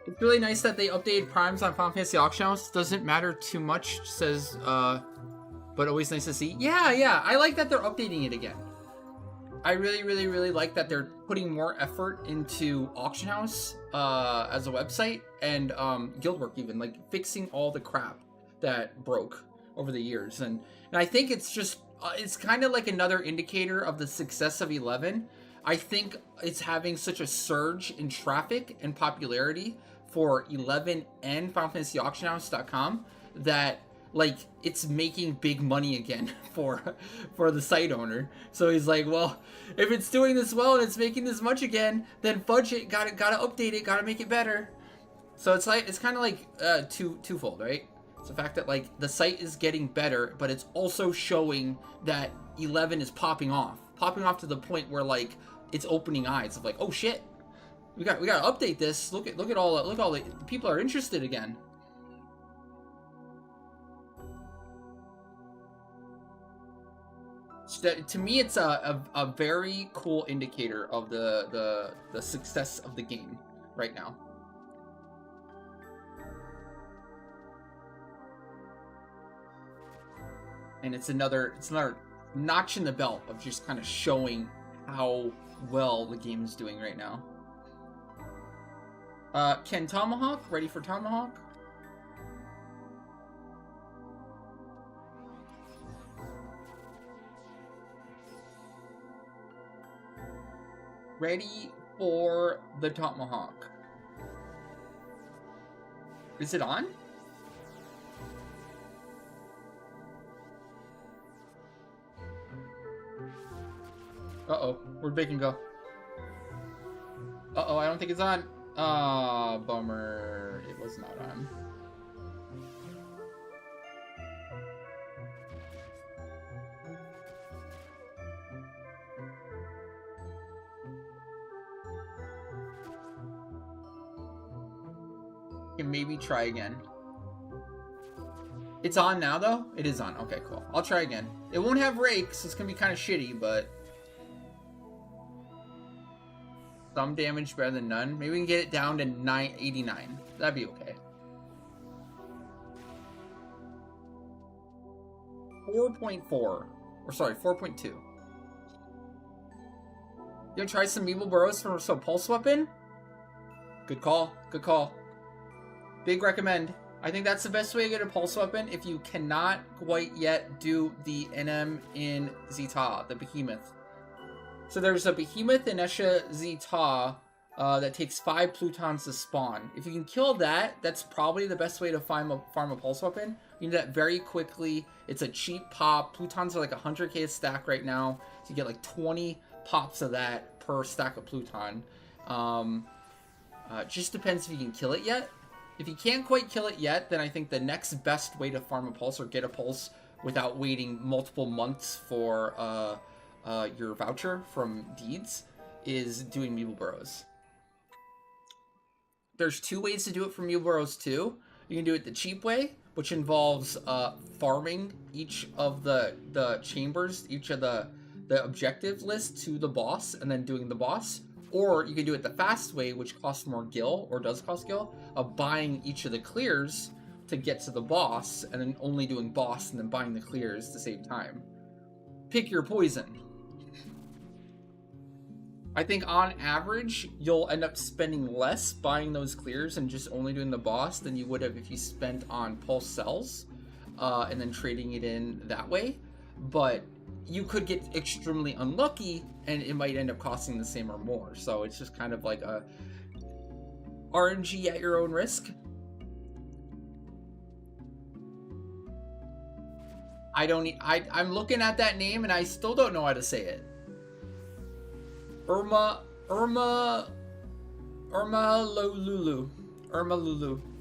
It's really nice that they updated primes on Final Fantasy Auction House. Doesn't matter too much, says, but always nice to see. Yeah, I like that they're updating it again. I really like that they're putting more effort into Auction House as a website and Guildwork even, like fixing all the crap that broke over the years. And I think it's just, it's kind of like another indicator of the success of 11. I think it's having such a surge in traffic and popularity for 11 and FinalFantasyAuctionHouse.com that like it's making big money again for the site owner. So he's like, well, if it's doing this well and it's making this much again, then fudge it, gotta update it, gotta make it better. So it's like, it's kind of like twofold, right? It's the fact that like the site is getting better, but it's also showing that 11 is popping off to the point where like it's opening eyes of like, oh shit, we got to update this. Look at all the people are interested again. So to me, it's a very cool indicator of the success of the game right now. And it's another notch in the belt of just kind of showing how well the game is doing right now. Ken Tomahawk, ready for Tomahawk? Ready for the Tomahawk. Is it on? Uh-oh, where'd Bacon go? Uh-oh, I don't think it's on. Ah, bummer. It was not on. Can maybe try again. It's on now, though? It is on. Okay, cool. I'll try again. It won't have rakes, so it's gonna be kind of shitty, but... some damage better than none. Maybe we can get it down to 989. That'd be okay. 4.4. Or sorry, 4.2. You gonna try some Meeble Burrows for some pulse weapon? Good call. Good call. Big recommend. I think that's the best way to get a pulse weapon if you cannot quite yet do the NM in Zeta, the behemoth. So there's a behemoth in Esha Zeta that takes 5 plutons to spawn. If you can kill that, that's probably the best way to farm a pulse weapon. You do that very quickly. It's a cheap pop. Plutons are like 100k a stack right now. So you get like 20 pops of that per stack of pluton. Just depends if you can kill it yet. If you can't quite kill it yet, then I think the next best way to farm a pulse or get a pulse without waiting multiple months for your voucher from Deeds is doing Meeble Burrows. There's 2 ways to do it for Meeble Burrows too. You can do it the cheap way, which involves farming each of the chambers, each of the objective list to the boss, and then doing the boss. Or you can do it the fast way, which costs more gil, or does cost gil, of buying each of the clears to get to the boss, and then only doing boss and then buying the clears to save time. Pick your poison. I think on average, you'll end up spending less buying those clears and just only doing the boss than you would have if you spent on pulse cells and then trading it in that way. But you could get extremely unlucky and it might end up costing the same or more. So it's just kind of like a RNG at your own risk. I'm looking at that name and I still don't know how to say it. Irma Lulu.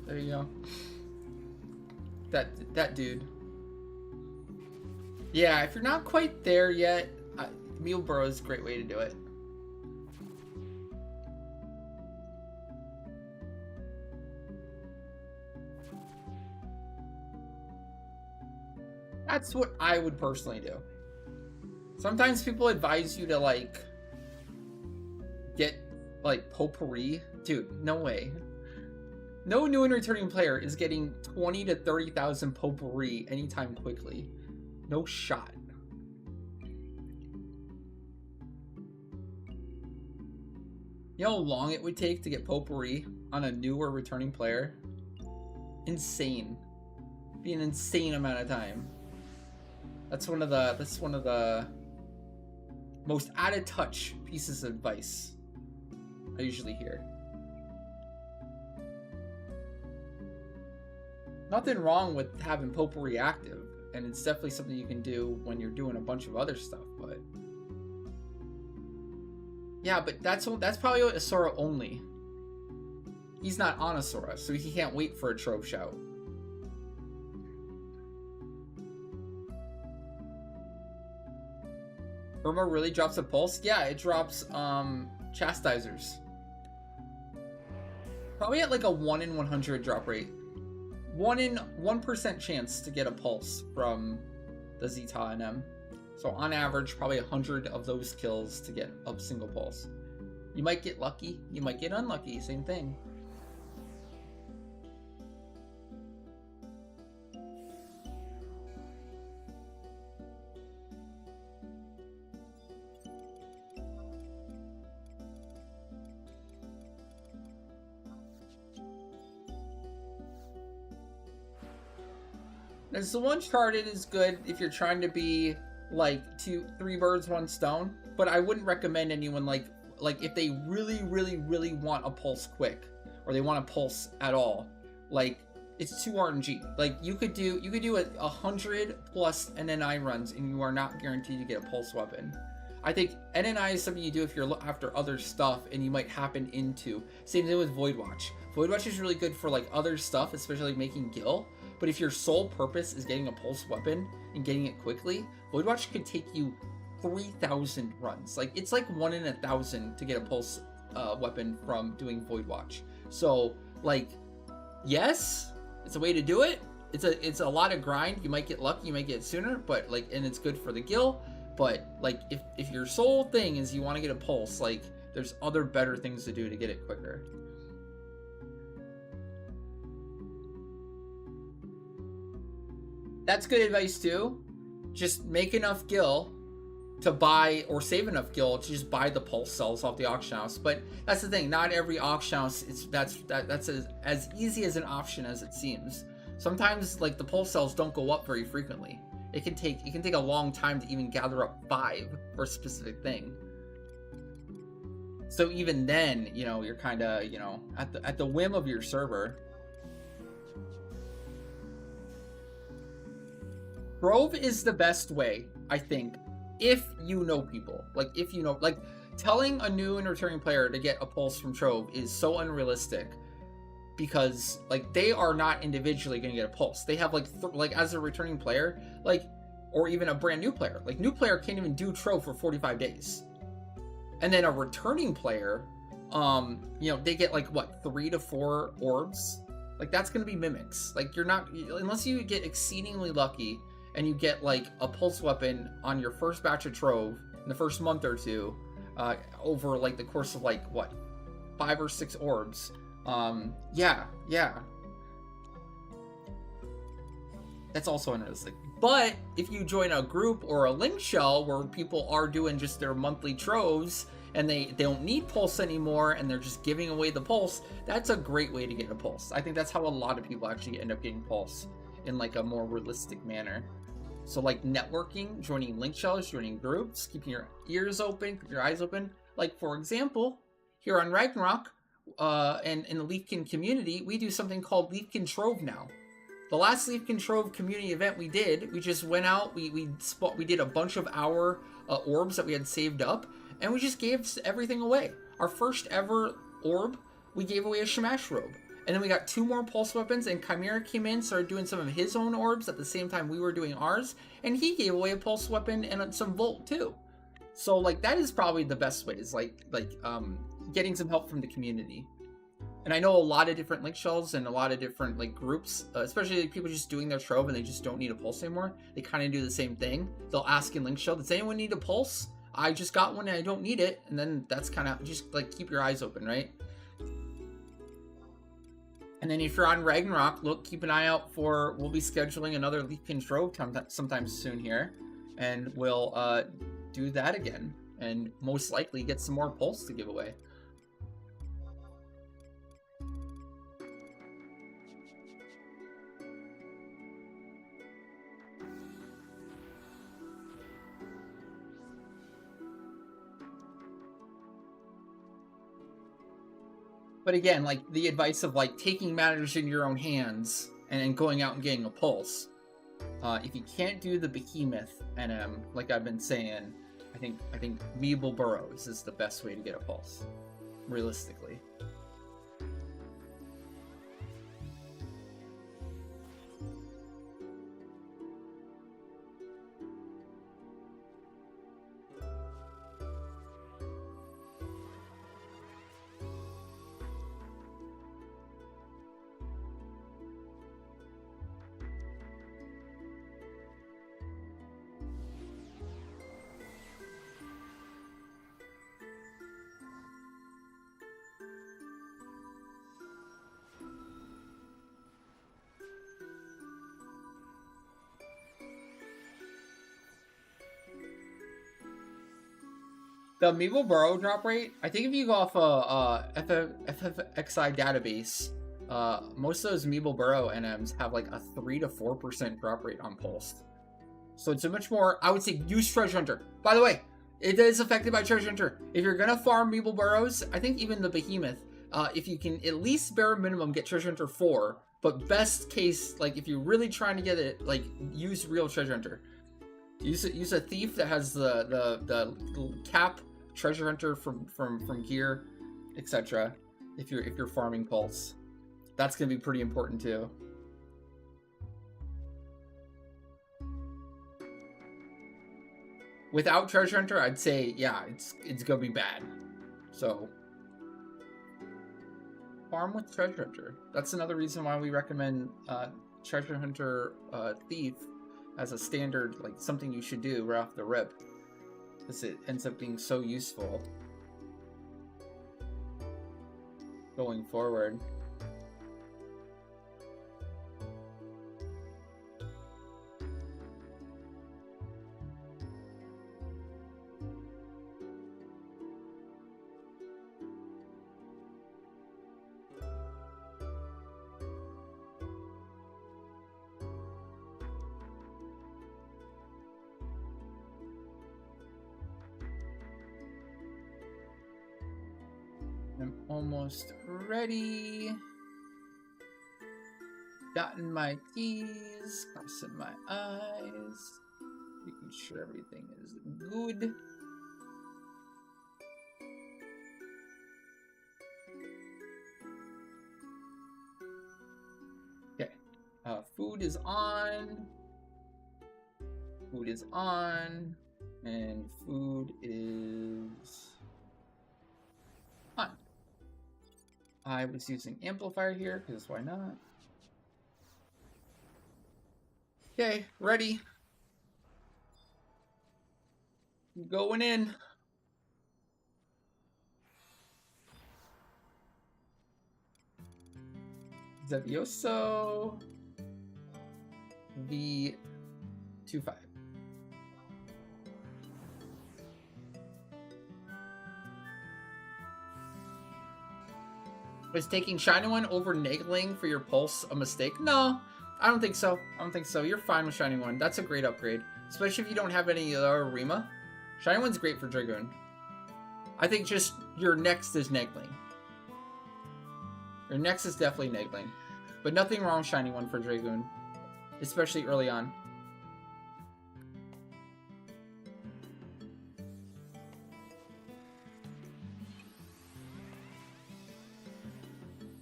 There you go. That dude. Yeah, if you're not quite there yet, Muleborough is a great way to do it. That's what I would personally do. Sometimes people advise you to like get like potpourri. Dude, no way. No new and returning player is getting 20 to 30,000 potpourri anytime quickly. No shot. You know how long it would take to get potpourri on a new or returning player? Insane. Be an insane amount of time. That's one of the most out of touch pieces of advice I usually hear. Nothing wrong with having potpourri active, and it's definitely something you can do when you're doing a bunch of other stuff, but yeah, but that's probably Asura only. He's not on Asura, so he can't wait for a Trove Shout. Irma really drops a pulse? Yeah, it drops chastisers. Probably at like a 1 in 100 drop rate. 1% chance to get a pulse from the Zeta NM. So on average, probably 100 of those kills to get a single pulse. You might get lucky, you might get unlucky, same thing. There's the one charted is good if you're trying to be like 3 birds, 1 stone, but I wouldn't recommend anyone like if they really want a pulse quick, or they want a pulse at all, like it's too RNG. Like you could do 100 plus NNI runs and you are not guaranteed to get a pulse weapon. I think NNI is something you do if you're after other stuff and you might happen into. Same thing with Void Watch. Void Watch is really good for like other stuff, especially like making gil. But if your sole purpose is getting a pulse weapon and getting it quickly, Void Watch could take you 3,000 runs. Like it's like 1 in 1,000 to get a pulse weapon from doing Void Watch. So like, yes, it's a way to do it. It's a lot of grind. You might get lucky, you might get it sooner, but like, and it's good for the gil. But like, if your sole thing is you want to get a pulse, like there's other better things to do to get it quicker. That's good advice too. Just make enough gil to buy, or save enough gil to just buy the pulse cells off the auction house. But that's the thing, not every auction house that's as easy as an option as it seems. Sometimes like the pulse cells don't go up very frequently. It can take a long time to even gather up 5 for a specific thing. So even then, you know, you're kind of, you know, at the whim of your server. Trove is the best way, I think, if you know people. Like, if you know, like, telling a new and returning player to get a pulse from Trove is so unrealistic, because, like, they are not individually going to get a pulse. They have, like, as a returning player, like, or even a brand new player. Like, new player can't even do Trove for 45 days. And then a returning player, you know, they get, like, what, 3 to 4 orbs? Like, that's gonna be mimics. Like, you're not, unless you get exceedingly lucky and you get like a pulse weapon on your first batch of trove in the first month or two, over like the course of like what, 5 or 6 orbs. Yeah. That's also unrealistic. But if you join a group or a link shell where people are doing just their monthly troves and they don't need pulse anymore and they're just giving away the pulse, that's a great way to get a pulse. I think that's how a lot of people actually end up getting pulse in like a more realistic manner. So like networking, joining link shells, joining groups, keeping your ears open, keeping your eyes open. Like for example, here on Ragnarok, and in the Leafkin community, we do something called Leafkin Trove now. The last Leafkin Trove community event we just went out, we did a bunch of our orbs that we had saved up, and we just gave everything away. Our first ever orb, we gave away a Shamash robe. And then we got 2 more pulse weapons, and Chimera came in, started doing some of his own orbs at the same time we were doing ours, and he gave away a pulse weapon and some Volt too. So like that is probably the best way, is like getting some help from the community. And I know a lot of different link shells and a lot of different like groups, especially like, people just doing their trove and they just don't need a pulse anymore. They kind of do the same thing. They'll ask in link shell, does anyone need a pulse? I just got one and I don't need it. And then that's kind of just like keep your eyes open, right? And then if you're on Ragnarok, keep an eye out for, we'll be scheduling another Leafkin Trove sometime soon here. And we'll do that again. And most likely get some more pulse to give away. But again, like the advice of like taking matters in your own hands and going out and getting a pulse. If you can't do the behemoth NM, like I've been saying, I think Meeble Burrows is the best way to get a pulse, realistically. The Meeble Burrow drop rate, I think if you go off a FFXI database, most of those Meeble Burrow NMs have like a 3 to 4% drop rate on Pulsed. So it's a much more, I would say, use Treasure Hunter. By the way, it is affected by Treasure Hunter. If you're gonna farm Meeble Burrows, I think even the Behemoth, if you can at least bare minimum get Treasure Hunter 4, but best case, like if you're really trying to get it, like use real Treasure Hunter. Use a thief that has the cap Treasure Hunter from gear, etc. If you're farming Pulse, that's gonna be pretty important too. Without Treasure Hunter, I'd say yeah, it's gonna be bad. So farm with Treasure Hunter. That's another reason why we recommend Treasure Hunter Thief as a standard, like something you should do right off the rip, because it ends up being so useful going forward. I'm almost ready. Dotting my T's, crossing my I's, making sure everything is good. Okay, food is on. Food is on, and food is on. I was using amplifier here because why not? Okay, ready. Going in. Zavioso. V25. Was taking Shiny One over Nagling for your pulse a mistake? No, I don't think so. I don't think so. You're fine with Shiny One. That's a great upgrade. Especially if you don't have any Rima. Shiny One's great for Dragoon. I think just your next is Nagling. Your next is definitely Nagling. But nothing wrong with Shiny One for Dragoon. Especially early on.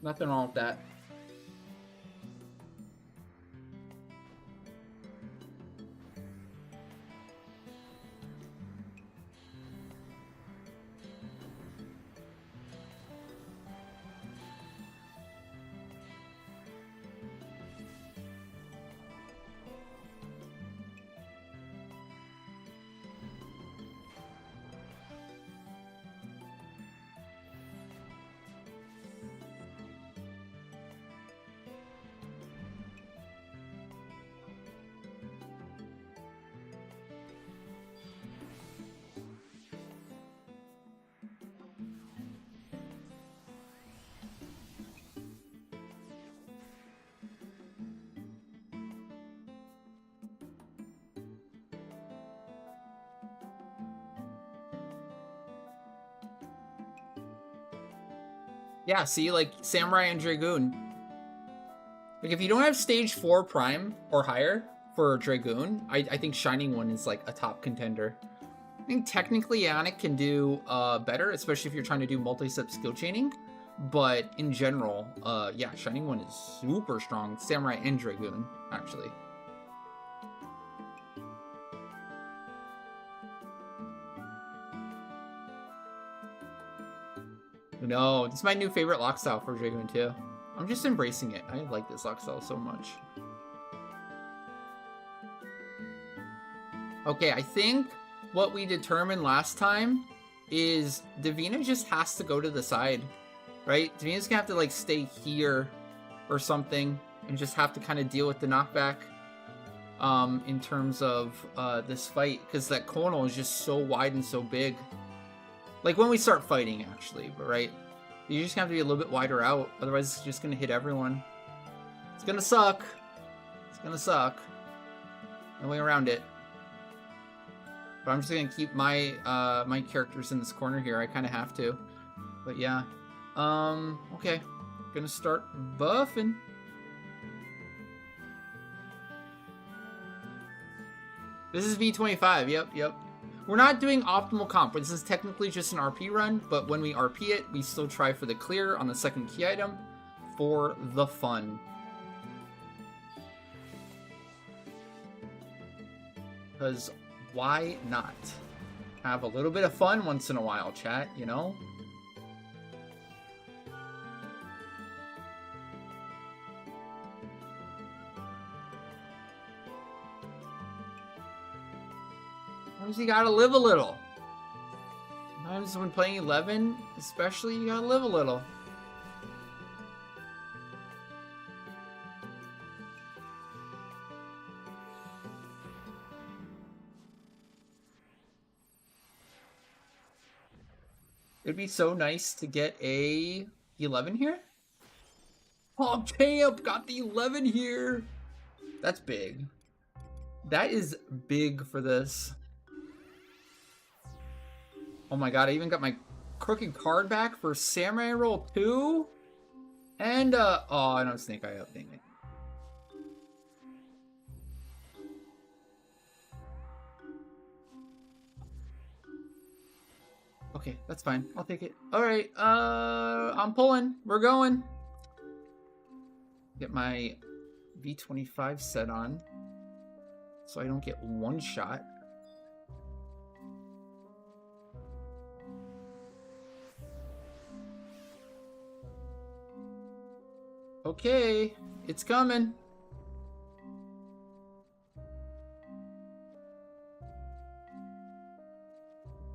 Nothing wrong with that. Yeah, see, like, Samurai and Dragoon. Like, if you don't have stage 4 Prime or higher for Dragoon, I think Shining One is, like, a top contender. I think technically Yannick can do better, especially if you're trying to do multi-step skill chaining. But in general, yeah, Shining One is super strong. Samurai and Dragoon, actually. No, this is my new favorite lock style for Dragoon too. I'm just embracing it. I like this lock style so much. Okay, I think what we determined last time is Davina just has to go to the side, right? Davina's gonna have to like stay here or something and just have to kind of deal with the knockback in terms of this fight, because that conal is just so wide and so big. Like when we start fighting, actually, but right? You just have to be a little bit wider out, otherwise it's just gonna hit everyone. It's gonna suck. It's gonna suck. No way around it. But I'm just gonna keep my my characters in this corner here. I kind of have to. But yeah. Okay. Gonna start buffing. This is V25. Yep. We're not doing optimal comp, but this is technically just an RP run, but when we RP it, we still try for the clear on the second key item for the fun. Because why not? Have a little bit of fun once in a while, chat, you know? Sometimes you gotta live a little. Sometimes when playing 11, especially, you gotta live a little. It'd be so nice to get a 11 here. Oh, Champ got the 11 here. That's big. That is big for this. Oh my god, I even got my crooked card back for Samurai Roll 2. And, oh, I don't Snake Eye up, dang it. Okay, that's fine. I'll take it. Alright, I'm pulling. We're going. Get my V25 set on, so I don't get one shot. Okay, it's coming.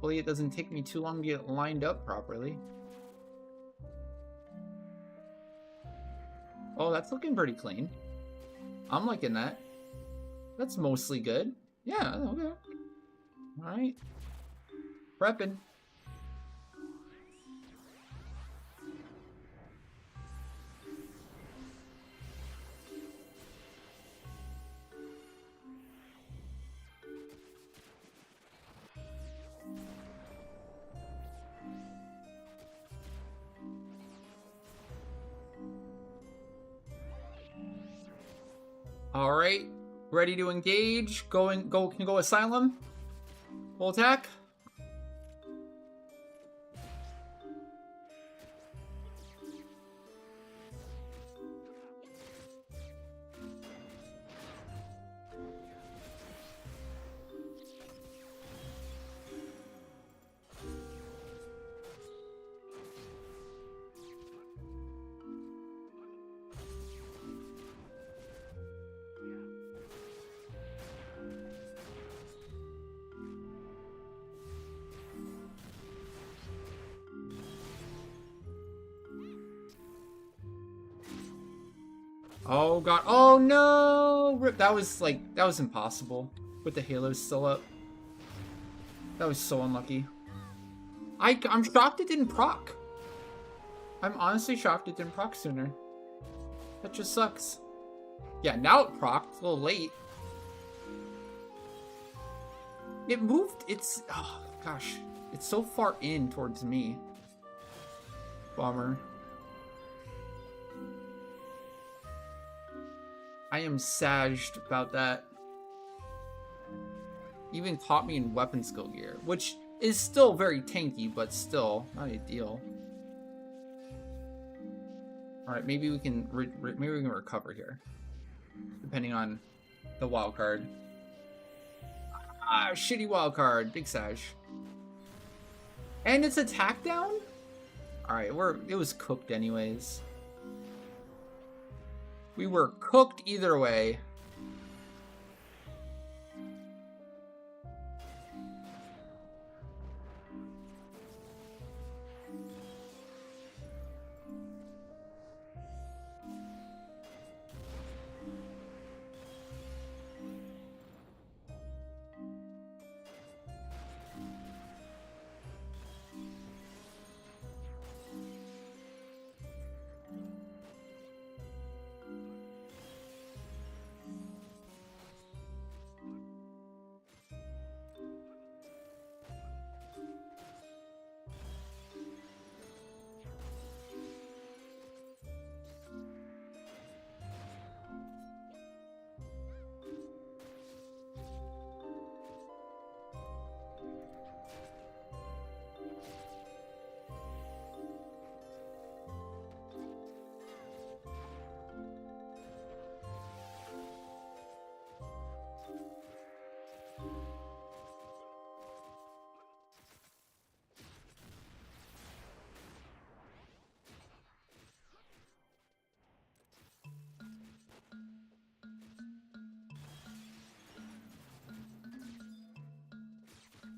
Hopefully it doesn't take me too long to get lined up properly. Oh, that's looking pretty clean. I'm liking that. That's mostly good. Yeah, okay. Alright. Prepping. Alright. Ready to engage. Can go asylum. Full attack. Oh god. Oh no! Rip. That was impossible. With the halos still up. That was so unlucky. I'm shocked it didn't proc. I'm honestly shocked it didn't proc sooner. That just sucks. Yeah, now it procced. It's a little late. It moved. Oh gosh. It's so far in towards me. Bummer. I am sagged about that. Even caught me in weapon skill gear, which is still very tanky, but still not ideal. All right, maybe we can recover here, depending on the wild card. Ah, shitty wild card, big sag. And it's attack down. All right, it was cooked anyways. We were cooked either way.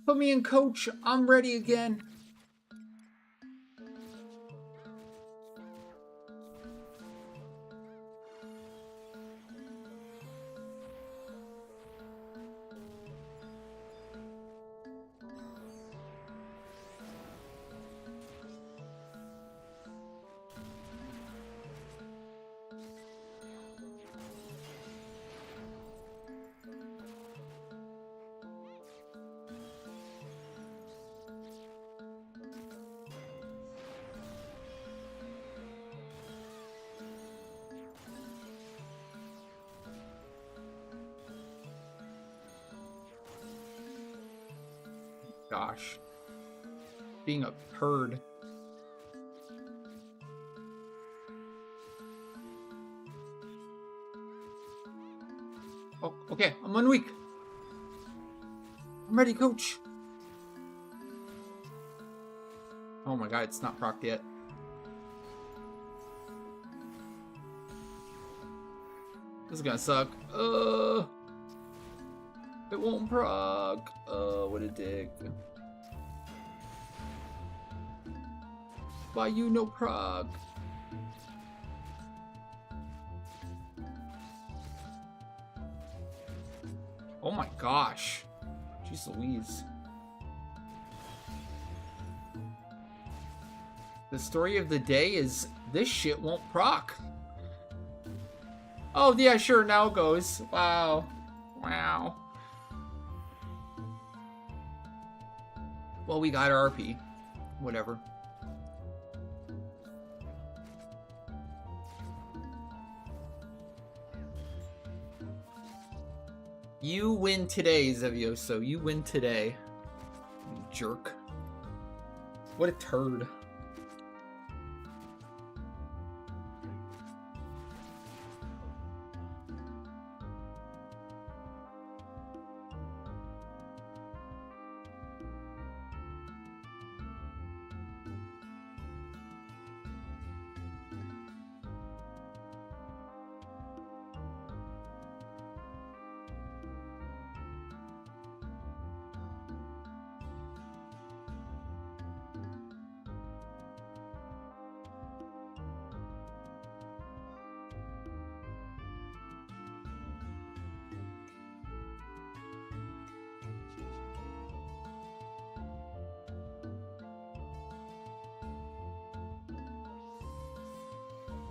Put me in, coach. I'm ready again. Gosh. Being a turd. Oh, okay. I'm 1 week. I'm ready, coach. Oh my god, it's not procced yet. This is gonna suck. It won't proc. What a dick. Why you no prog? Oh my gosh. Jeez Louise. The story of the day is this shit won't proc. Oh yeah, sure, now it goes. Wow. Wow. Well, we got our RP. Whatever. You win today, Zevioso. You win today. You jerk. What a turd.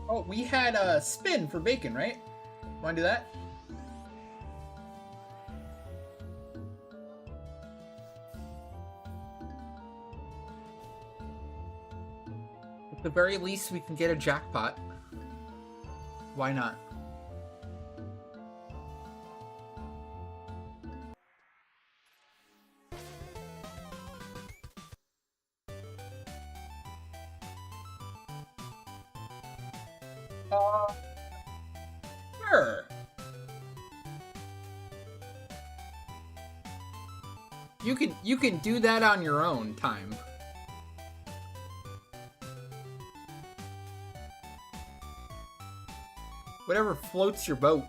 Oh, we had a spin for bacon, right? Wanna do that? At the very least, we can get a jackpot. Why not? Sure. You can do that on your own time. Whatever floats your boat.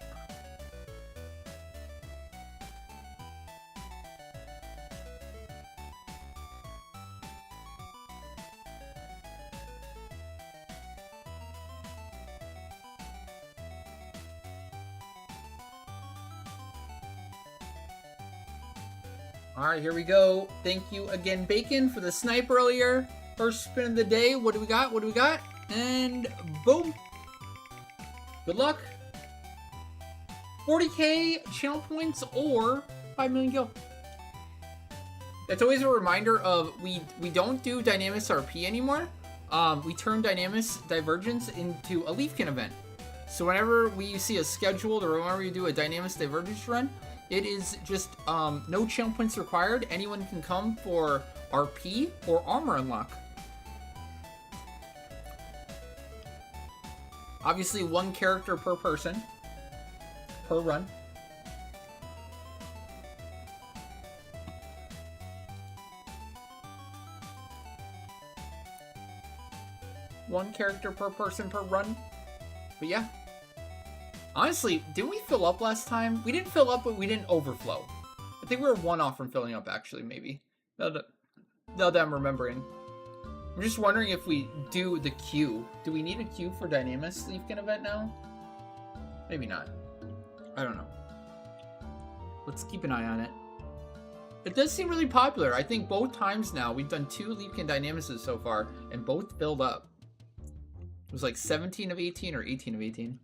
Alright, here we go. Thank you again, Bacon, for the snipe earlier. First spin of the day. What do we got? What do we got? And boom. Good luck. 40k channel points or 5 million gil. That's always a reminder of we don't do Dynamis RP anymore. We turn Dynamis Divergence into a Leafkin event. So whenever we see a scheduled or whenever we do a Dynamis Divergence run, it is just no channel points required. Anyone can come for RP or armor unlock. Obviously, one character per person, per run. One character per person per run. But yeah. Honestly, didn't we fill up last time? We didn't fill up, but we didn't overflow. I think we were one off from filling up, actually, maybe. Now that I'm remembering. I'm just wondering if we do the queue. Do we need a queue for Dynamis Leafkin event now? Maybe not. I don't know. Let's keep an eye on it. It does seem really popular. I think both times now, we've done 2 Leafkin Dynamises so far, and both filled up. It was like 17 of 18 or 18 of 18.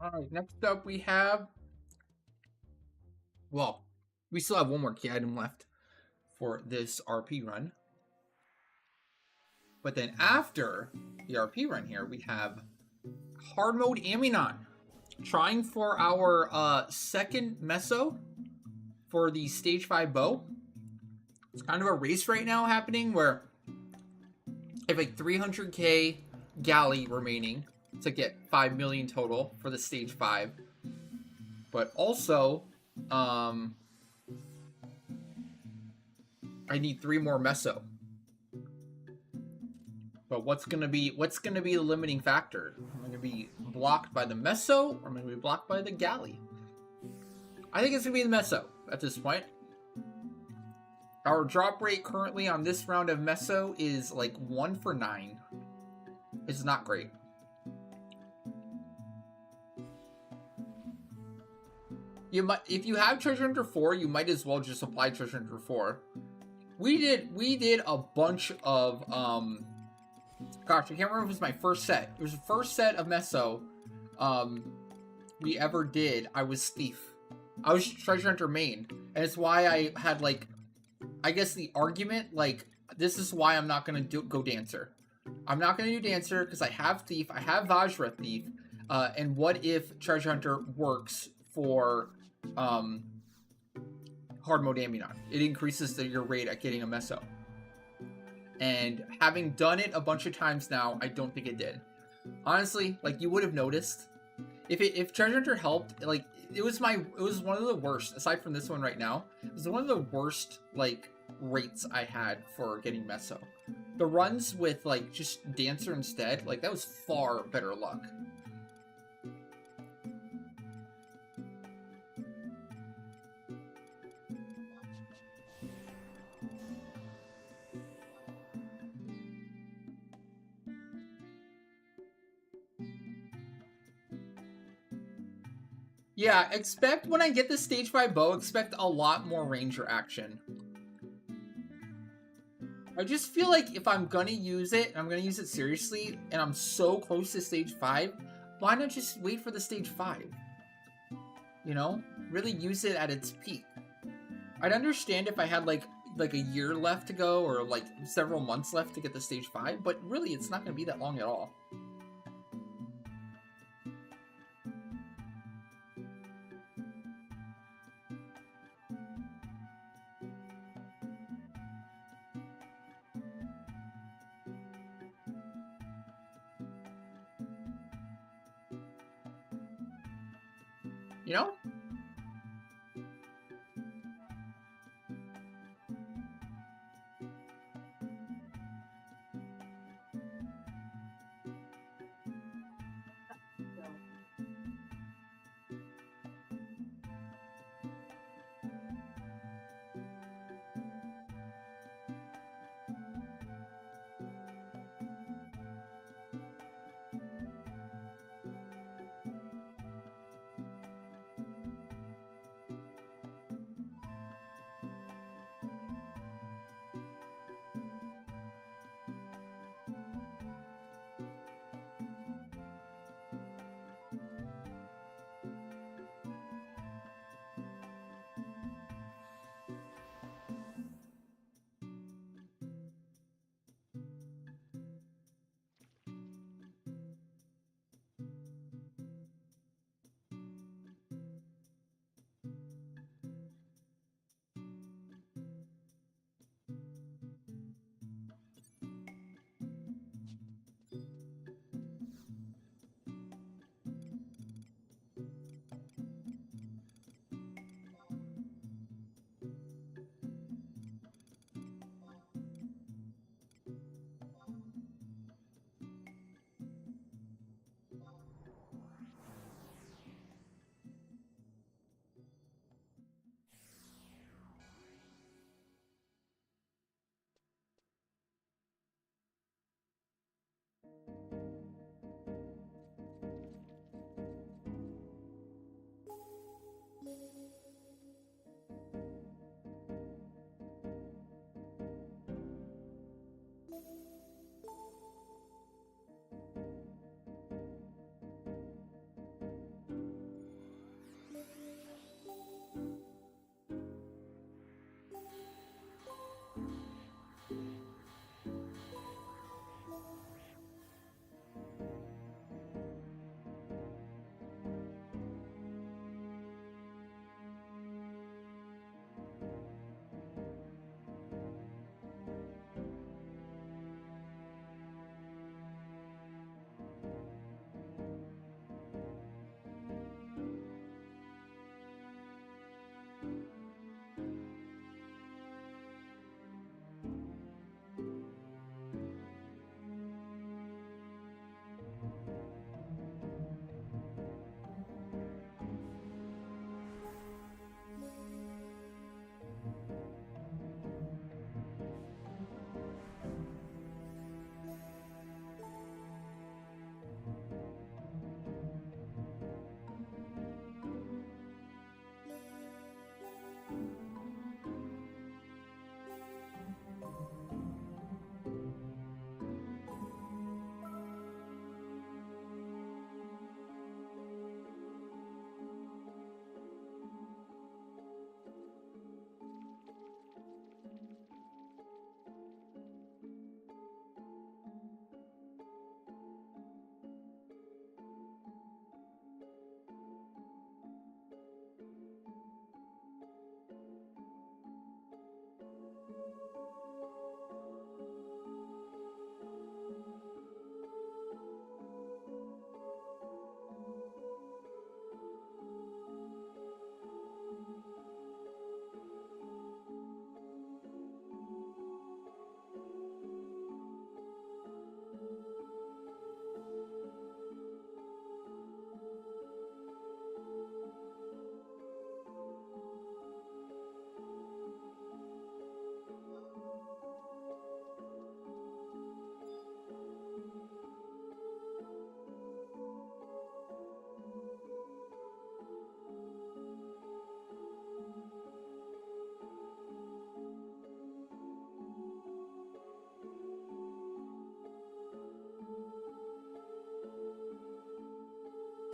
Alright, next up we have... Well, we still have one more key item left for this RP run. But then after the RP run here, we have hard mode Aminon. Trying for our second meso for the stage 5 bow. It's kind of a race right now happening where I have like 300k galley remaining to get 5 million total for the stage 5. But also, I need 3 more meso. But what's gonna be the limiting factor? Am I gonna be blocked by the meso, or am I gonna be blocked by the galley? I think it's gonna be the meso at this point. Our drop rate currently on this round of meso is like 1 for 9. It's not great. You might, if you have Treasure Hunter 4, you might as well just apply Treasure Hunter 4. We did a bunch of gosh, I can't remember if it was my first set. It was the first set of meso we ever did. I was Thief. I was Treasure Hunter main, and it's why I had, like, I guess the argument, like, this is why I'm not gonna go Dancer. I'm not gonna do Dancer because I have Thief, I have Vajra Thief, and what if Treasure Hunter works for hard mode Aminon? It increases your rate at getting a meso. And having done it a bunch of times now, I don't think it did. Honestly, like, you would have noticed if Treasure Hunter helped. Like, it was one of the worst, aside from this one right now. It was one of the worst, like, rates I had for getting meso. The runs with, like, just Dancer instead, like, that was far better luck. Yeah, expect when I get the stage 5 bow, expect a lot more ranger action. I just feel like if I'm gonna use it, and I'm gonna use it seriously, and I'm so close to stage 5, why not just wait for the stage 5? You know? Really use it at its peak. I'd understand if I had like a year left to go, or like several months left to get the stage 5, but really it's not gonna be that long at all. You know?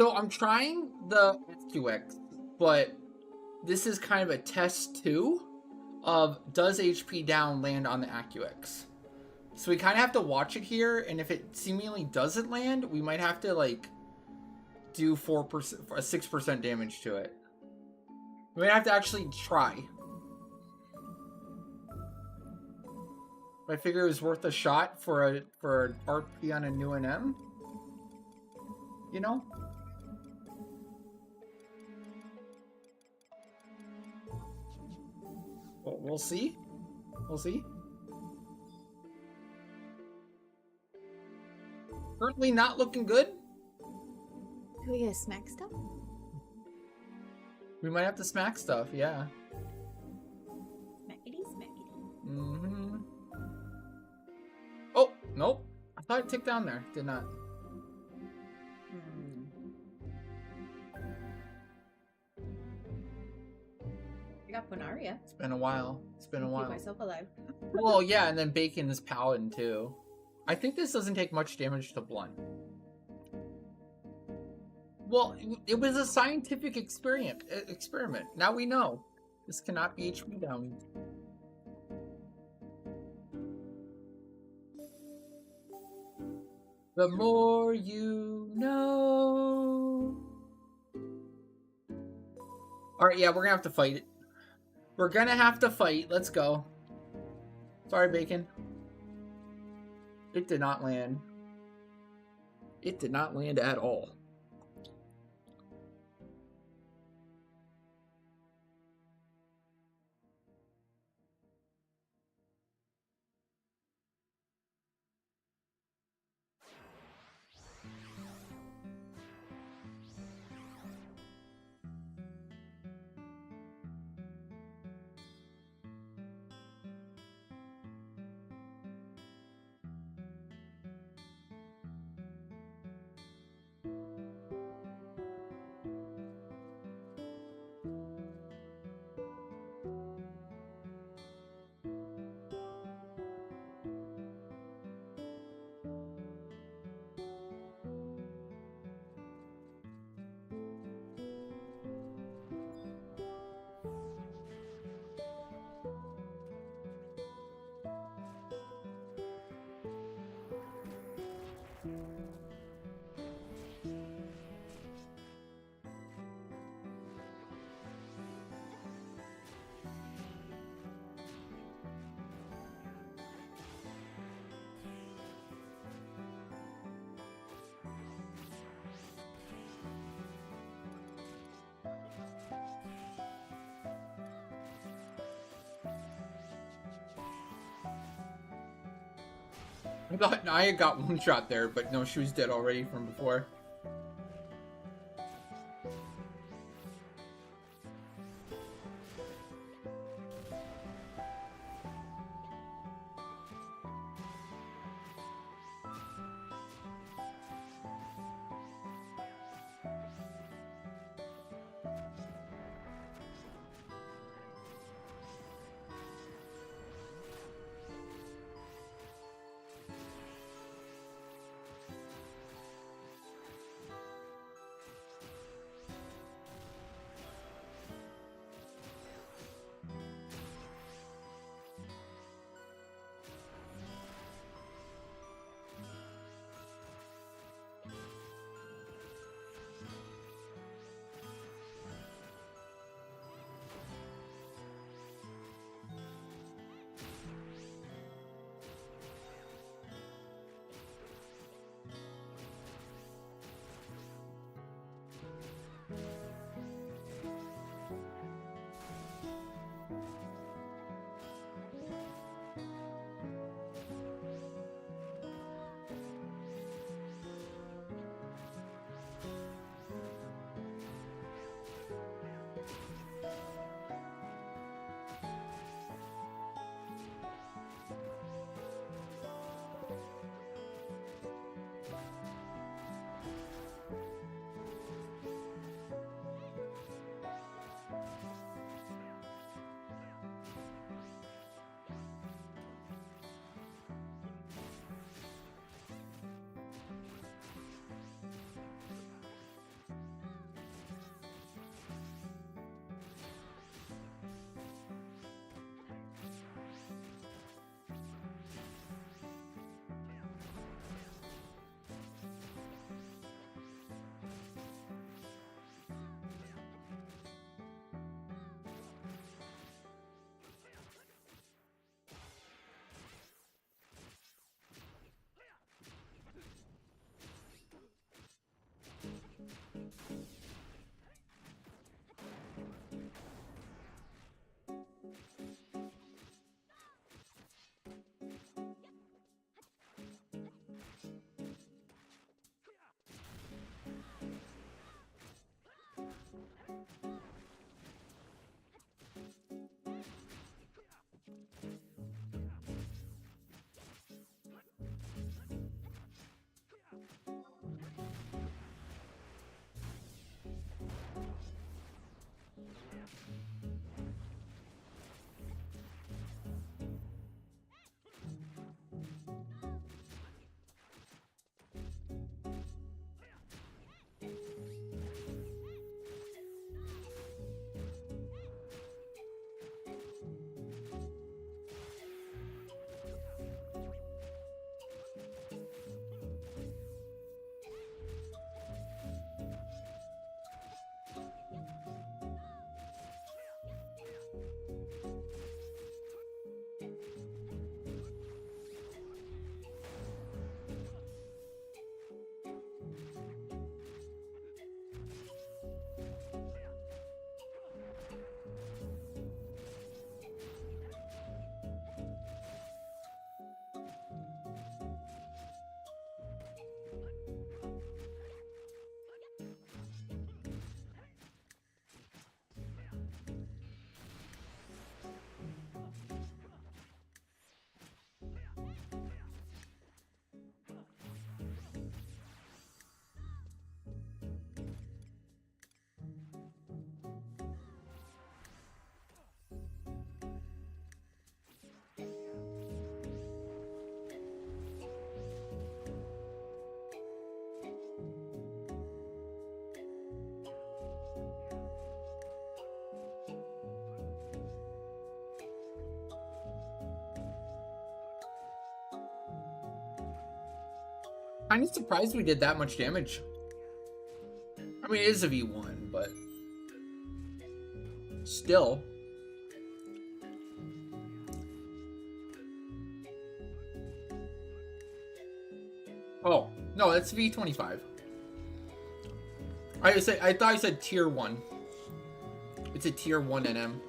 So I'm trying the QX, but this is kind of a test too of does HP down land on the AccuX. So we kind of have to watch it here, and if it seemingly doesn't land, we might have to like do 4%, 6% damage to it. We might have to actually try. I figure it was worth a shot for an RP on a new NM. You know? Well, we'll see. We'll see. Currently not looking good. Do we get a smack stuff? We might have to smack stuff, yeah. Smackity, smackity. Mm-hmm. Oh, nope. I thought it ticked down there. Did not. I got Ponaria. It's been a while. It's been a Keep while. myself alive. Well, yeah, and then Bacon is Paladin, too. I think this doesn't take much damage to Blunt. Well, it was a scientific experiment. Now we know. This cannot be HP down. The more you know. Alright, yeah, we're gonna have to fight it. We're gonna have to fight. Let's go. Sorry, Bacon. It did not land. It did not land at all. I thought Naya got one shot there, but no, she was dead already from before. Kind of surprised we did that much damage. I mean, it is a V1, but still. Oh, no, that's V25. I thought I said tier 1. It's a tier 1 NM.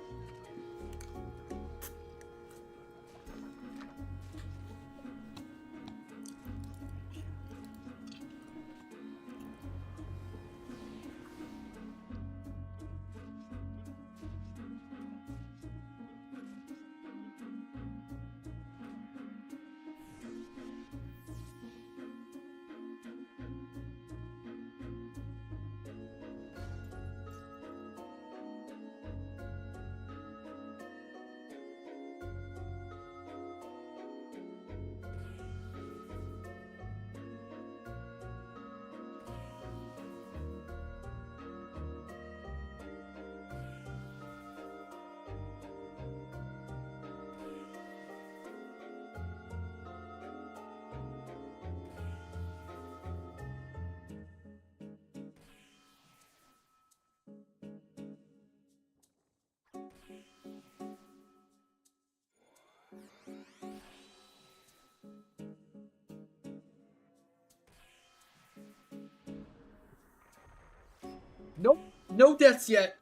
Nope, no deaths yet.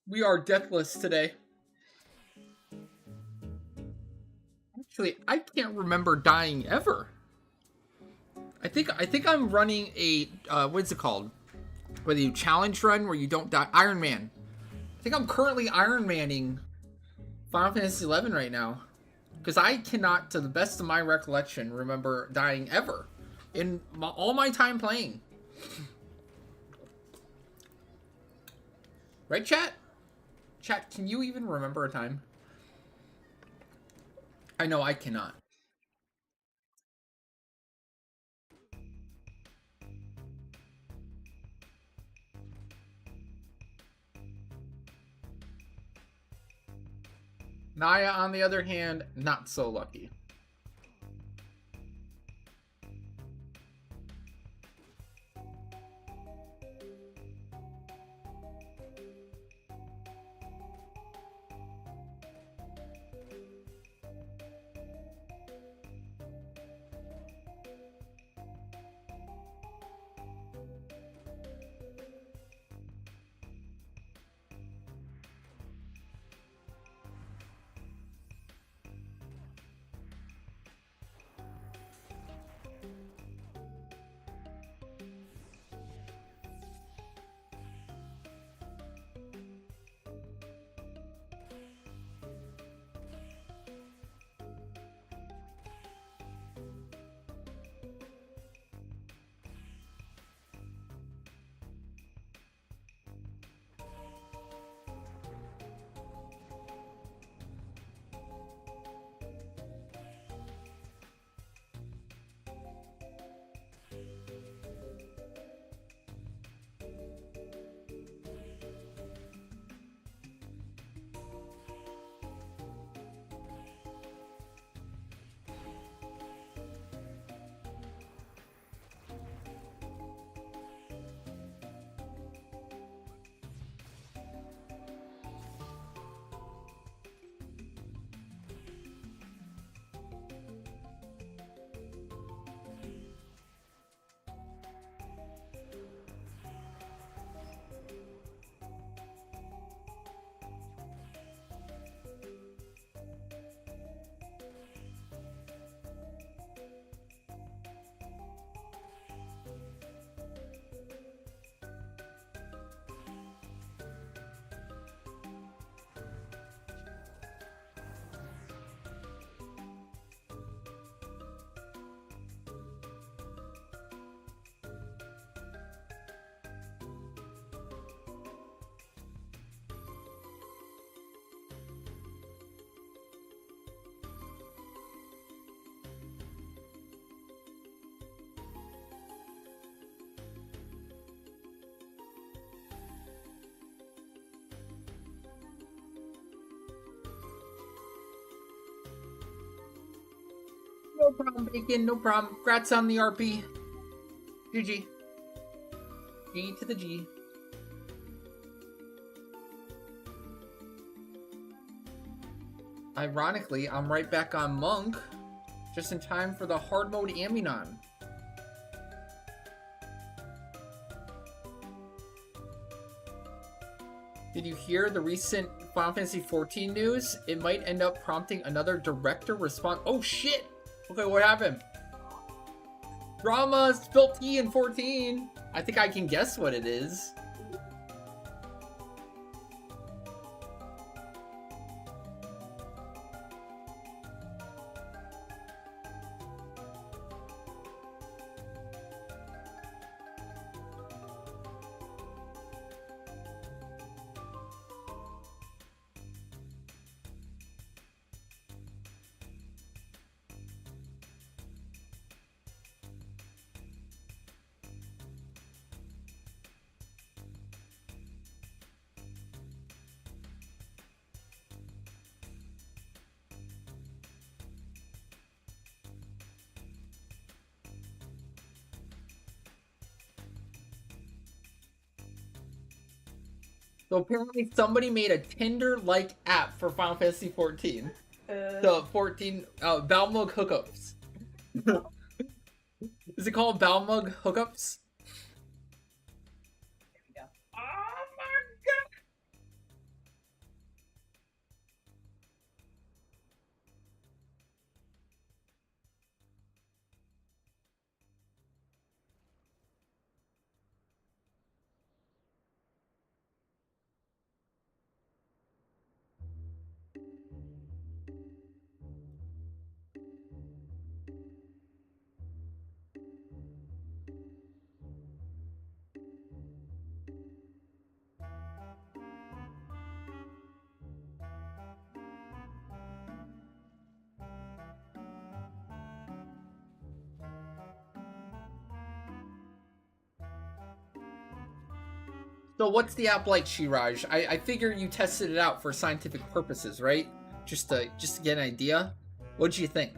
We are deathless today. Actually, I can't remember dying ever. I think I'm running a what's it called? Whether you challenge run where you don't die. Iron Man. I think I'm currently Iron Manning Final Fantasy XI right now, because I cannot, to the best of my recollection, remember dying ever in all my time playing. Right, chat? Chat, can you even remember a time? I know I cannot. Naya, on the other hand, not so lucky. No problem, Bacon. No problem. Congrats on the RP. GG. G to the G. Ironically, I'm right back on Monk, just in time for the hard mode Aminon. Did you hear the recent Final Fantasy XIV news? It might end up prompting another director response. Oh shit! Okay, what happened? Drama spilled tea in 14. I think I can guess what it is. So apparently somebody made a Tinder-like app for Final Fantasy 14. The 14 Balmug hookups. Is it called Balmug hookups? There we go. Oh my god! So what's the app like, Shiraj? I figure you tested it out for scientific purposes, right? Just to get an idea. What'd you think?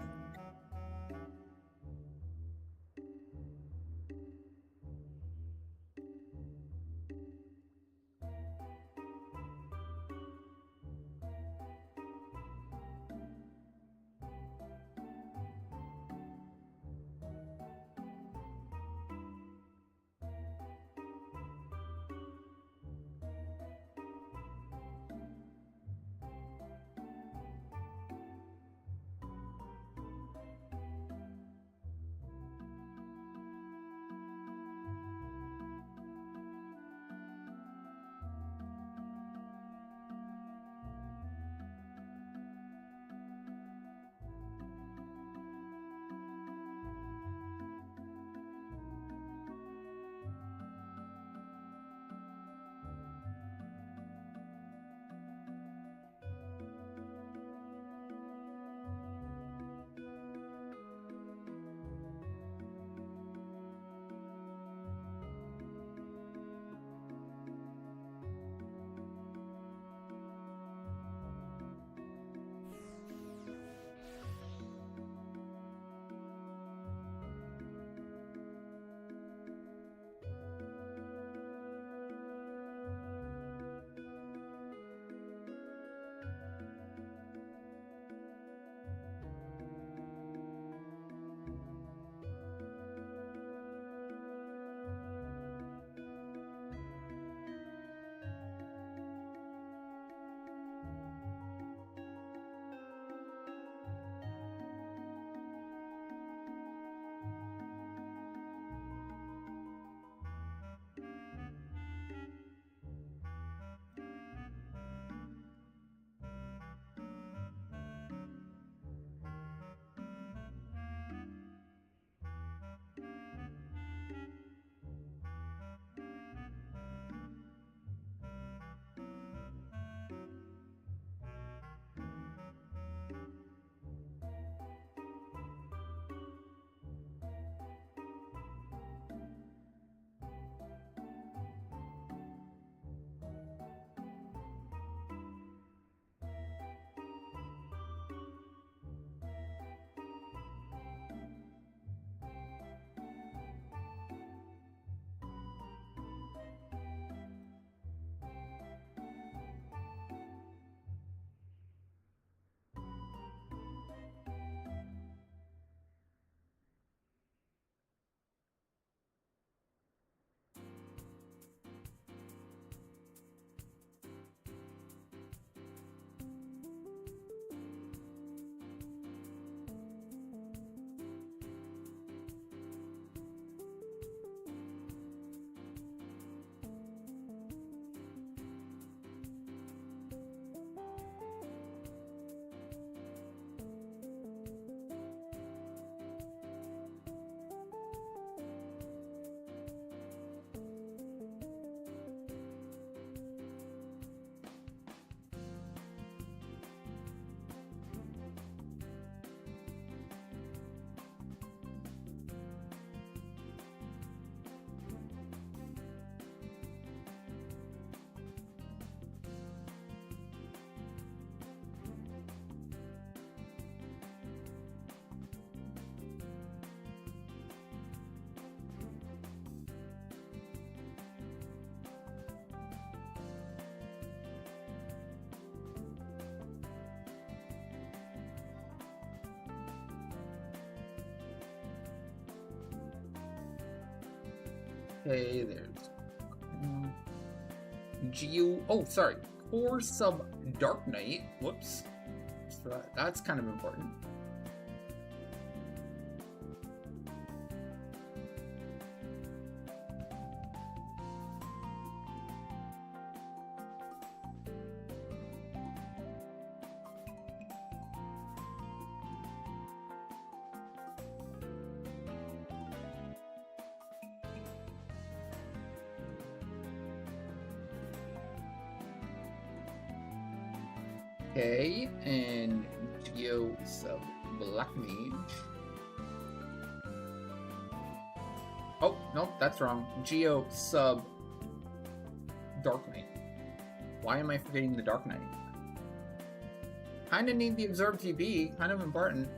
Okay, there's Geo. Oh, sorry. Core sub Dark Knight. Whoops. So that's kind of important. Okay, and Geo sub Black Mage. Oh, no, that's wrong. Geo sub Dark Knight. Why am I forgetting the Dark Knight? Kinda need the Absorb TB, kind of important.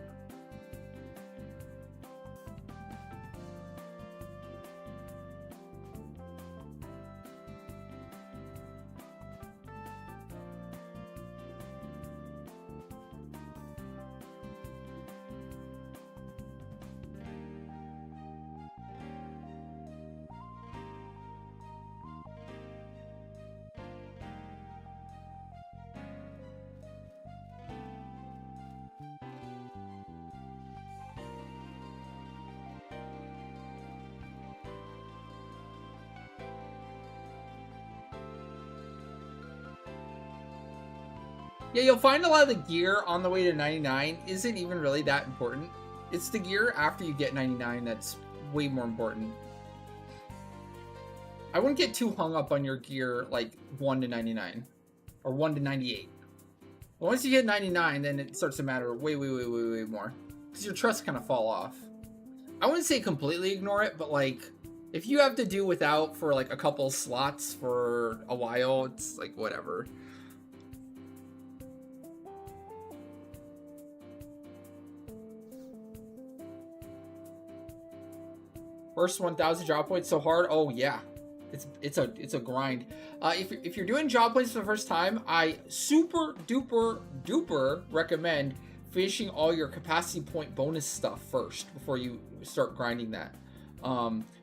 Yeah, you'll find a lot of the gear on the way to 99 isn't even really that important. It's the gear after you get 99 that's way more important. I wouldn't get too hung up on your gear like 1 to 99 or 1 to 98. But once you get 99, then it starts to matter way more. Because your trusts kind of fall off. I wouldn't say completely ignore it, but like if you have to do without for like a couple slots for a while, it's like whatever. First 1,000 job points so hard. Oh yeah, it's a grind. If you're doing job points for the first time, I super duper recommend finishing all your capacity point bonus stuff first before you start grinding that.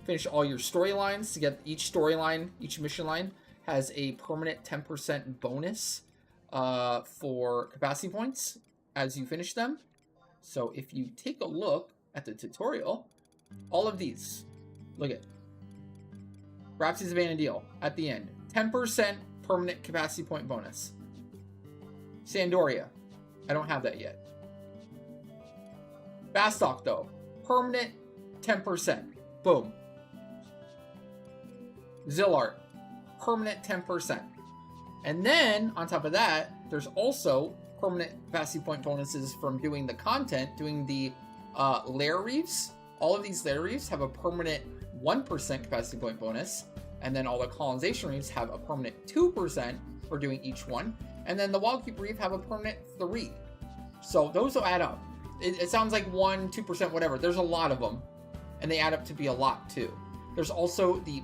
Finish all your storylines to get each storyline, each mission line has a permanent 10% bonus for capacity points as you finish them. So if you take a look at the tutorial, all of these, look at Rhapsody's Abandoned Deal at the end, 10% permanent capacity point bonus. Sandoria, I don't have that yet. Bastok though, permanent 10%, boom. Zillart, permanent 10%. And then on top of that, there's also permanent capacity point bonuses from doing the content, doing the lair reefs. All of these lair reefs have a permanent 1% capacity point bonus, and then all the colonization reefs have a permanent 2% for doing each one, and then the Wildkeep reef have a permanent 3. So those will add up. It sounds like 1, 2%, whatever. There's a lot of them, and they add up to be a lot too. There's also the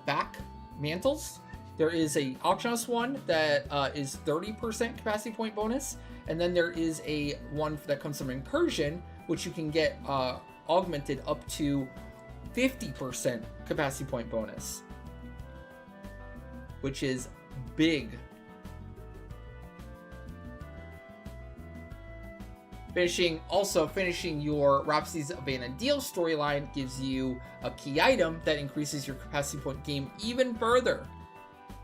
back mantles. There is a Auctionhouse one that is 30% capacity point bonus, and then there is a one that comes from Incursion, which you can get augmented up to 50% capacity point bonus, which is big. Finishing your Rhapsody's Abandoned Deal storyline gives you a key item that increases your capacity point game even further.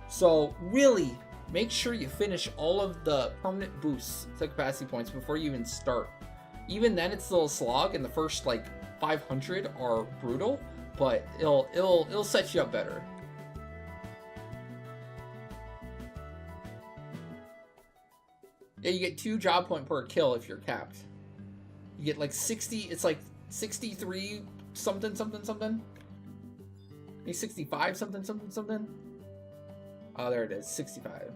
So really make sure you finish all of the permanent boosts to capacity points before you even start. Even then, it's still a slog, and the first like 500 are brutal, but it'll set you up better. Yeah, you get 2 job point per kill if you're capped. You get like 60. It's like 63 something. Maybe 65 something. Oh, there it is, 65.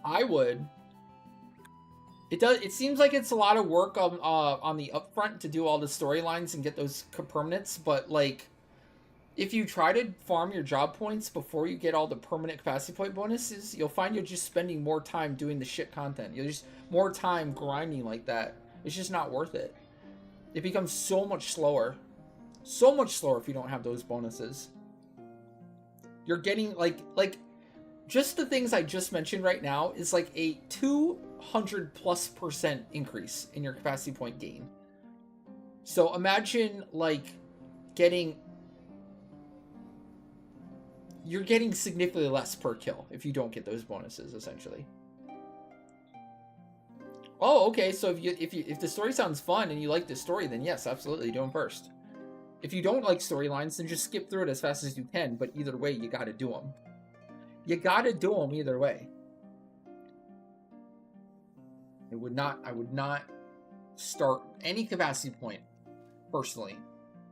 I would. It seems like it's a lot of work on the upfront to do all the storylines and get those permanents, but like if you try to farm your job points before you get all the permanent capacity point bonuses, you'll find you're just spending more time doing the shit content. You're just more time grinding like that It's just not worth it. It becomes so much slower. So much slower if you don't have those bonuses. You're getting like just the things I just mentioned right now is like a 200+% increase in your capacity point gain. So imagine like you're getting significantly less per kill if you don't get those bonuses, essentially. Oh, okay. So if the story sounds fun and you like the story, then yes, absolutely, do them first. If you don't like storylines, then just skip through it as fast as you can. But either way, you got to do them. You got to do them either way. I would not start any capacity point personally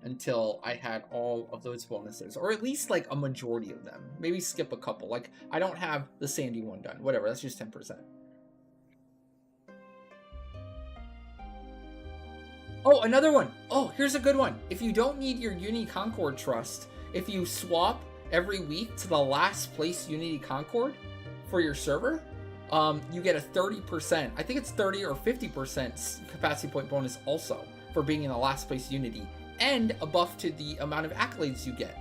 until I had all of those bonuses, or at least like a majority of them. Maybe skip a couple. Like I don't have the Sandy one done. Whatever. That's just 10%. Oh, another one. Oh, here's a good one. If you don't need your Unity Concord trust, if you swap every week to the last place Unity Concord for your server, you get a 30%, I think it's 30 or 50% capacity point bonus also for being in the last place Unity, and a buff to the amount of accolades you get.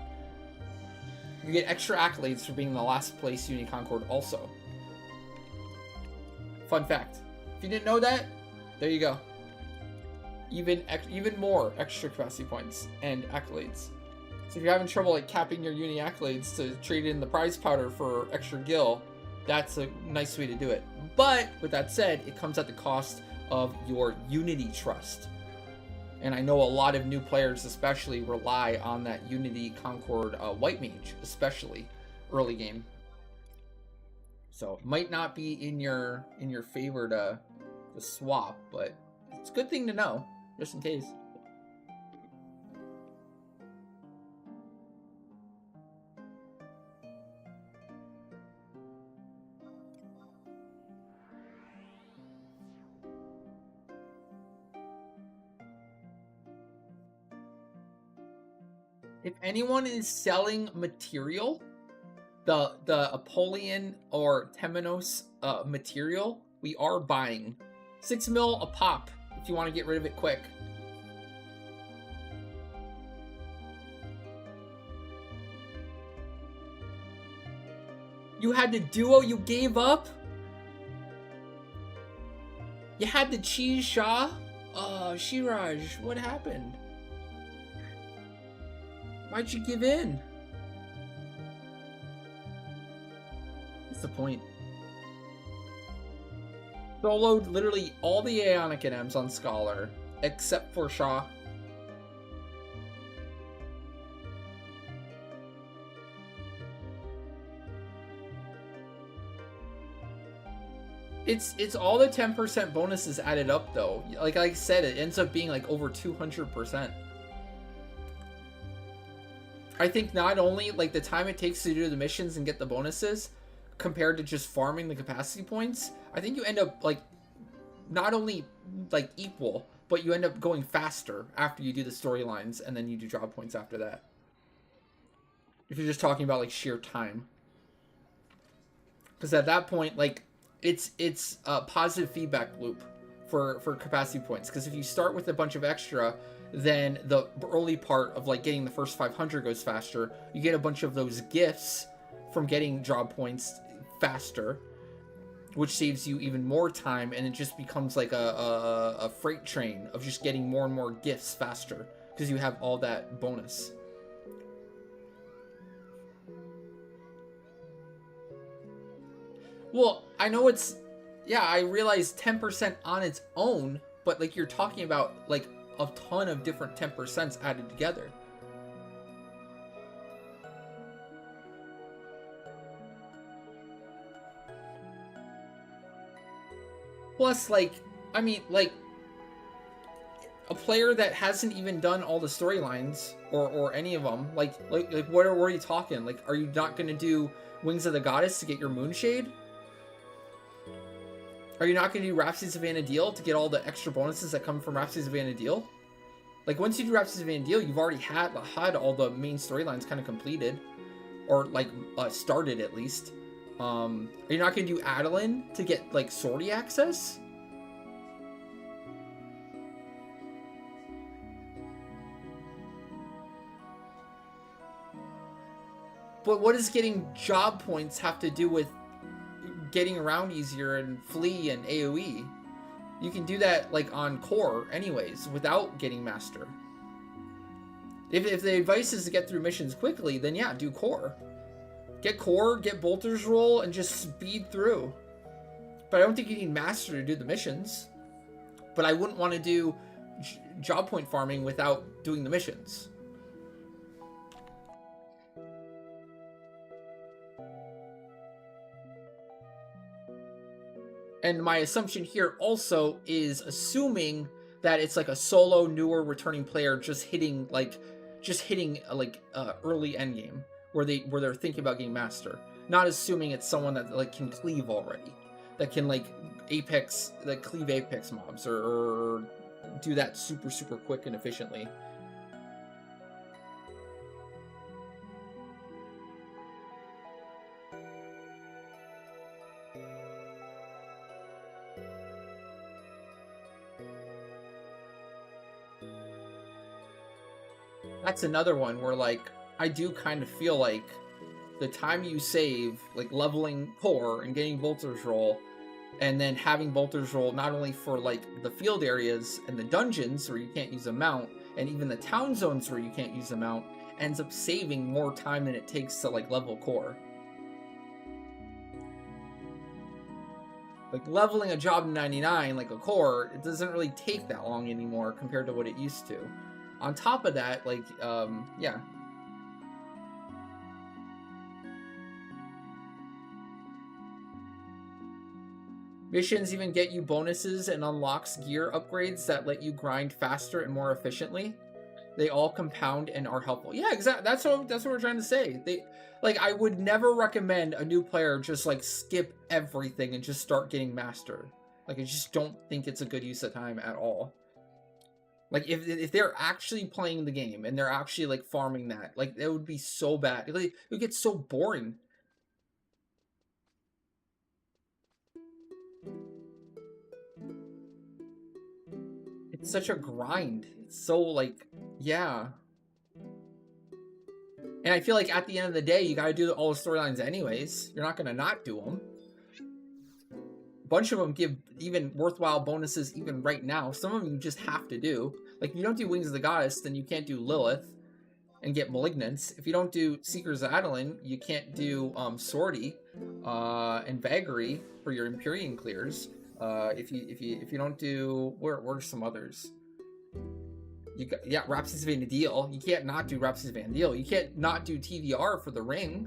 You get extra accolades for being in the last place Unity Concord also. Fun fact. If you didn't know that, there you go. Even more extra capacity points and accolades. So if you're having trouble like capping your Uni accolades to trade in the prize powder for extra gil, that's a nice way to do it. But with that said, it comes at the cost of your Unity trust. And I know a lot of new players especially rely on that Unity Concord White Mage, especially early game. So it might not be in your favor to swap, but it's a good thing to know. Just in case. If anyone is selling material, the Apollyon or Temenos material, we are buying. 6 mil a pop. If you want to get rid of it quick. You had the duo, you gave up? You had the Cheese Shaw? Shiraj, what happened? Why'd you give in? What's the point? Soloed literally all the Aeonic NMs on Scholar, except for Shaw. It's all the 10% bonuses added up though. Like I said, it ends up being like over 200%. I think not only like the time it takes to do the missions and get the bonuses, compared to just farming the capacity points, I think you end up like not only like equal, but you end up going faster after you do the storylines and then you do job points after that. If you're just talking about like sheer time. Because at that point, like it's a positive feedback loop for capacity points. Because if you start with a bunch of extra, then the early part of like getting the first 500 goes faster. You get a bunch of those gifts from getting job points faster, which saves you even more time, and it just becomes like a freight train of just getting more and more gifts faster because you have all that bonus. Well, I know it's, yeah, I realize 10% on its own, but like you're talking about like a ton of different 10% added together. Plus, like, I mean, like, a player that hasn't even done all the storylines or any of them, like what are you talking? Like, are you not going to do Wings of the Goddess to get your Moonshade? Are you not going to do Rhapsodies of Vana'diel to get all the extra bonuses that come from Rhapsodies of Vana'diel? Like, once you do Rhapsodies of Vana'diel, you've already had all the main storylines kind of completed. Or, like, started, at least. Are you not going to do Adeline to get, like, Sortie access? But what does getting job points have to do with getting around easier and flee and AoE? You can do that like on core anyways without getting master. If the advice is to get through missions quickly, then yeah, do core. Get core, get bolter's roll, and just speed through. But I don't think you need master to do the missions. But I wouldn't want to do job point farming without doing the missions. And my assumption here also is assuming that it's like a solo, newer, returning player just hitting early endgame where they're thinking about getting master. Not assuming it's someone that like can cleave already, that can like cleave apex mobs or do that super quick and efficiently. That's another one where, like, I do kind of feel like the time you save, like, leveling core and getting Bolter's Roll, and then having Bolter's Roll not only for, like, the field areas and the dungeons where you can't use a mount, and even the town zones where you can't use a mount, ends up saving more time than it takes to, like, level core. Like, leveling a job to 99, like a core, it doesn't really take that long anymore compared to what it used to. On top of that, like, yeah. Missions even get you bonuses and unlocks gear upgrades that let you grind faster and more efficiently. They all compound and are helpful. Yeah, exactly. That's what we're trying to say. I would never recommend a new player just, like, skip everything and just start getting master. Like, I just don't think it's a good use of time at all. Like, if they're actually playing the game and they're actually, like, farming that, like, it would be so bad. It would get so boring. It's such a grind. It's so, like, yeah. And I feel like at the end of the day, you gotta do all the storylines anyways. You're not gonna not do them. A bunch of them give even worthwhile bonuses even right now. Some of them you just have to do. Like, if you don't do Wings of the Goddess, then you can't do Lilith and get Malignance. If you don't do Seekers of Adeline, you can't do Sortie and Vagary for your Empyrean clears. If you don't do where's some others? Rhapsody Van Deal. You can't not do Rhapsody Van Deal. You can't not do TVR for the ring.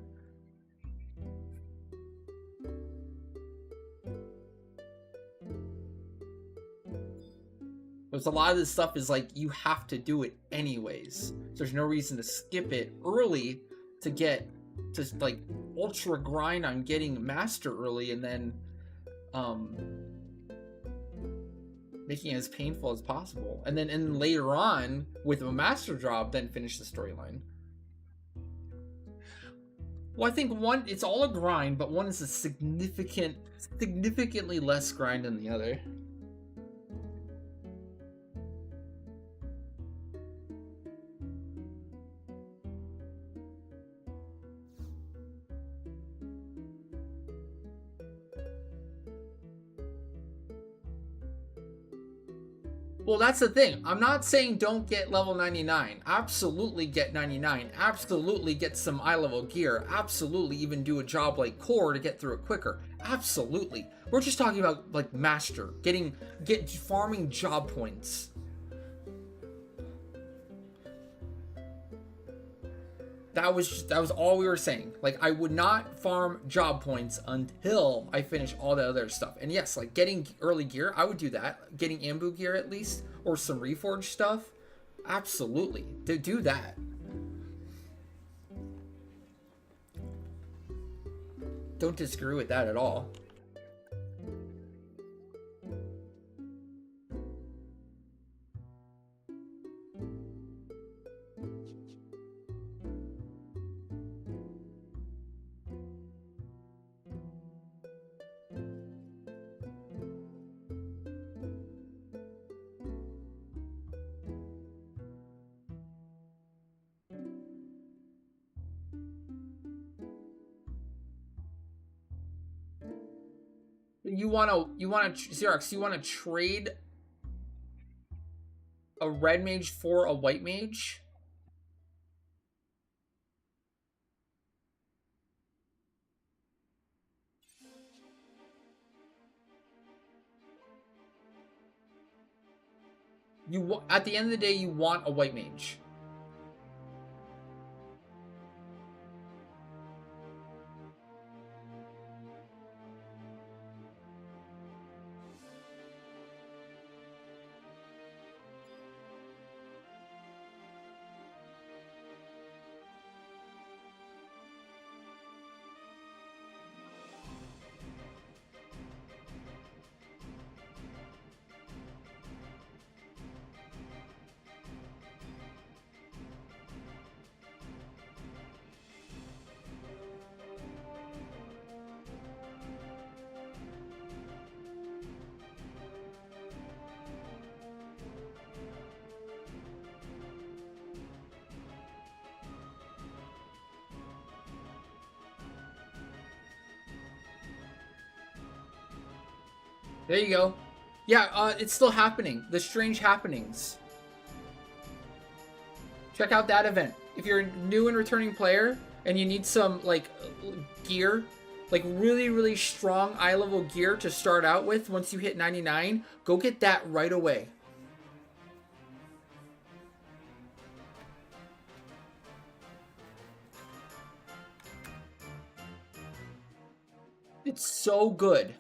There's a lot of this stuff is like you have to do it anyways. So there's no reason to skip it early to get to like ultra grind on getting master early and then making it as painful as possible. And then later on with a master job, then finish the storyline. Well, I think one, it's all a grind, but one is a significantly less grind than the other. Well, that's the thing. I'm not saying don't get level 99. Absolutely get 99. Absolutely get some eye level gear. Absolutely even do a job like core to get through it quicker. Absolutely. We're just talking about like master, farming job points. That was all we were saying. Like, I would not farm job points until I finish all the other stuff. And yes, like getting early gear, I would do that. Getting Ambu gear at least, or some reforged stuff, absolutely. Do that. Don't disagree with that at all. You wanna Xerox, you wanna trade a red mage for a white mage? At the end of the day, you want a white mage. There you go. Yeah, it's still happening. The Strange Happenings. Check out that event. If you're a new and returning player and you need some, like, gear, like really, really strong eye-level gear to start out with once you hit 99, go get that right away. It's so good.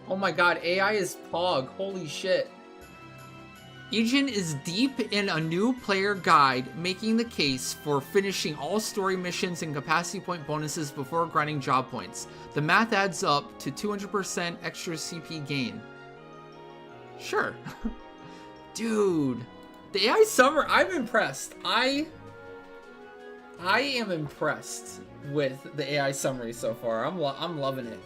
Oh my god, AI is Pog. Holy shit. Ejin is deep in a new player guide, making the case for finishing all story missions and capacity point bonuses before grinding job points. The math adds up to 200% extra CP gain. Sure. Dude. The AI Summer, I'm impressed. I am impressed with the AI summary so far. I'm loving it.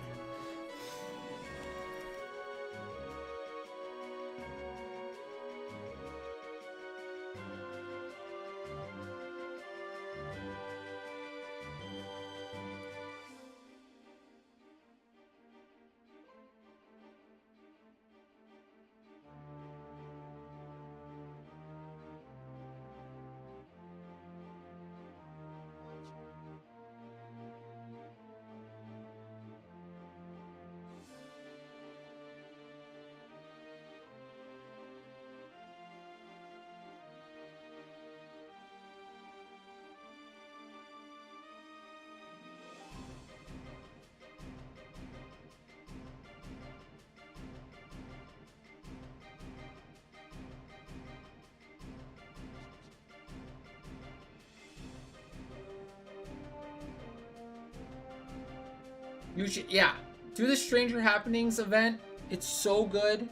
You should, yeah. Do the Stranger Happenings event. It's so good.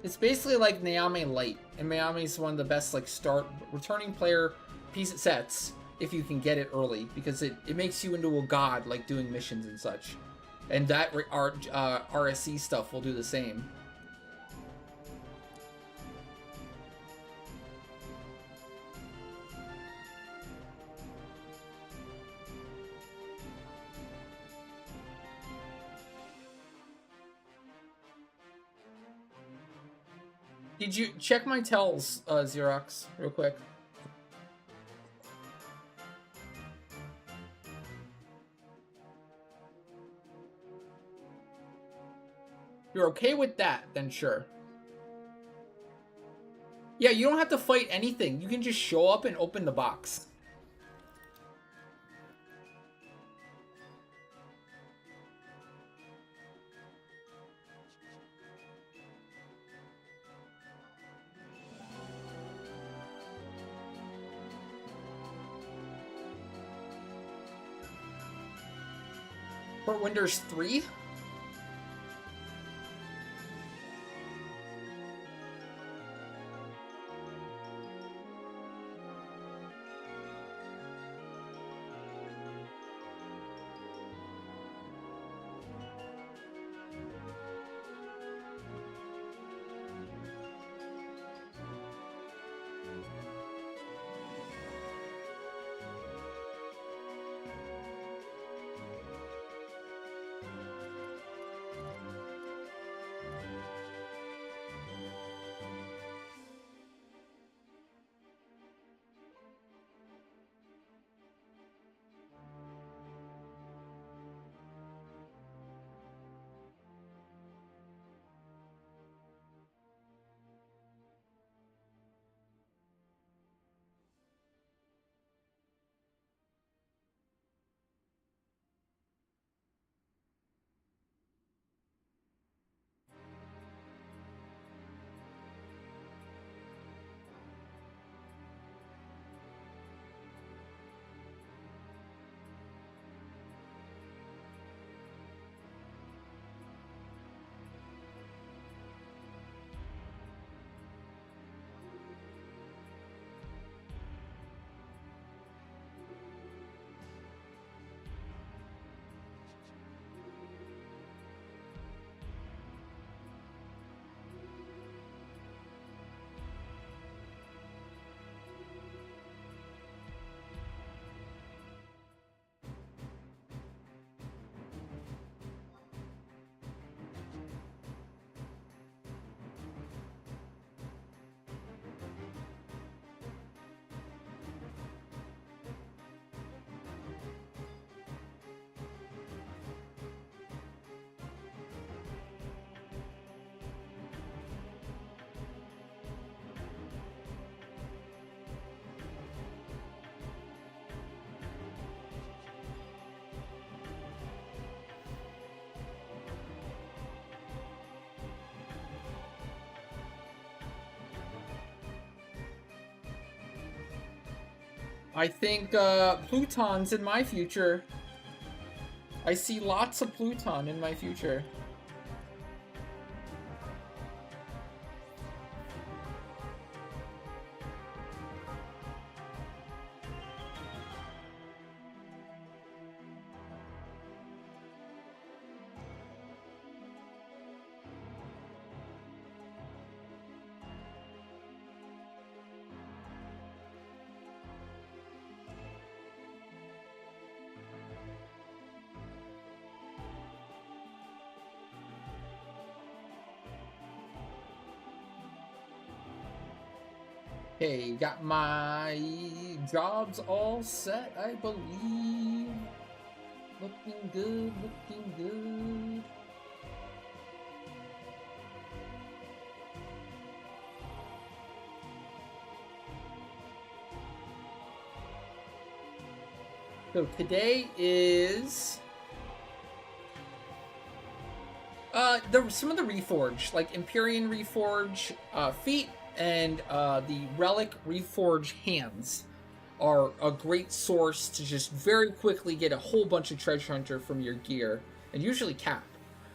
It's basically like Naomi Light, and Naomi is one of the best like start returning player piece sets if you can get it early, because it makes you into a god like doing missions and such, and that RSC stuff will do the same. Did you check my tells, Xerox, real quick? You're okay with that, then sure. Yeah, you don't have to fight anything. You can just show up and open the box. Fort Winders 3? I think Pluton's in my future. I see lots of Pluton in my future. Okay, got my jobs all set, I believe. Looking good, looking good. So today is some of the Reforge, like Empyrean Reforge feet and the Relic Reforge hands are a great source to just very quickly get a whole bunch of Treasure Hunter from your gear, and usually cap.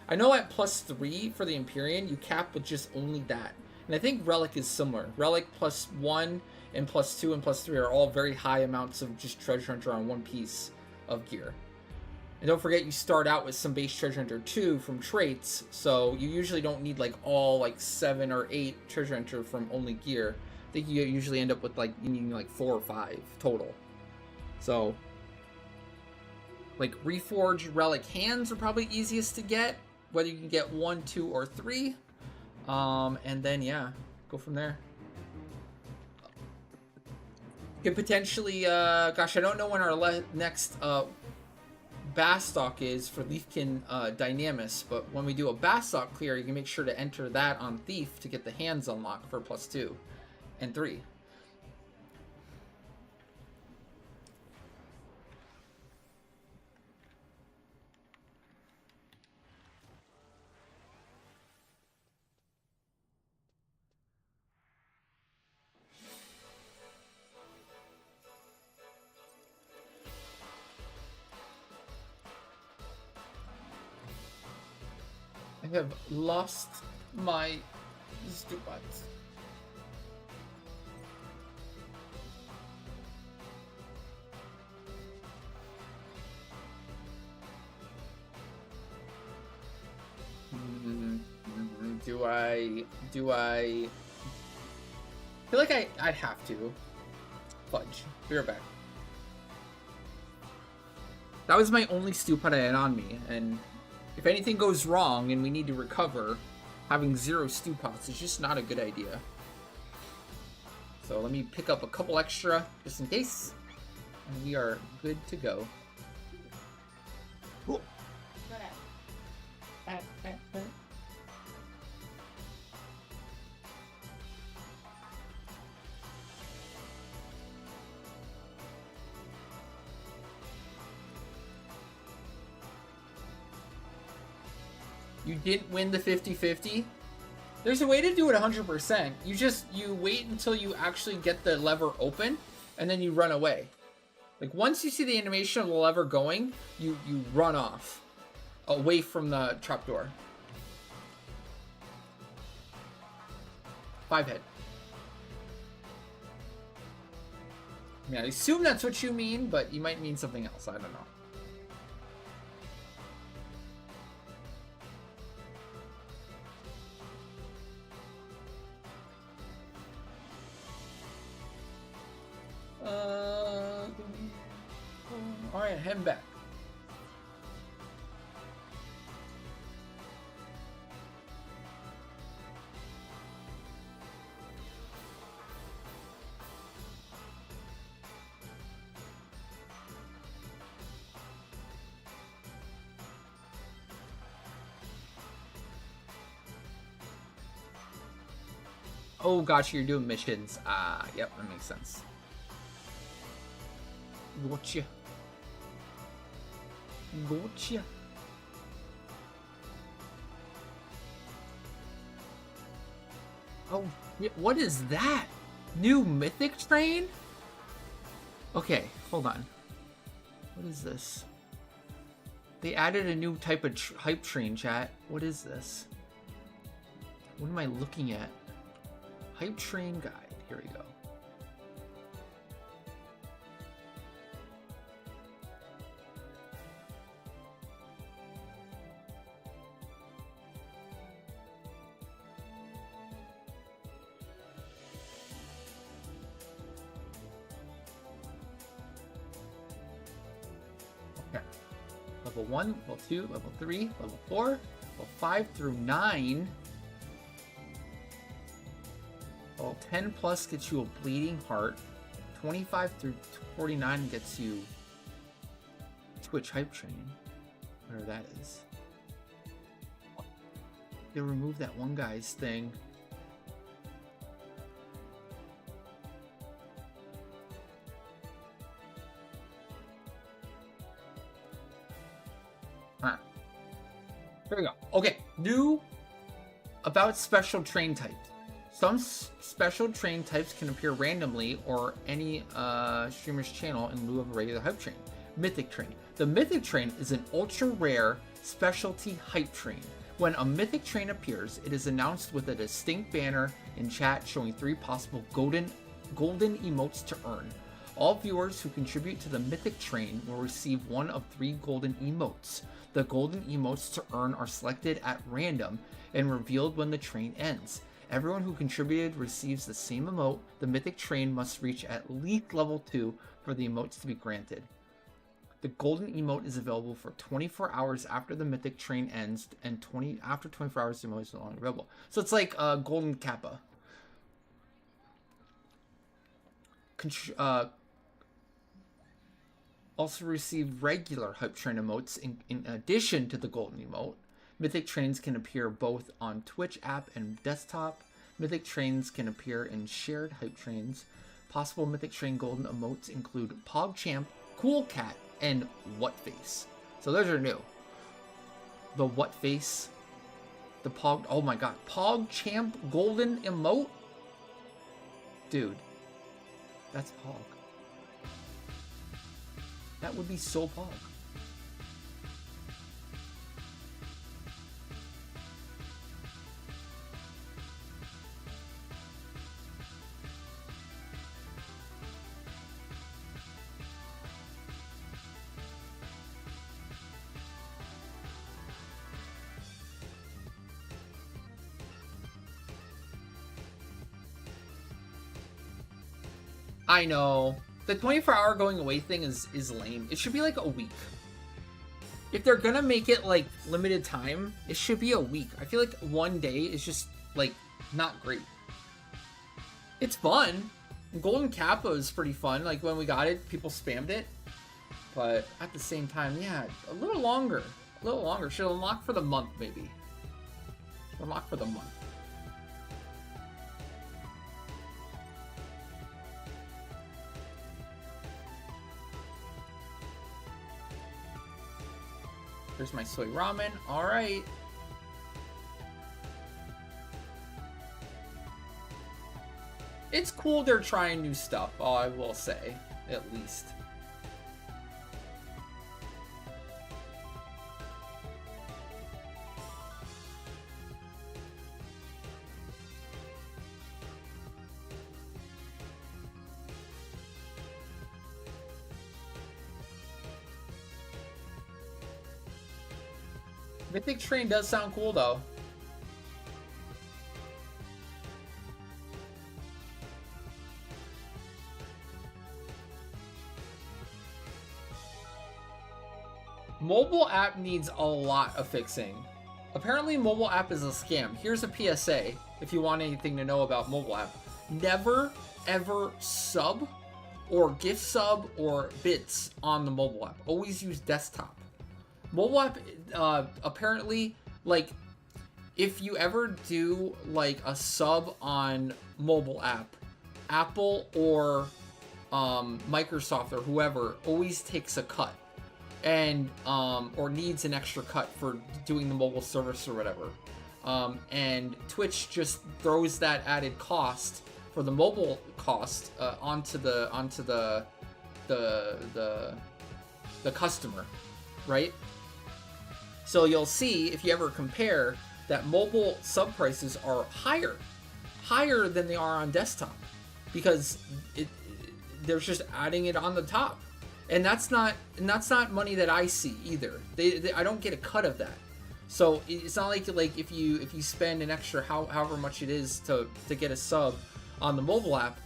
I know at +3 for the Empyrean, you cap with just only that. And I think Relic is similar. Relic +1 and +2 and +3 are all very high amounts of just Treasure Hunter on one piece of gear. And don't forget, you start out with some base Treasure Hunter 2 from traits, so you usually don't need like all like 7 or 8 Treasure Hunter from only gear. I think you usually end up with like you needing like 4 or 5 total. So like Reforged Relic hands are probably easiest to get, whether you can get 1, 2, or 3. And then yeah, go from there. You can potentially gosh, I don't know when our next Bastock is for Leafkin Dynamis, but when we do a Bastock clear, you can make sure to enter that on Thief to get the hands unlocked for +2 and 3. I have lost my stupid. Do I feel like I'd have to. Fudge. Be right back. That was my only stupid I had on me, and if anything goes wrong and we need to recover, having 0 stew pots is just not a good idea. So let me pick up a couple extra just in case, and we are good to go. Go ahead. You didn't win the 50-50? There's a way to do it 100%. You wait until you actually get the lever open, and then you run away. Like, once you see the animation of the lever going, you run off. Away from the trapdoor. 5 head. I mean, I assume that's what you mean, but you might mean something else. I don't know. Alright, head back. Oh, gotcha, you're doing missions. Yep, that makes sense. Gotcha. Gotcha. Oh, what is that? New mythic train? Okay, hold on. What is this? They added a new type of hype train, chat. What is this? What am I looking at? Hype train guide. Here we go. Level 1, level 2, level 3, level 4, level 5 through 9. Level 10 plus gets you a bleeding heart. 25 through 49 gets you Twitch hype train. Whatever that is. They removed that one guy's thing. Here we go. Okay, new about special train types. Some special train types can appear randomly or any streamer's channel in lieu of a regular hype train. Mythic train. The mythic train is an ultra rare specialty hype train. When a mythic train appears, it is announced with a distinct banner in chat showing 3 possible golden emotes to earn. All viewers who contribute to the mythic train will receive one of 3 golden emotes. The golden emotes to earn are selected at random and revealed when the train ends. Everyone who contributed receives the same emote. The mythic train must reach at least level 2 for the emotes to be granted. The golden emote is available for 24 hours after the mythic train ends, and after 24 hours the emote is no longer available. So it's like golden kappa. Also receive regular hype train emotes in addition to the golden emote. Mythic trains can appear both on Twitch app and desktop. Mythic trains can appear in shared hype trains. Possible mythic train golden emotes include PogChamp, Cool Cat, and Whatface. So those are new. The Whatface, the Pog. Oh my god, PogChamp golden emote, dude. That's Pog. That would be so Pog. I know. The 24-hour going away thing is lame. It should be like a week. If they're gonna make it like limited time, it should be a week. I feel like one day is just like not great. It's fun. Golden Kappa is pretty fun. Like when we got it, people spammed it. But at the same time, yeah, a little longer. A little longer. Should unlock for the month, maybe. Should unlock for the month. Here's my soy ramen. All right. It's cool they're trying new stuff, I will say, at least. Mythic Train does sound cool, though. Mobile app needs a lot of fixing. Apparently, mobile app is a scam. Here's a PSA, if you want anything to know about mobile app. Never, ever sub or gift sub or bits on the mobile app. Always use desktop. Mobile app, apparently, like, if you ever do, like, a sub on mobile app, Apple or Microsoft or whoever always takes a cut. And, or needs an extra cut for doing the mobile service or whatever. And Twitch just throws that added cost for the mobile cost onto the the customer, right? So you'll see, if you ever compare, that mobile sub prices are higher than they are on desktop, because they're just adding it on the top, and that's not money that I see either. I don't get a cut of that. So it's not like if you spend an extra however much it is to get a sub on the mobile app,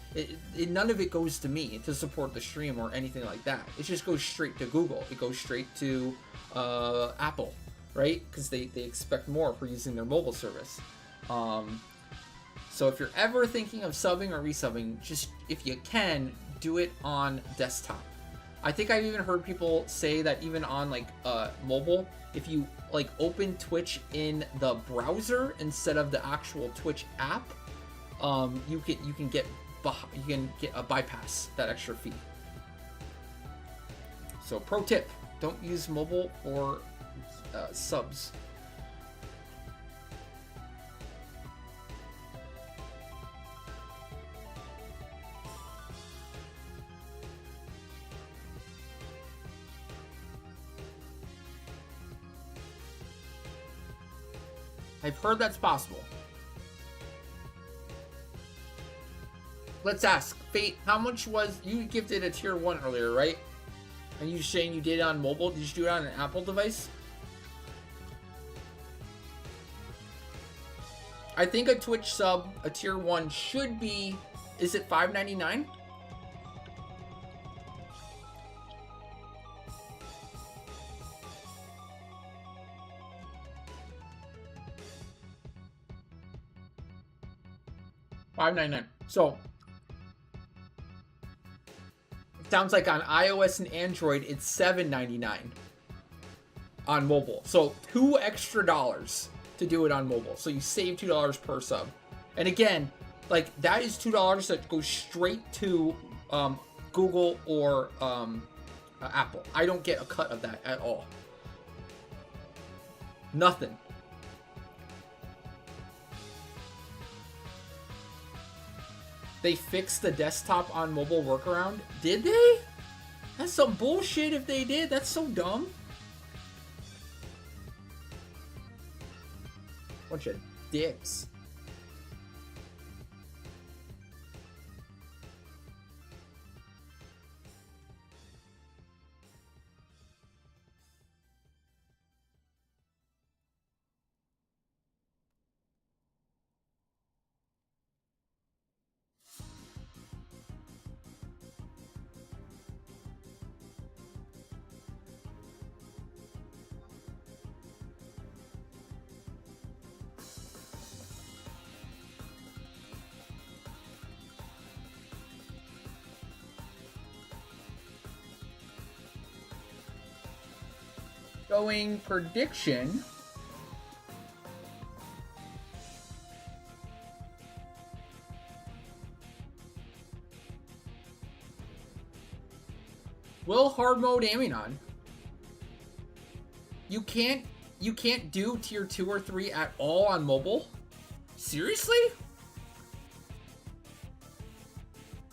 none of it goes to me to support the stream or anything like that. It just goes straight to Google. It goes straight to Apple, right? Because they expect more for using their mobile service. So if you're ever thinking of subbing or resubbing, just, if you can, do it on desktop. I think I've even heard people say that even on like mobile, if you like open Twitch in the browser instead of the actual Twitch app, you can get a bypass that extra fee. So pro tip, don't use mobile for subs. I've heard that's possible. Let's ask Fate, how much was you gifted a tier 1 earlier, right? And you saying you did it on mobile? Did you do it on an Apple device? I think a Twitch sub, a tier 1 should be, is it $5.99? $5.99. So it sounds like on iOS and Android it's $7.99 on mobile. So $2 extra to do it on mobile. So you save $2 per sub. And again, like that is $2 that goes straight to Google or Apple. I don't get a cut of that at all. Nothing. They fixed the desktop on mobile workaround. Did they? That's some bullshit if they did. That's so dumb. Bunch of dicks. Going prediction. Will hard mode Aminon? You can't do tier 2 or 3 at all on mobile? Seriously?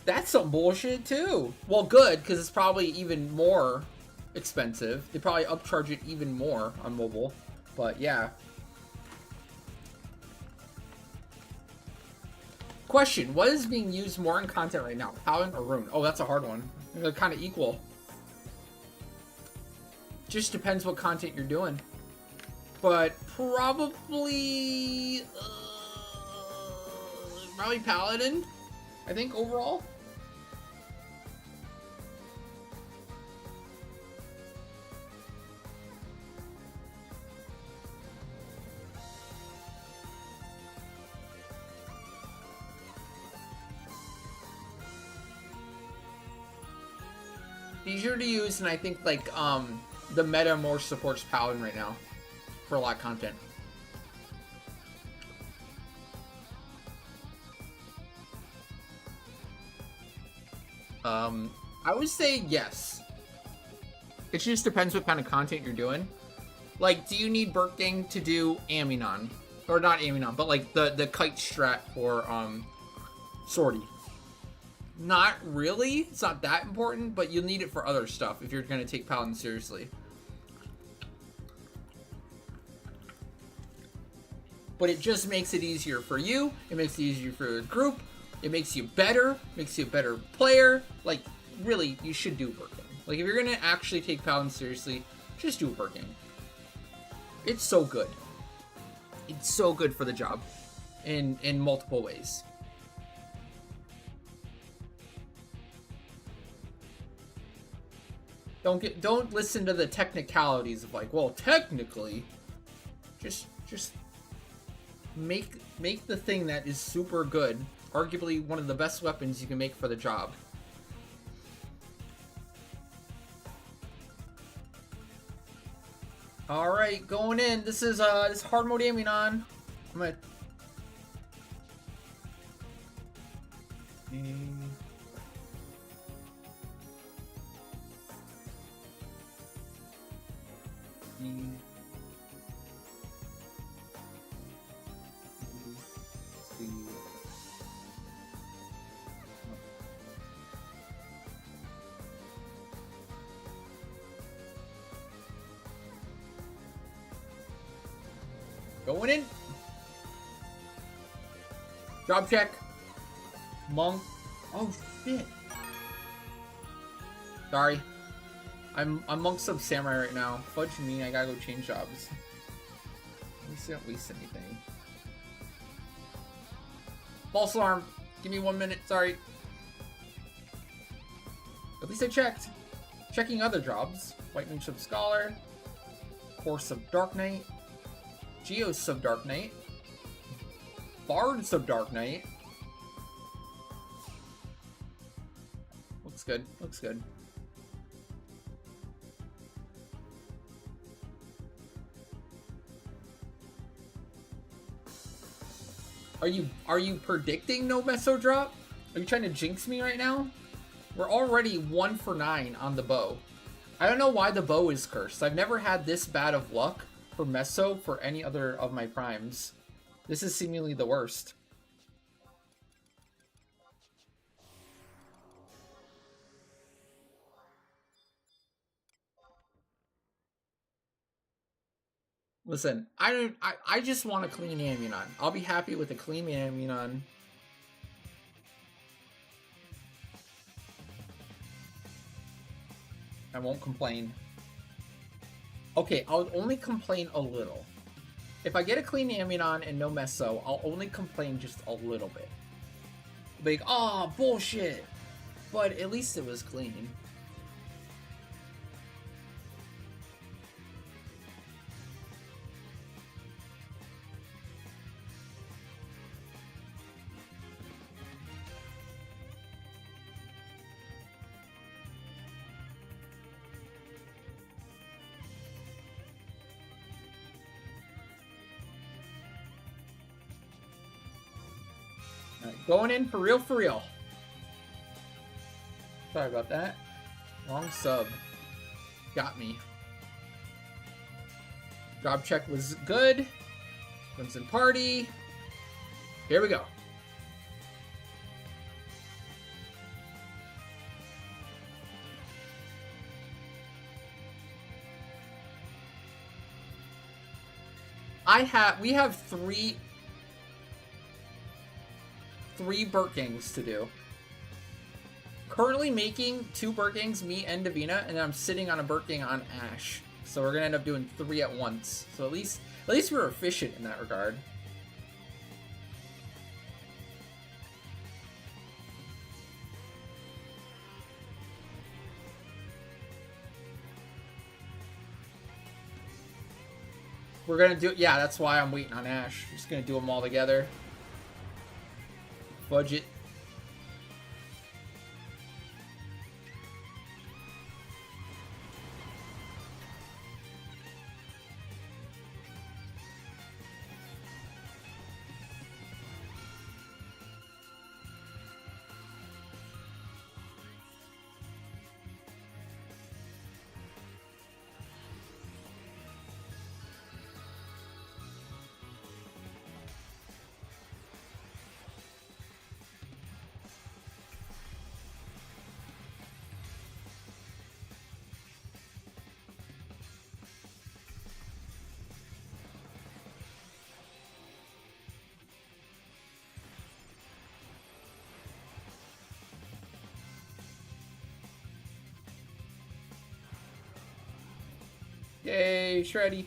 That's some bullshit too. Well, good, because it's probably even more expensive. They probably upcharge it even more on mobile. But yeah. Question, what is being used more in content right now? Paladin or Rune? Oh, that's a hard one. They're kind of equal. Just depends what content you're doing. But probably Paladin, I think, overall. Easier to use, and I think like the meta more supports Paladin right now for a lot of content. I would say yes. It just depends what kind of content you're doing. Like, do you need Birking to do Aminon? Or not Aminon, but like the kite strat for Swordy. not really. It's not that important, but you'll need it for other stuff if you're going to take Paladin seriously. But it just makes it easier for you. It makes it easier for the group. It makes you better. Makes you a better player. Like, really, you should do Birkin. Like, if you're going to actually take Paladin seriously, just do Birkin. It's so good. It's so good for the job. In multiple ways. Don't listen to the technicalities of like, well, technically, just make the thing that is super good, arguably one of the best weapons you can make for the job. All right, going in. This is hard mode Aminon. I'm gonna. Going in. Job check. Monk. Oh shit. Sorry. I'm monk sub samurai right now. Fudge me, I gotta go change jobs. At least I don't waste anything. False alarm. Give me 1 minute, sorry. At least I checked. Checking other jobs. White Moon sub scholar. Core sub Dark Knight. Geo sub Dark Knight. Bard sub Dark Knight. Looks good. Looks good. Are you predicting no meso drop? Are you trying to jinx me right now? We're already 1 for 9 on the bow. I don't know why the bow is cursed. I've never had this bad of luck for meso for any other of my primes. This is seemingly the worst. Listen, I just want a clean Aminon. I'll be happy with a clean Aminon. I won't complain. Okay, I'll only complain a little. If I get a clean Aminon and no meso, I'll only complain just a little bit. Like, oh, bullshit. But at least it was clean. Going in for real, for real. Sorry about that. Wrong sub. Got me. Job check was good. Crimson Party. Here we go. We have three Birkings to do. Currently making 2 Birkings, me and Davina, and I'm sitting on a Birking on Ash. So we're gonna end up doing 3 at once. So at least we're efficient in that regard. We're gonna do, yeah, that's why I'm waiting on Ash. Just gonna do them all together. Budget. Hey, Shreddy.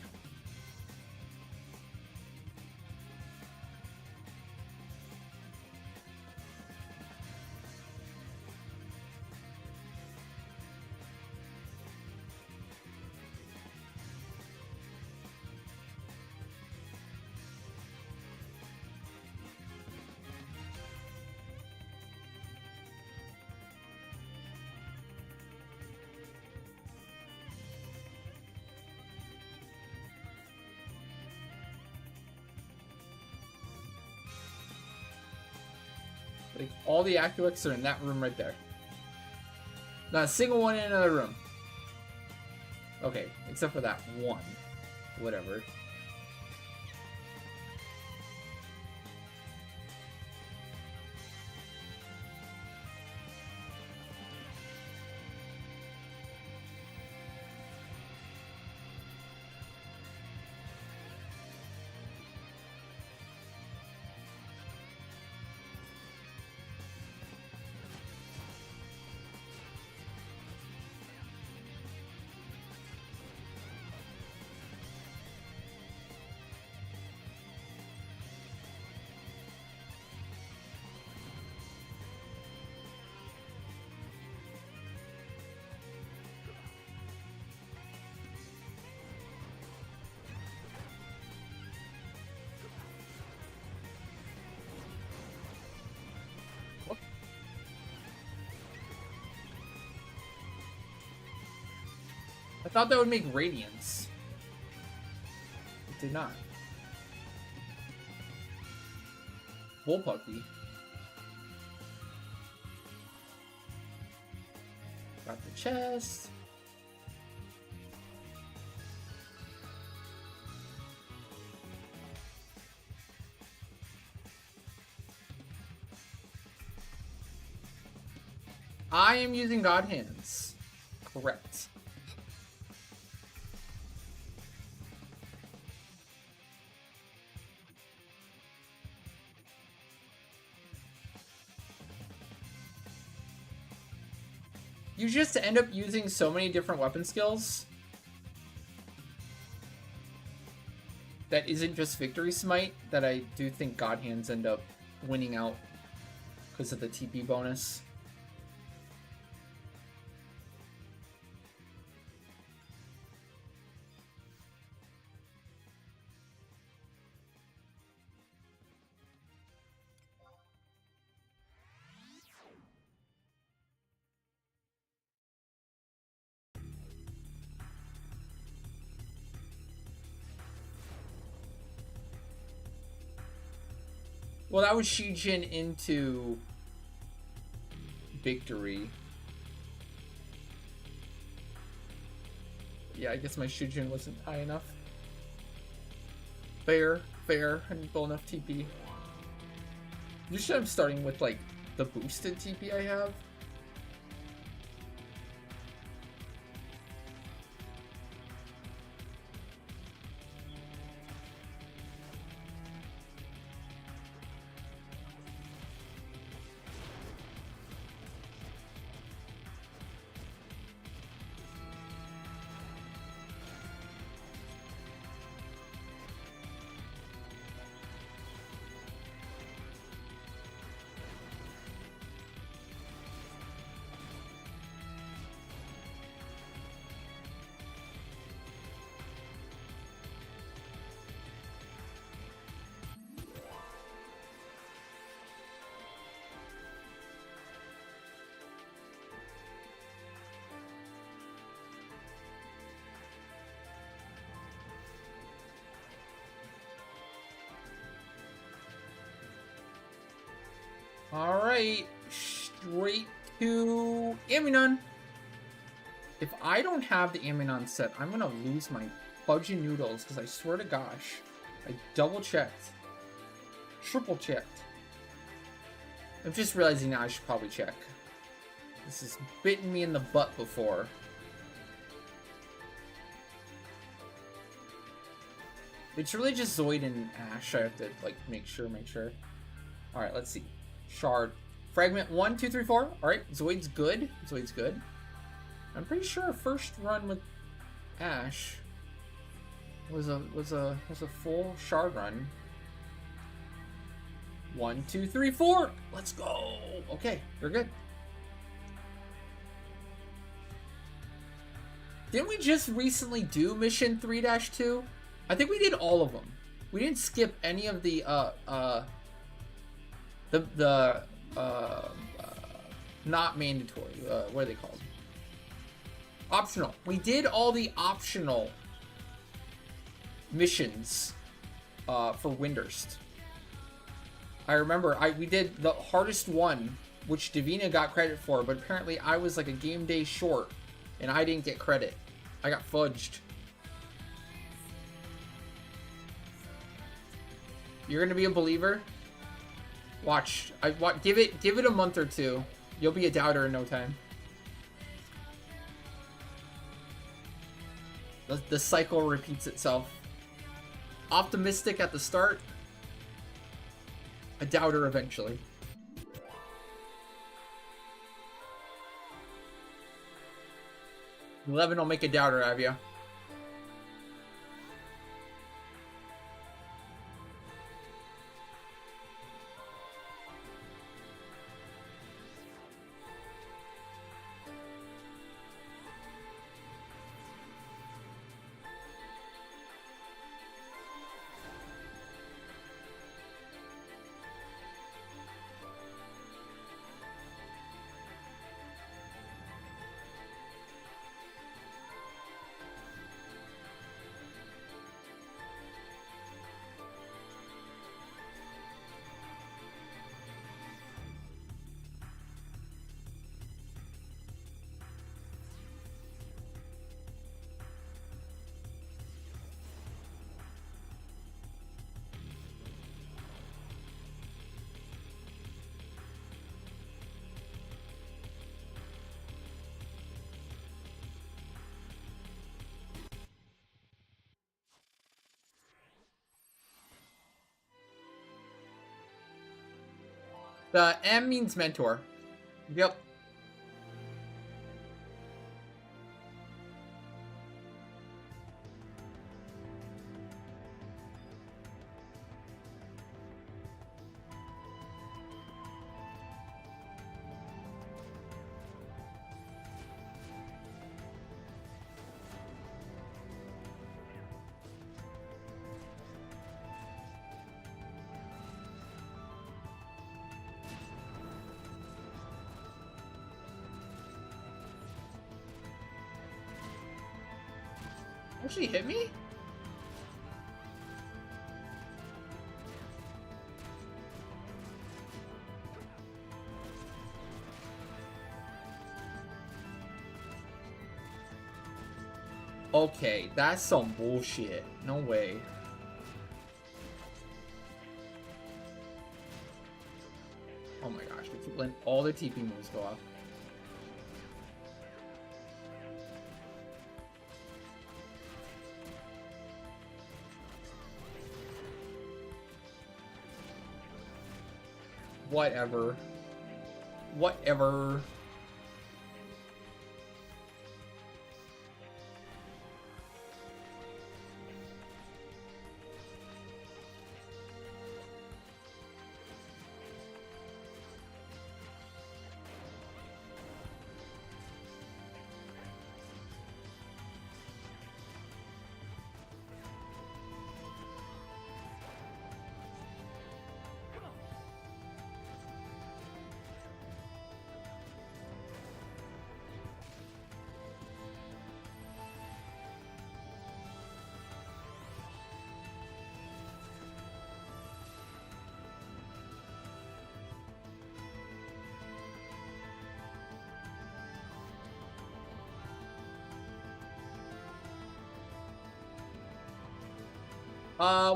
Like, all the Activex are in that room right there. Not a single one in another room. Okay, except for that one. Whatever. I thought that would make Radiance. It did not. Bullpuppy. Got the chest. I am using God Hands. Correct. You just end up using so many different weapon skills that isn't just Victory Smite that I do think God Hands end up winning out because of the TP bonus. Well, that was Shijin into Victory. Yeah, I guess my Shijin wasn't high enough. Fair. I didn't pull enough TP. Usually I'm starting with, like, the boosted TP I have. Alright, straight to Aminon. If I don't have the Aminon set, I'm gonna lose my fudgy noodles, because I swear to gosh, I double checked. Triple checked. I'm just realizing now I should probably check. This has bitten me in the butt before. It's really just Zoid and Ash. I have to, like, make sure. Alright, let's see. Shard. Fragment 1, 2, 3, 4. Alright, Zoid's good. I'm pretty sure our first run with Ash was a full shard run. 1, 2, 3, 4. Let's go. Okay, we're good. Didn't we just recently do mission 3-2? I think we did all of them. We didn't skip any of the not mandatory. What are they called? Optional. We did all the optional missions for Windurst. I remember we did the hardest one, which Davina got credit for, but apparently I was like a game day short, and I didn't get credit. I got fudged. You're gonna be a believer? Watch. Give it a month or two. You'll be a doubter in no time. The cycle repeats itself. Optimistic at the start, a doubter eventually. 11 will make a doubter out of you. The M means mentor. Yep. Actually hit me? Okay, that's some bullshit. No way. Oh my gosh, we keep letting all the TP moves go off. Whatever. Whatever.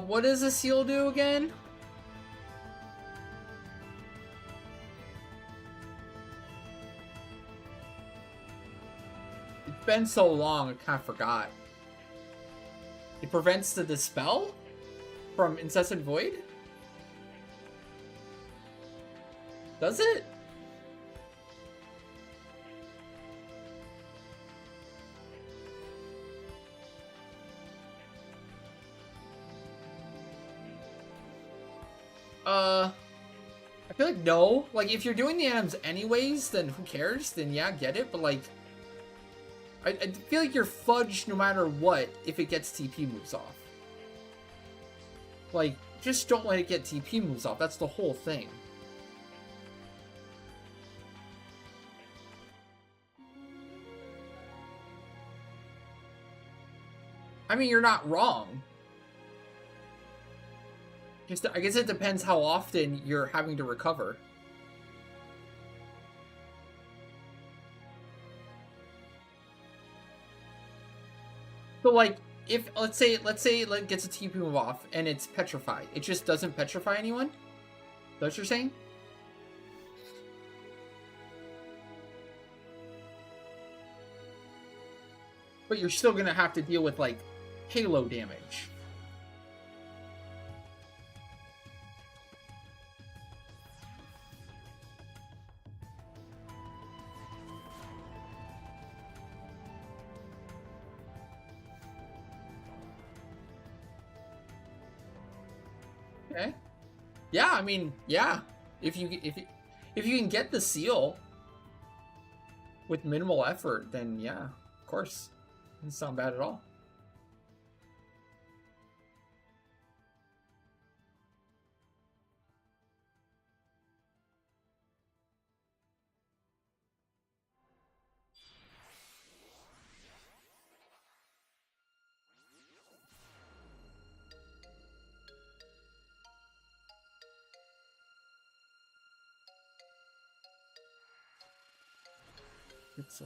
What does a seal do again? It's been so long, I kind of forgot. It prevents the dispel from Incessant Void? Does it? I feel like no. Like, if you're doing the items anyways, then who cares? Then yeah, get it. But like, I feel like you're fudged no matter what if it gets TP moves off. Like, just don't let it get TP moves off. That's the whole thing. I mean, you're not wrong. Just, I guess it depends how often you're having to recover. So, like, if, let's say it gets a TP move off and it's petrified, it just doesn't petrify anyone? Is that what you're saying? But you're still gonna have to deal with, like, halo damage. Okay. Yeah, I mean, yeah. If you can get the seal with minimal effort, then yeah, of course. Doesn't sound bad at all. It's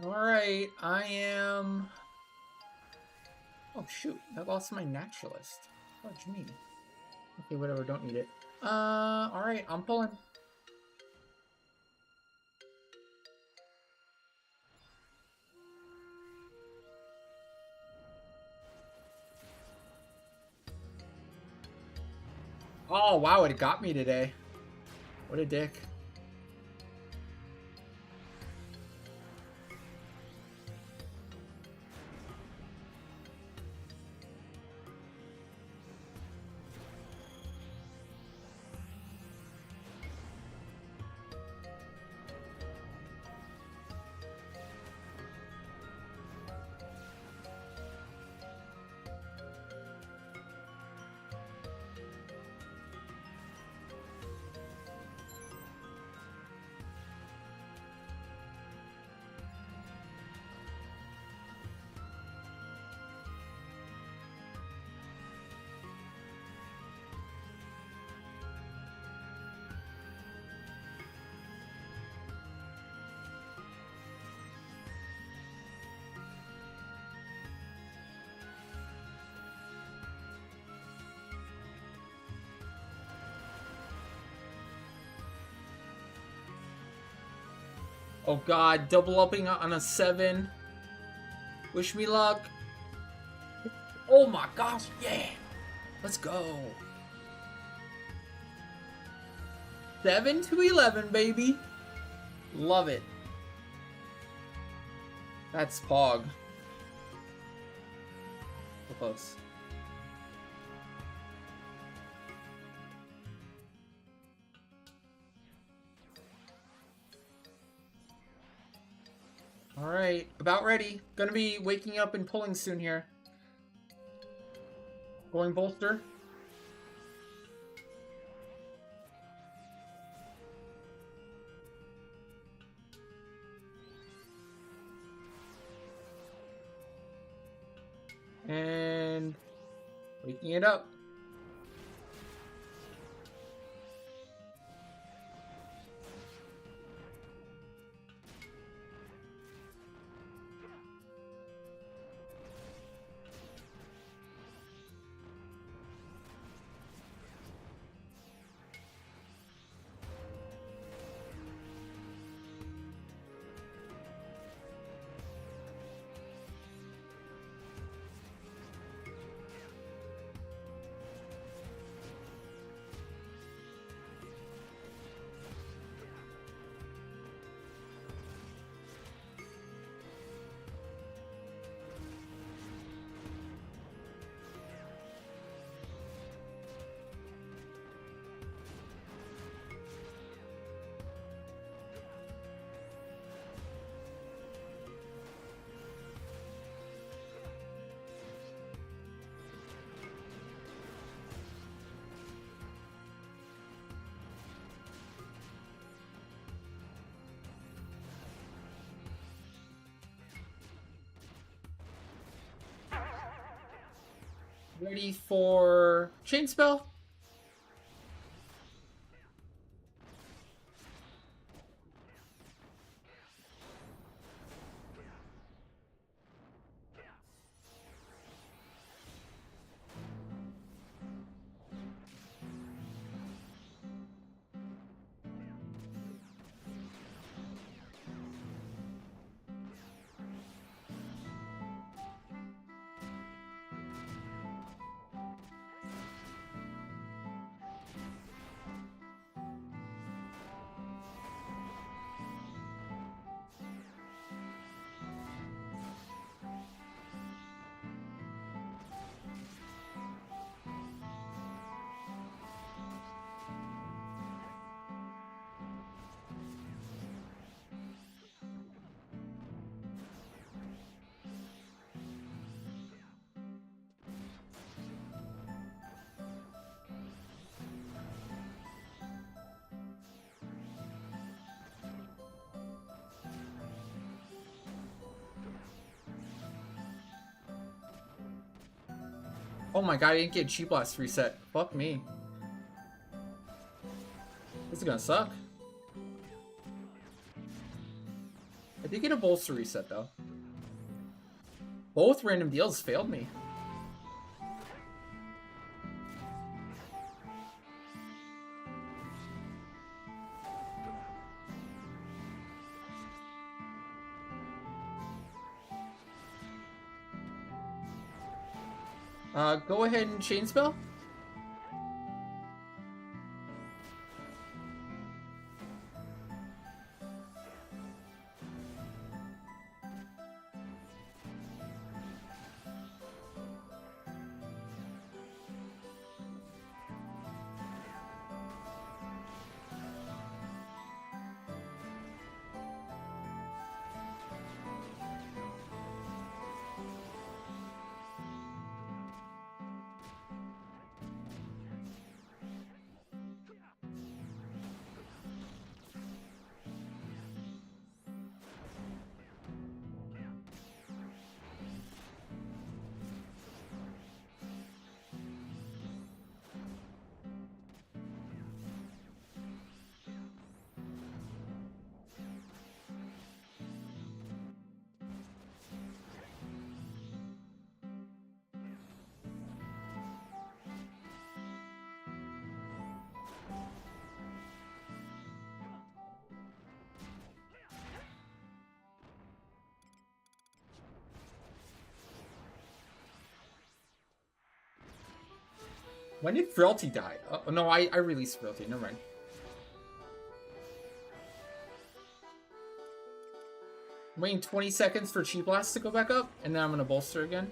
Alright, I am... Oh shoot, I lost my naturalist. What do you mean? Okay, whatever, don't need it. Alright, I'm pulling. Oh wow, it got me today. What a dick. Oh god, double upping on a 7. Wish me luck. Oh my gosh, yeah! Let's go. 7 to 11, baby. Love it. That's Pog. So close. Alright, about ready. Gonna be waking up and pulling soon here. Going bolster. And waking it up. ready for chain spell. Oh my god, I didn't get Chi Blast reset. Fuck me. This is gonna suck. I did get a bolster reset though. Both random deals failed me. Go ahead and chain spell. When did Frailty die? Oh, no, I released Frailty. Never mind. I'm waiting 20 seconds for Chi Blast to go back up, and then I'm gonna bolster again.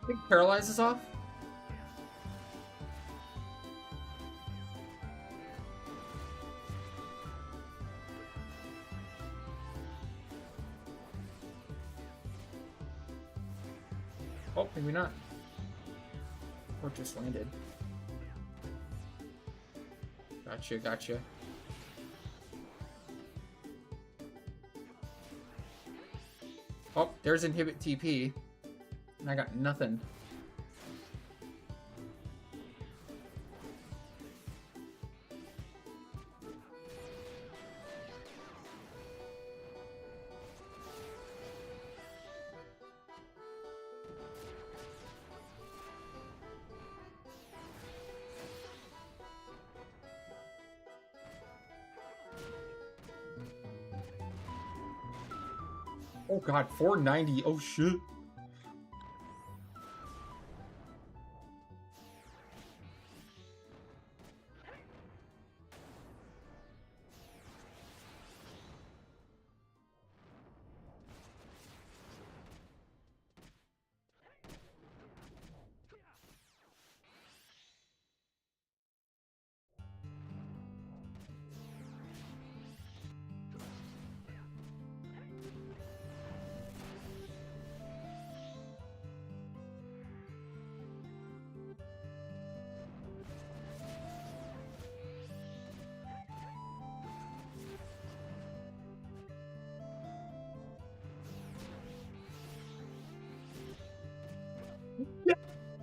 I think paralyze is off. Oh, maybe not. Or just landed. Gotcha, gotcha. Oh, there's inhibit TP. And I got nothing. Oh god, 490. Oh shit.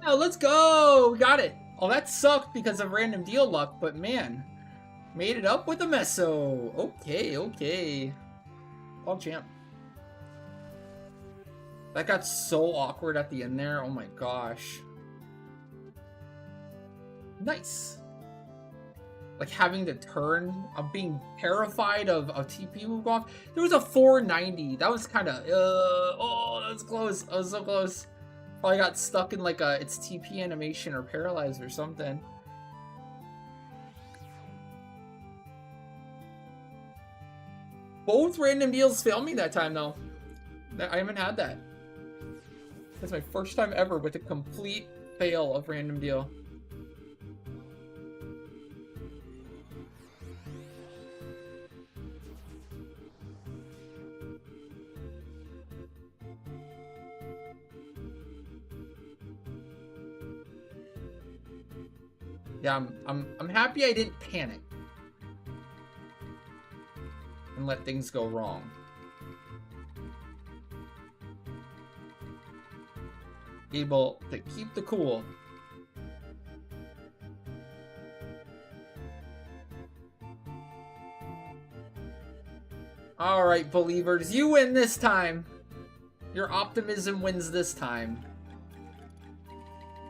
Yeah, let's go! We got it! Oh, that sucked because of random deal luck, but man, made it up with a meso. Okay, okay. All champ. That got so awkward at the end there. Oh my gosh. Nice. Like having to turn, I'm being terrified of a TP move off. There was a 490. That was kind of, oh, that was close. I was so close. Probably got stuck in like its TP animation or paralyzed or something. Both random deals failed me that time though. I haven't had that. That's my first time ever with a complete fail of random deal. Yeah, I'm happy I didn't panic and let things go wrong. Able to keep the cool. All right, believers, you win this time. Your optimism wins this time.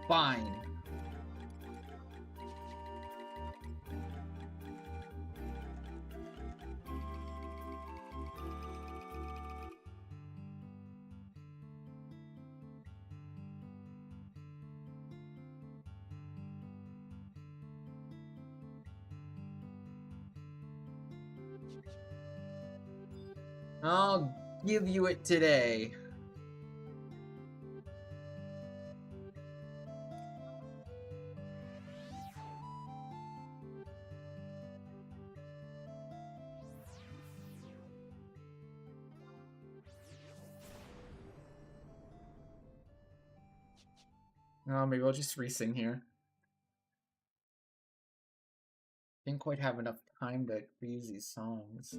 Fine. I'll give you it today. Oh, maybe I'll just resing here. Didn't quite have enough time to reuse these songs.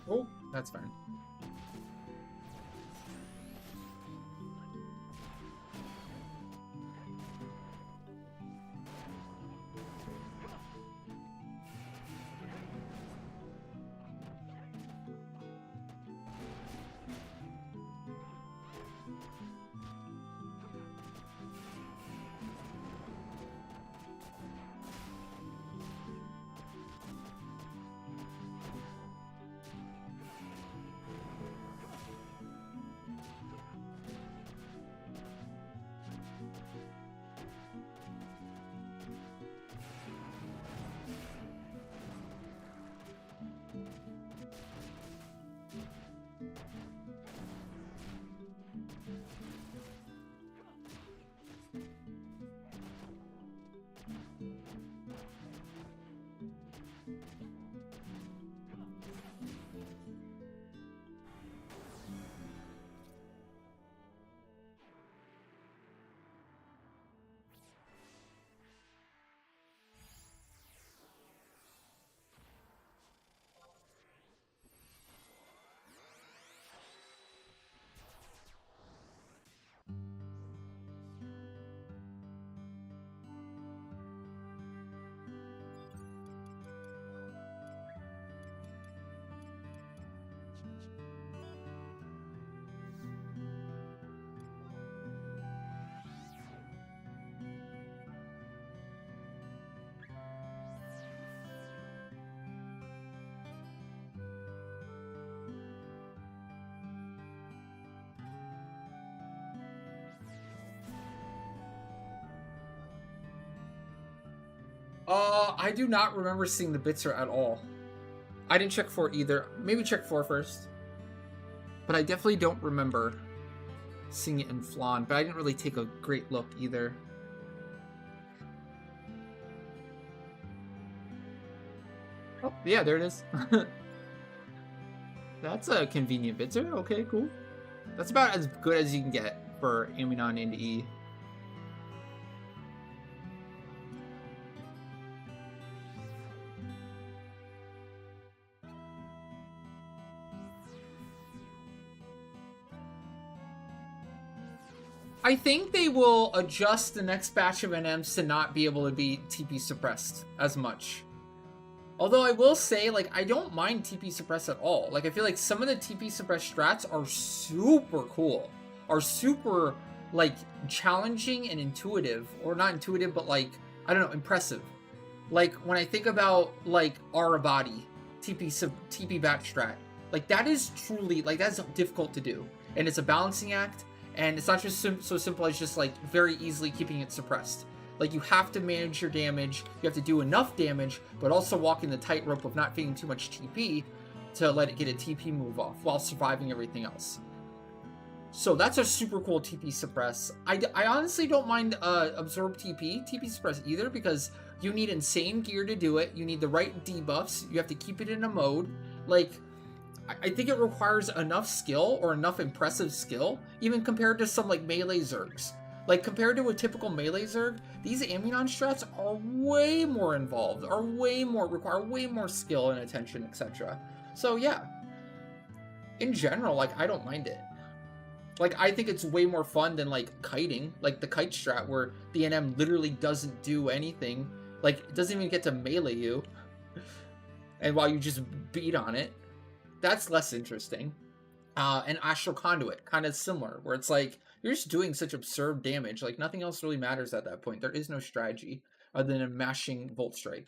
Oh, that's fine. I do not remember seeing the Bitzer at all. I didn't check 4 either. Maybe check 4 first. But I definitely don't remember seeing it in Flan, but I didn't really take a great look either. Oh, yeah, there it is. That's a convenient Bitzer. Okay, cool. That's about as good as you can get for Aminon into E. I think they will adjust the next batch of NMs to not be able to be TP suppressed as much. Although I will say, like, I don't mind TP suppress at all. Like, I feel like some of the TP suppress strats are super cool. Are super, like, challenging and intuitive. Or not intuitive, but, like, I don't know, impressive. Like, when I think about, like, Arabadi, TP batch strat. Like, that is truly, like, that's difficult to do. And it's a balancing act. And it's not just so simple as just, like, very easily keeping it suppressed. Like, you have to manage your damage, you have to do enough damage, but also walking the tightrope of not feeding too much TP to let it get a TP move off while surviving everything else. So that's a super cool TP suppress. I honestly don't mind absorb TP suppress either, because you need insane gear to do it, you need the right debuffs, you have to keep it in a mode. Like, I think it requires enough skill, or enough impressive skill, even compared to some, like, melee Zergs. Like, compared to a typical melee Zerg, these Aminon strats are way more involved, require way more skill and attention, etc. So, yeah. In general, like, I don't mind it. Like, I think it's way more fun than, like, kiting. Like, the kite strat, where the NM literally doesn't do anything. Like, it doesn't even get to melee you. And while you just beat on it. That's less interesting. And Astral Conduit, kind of similar, where it's like, you're just doing such absurd damage. Like, nothing else really matters at that point. There is no strategy other than mashing Volt Strike.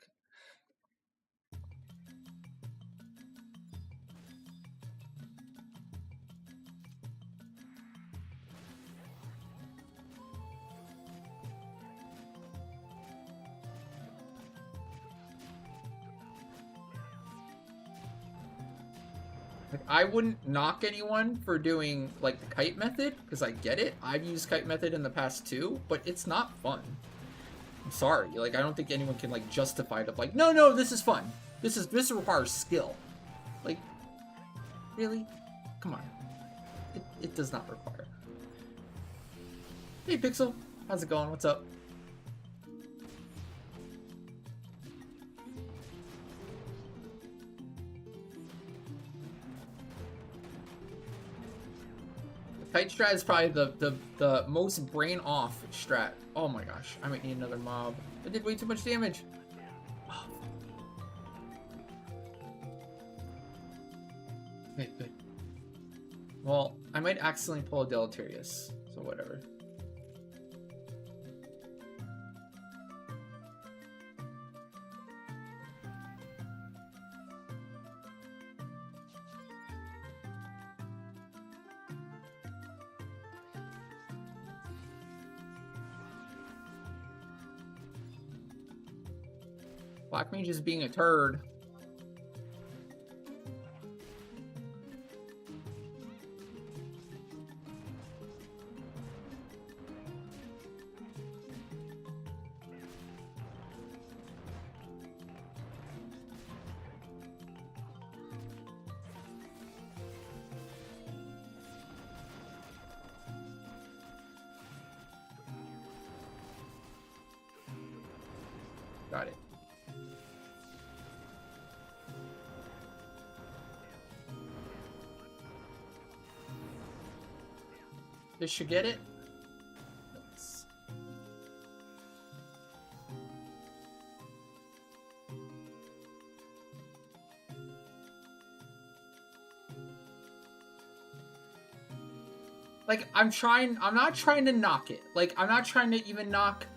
Like, I wouldn't knock anyone for doing, like, the kite method, because I get it. I've used kite method in the past too, but it's not fun. I'm sorry. Like, I don't think anyone can, like, justify it of, like, no, this is fun. This requires skill. Like, really? Come on. It does not require. Hey, Pixel. How's it going? What's up? Kite strat is probably the most brain off strat. Oh my gosh, I might need another mob. I did way too much damage. Oh. Okay, good. Well, I might accidentally pull a Deleterious, so whatever. Black Mage is being a turd. Got it. This should get it. Nice. Like, I'm not trying to knock it. Like, I'm not trying to even knock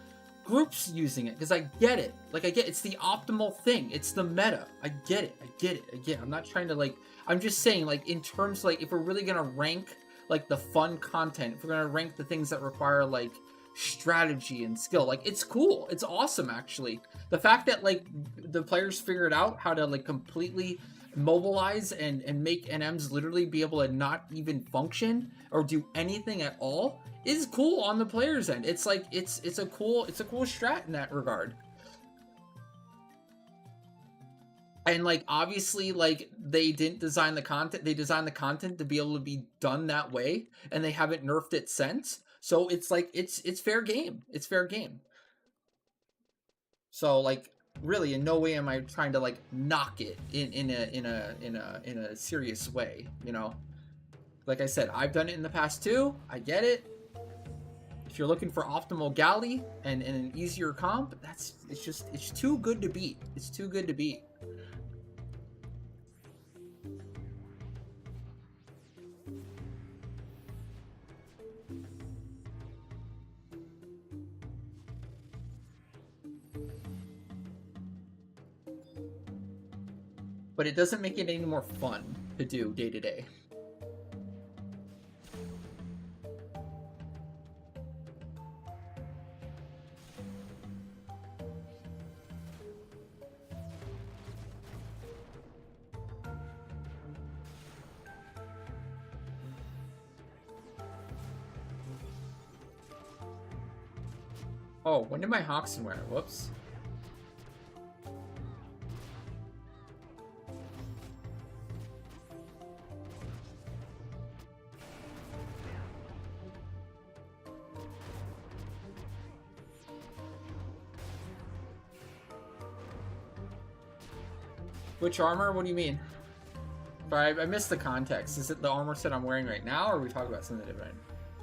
groups using it, because I get it. Like, I get it's the optimal thing. It's the meta. I get it. I'm not trying to, like, I'm just saying, like, in terms, like, if we're really gonna rank like the fun content, if we're gonna rank the things that require like strategy and skill, like it's cool, it's awesome actually. The fact that like the players figured out how to like completely mobilize and make NMs literally be able to not even function or do anything at all is cool on the players' end. It's like it's a cool strat in that regard. And like obviously like they didn't design the content, they designed the content to be able to be done that way, and they haven't nerfed it since. So it's like it's fair game. It's fair game. So like really in no way am I trying to like knock it in a serious way, you know? Like I said, I've done it in the past too. I get it. If you're looking for optimal galley and an easier comp, it's too good to beat. It's too good to beat. But it doesn't make it any more fun to do day to day. Oh, when did my Hoxton wear? Whoops. Which armor? What do you mean? Sorry, I missed the context. Is it the armor set I'm wearing right now, or are we talking about something different?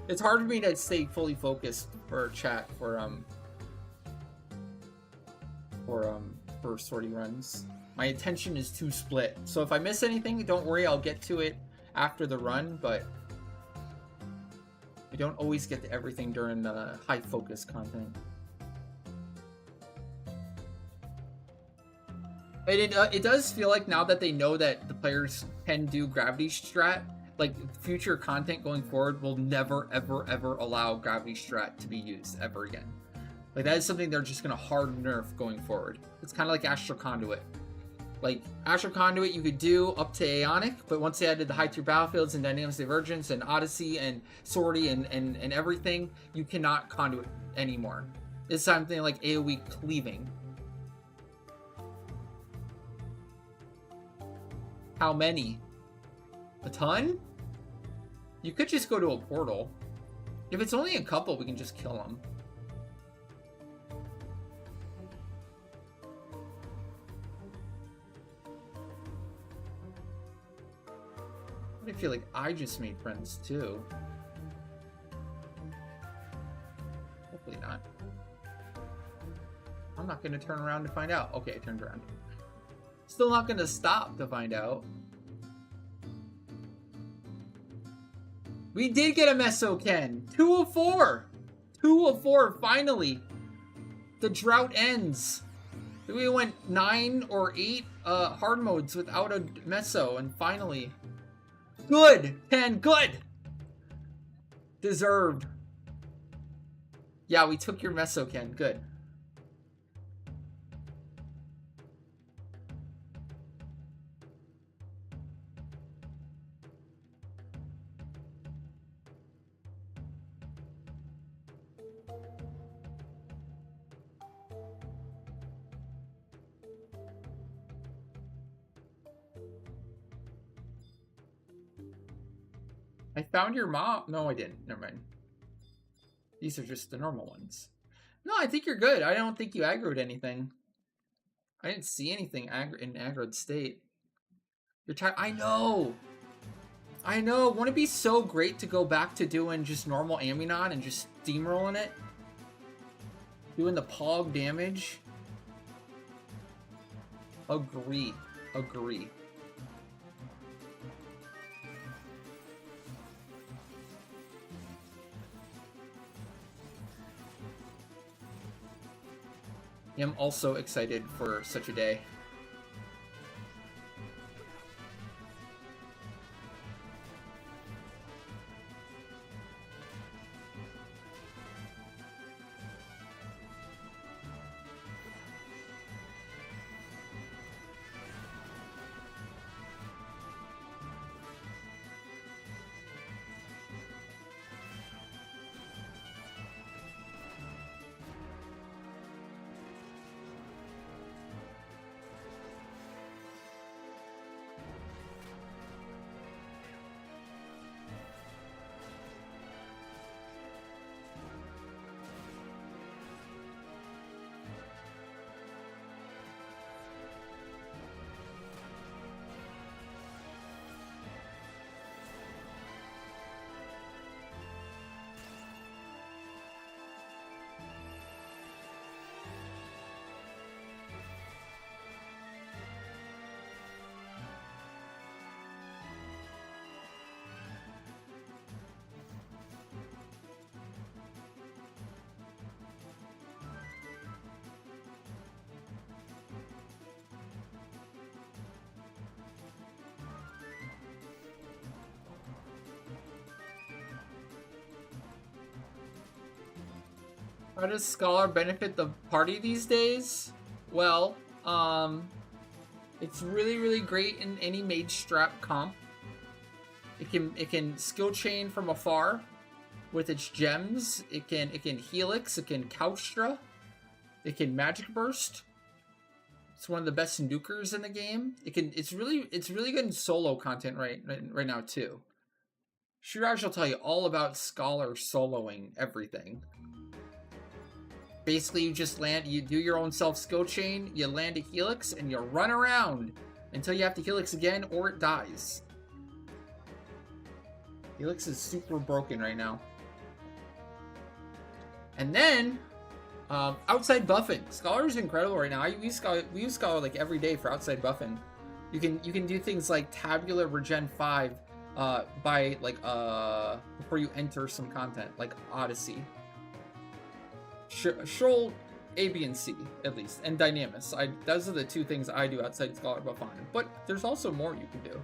It's hard for me to stay fully focused for chat for sortie runs. My attention is too split. So if I miss anything, don't worry, I'll get to it after the run, but I don't always get to everything during the high focus content. It does feel like now that they know that the players can do gravity strat, like future content going forward will never ever ever allow gravity strat to be used ever again. Like that is something they're just gonna hard nerf going forward. It's kind of like Astral Conduit. Like Astral Conduit you could do up to Aeonic, but once they added the high tier battlefields and Dynamics Divergence and Odyssey and Sortie and everything, you cannot Conduit anymore. It's something like AoE cleaving. How many? A ton? You could just go to a portal. If it's only a couple, we can just kill them. I feel like I just made friends too. I'm not gonna turn around to find out. Okay, I turned around. Still not gonna stop to find out. We did get a Mesoken. 2 of 4. 2 of 4, finally. The drought ends. We went 9 or 8 hard modes without a Meso, and finally. Good! 10, good! Deserved. Yeah, we took your Mesoken, good. I found your mom. No, I didn't. Never mind. These are just the normal ones. No, I think you're good. I don't think you aggroed anything. I didn't see anything in aggroed state. You're tired. I know. I know. Wouldn't it be so great to go back to doing just normal Aminon and just steamrolling it? Doing the pog damage? Agree. Agree. I'm also excited for such a day. How does Scholar benefit the party these days? Well, it's really, really great in any mage strap comp. It can skill chain from afar with its gems. It can helix. It can couchstra. It can magic burst. It's one of the best nukers in the game. It's really good in solo content right now too. Shiraj will tell you all about Scholar soloing everything. Basically, you just land, you do your own self-skill chain, you land a helix, and you run around until you have to helix again, or it dies. Helix is super broken right now. And then, outside buffing. Scholar is incredible right now. We use Scholar like every day for outside buffing. You can do things like tabular regen 5 by like before you enter some content, like Odyssey. Shoal A, B, and C, at least, and Dynamis. Those are the 2 things I do outside Scholar buff on. But there's also more you can do.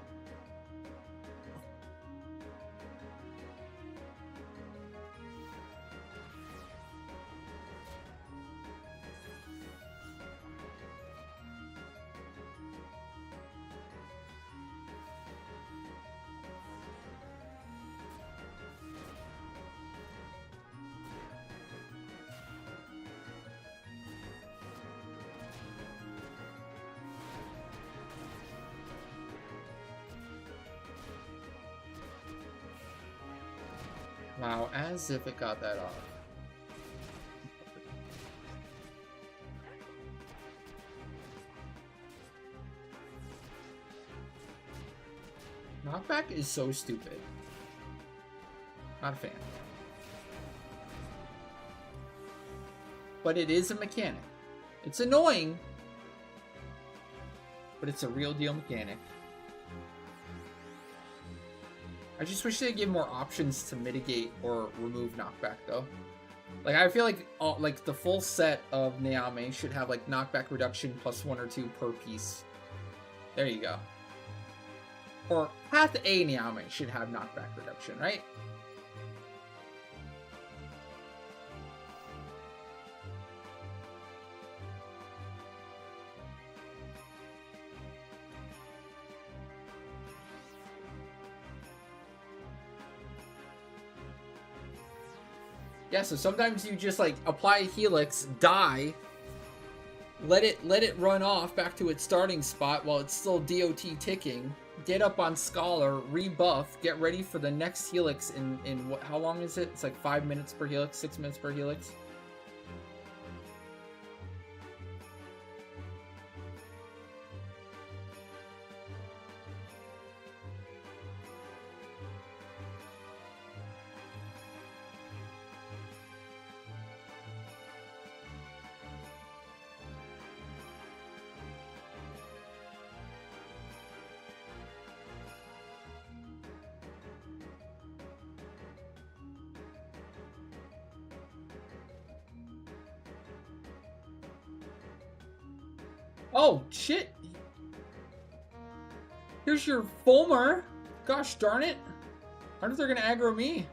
Wow, as if it got that off. Knockback is so stupid. Not a fan. But it is a mechanic. It's annoying, but it's a real deal mechanic. I just wish they'd give more options to mitigate or remove knockback, though. Like, I feel like the full set of Neame should have like knockback reduction plus 1 or 2 per piece. There you go. Or Path A Neame should have knockback reduction, right? Yeah, so sometimes you just like apply a Helix, die, let it run off back to its starting spot while it's still DOT ticking, get up on Scholar, rebuff, get ready for the next Helix in what, how long is it? It's like 5 minutes per Helix, 6 minutes per Helix. Oh, shit. Here's your Fulmer. Gosh darn it. I wonder if they're going to aggro me.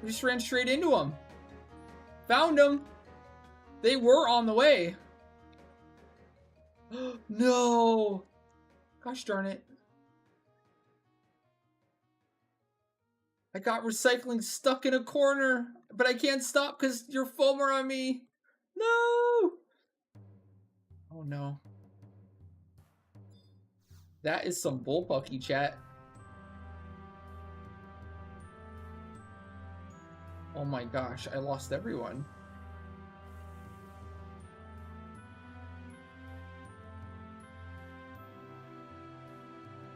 I just ran straight into them. Found them. They were on the way. No. Gosh darn it. I got recycling stuck in a corner, but I can't stop because you're Fulmer on me. No. Oh, no. That is some bullpucky, chat. Oh my gosh, I lost everyone.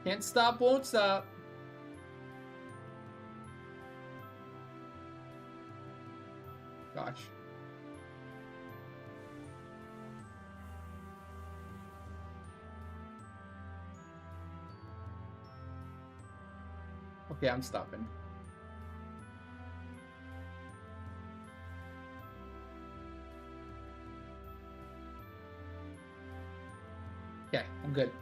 Can't stop, won't stop. Gosh. Okay, I'm stopping. Okay, I'm good.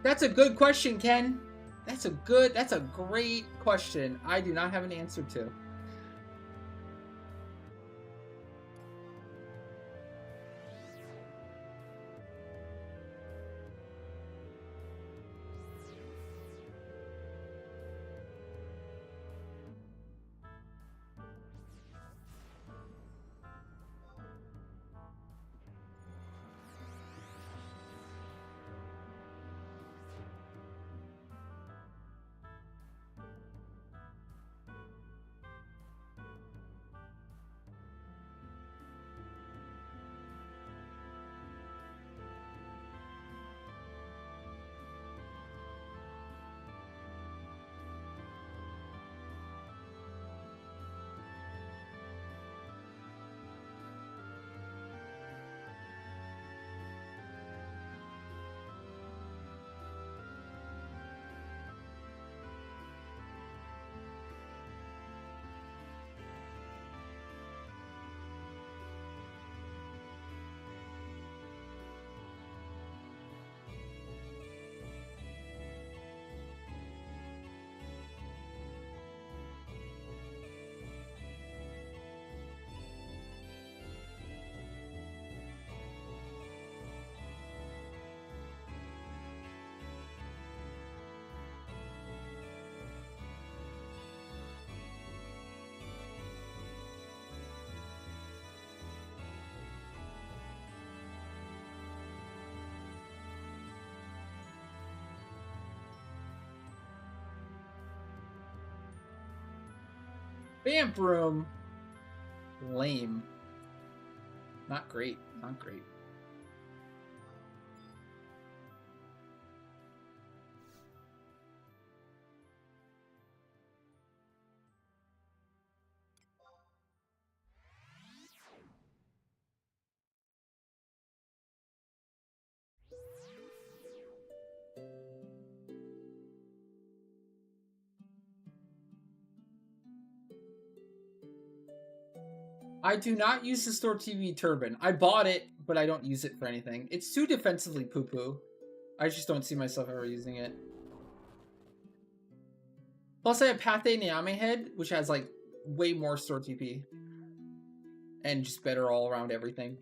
That's a good question, Ken. That's a great question. I do not have an answer to. Vamp room. Lame. Not great. Not great. I do not use the Store TV Turban. I bought it, but I don't use it for anything. It's too defensively poo-poo. I just don't see myself ever using it. Plus, I have Pathé Nyame Head, which has, like, way more Store TP. And just better all around everything.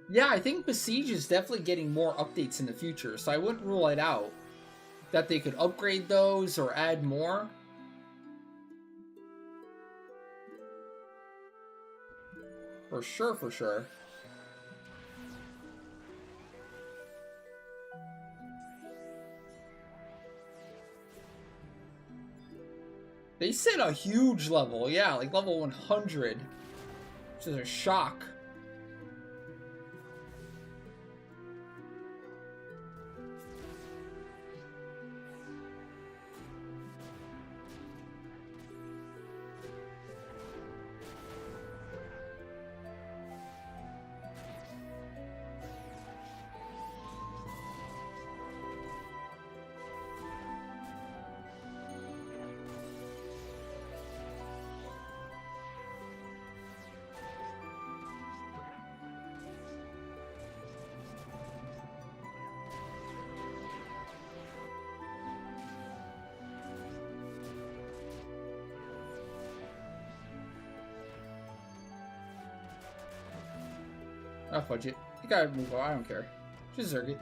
Yeah, I think Besiege is definitely getting more updates in the future, so I wouldn't rule it out that they could upgrade those or add more. For sure, for sure. They set a huge level, yeah, like level 100, which is a shock. I'll fudge it. You gotta move on, I don't care. Just zerg it.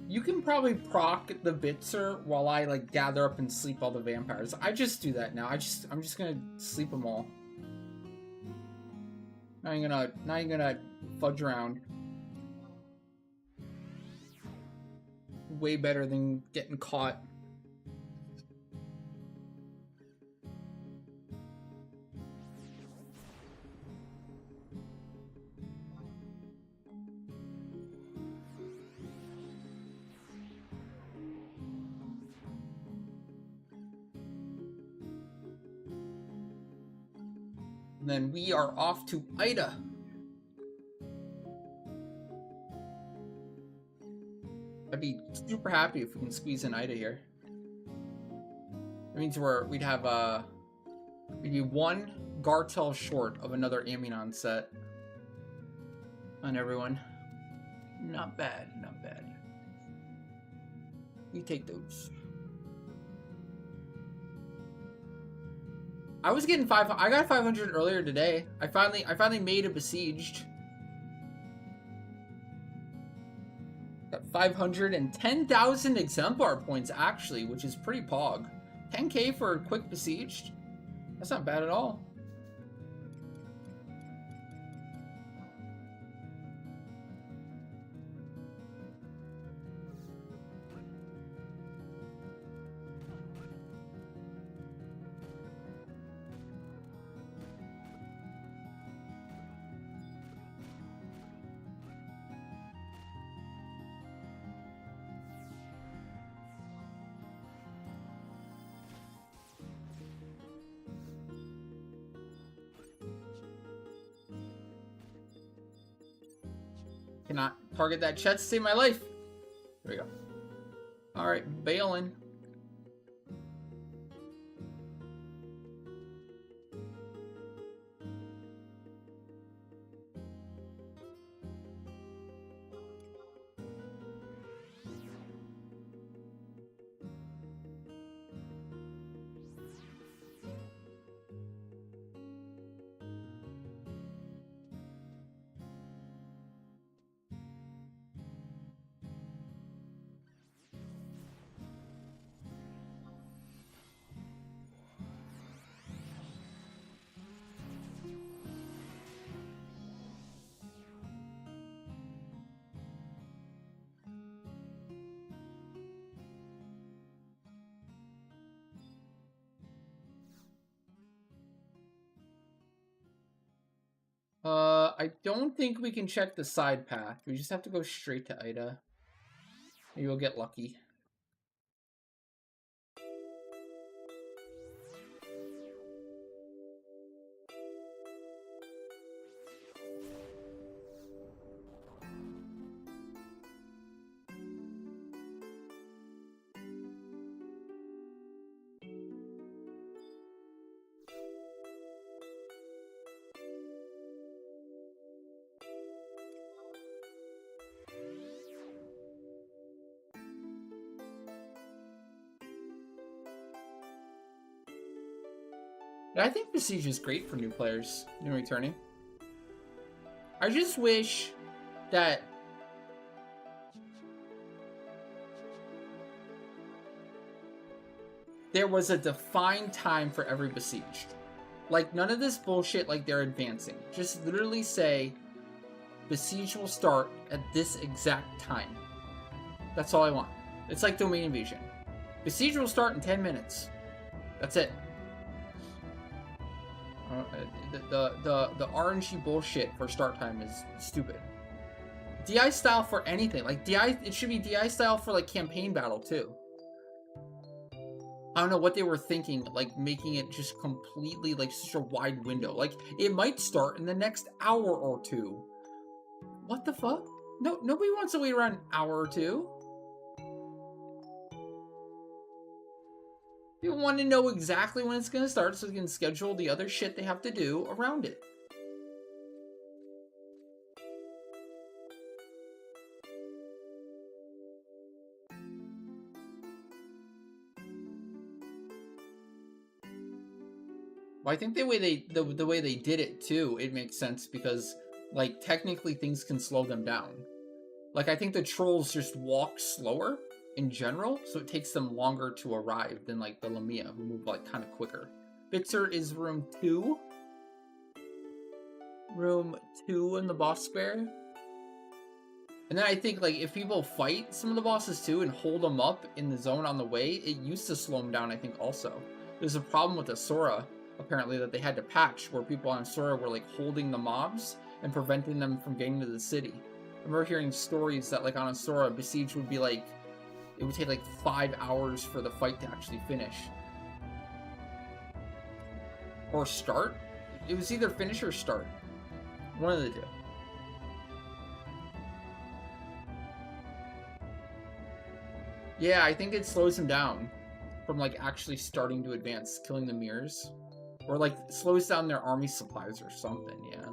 You can probably proc the Bitzer while I like gather up and sleep all the vampires. I just do that now. I'm just gonna sleep them all. Not even gonna fudge around. Way better than getting caught. And then we are off to Ida. I'd be super happy if we can squeeze in Ida here. That means we'd be one Gartel short of another Aminon set on everyone. Not bad, not bad. We take those. I was getting I got 500 earlier today. I finally made a Besieged. Got 510,000 exemplar points actually, which is pretty pog. 10k for a quick Besieged. That's not bad at all. Cannot target that chat to save my life. There we go. Alright, bailing. I don't think we can check the side path. We just have to go straight to Ida. Maybe we'll get lucky. I think Besiege is great for new players, new returning. I just wish that there was a defined time for every Besieged. Like, none of this bullshit like they're advancing. Just literally say, Besiege will start at this exact time. That's all I want. It's like Domain Invasion. Besiege will start in 10 minutes. That's it. The RNG bullshit for start time is stupid. DI style for anything. Like, DI, it should be DI style for, like, campaign battle, too. I don't know what they were thinking, like, making it just completely, like, such a wide window. Like, it might start in the next hour or two. What the fuck? No, nobody wants to wait around an hour or two. People want to know exactly when it's going to start so they can schedule the other shit they have to do around it. Well, I think the way they did it too, it makes sense because, like, technically things can slow them down. Like, I think the trolls just walk slower in general, so it takes them longer to arrive than, like, the Lamia, who move, like, kind of quicker. Bitzer is room 2. Room 2 in the boss square. And then I think, like, if people fight some of the bosses too and hold them up in the zone on the way, it used to slow them down, I think, also. There's a problem with Asura, apparently, that they had to patch, where people on Asura were, like, holding the mobs and preventing them from getting to the city. I remember hearing stories that, like, on Asura, Besiege would be, like, it would take, like, 5 hours for the fight to actually finish. Or start? It was either finish or start. One of the two. Yeah, I think it slows them down from, like, actually starting to advance, killing the mirrors. Or, like, slows down their army supplies or something, yeah.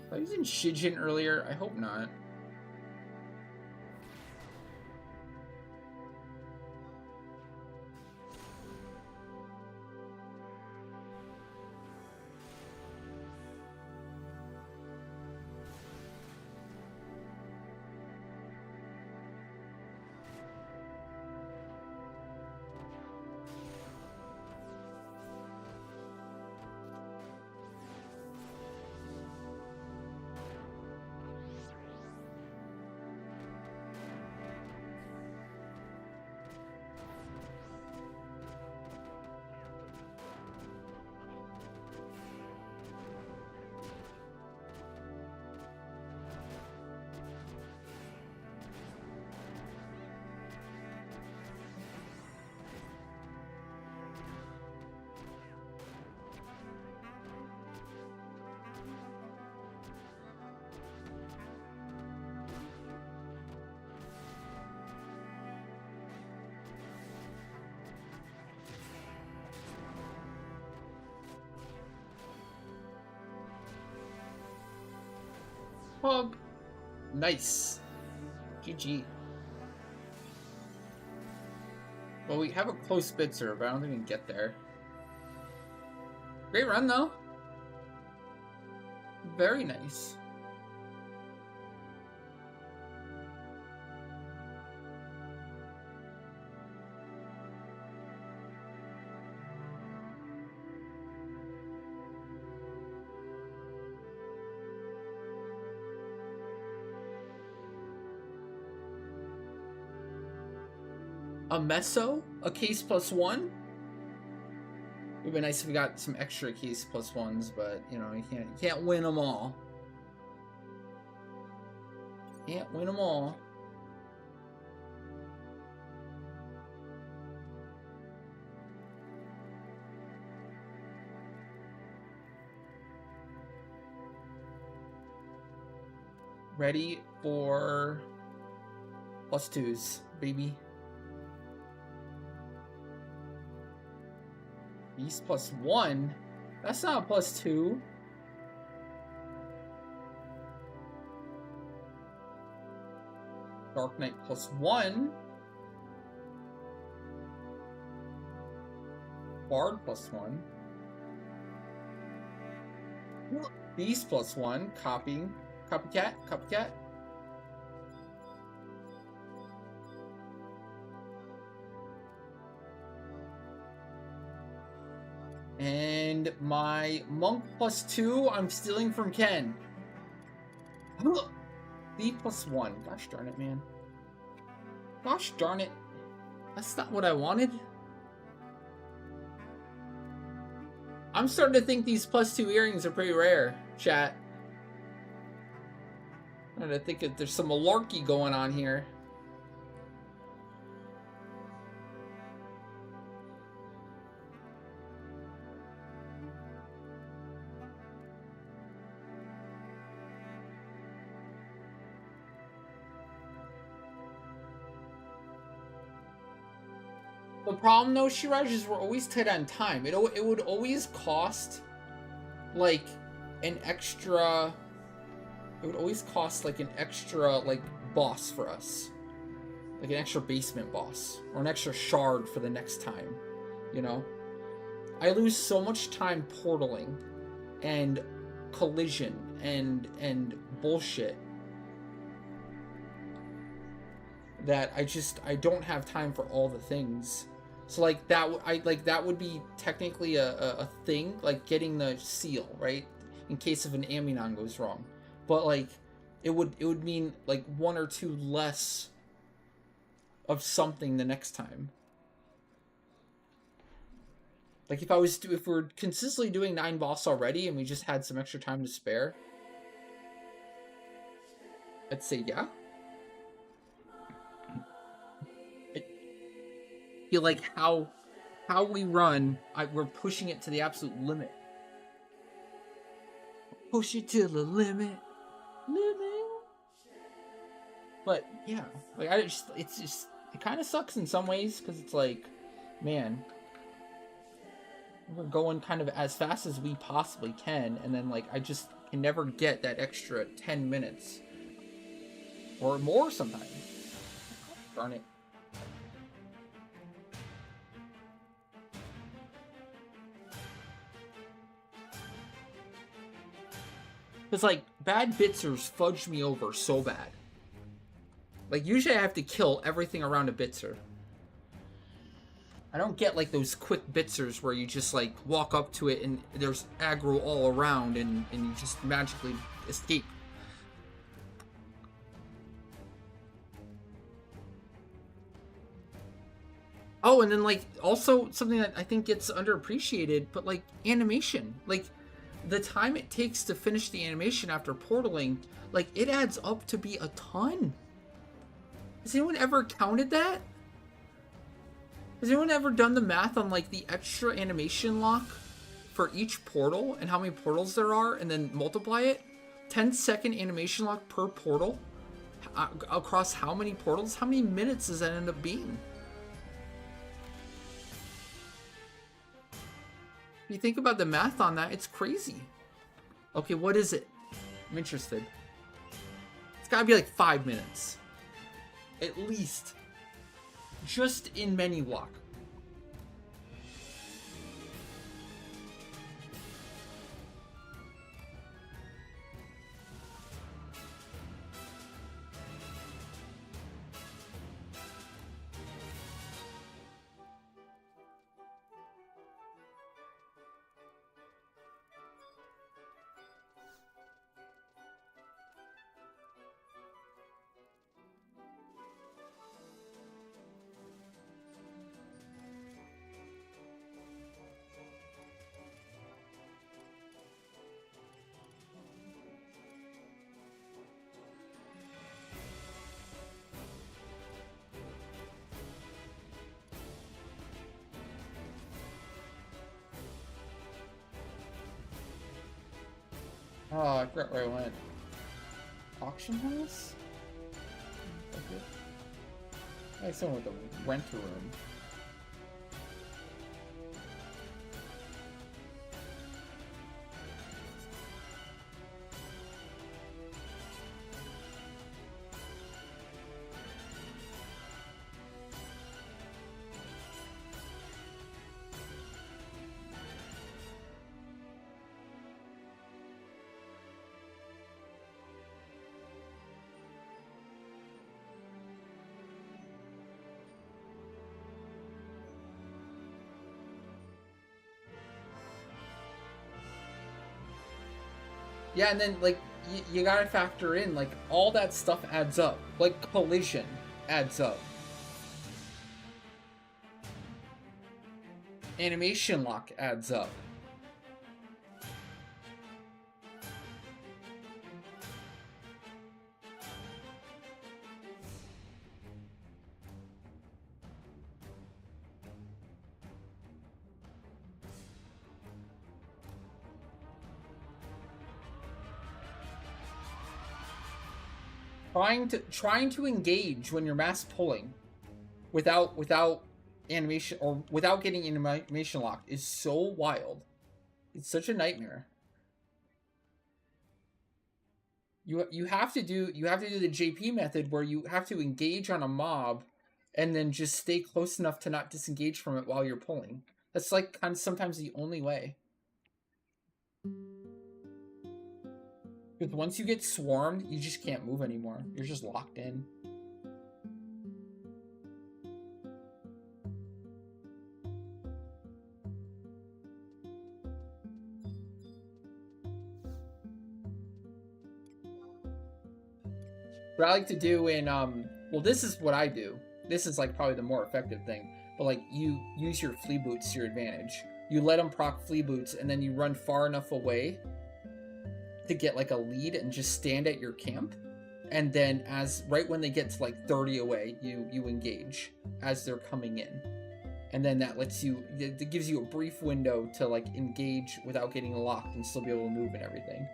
I was in Shijin earlier. I hope not. Warthog. Nice. GG. Well, we have a close Spitzer, but I don't think we can get there. Great run, though. Very nice. A Meso? A case +1? It'd be nice if we got some extra case +1s, but you know, you can't win them all. Can't win them all. Ready for +2s, baby. Beast +1? That's not a +2. Dark Knight +1. Bard +1. Beast +1. Copying. Copycat. Copycat. And my Monk +2, I'm stealing from Ken. B +1. Gosh darn it, man. Gosh darn it. That's not what I wanted. I'm starting to think these +2 earrings are pretty rare, chat. I'm starting to think that there's some malarkey going on here. The problem though, Shiraj, is we're always tight on time. It would always cost like an extra. It would always cost like an extra like boss for us, like an extra basement boss or an extra shard for the next time. You know, I lose so much time portaling and collision and bullshit that I don't have time for all the things. So like that would be technically a thing, like getting the seal, right? In case if an Aminon goes wrong. But like it would mean like 1 or 2 less of something the next time. Like if we're consistently doing 9 boss already and we just had some extra time to spare, I'd say yeah. Feel like how we run, we're pushing it to the absolute limit. Push it to the limit. But yeah, like it kind of sucks in some ways because it's like, man, we're going kind of as fast as we possibly can, and then like I just can never get that extra 10 minutes or more sometimes. Darn it. Because, like, bad Bitzers fudge me over so bad. Like, usually I have to kill everything around a Bitzer. I don't get, like, those quick Bitzers where you just, like, walk up to it and there's aggro all around and you just magically escape. Oh, and then, like, also something that I think gets underappreciated, but, like, animation. Like, the time it takes to finish the animation after portaling, like, it adds up to be a ton. Has anyone ever counted that? Has anyone ever done the math on, like, the extra animation lock for each portal and how many portals there are and then multiply it? 10-second animation lock per portal? Across how many portals? How many minutes does that end up being? If you think about the math on that, it's crazy. Okay, what is it? I'm interested. It's gotta be like 5 minutes. At least. Just in menu lock. Oh, I forgot where I went. Auction house? Okay. Like someone with a renter room. Yeah, and then, like, you gotta factor in, like, all that stuff adds up. Like, collision adds up. Animation lock adds up. Trying to engage when you're mass pulling without animation or without getting animation lock is so wild. It's such a nightmare. You have to do the JP method where you have to engage on a mob and then just stay close enough to not disengage from it while you're pulling. That's like kind of sometimes the only way. Because once you get swarmed, you just can't move anymore. You're just locked in. What I like to do in, well, this is what I do. This is like probably the more effective thing. But like, you use your flea boots to your advantage. You let them proc flea boots, and then you run far enough away to get like a lead and just stand at your camp, and then right when they get to like 30 away, you engage as they're coming in, and then that gives you a brief window to like engage without getting locked and still be able to move and everything.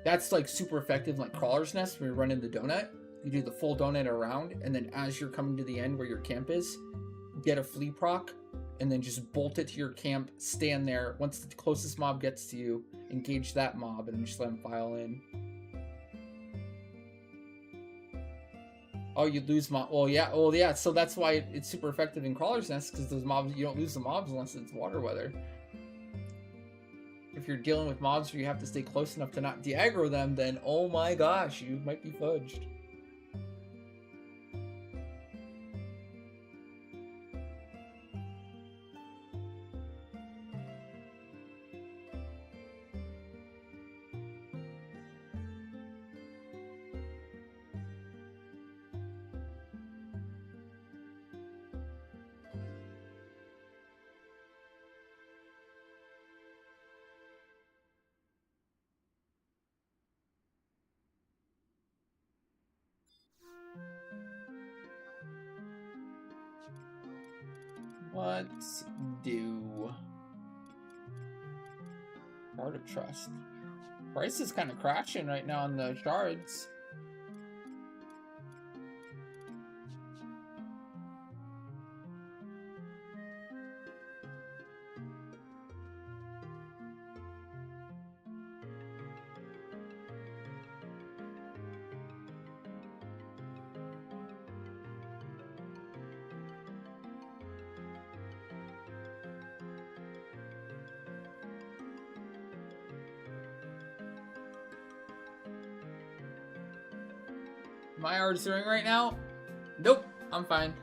That's like super effective, like Crawler's Nest. When you run in the donut, you do the full donut around, and then as you're coming to the end where your camp is, get a flea proc, and then just bolt it to your camp, stand there. Once the closest mob gets to you, engage that mob, and then just let them file in. Oh, you lose mob. Well, yeah. So that's why it's super effective in Crawler's Nest, because those mobs, you don't lose the mobs unless it's water weather. If you're dealing with mobs where you have to stay close enough to not de-aggro them, then oh my gosh, you might be fudged. Let's do Shard of Trust. Price is kind of crashing right now on the shards. Am I R0ing right now? Nope, I'm fine.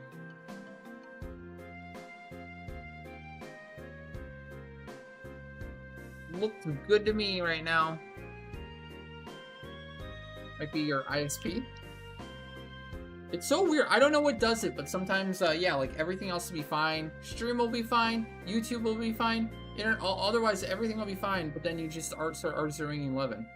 Looks good to me right now. Might be your ISP. It's so weird. I don't know what does it, but sometimes, yeah, like everything else will be fine. Stream will be fine. YouTube will be fine. Otherwise, everything will be fine. But then you just start R0ing 11.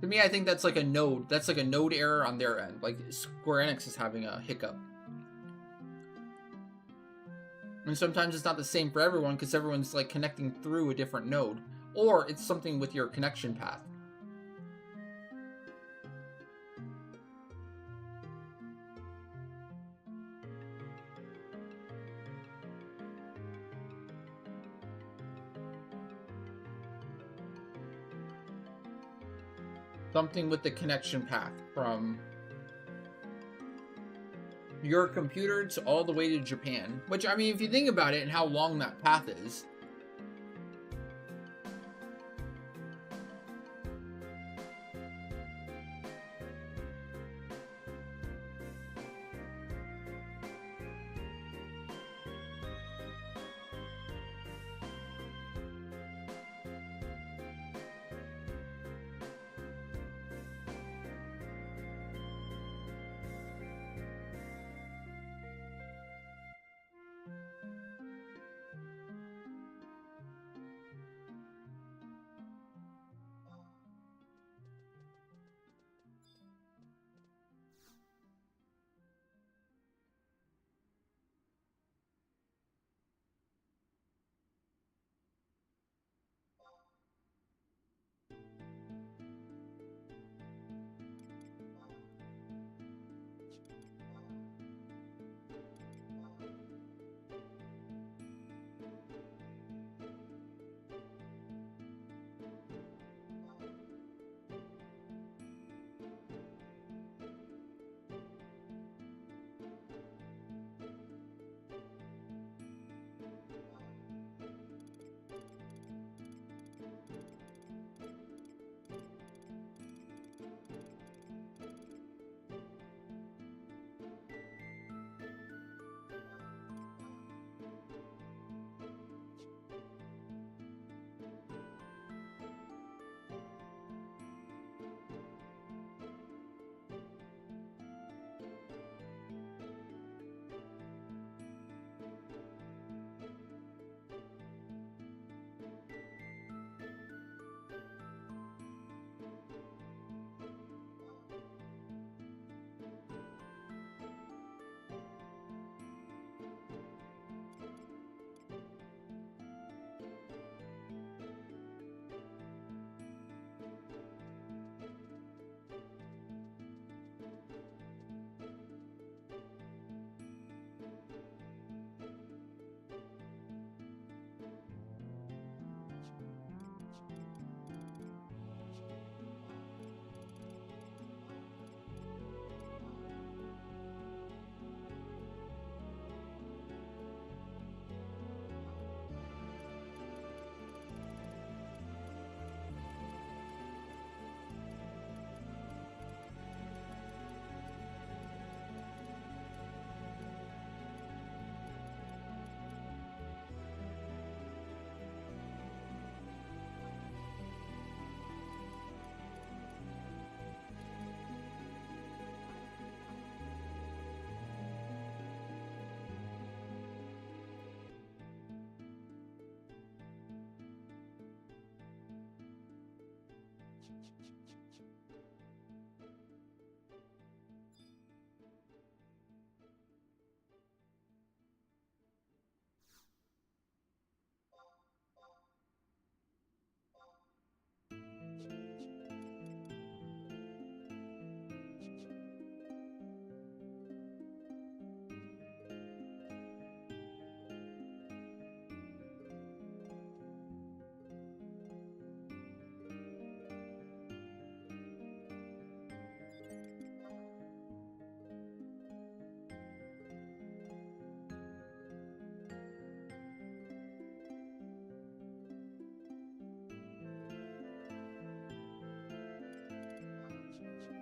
To me, I think that's like a node. That's like a node error on their end. Like Square Enix is having a hiccup. And sometimes it's not the same for everyone because everyone's like connecting through a different node. Or it's something with your connection path. Something with the connection path from your computer to all the way to Japan. Which, I mean, if you think about it and how long that path is.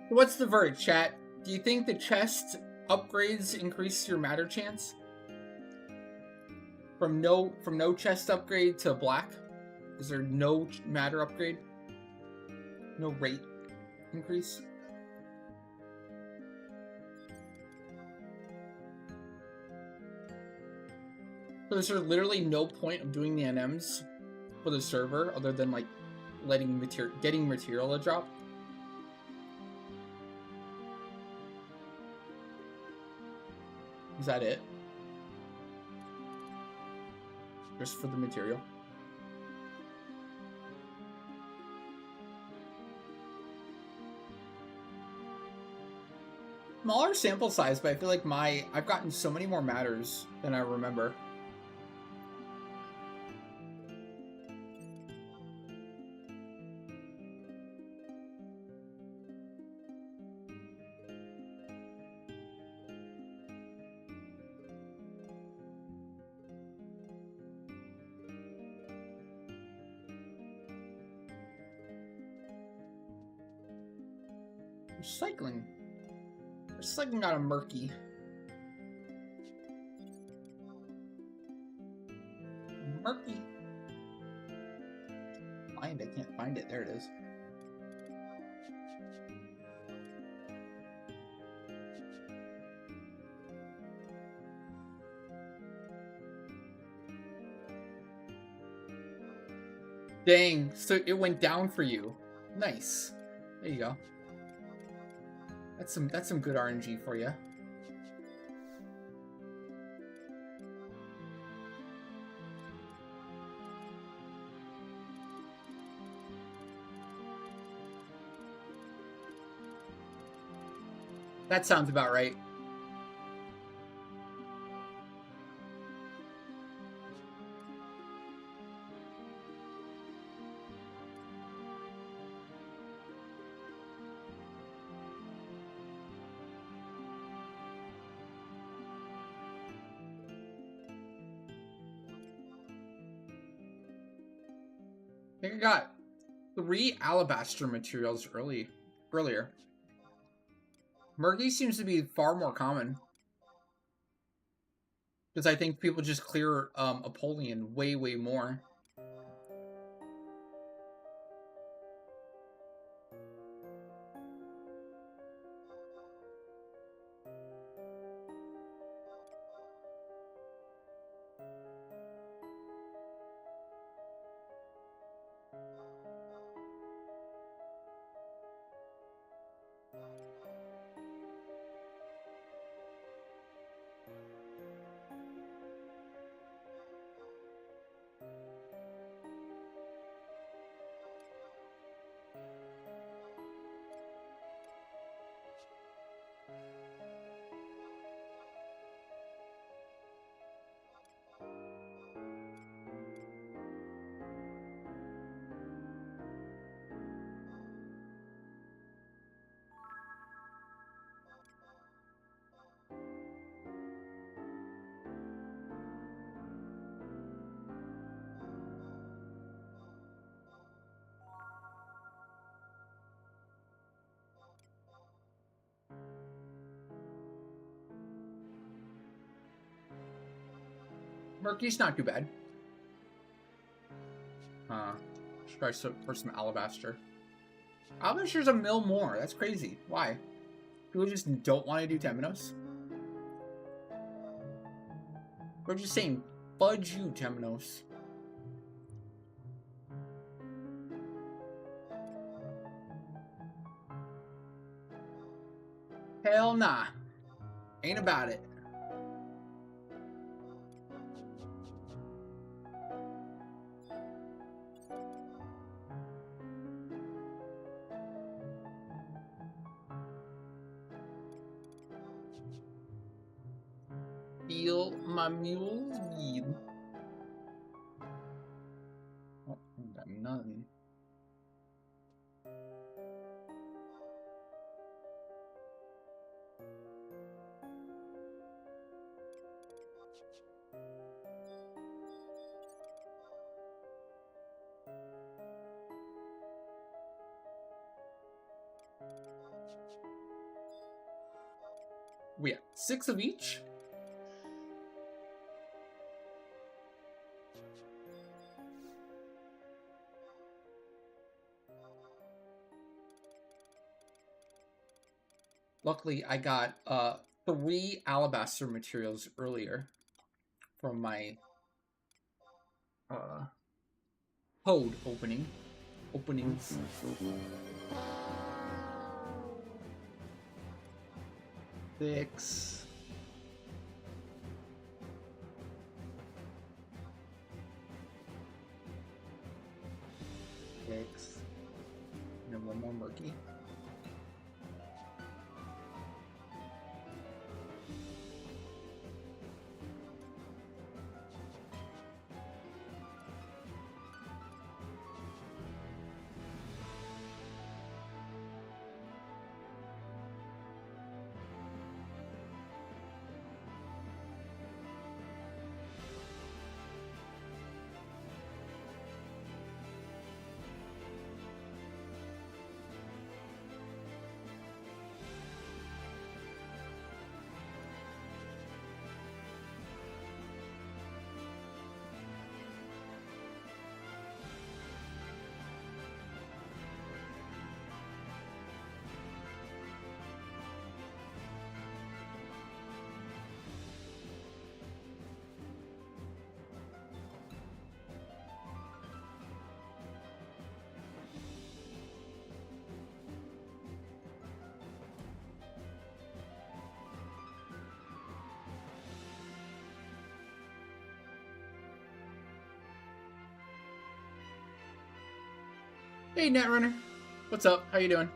What's the verdict, chat? Do you think the chest upgrades increase your matter chance? From no chest upgrade to black? Is there no matter upgrade? No rate increase? So is there literally no point of doing the NMs for the server other than like getting material to drop? Is that it? Just for the material? Smaller sample size, but I feel like I've gotten so many more matters than I remember. Recycling. Recycling got a murky. Murky. I can't find it. There it is. Dang, so it went down for you. Nice. There you go. That's some good RNG for you. That sounds about right. I think I got 3 alabaster materials earlier. Murky seems to be far more common. Because I think people just clear Apollyon way more. Murky's not too bad. Let's try for some alabaster. Alabaster's a mil more. That's crazy. Why? People just don't want to do Temenos? We're just saying, fudge you, Temenos. Hell nah. Ain't about it. Feel my mule's bead. Oh, I got none. We have 6 of each. Luckily, I got 3 alabaster materials earlier from my code openings. Six. Six. And then one more murky. Hey, Netrunner. What's up? How you doing?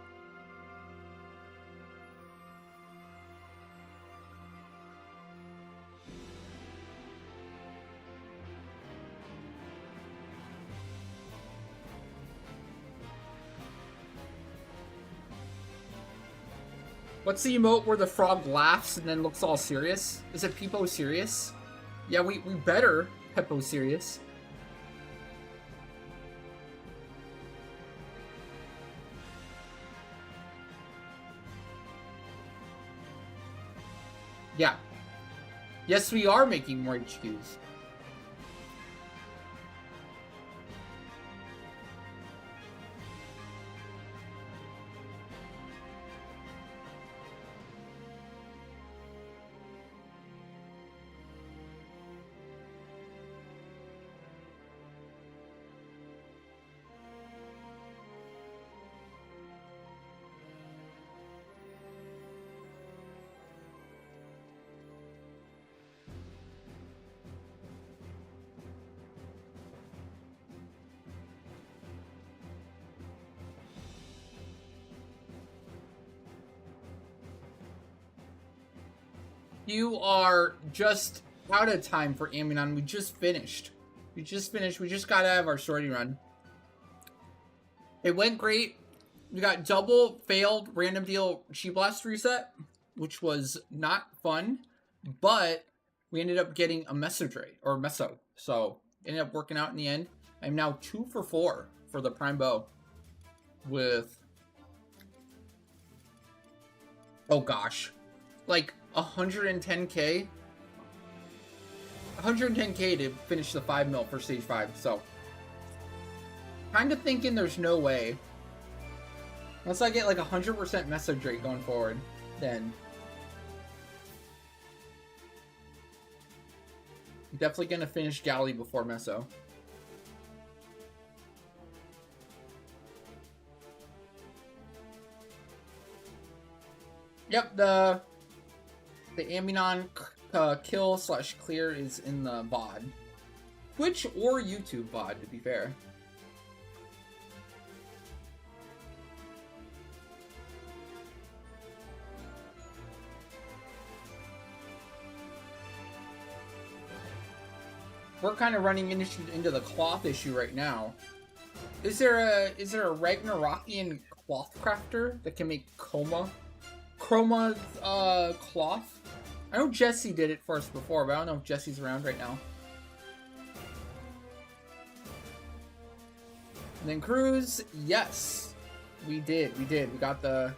What's the emote where the frog laughs and then looks all serious? Is it Peepo serious? Yeah, we better Peppo serious. Yeah. Yes, we are making more HQs. You are just out of time for Aminon. We just finished. We just got out of our sorting run. It went great. We got double failed random deal Chi Blast reset, which was not fun, but we ended up getting a meso. So it ended up working out in the end. I'm now 2 for 4 for the prime bow with, oh gosh, like 110k to finish the 5 mil for stage 5. So kind of thinking there's no way, unless I get like 100% meso rate going forward, then I'm definitely gonna finish Galley before meso. Yep, the Aminon kill/clear is in the VOD. Twitch or YouTube VOD, to be fair. We're kind of running into the cloth issue right now. Is there a Ragnarokian cloth crafter that can make chroma cloth? I know Jesse did it for us before, but I don't know if Jesse's around right now. And then Cruz, yes, we did. We got the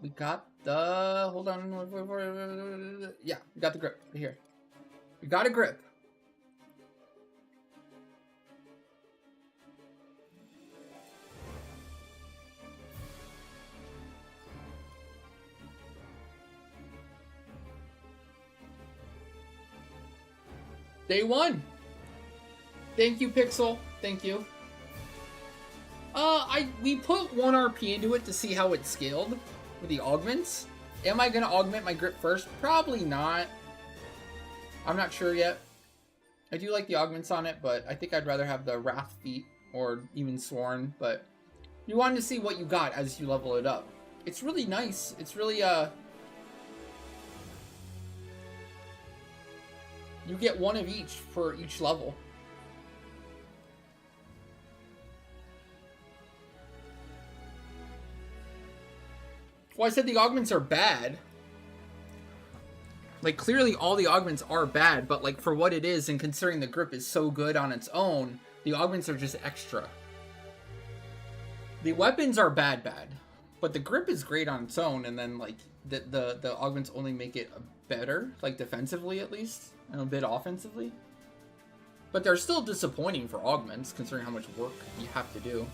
We got the... Hold on. Yeah, we got the grip. Right here. We got a grip. Day 1. Thank you, Pixel. Thank you. We put 1 RP into it to see how it scaled with the augments. Am I gonna augment my grip first? Probably not. I'm not sure yet. I do like the augments on it, but I think I'd rather have the Wrath Feet or even Sworn, but you wanted to see what you got as you level it up. It's really nice. It's really, you get 1 of each for each level. Well, I said the augments are bad. Like, clearly all the augments are bad, but like for what it is and considering the grip is so good on its own, the augments are just extra. The weapons are bad, but the grip is great on its own, and then like the augments only make it better, like defensively at least, and a bit offensively. But they're still disappointing for augments, considering how much work you have to do.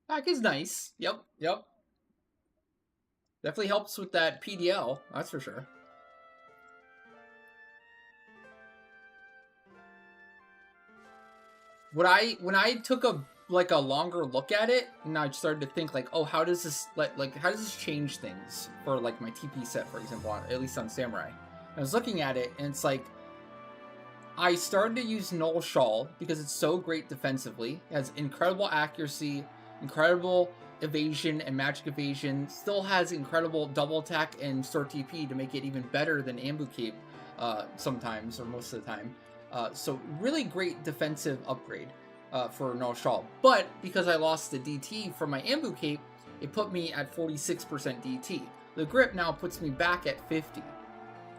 Pack is nice. Yep. Definitely helps with that PDL, that's for sure. When I took a longer look at it, and I started to think like, oh, how does this how does this change things for like my TP set, for example, at least on Samurai. I was looking at it, and it's like I started to use Null Shawl because it's so great defensively. It has incredible accuracy, incredible evasion and magic evasion, still has incredible double attack and Sword TP to make it even better than Ambu Cape sometimes, or most of the time. So really great defensive upgrade for Null Shawl. But because I lost the DT from my Ambu Cape, it put me at 46% DT. The grip now puts me back at 50.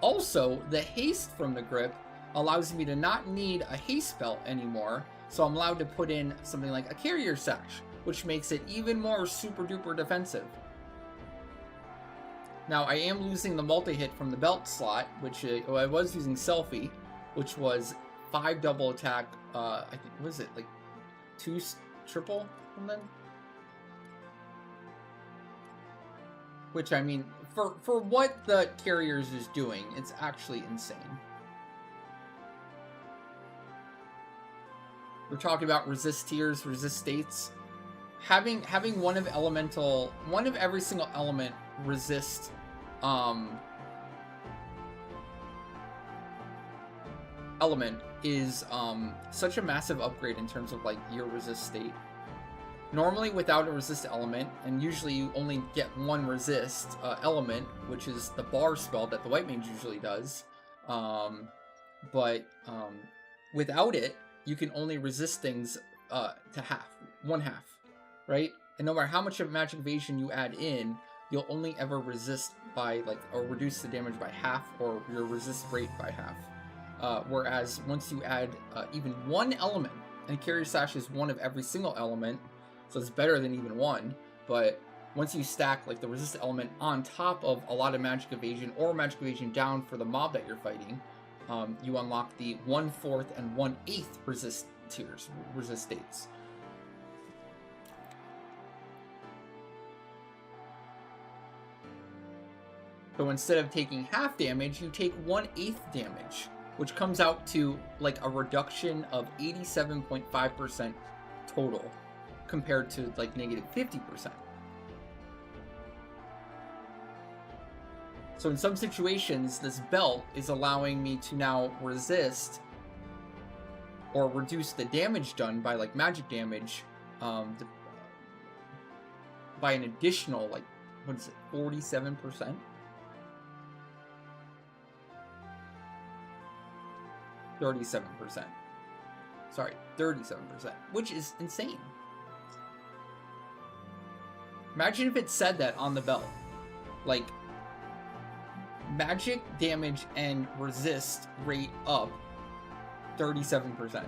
Also, the haste from the grip allows me to not need a haste belt anymore, so I'm allowed to put in something like a carrier sash, which makes it even more super duper defensive. Now, I am losing the multi-hit from the belt slot, which I was using Selfie, which was 5 double attack, I think, what is it, like 2 triple something? Which, I mean, for what the carriers is doing, it's actually insane. We're talking about resist tiers, resist states. Having one of every single element resist element is such a massive upgrade in terms of like your resist state. Normally without a resist element, and usually you only get 1 resist element, which is the bar spell that the white mage usually does. But without it, you can only resist things to one half, right? And no matter how much of magic evasion you add in, you'll only ever resist by or reduce the damage by half, or your resist rate by half. Whereas once you add even 1 element, and Carrier Sash is 1 of every single element, so it's better than even 1, but once you stack the resist element on top of a lot of magic evasion, or magic evasion down for the mob that you're fighting, you unlock the 1/4 and 1/8 resist tiers, resist states. So instead of taking half damage, you take 1/8 damage, which comes out to a reduction of 87.5% total, compared to negative 50%. So in some situations, this belt is allowing me to now resist or reduce the damage done by magic damage, by an additional, like, what is it, 47%? 37%. Sorry, 37%, which is insane. Imagine if it said that on the belt. Like, magic damage and resist rate up 37%.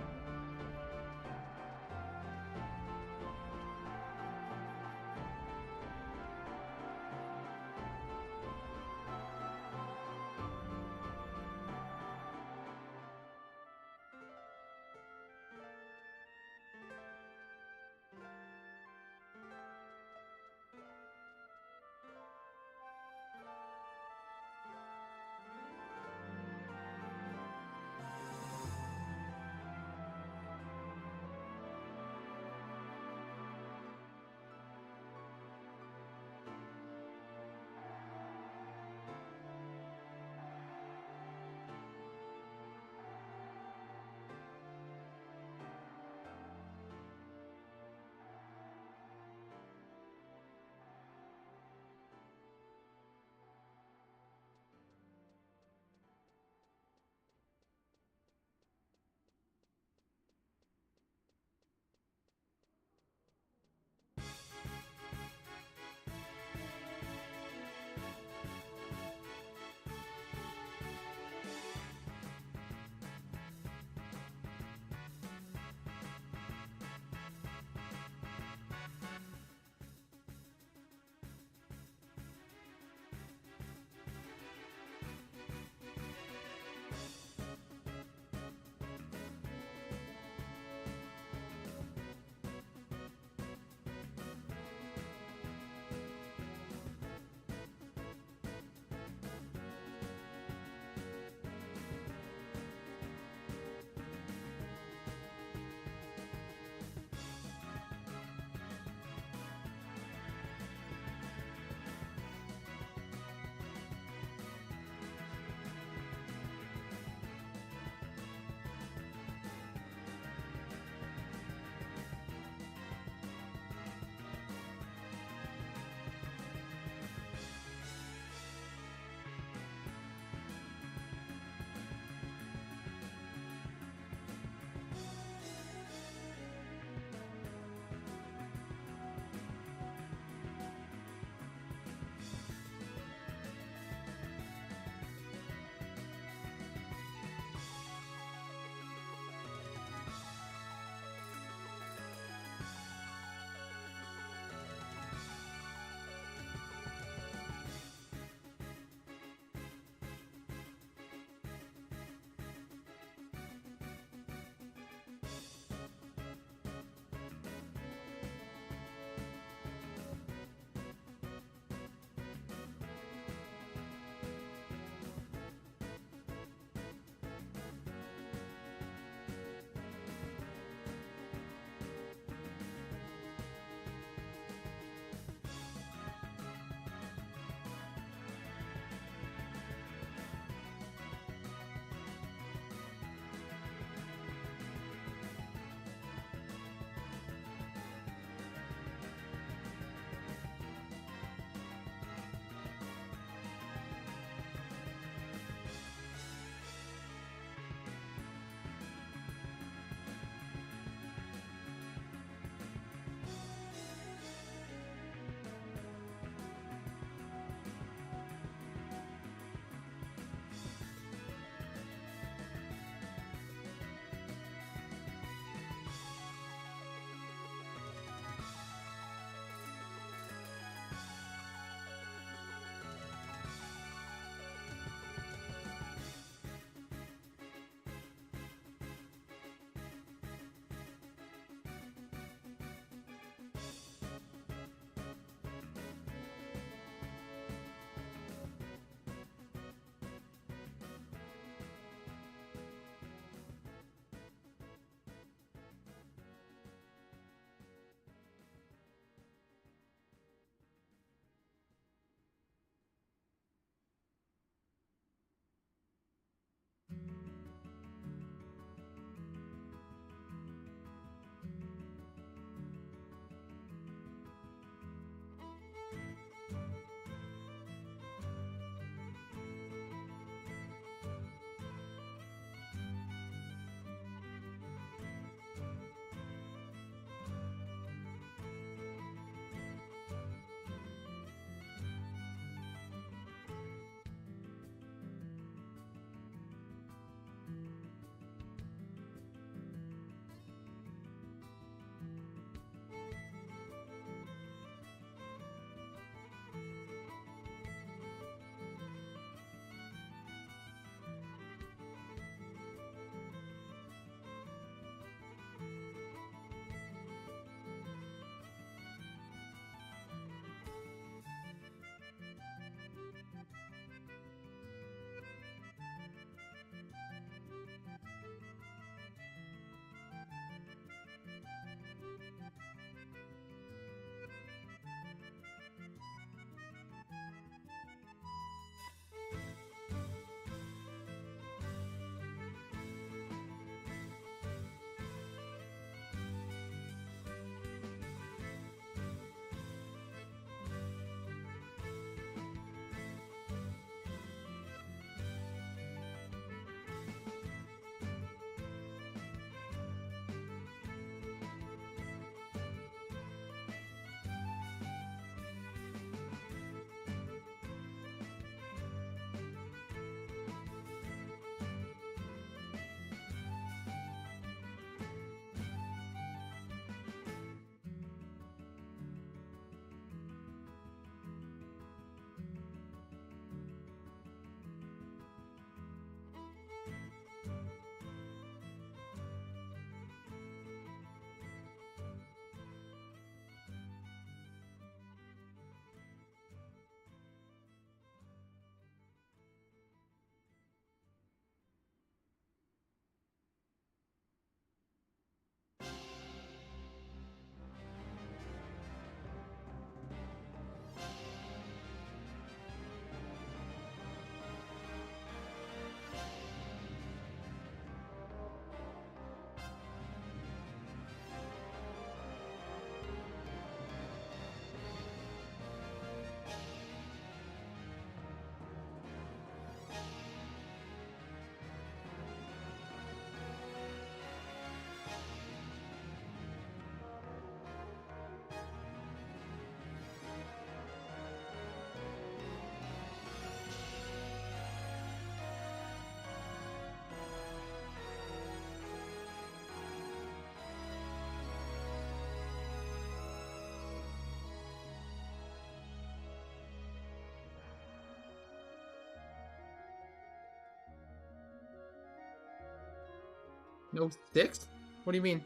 No 6? What do you mean?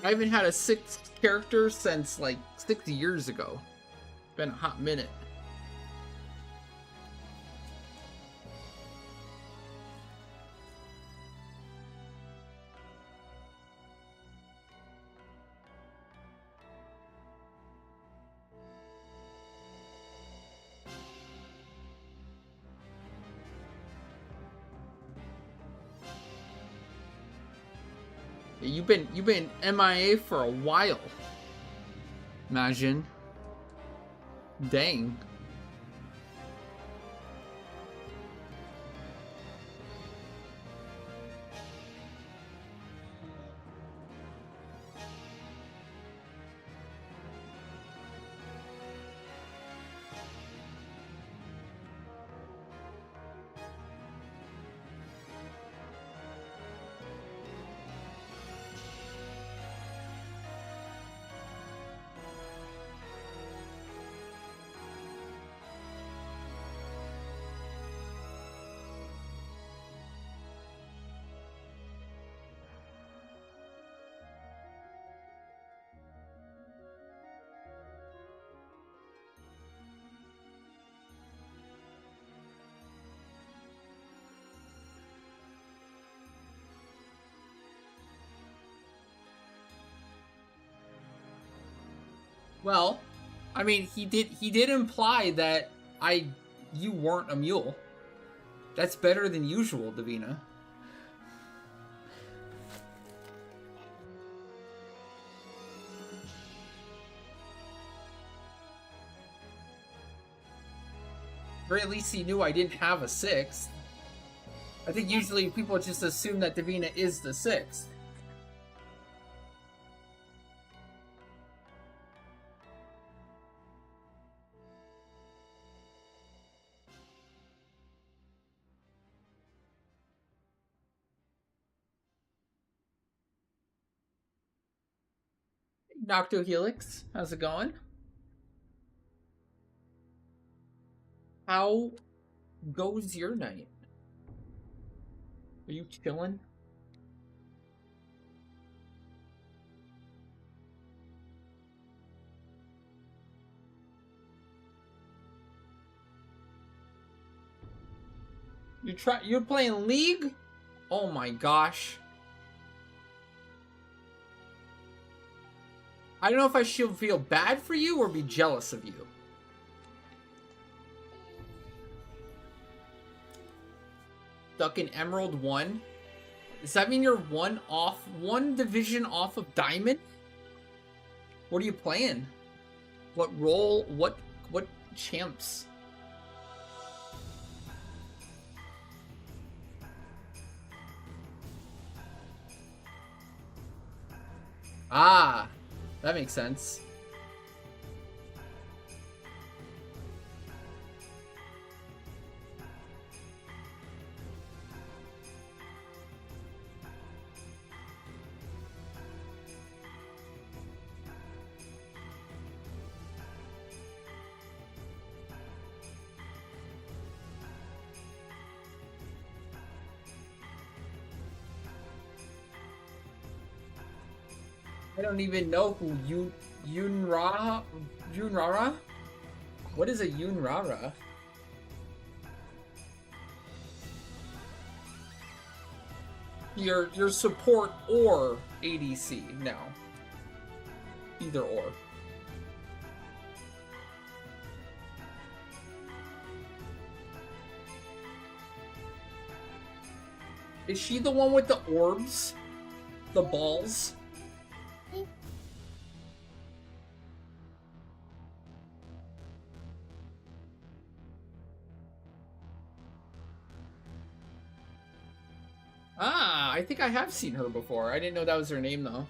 I haven't had a 6th character since like 6 years ago. Been a hot minute. You've been MIA for a while. Imagine. Dang. Well, I mean, he did imply that you weren't a mule. That's better than usual, Davina. Or at least he knew I didn't have a 6th. I think usually people just assume that Davina is the 6th. Nocto Helix, how's it going? How goes your night? Are you chilling? You're playing League? Oh my gosh. I don't know if I should feel bad for you or be jealous of you. Stuck in Emerald 1? Does that mean you're one division off of Diamond? What are you playing? What role? What champs? Ah, that makes sense. I don't even know who Yunrara? What is a Yunrara? Your support or ADC now. Either or. Is she the one with the orbs? The balls? Ah, I think I have seen her before. I didn't know that was her name, though.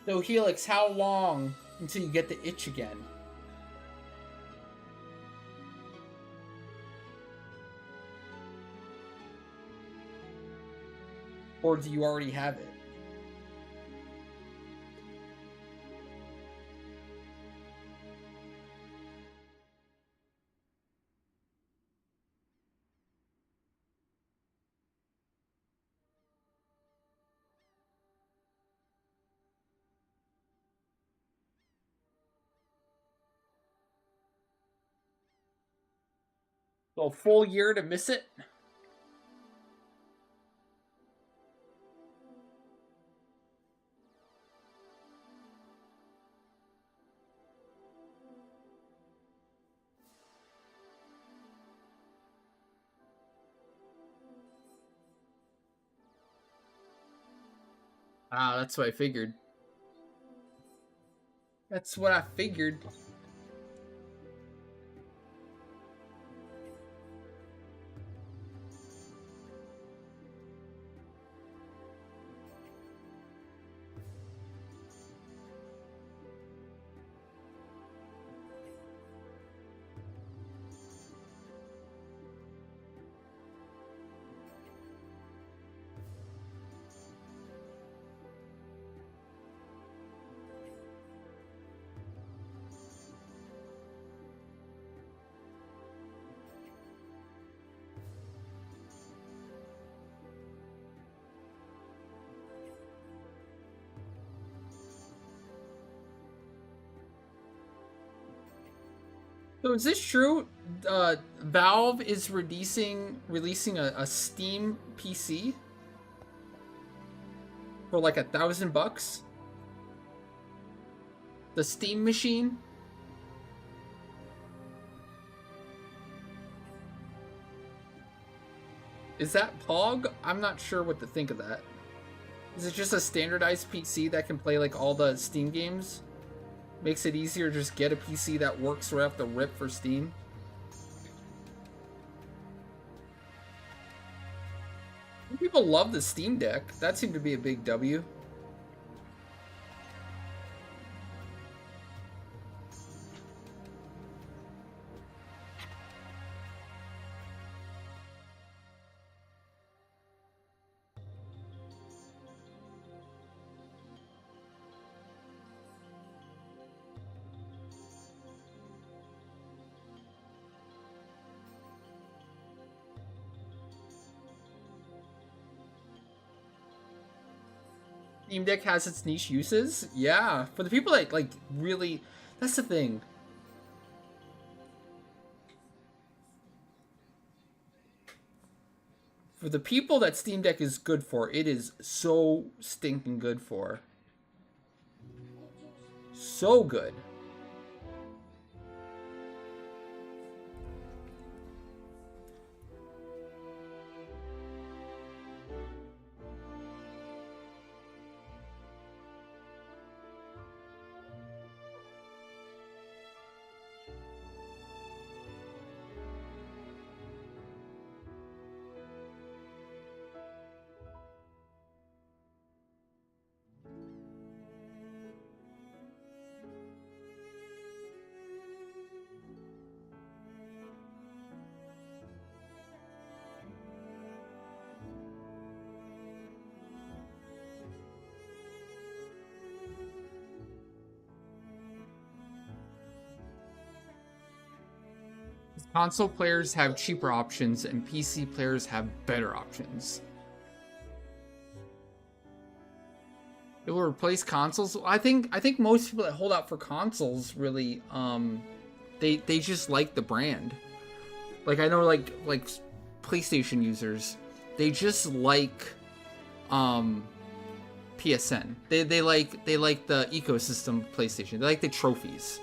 So Helix, how long until you get the itch again? Or do you already have it? So a full year to miss it? Ah, that's what I figured. That's what I figured. So is this true? Valve is releasing a Steam PC for like $1,000. The Steam machine. Is that Pog? I'm not sure what to think of that. Is it just a standardized PC that can play like all the Steam games? Makes it easier to just get a PC that works right off the rip for Steam. People love the Steam Deck. That seemed to be a big W. Steam Deck has its niche uses. Yeah, for the people that like really, that's the thing. For the people that Steam Deck is good for, it is so stinking good for. So good. Console players have cheaper options and PC players have better options. It will replace consoles. I think most people that hold out for consoles really they just like the brand. Like I know like PlayStation users, they just like PSN. They like the ecosystem of PlayStation. They like the trophies.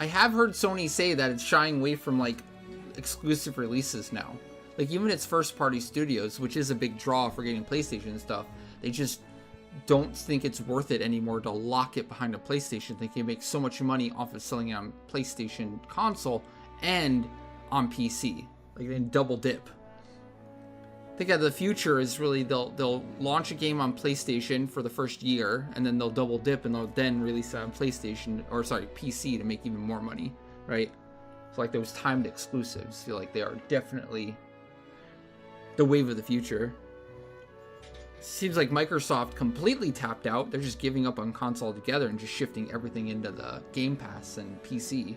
I have heard Sony say that it's shying away from like exclusive releases now. Like even its first party studios, which is a big draw for getting PlayStation and stuff, they just don't think it's worth it anymore to lock it behind a PlayStation. They can make so much money off of selling it on PlayStation console and on PC. Like they double dip. think the future is really they'll launch a game on PlayStation for the first year, and then they'll double dip and they'll then release it on PlayStation, or sorry, PC, to make even more money, right? So like those timed exclusives feel like they are definitely the wave of the future. Seems like Microsoft completely tapped out. They're just giving up on console altogether and just shifting everything into the Game Pass and PC.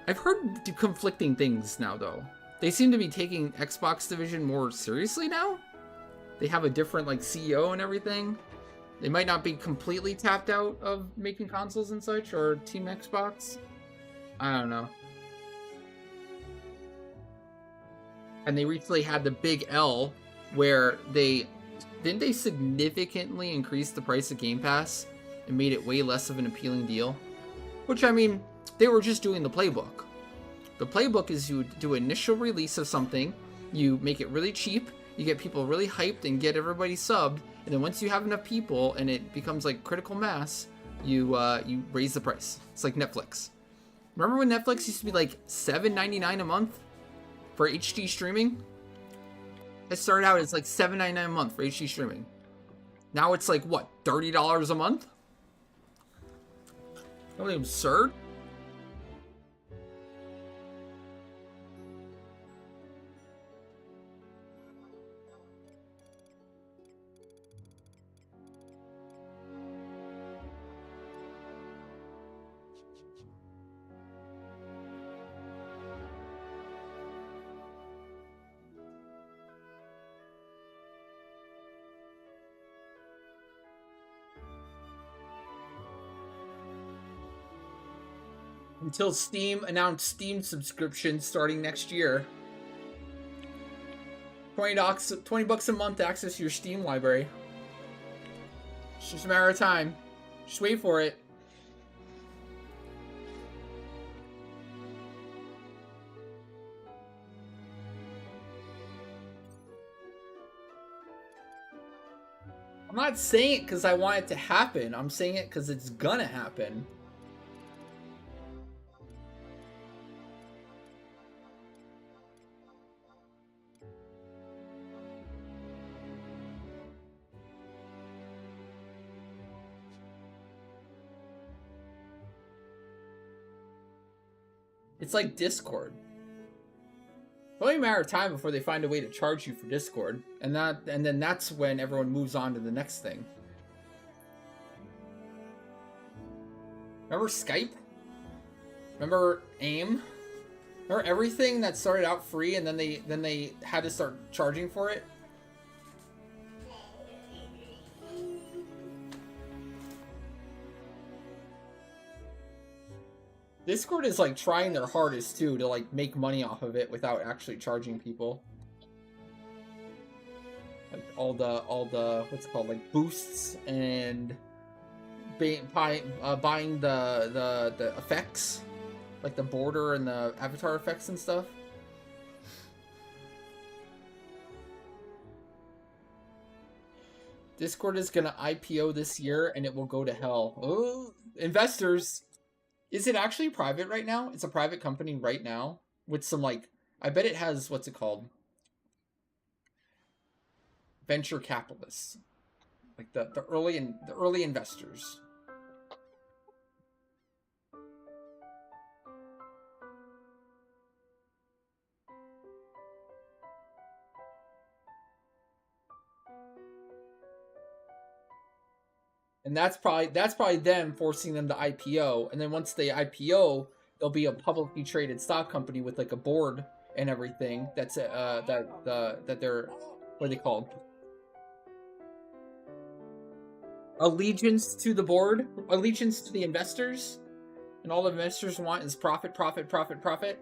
I've heard conflicting things now, though. They seem to be taking Xbox division more seriously now. They have a different like CEO and everything. They might not be completely tapped out of making consoles and such, or Team Xbox. I don't know. And they recently had the big L where they significantly increase the price of Game Pass and made it way less of an appealing deal. Which, I mean, they were just doing the playbook. The playbook is you do initial release of something, you make it really cheap, you get people really hyped and get everybody subbed, and then once you have enough people and it becomes like critical mass, you raise the price. It's like Netflix. Remember when Netflix used to be like $7.99 a month for HD streaming? It started out as like $7.99 a month for HD streaming. Now it's like what, $30 a month? Really absurd. Until Steam announced Steam subscriptions starting next year. $20 a month to access your Steam library. It's just a matter of time. Just wait for it. I'm not saying it because I want it to happen. I'm saying it because it's gonna happen. It's like Discord. It's only a matter of time before they find a way to charge you for Discord, and then that's when everyone moves on to the next thing. Remember Skype? Remember AIM? Remember everything that started out free and then they had to start charging for it? Discord is like trying their hardest too to like make money off of it without actually charging people. Like all the what's it called, like boosts and buying the effects, like the border and the avatar effects and stuff. Discord is gonna IPO this year and it will go to hell. Oh, investors. Is it actually private right now? It's a private company right now with some like, I bet it has, what's it called? Venture capitalists. Like the early investors. And that's probably them forcing them to IPO. And then once they IPO, they'll be a publicly traded stock company with like a board and everything. That's that they're, what are they called? Allegiance to the board, allegiance to the investors, and all the investors want is profit, profit, profit, profit.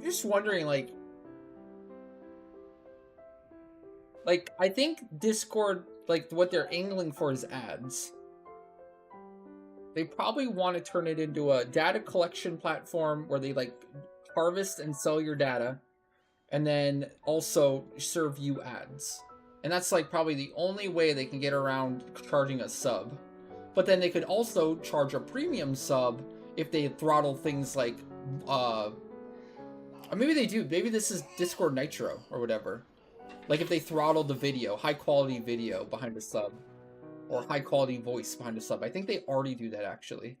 Just wondering, like I think Discord, like what they're angling for is ads. They probably want to turn it into a data collection platform where they like harvest and sell your data, and then also serve you ads. And that's like probably the only way they can get around charging a sub. But then they could also charge a premium sub if they throttle things like, or maybe they do. Maybe this is Discord Nitro or whatever. Like if they throttle the video, high quality video behind a sub, or high quality voice behind a sub. I think they already do that actually.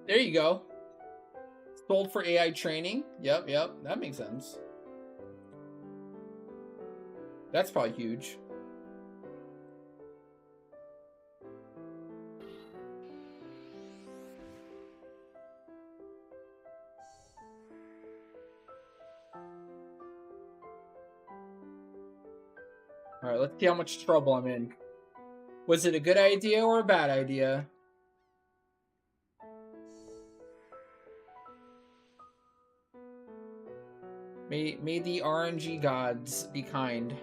There you go. Sold for AI training. Yep, that makes sense. That's probably huge. All right, let's see how much trouble I'm in. Was it a good idea or a bad idea? May the RNG gods be kind.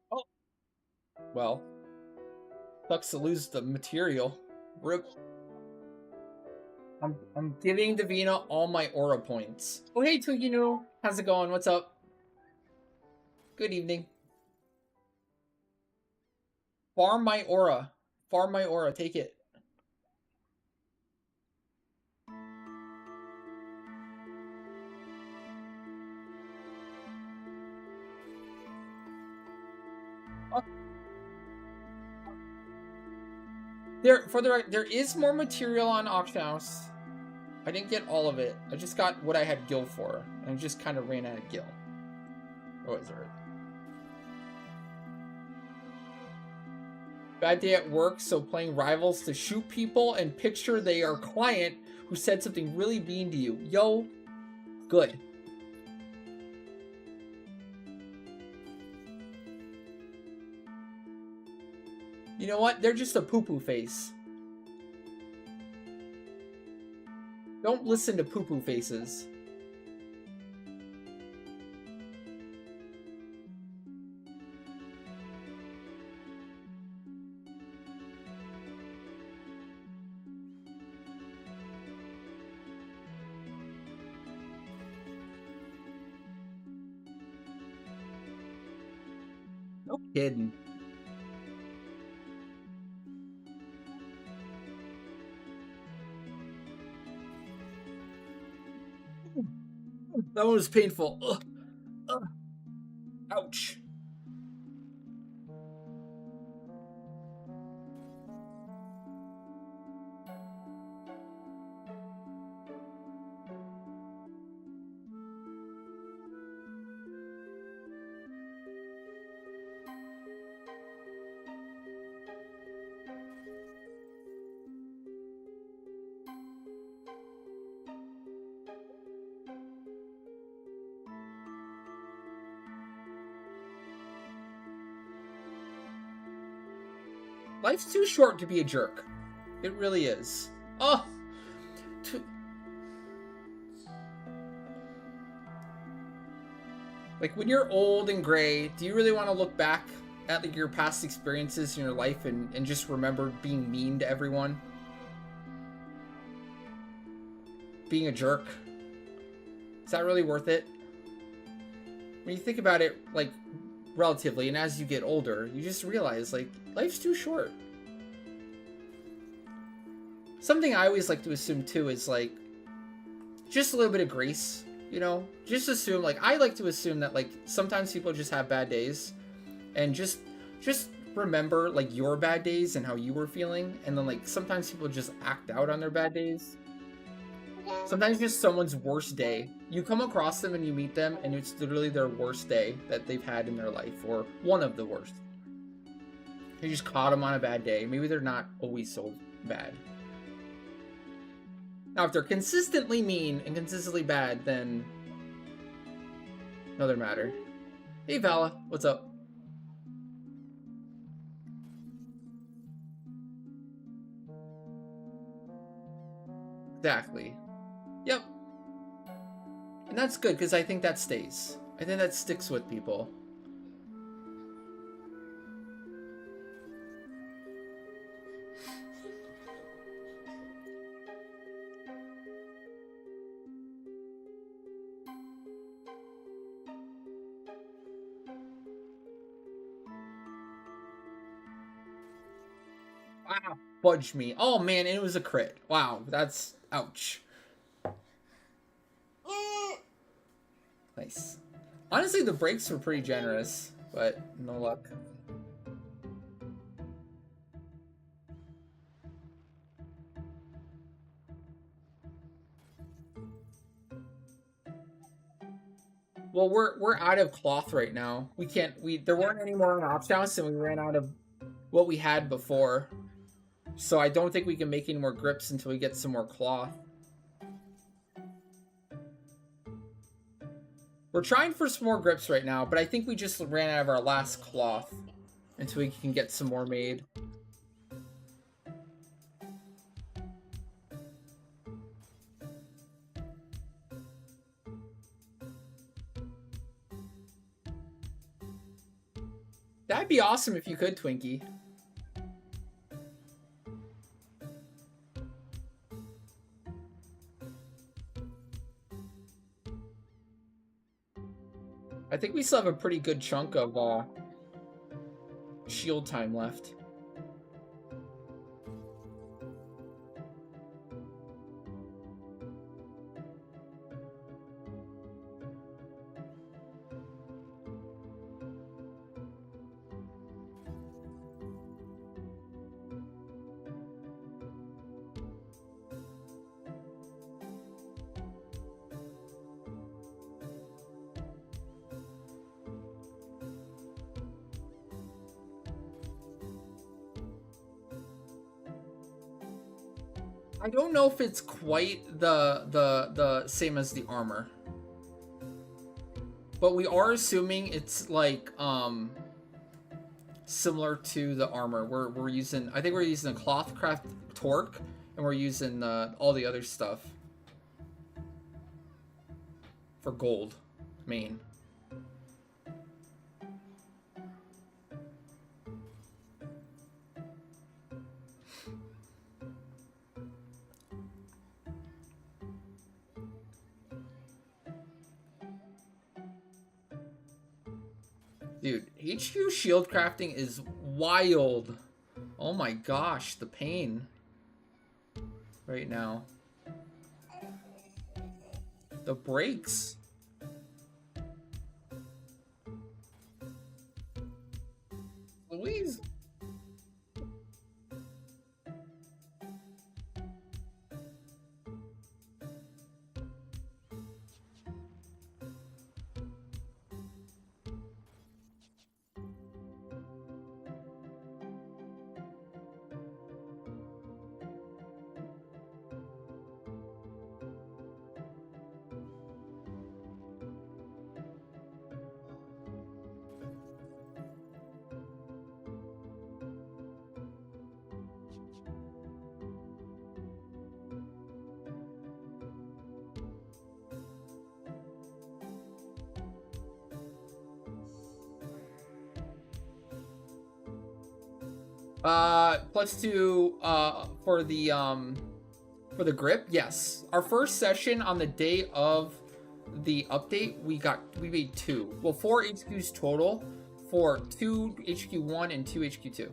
Oh. Well. Sucks to lose the material. Rip. I'm giving Davina all my aura points. Oh hey Twinkie Noodle. How's it going? What's up? Good evening. Farm my aura. Farm my aura. Take it. Oh. There is more material on Auction House. I didn't get all of it. I just got what I had gil for. And I just kind of ran out of gil. Oh, is there? Bad day at work, so playing rivals to shoot people and picture they are client who said something really mean to you. Yo, good. You know what? They're just a poo-poo face. Don't listen to poo-poo faces. No kidding. That one was painful. Ugh. Ugh. Ouch. Life's too short to be a jerk. It really is. Oh! Like, when you're old and gray, do you really want to look back at like, your past experiences in your life and just remember being mean to everyone? Being a jerk? Is that really worth it? When you think about it, like, relatively, and as you get older, you just realize, like, life's too short. Something I always like to assume, too, is, like, just a little bit of grace, you know? Just assume, like, I like to assume that, like, sometimes people just have bad days, and just remember, like, your bad days and how you were feeling, and then, like, sometimes people just act out on their bad days. Sometimes just someone's worst day. You come across them and you meet them, and it's literally their worst day that they've had in their life, or one of the worst. You just caught them on a bad day. Maybe they're not always so bad. Now, if they're consistently mean and consistently bad, then Another matter. Hey Vala, what's up? Exactly. Yep. And that's good, because I think that stays. I think that sticks with people. Wow, fudged me. Oh man, it was a crit. Wow, that's ouch. Nice. Honestly, the breaks were pretty generous, but no luck. Well, we're out of cloth right now. We can't. There weren't any more on Ops House, and we ran out of what we had before. So I don't think we can make any more grips until we get some more cloth. We're trying for some more grips right now, but I think we just ran out of our last cloth until we can get some more made. That'd be awesome if you could, Twinkie. I think we still have a pretty good chunk of shield time left. I don't know if it's quite the same as the armor, but we are assuming it's like similar to the armor. We're using, I think we're using the Clothcraft Torque, and we're using all the other stuff for gold main. Dude, HQ shield crafting is wild. Oh my gosh, the pain right now. The breaks. Louise. +2 for the grip. Yes, our first session on the day of the update, we made 2. Well, 4 HQs total for 2 HQ1 and 2 HQ2.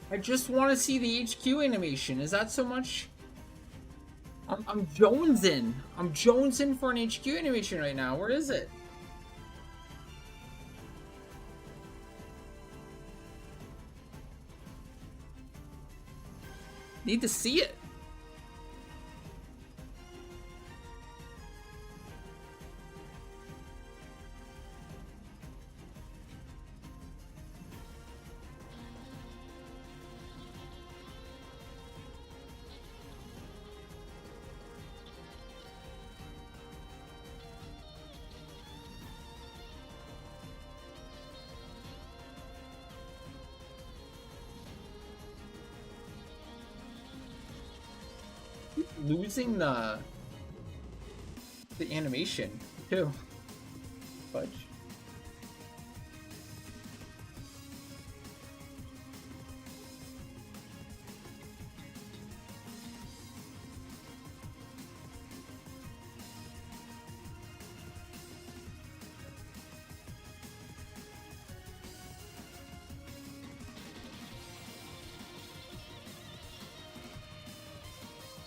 I just want to see the HQ animation. Is that so much? I'm jonesing. I'm jonesing for an HQ animation right now. Where is it? Need to see it. Losing the animation too. Fudge.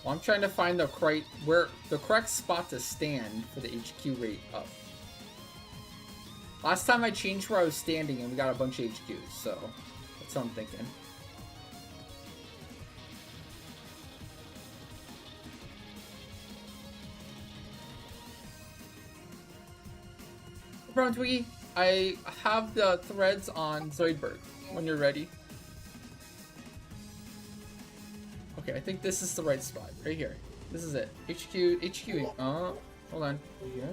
Well, I'm trying to find the correct spot to stand for the HQ rate up. Last time I changed where I was standing and we got a bunch of HQs, so that's what I'm thinking. No problem, Twiggy. I have the threads on Zoidberg when you're ready. Okay, I think this is the right spot, right here. This is it. HQ. Hold on. Here.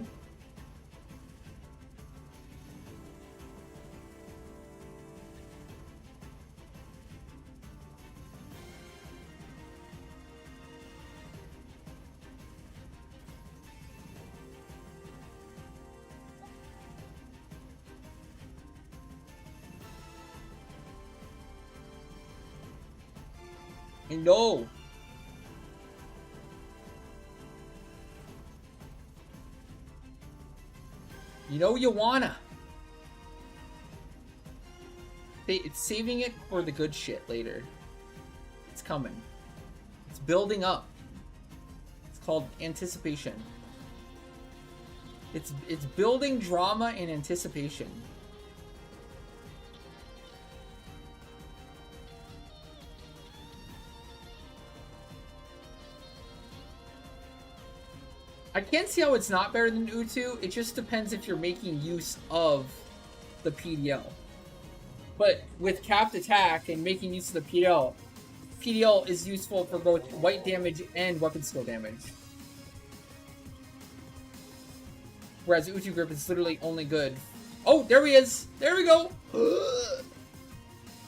I know. You know you wanna. It's saving it for the good shit later. It's coming. It's building up. It's called anticipation. It's building drama and anticipation. I can't see how it's not better than Utu. It just depends if you're making use of the PDL. But with capped attack and making use of the PDL is useful for both white damage and weapon skill damage. Whereas Utu Grip is literally only good. Oh, there he is! There we go!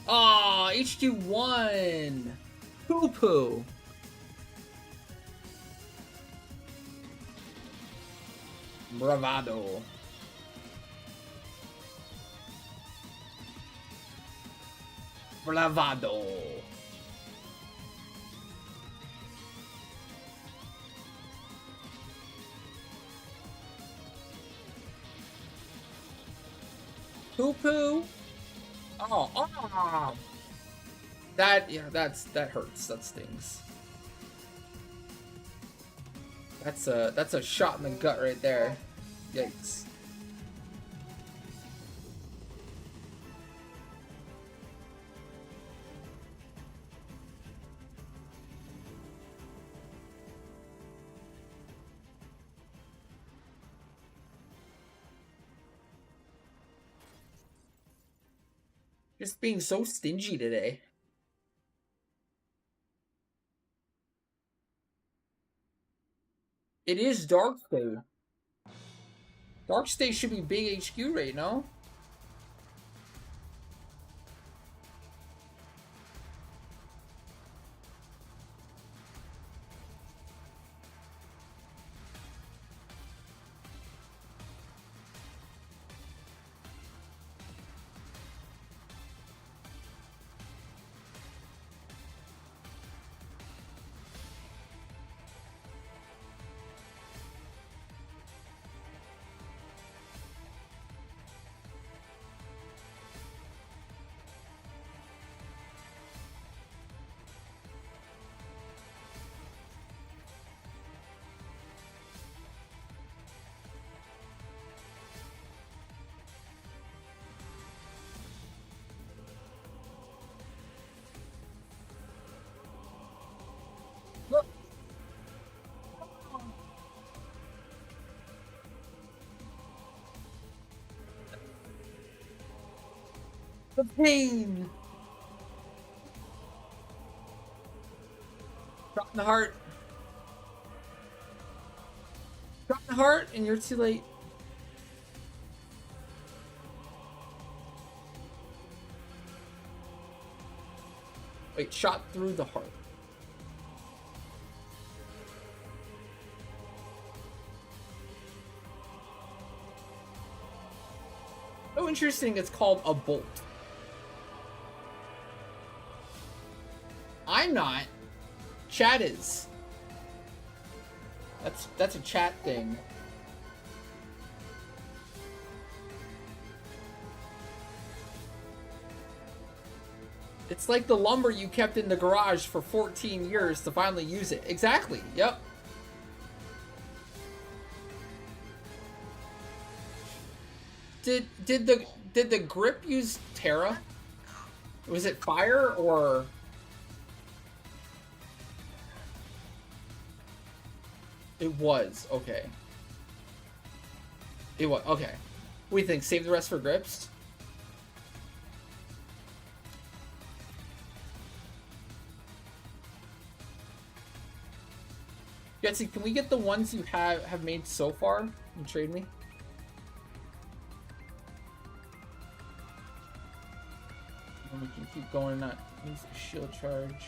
Ah, HQ1! Poo-poo! Bravado. Bravado. Poo-poo. Oh. That hurts. That stings. That's a shot in the gut right there. Yikes. Just being so stingy today. It is Darkstay. Darkstay should be big HQ rate, no? The pain. Drop in the heart. Drop in the heart, and you're too late. Wait, shot through the heart. Oh, interesting. It's called a bolt. I'm not. Chat is. That's a chat thing. It's like the lumber you kept in the garage for 14 years to finally use it. Exactly. Yep. Did the grip use Terra? Was it fire or? It was, okay. It was, okay. What do you think? Save the rest for grips? Jetsy, can we get the ones you have made so far and trade me? And we can keep going, not use the shield charge.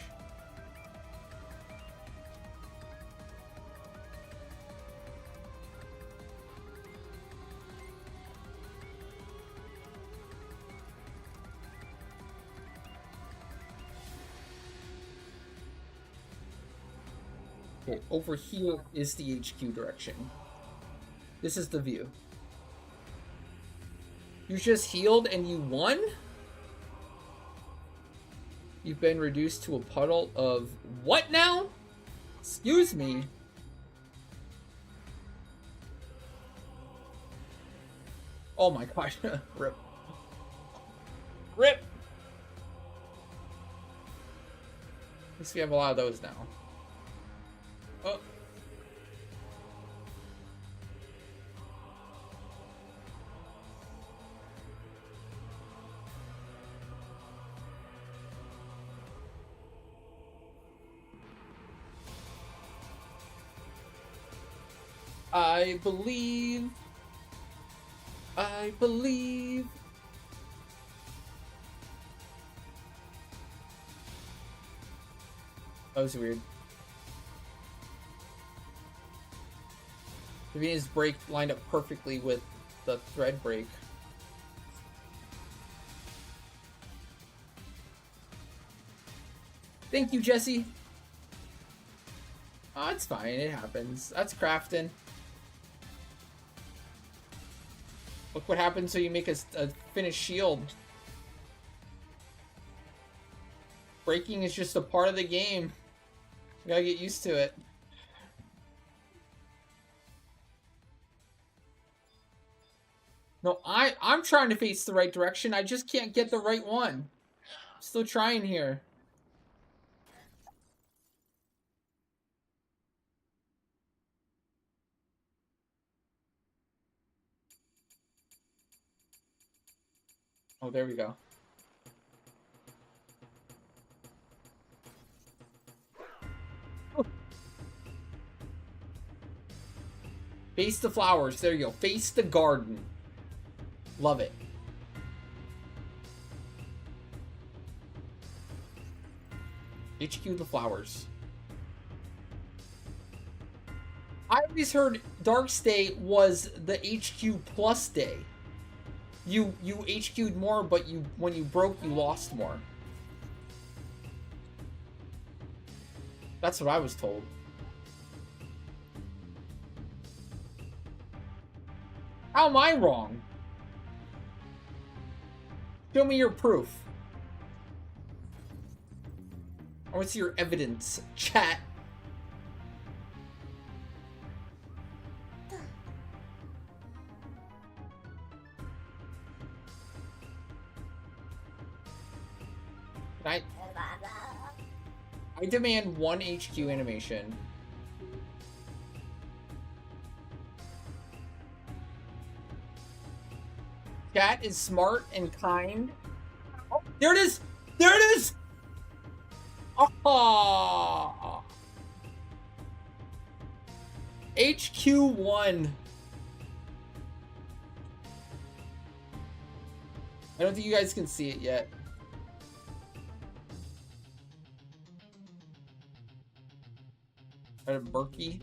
Okay, over here is the HQ direction. This is the view. You just healed and you won? You've been reduced to a puddle of what now? Excuse me. Oh my gosh. Rip. Rip! At least we have a lot of those now. Oh. I believe. That was weird. The Venus break lined up perfectly with the thread break. Thank you, Jesse. Oh, it's fine. It happens. That's crafting. Look what happens when you make a finished shield. Breaking is just a part of the game. You gotta get used to it. No, I'm trying to face the right direction. I just can't get the right one. Still trying here. Oh, there we go. Oh. Face the flowers. There you go. Face the garden. Love it. HQ the flowers. I always heard Dark's Day was the HQ plus day. You HQ'd more, but when you broke, you lost more. That's what I was told. How am I wrong? Show me your proof. I want to see your evidence, chat. I demand one HQ animation. Chat is smart and kind. There it is! There it is! Oh. HQ1. I don't think you guys can see it yet. Out of Berkey.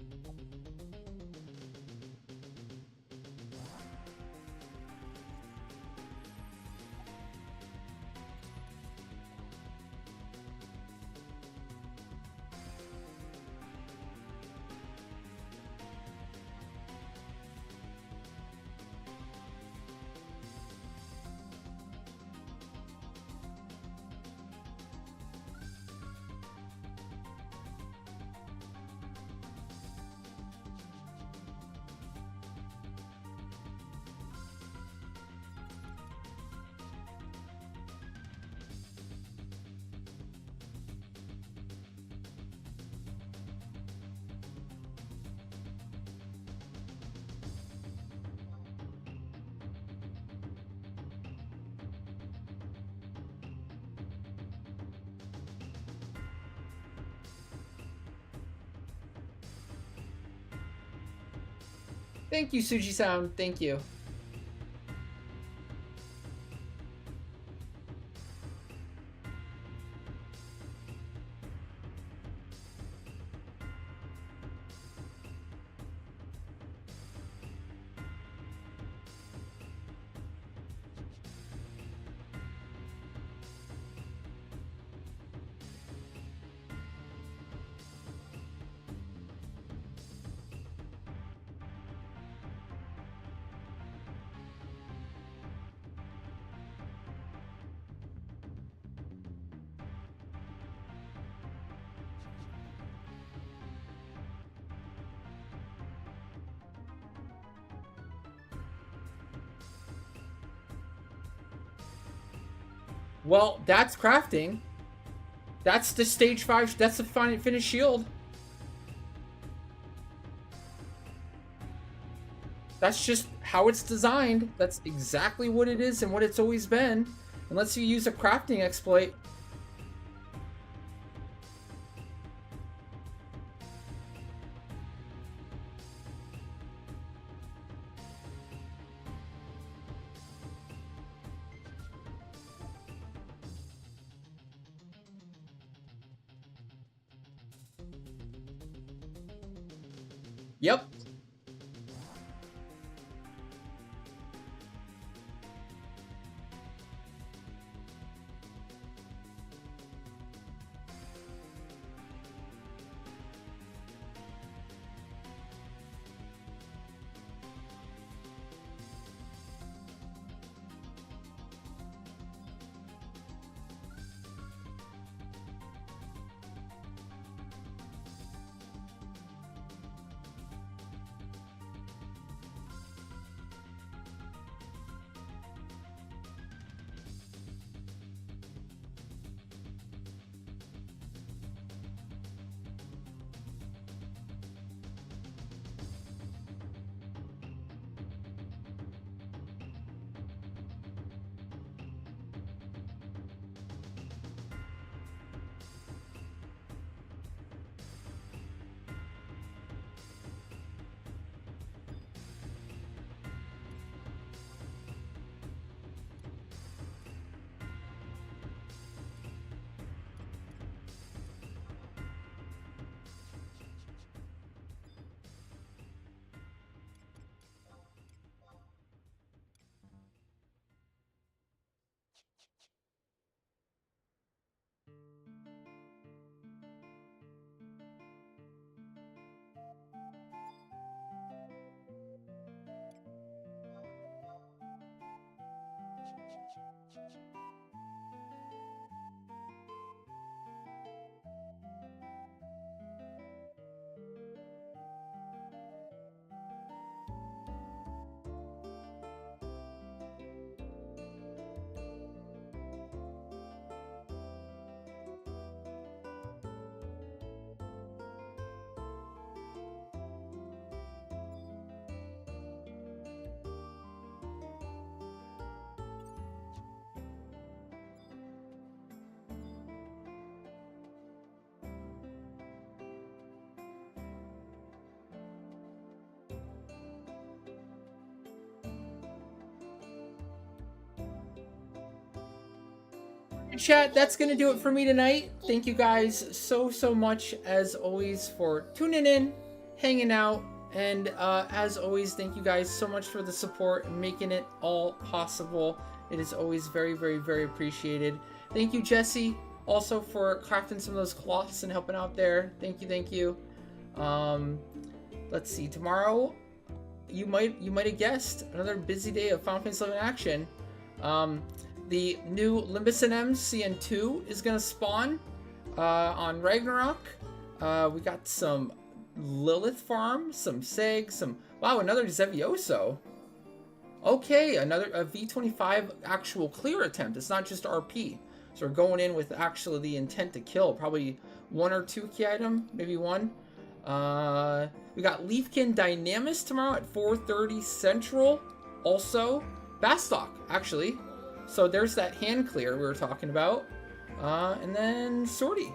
Thank you, Suji-san. Thank you. Well, that's crafting. That's the stage 5. That's the finished shield. That's just how it's designed. That's exactly what it is and what it's always been. Unless you use a crafting exploit. Yep. chat, that's going to do it for me tonight. Thank you guys so much, as always, for tuning in, hanging out, and as always, thank you guys so much for the support and making it all possible. It is always very appreciated. Thank you, Jesse, also for crafting some of those cloths and helping out there. Thank you. Let's see, tomorrow, you might have guessed, another busy day of Final Fantasy XI action. The new Limbus and M CN2 is gonna spawn on Ragnarok. We got some Lilith farm, some Seg, another Zevioso. Okay, another V25 actual clear attempt. It's not just RP. So we're going in with actually the intent to kill. Probably 1 or 2 key item, maybe 1. We got Leafkin Dynamis tomorrow at 4:30 Central. Also, Bastock, actually. So there's that hand clear we were talking about. And then Sortie.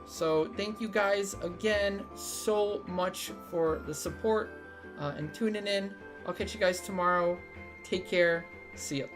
So thank you guys again so much for the support and tuning in. I'll catch you guys tomorrow. Take care. See ya.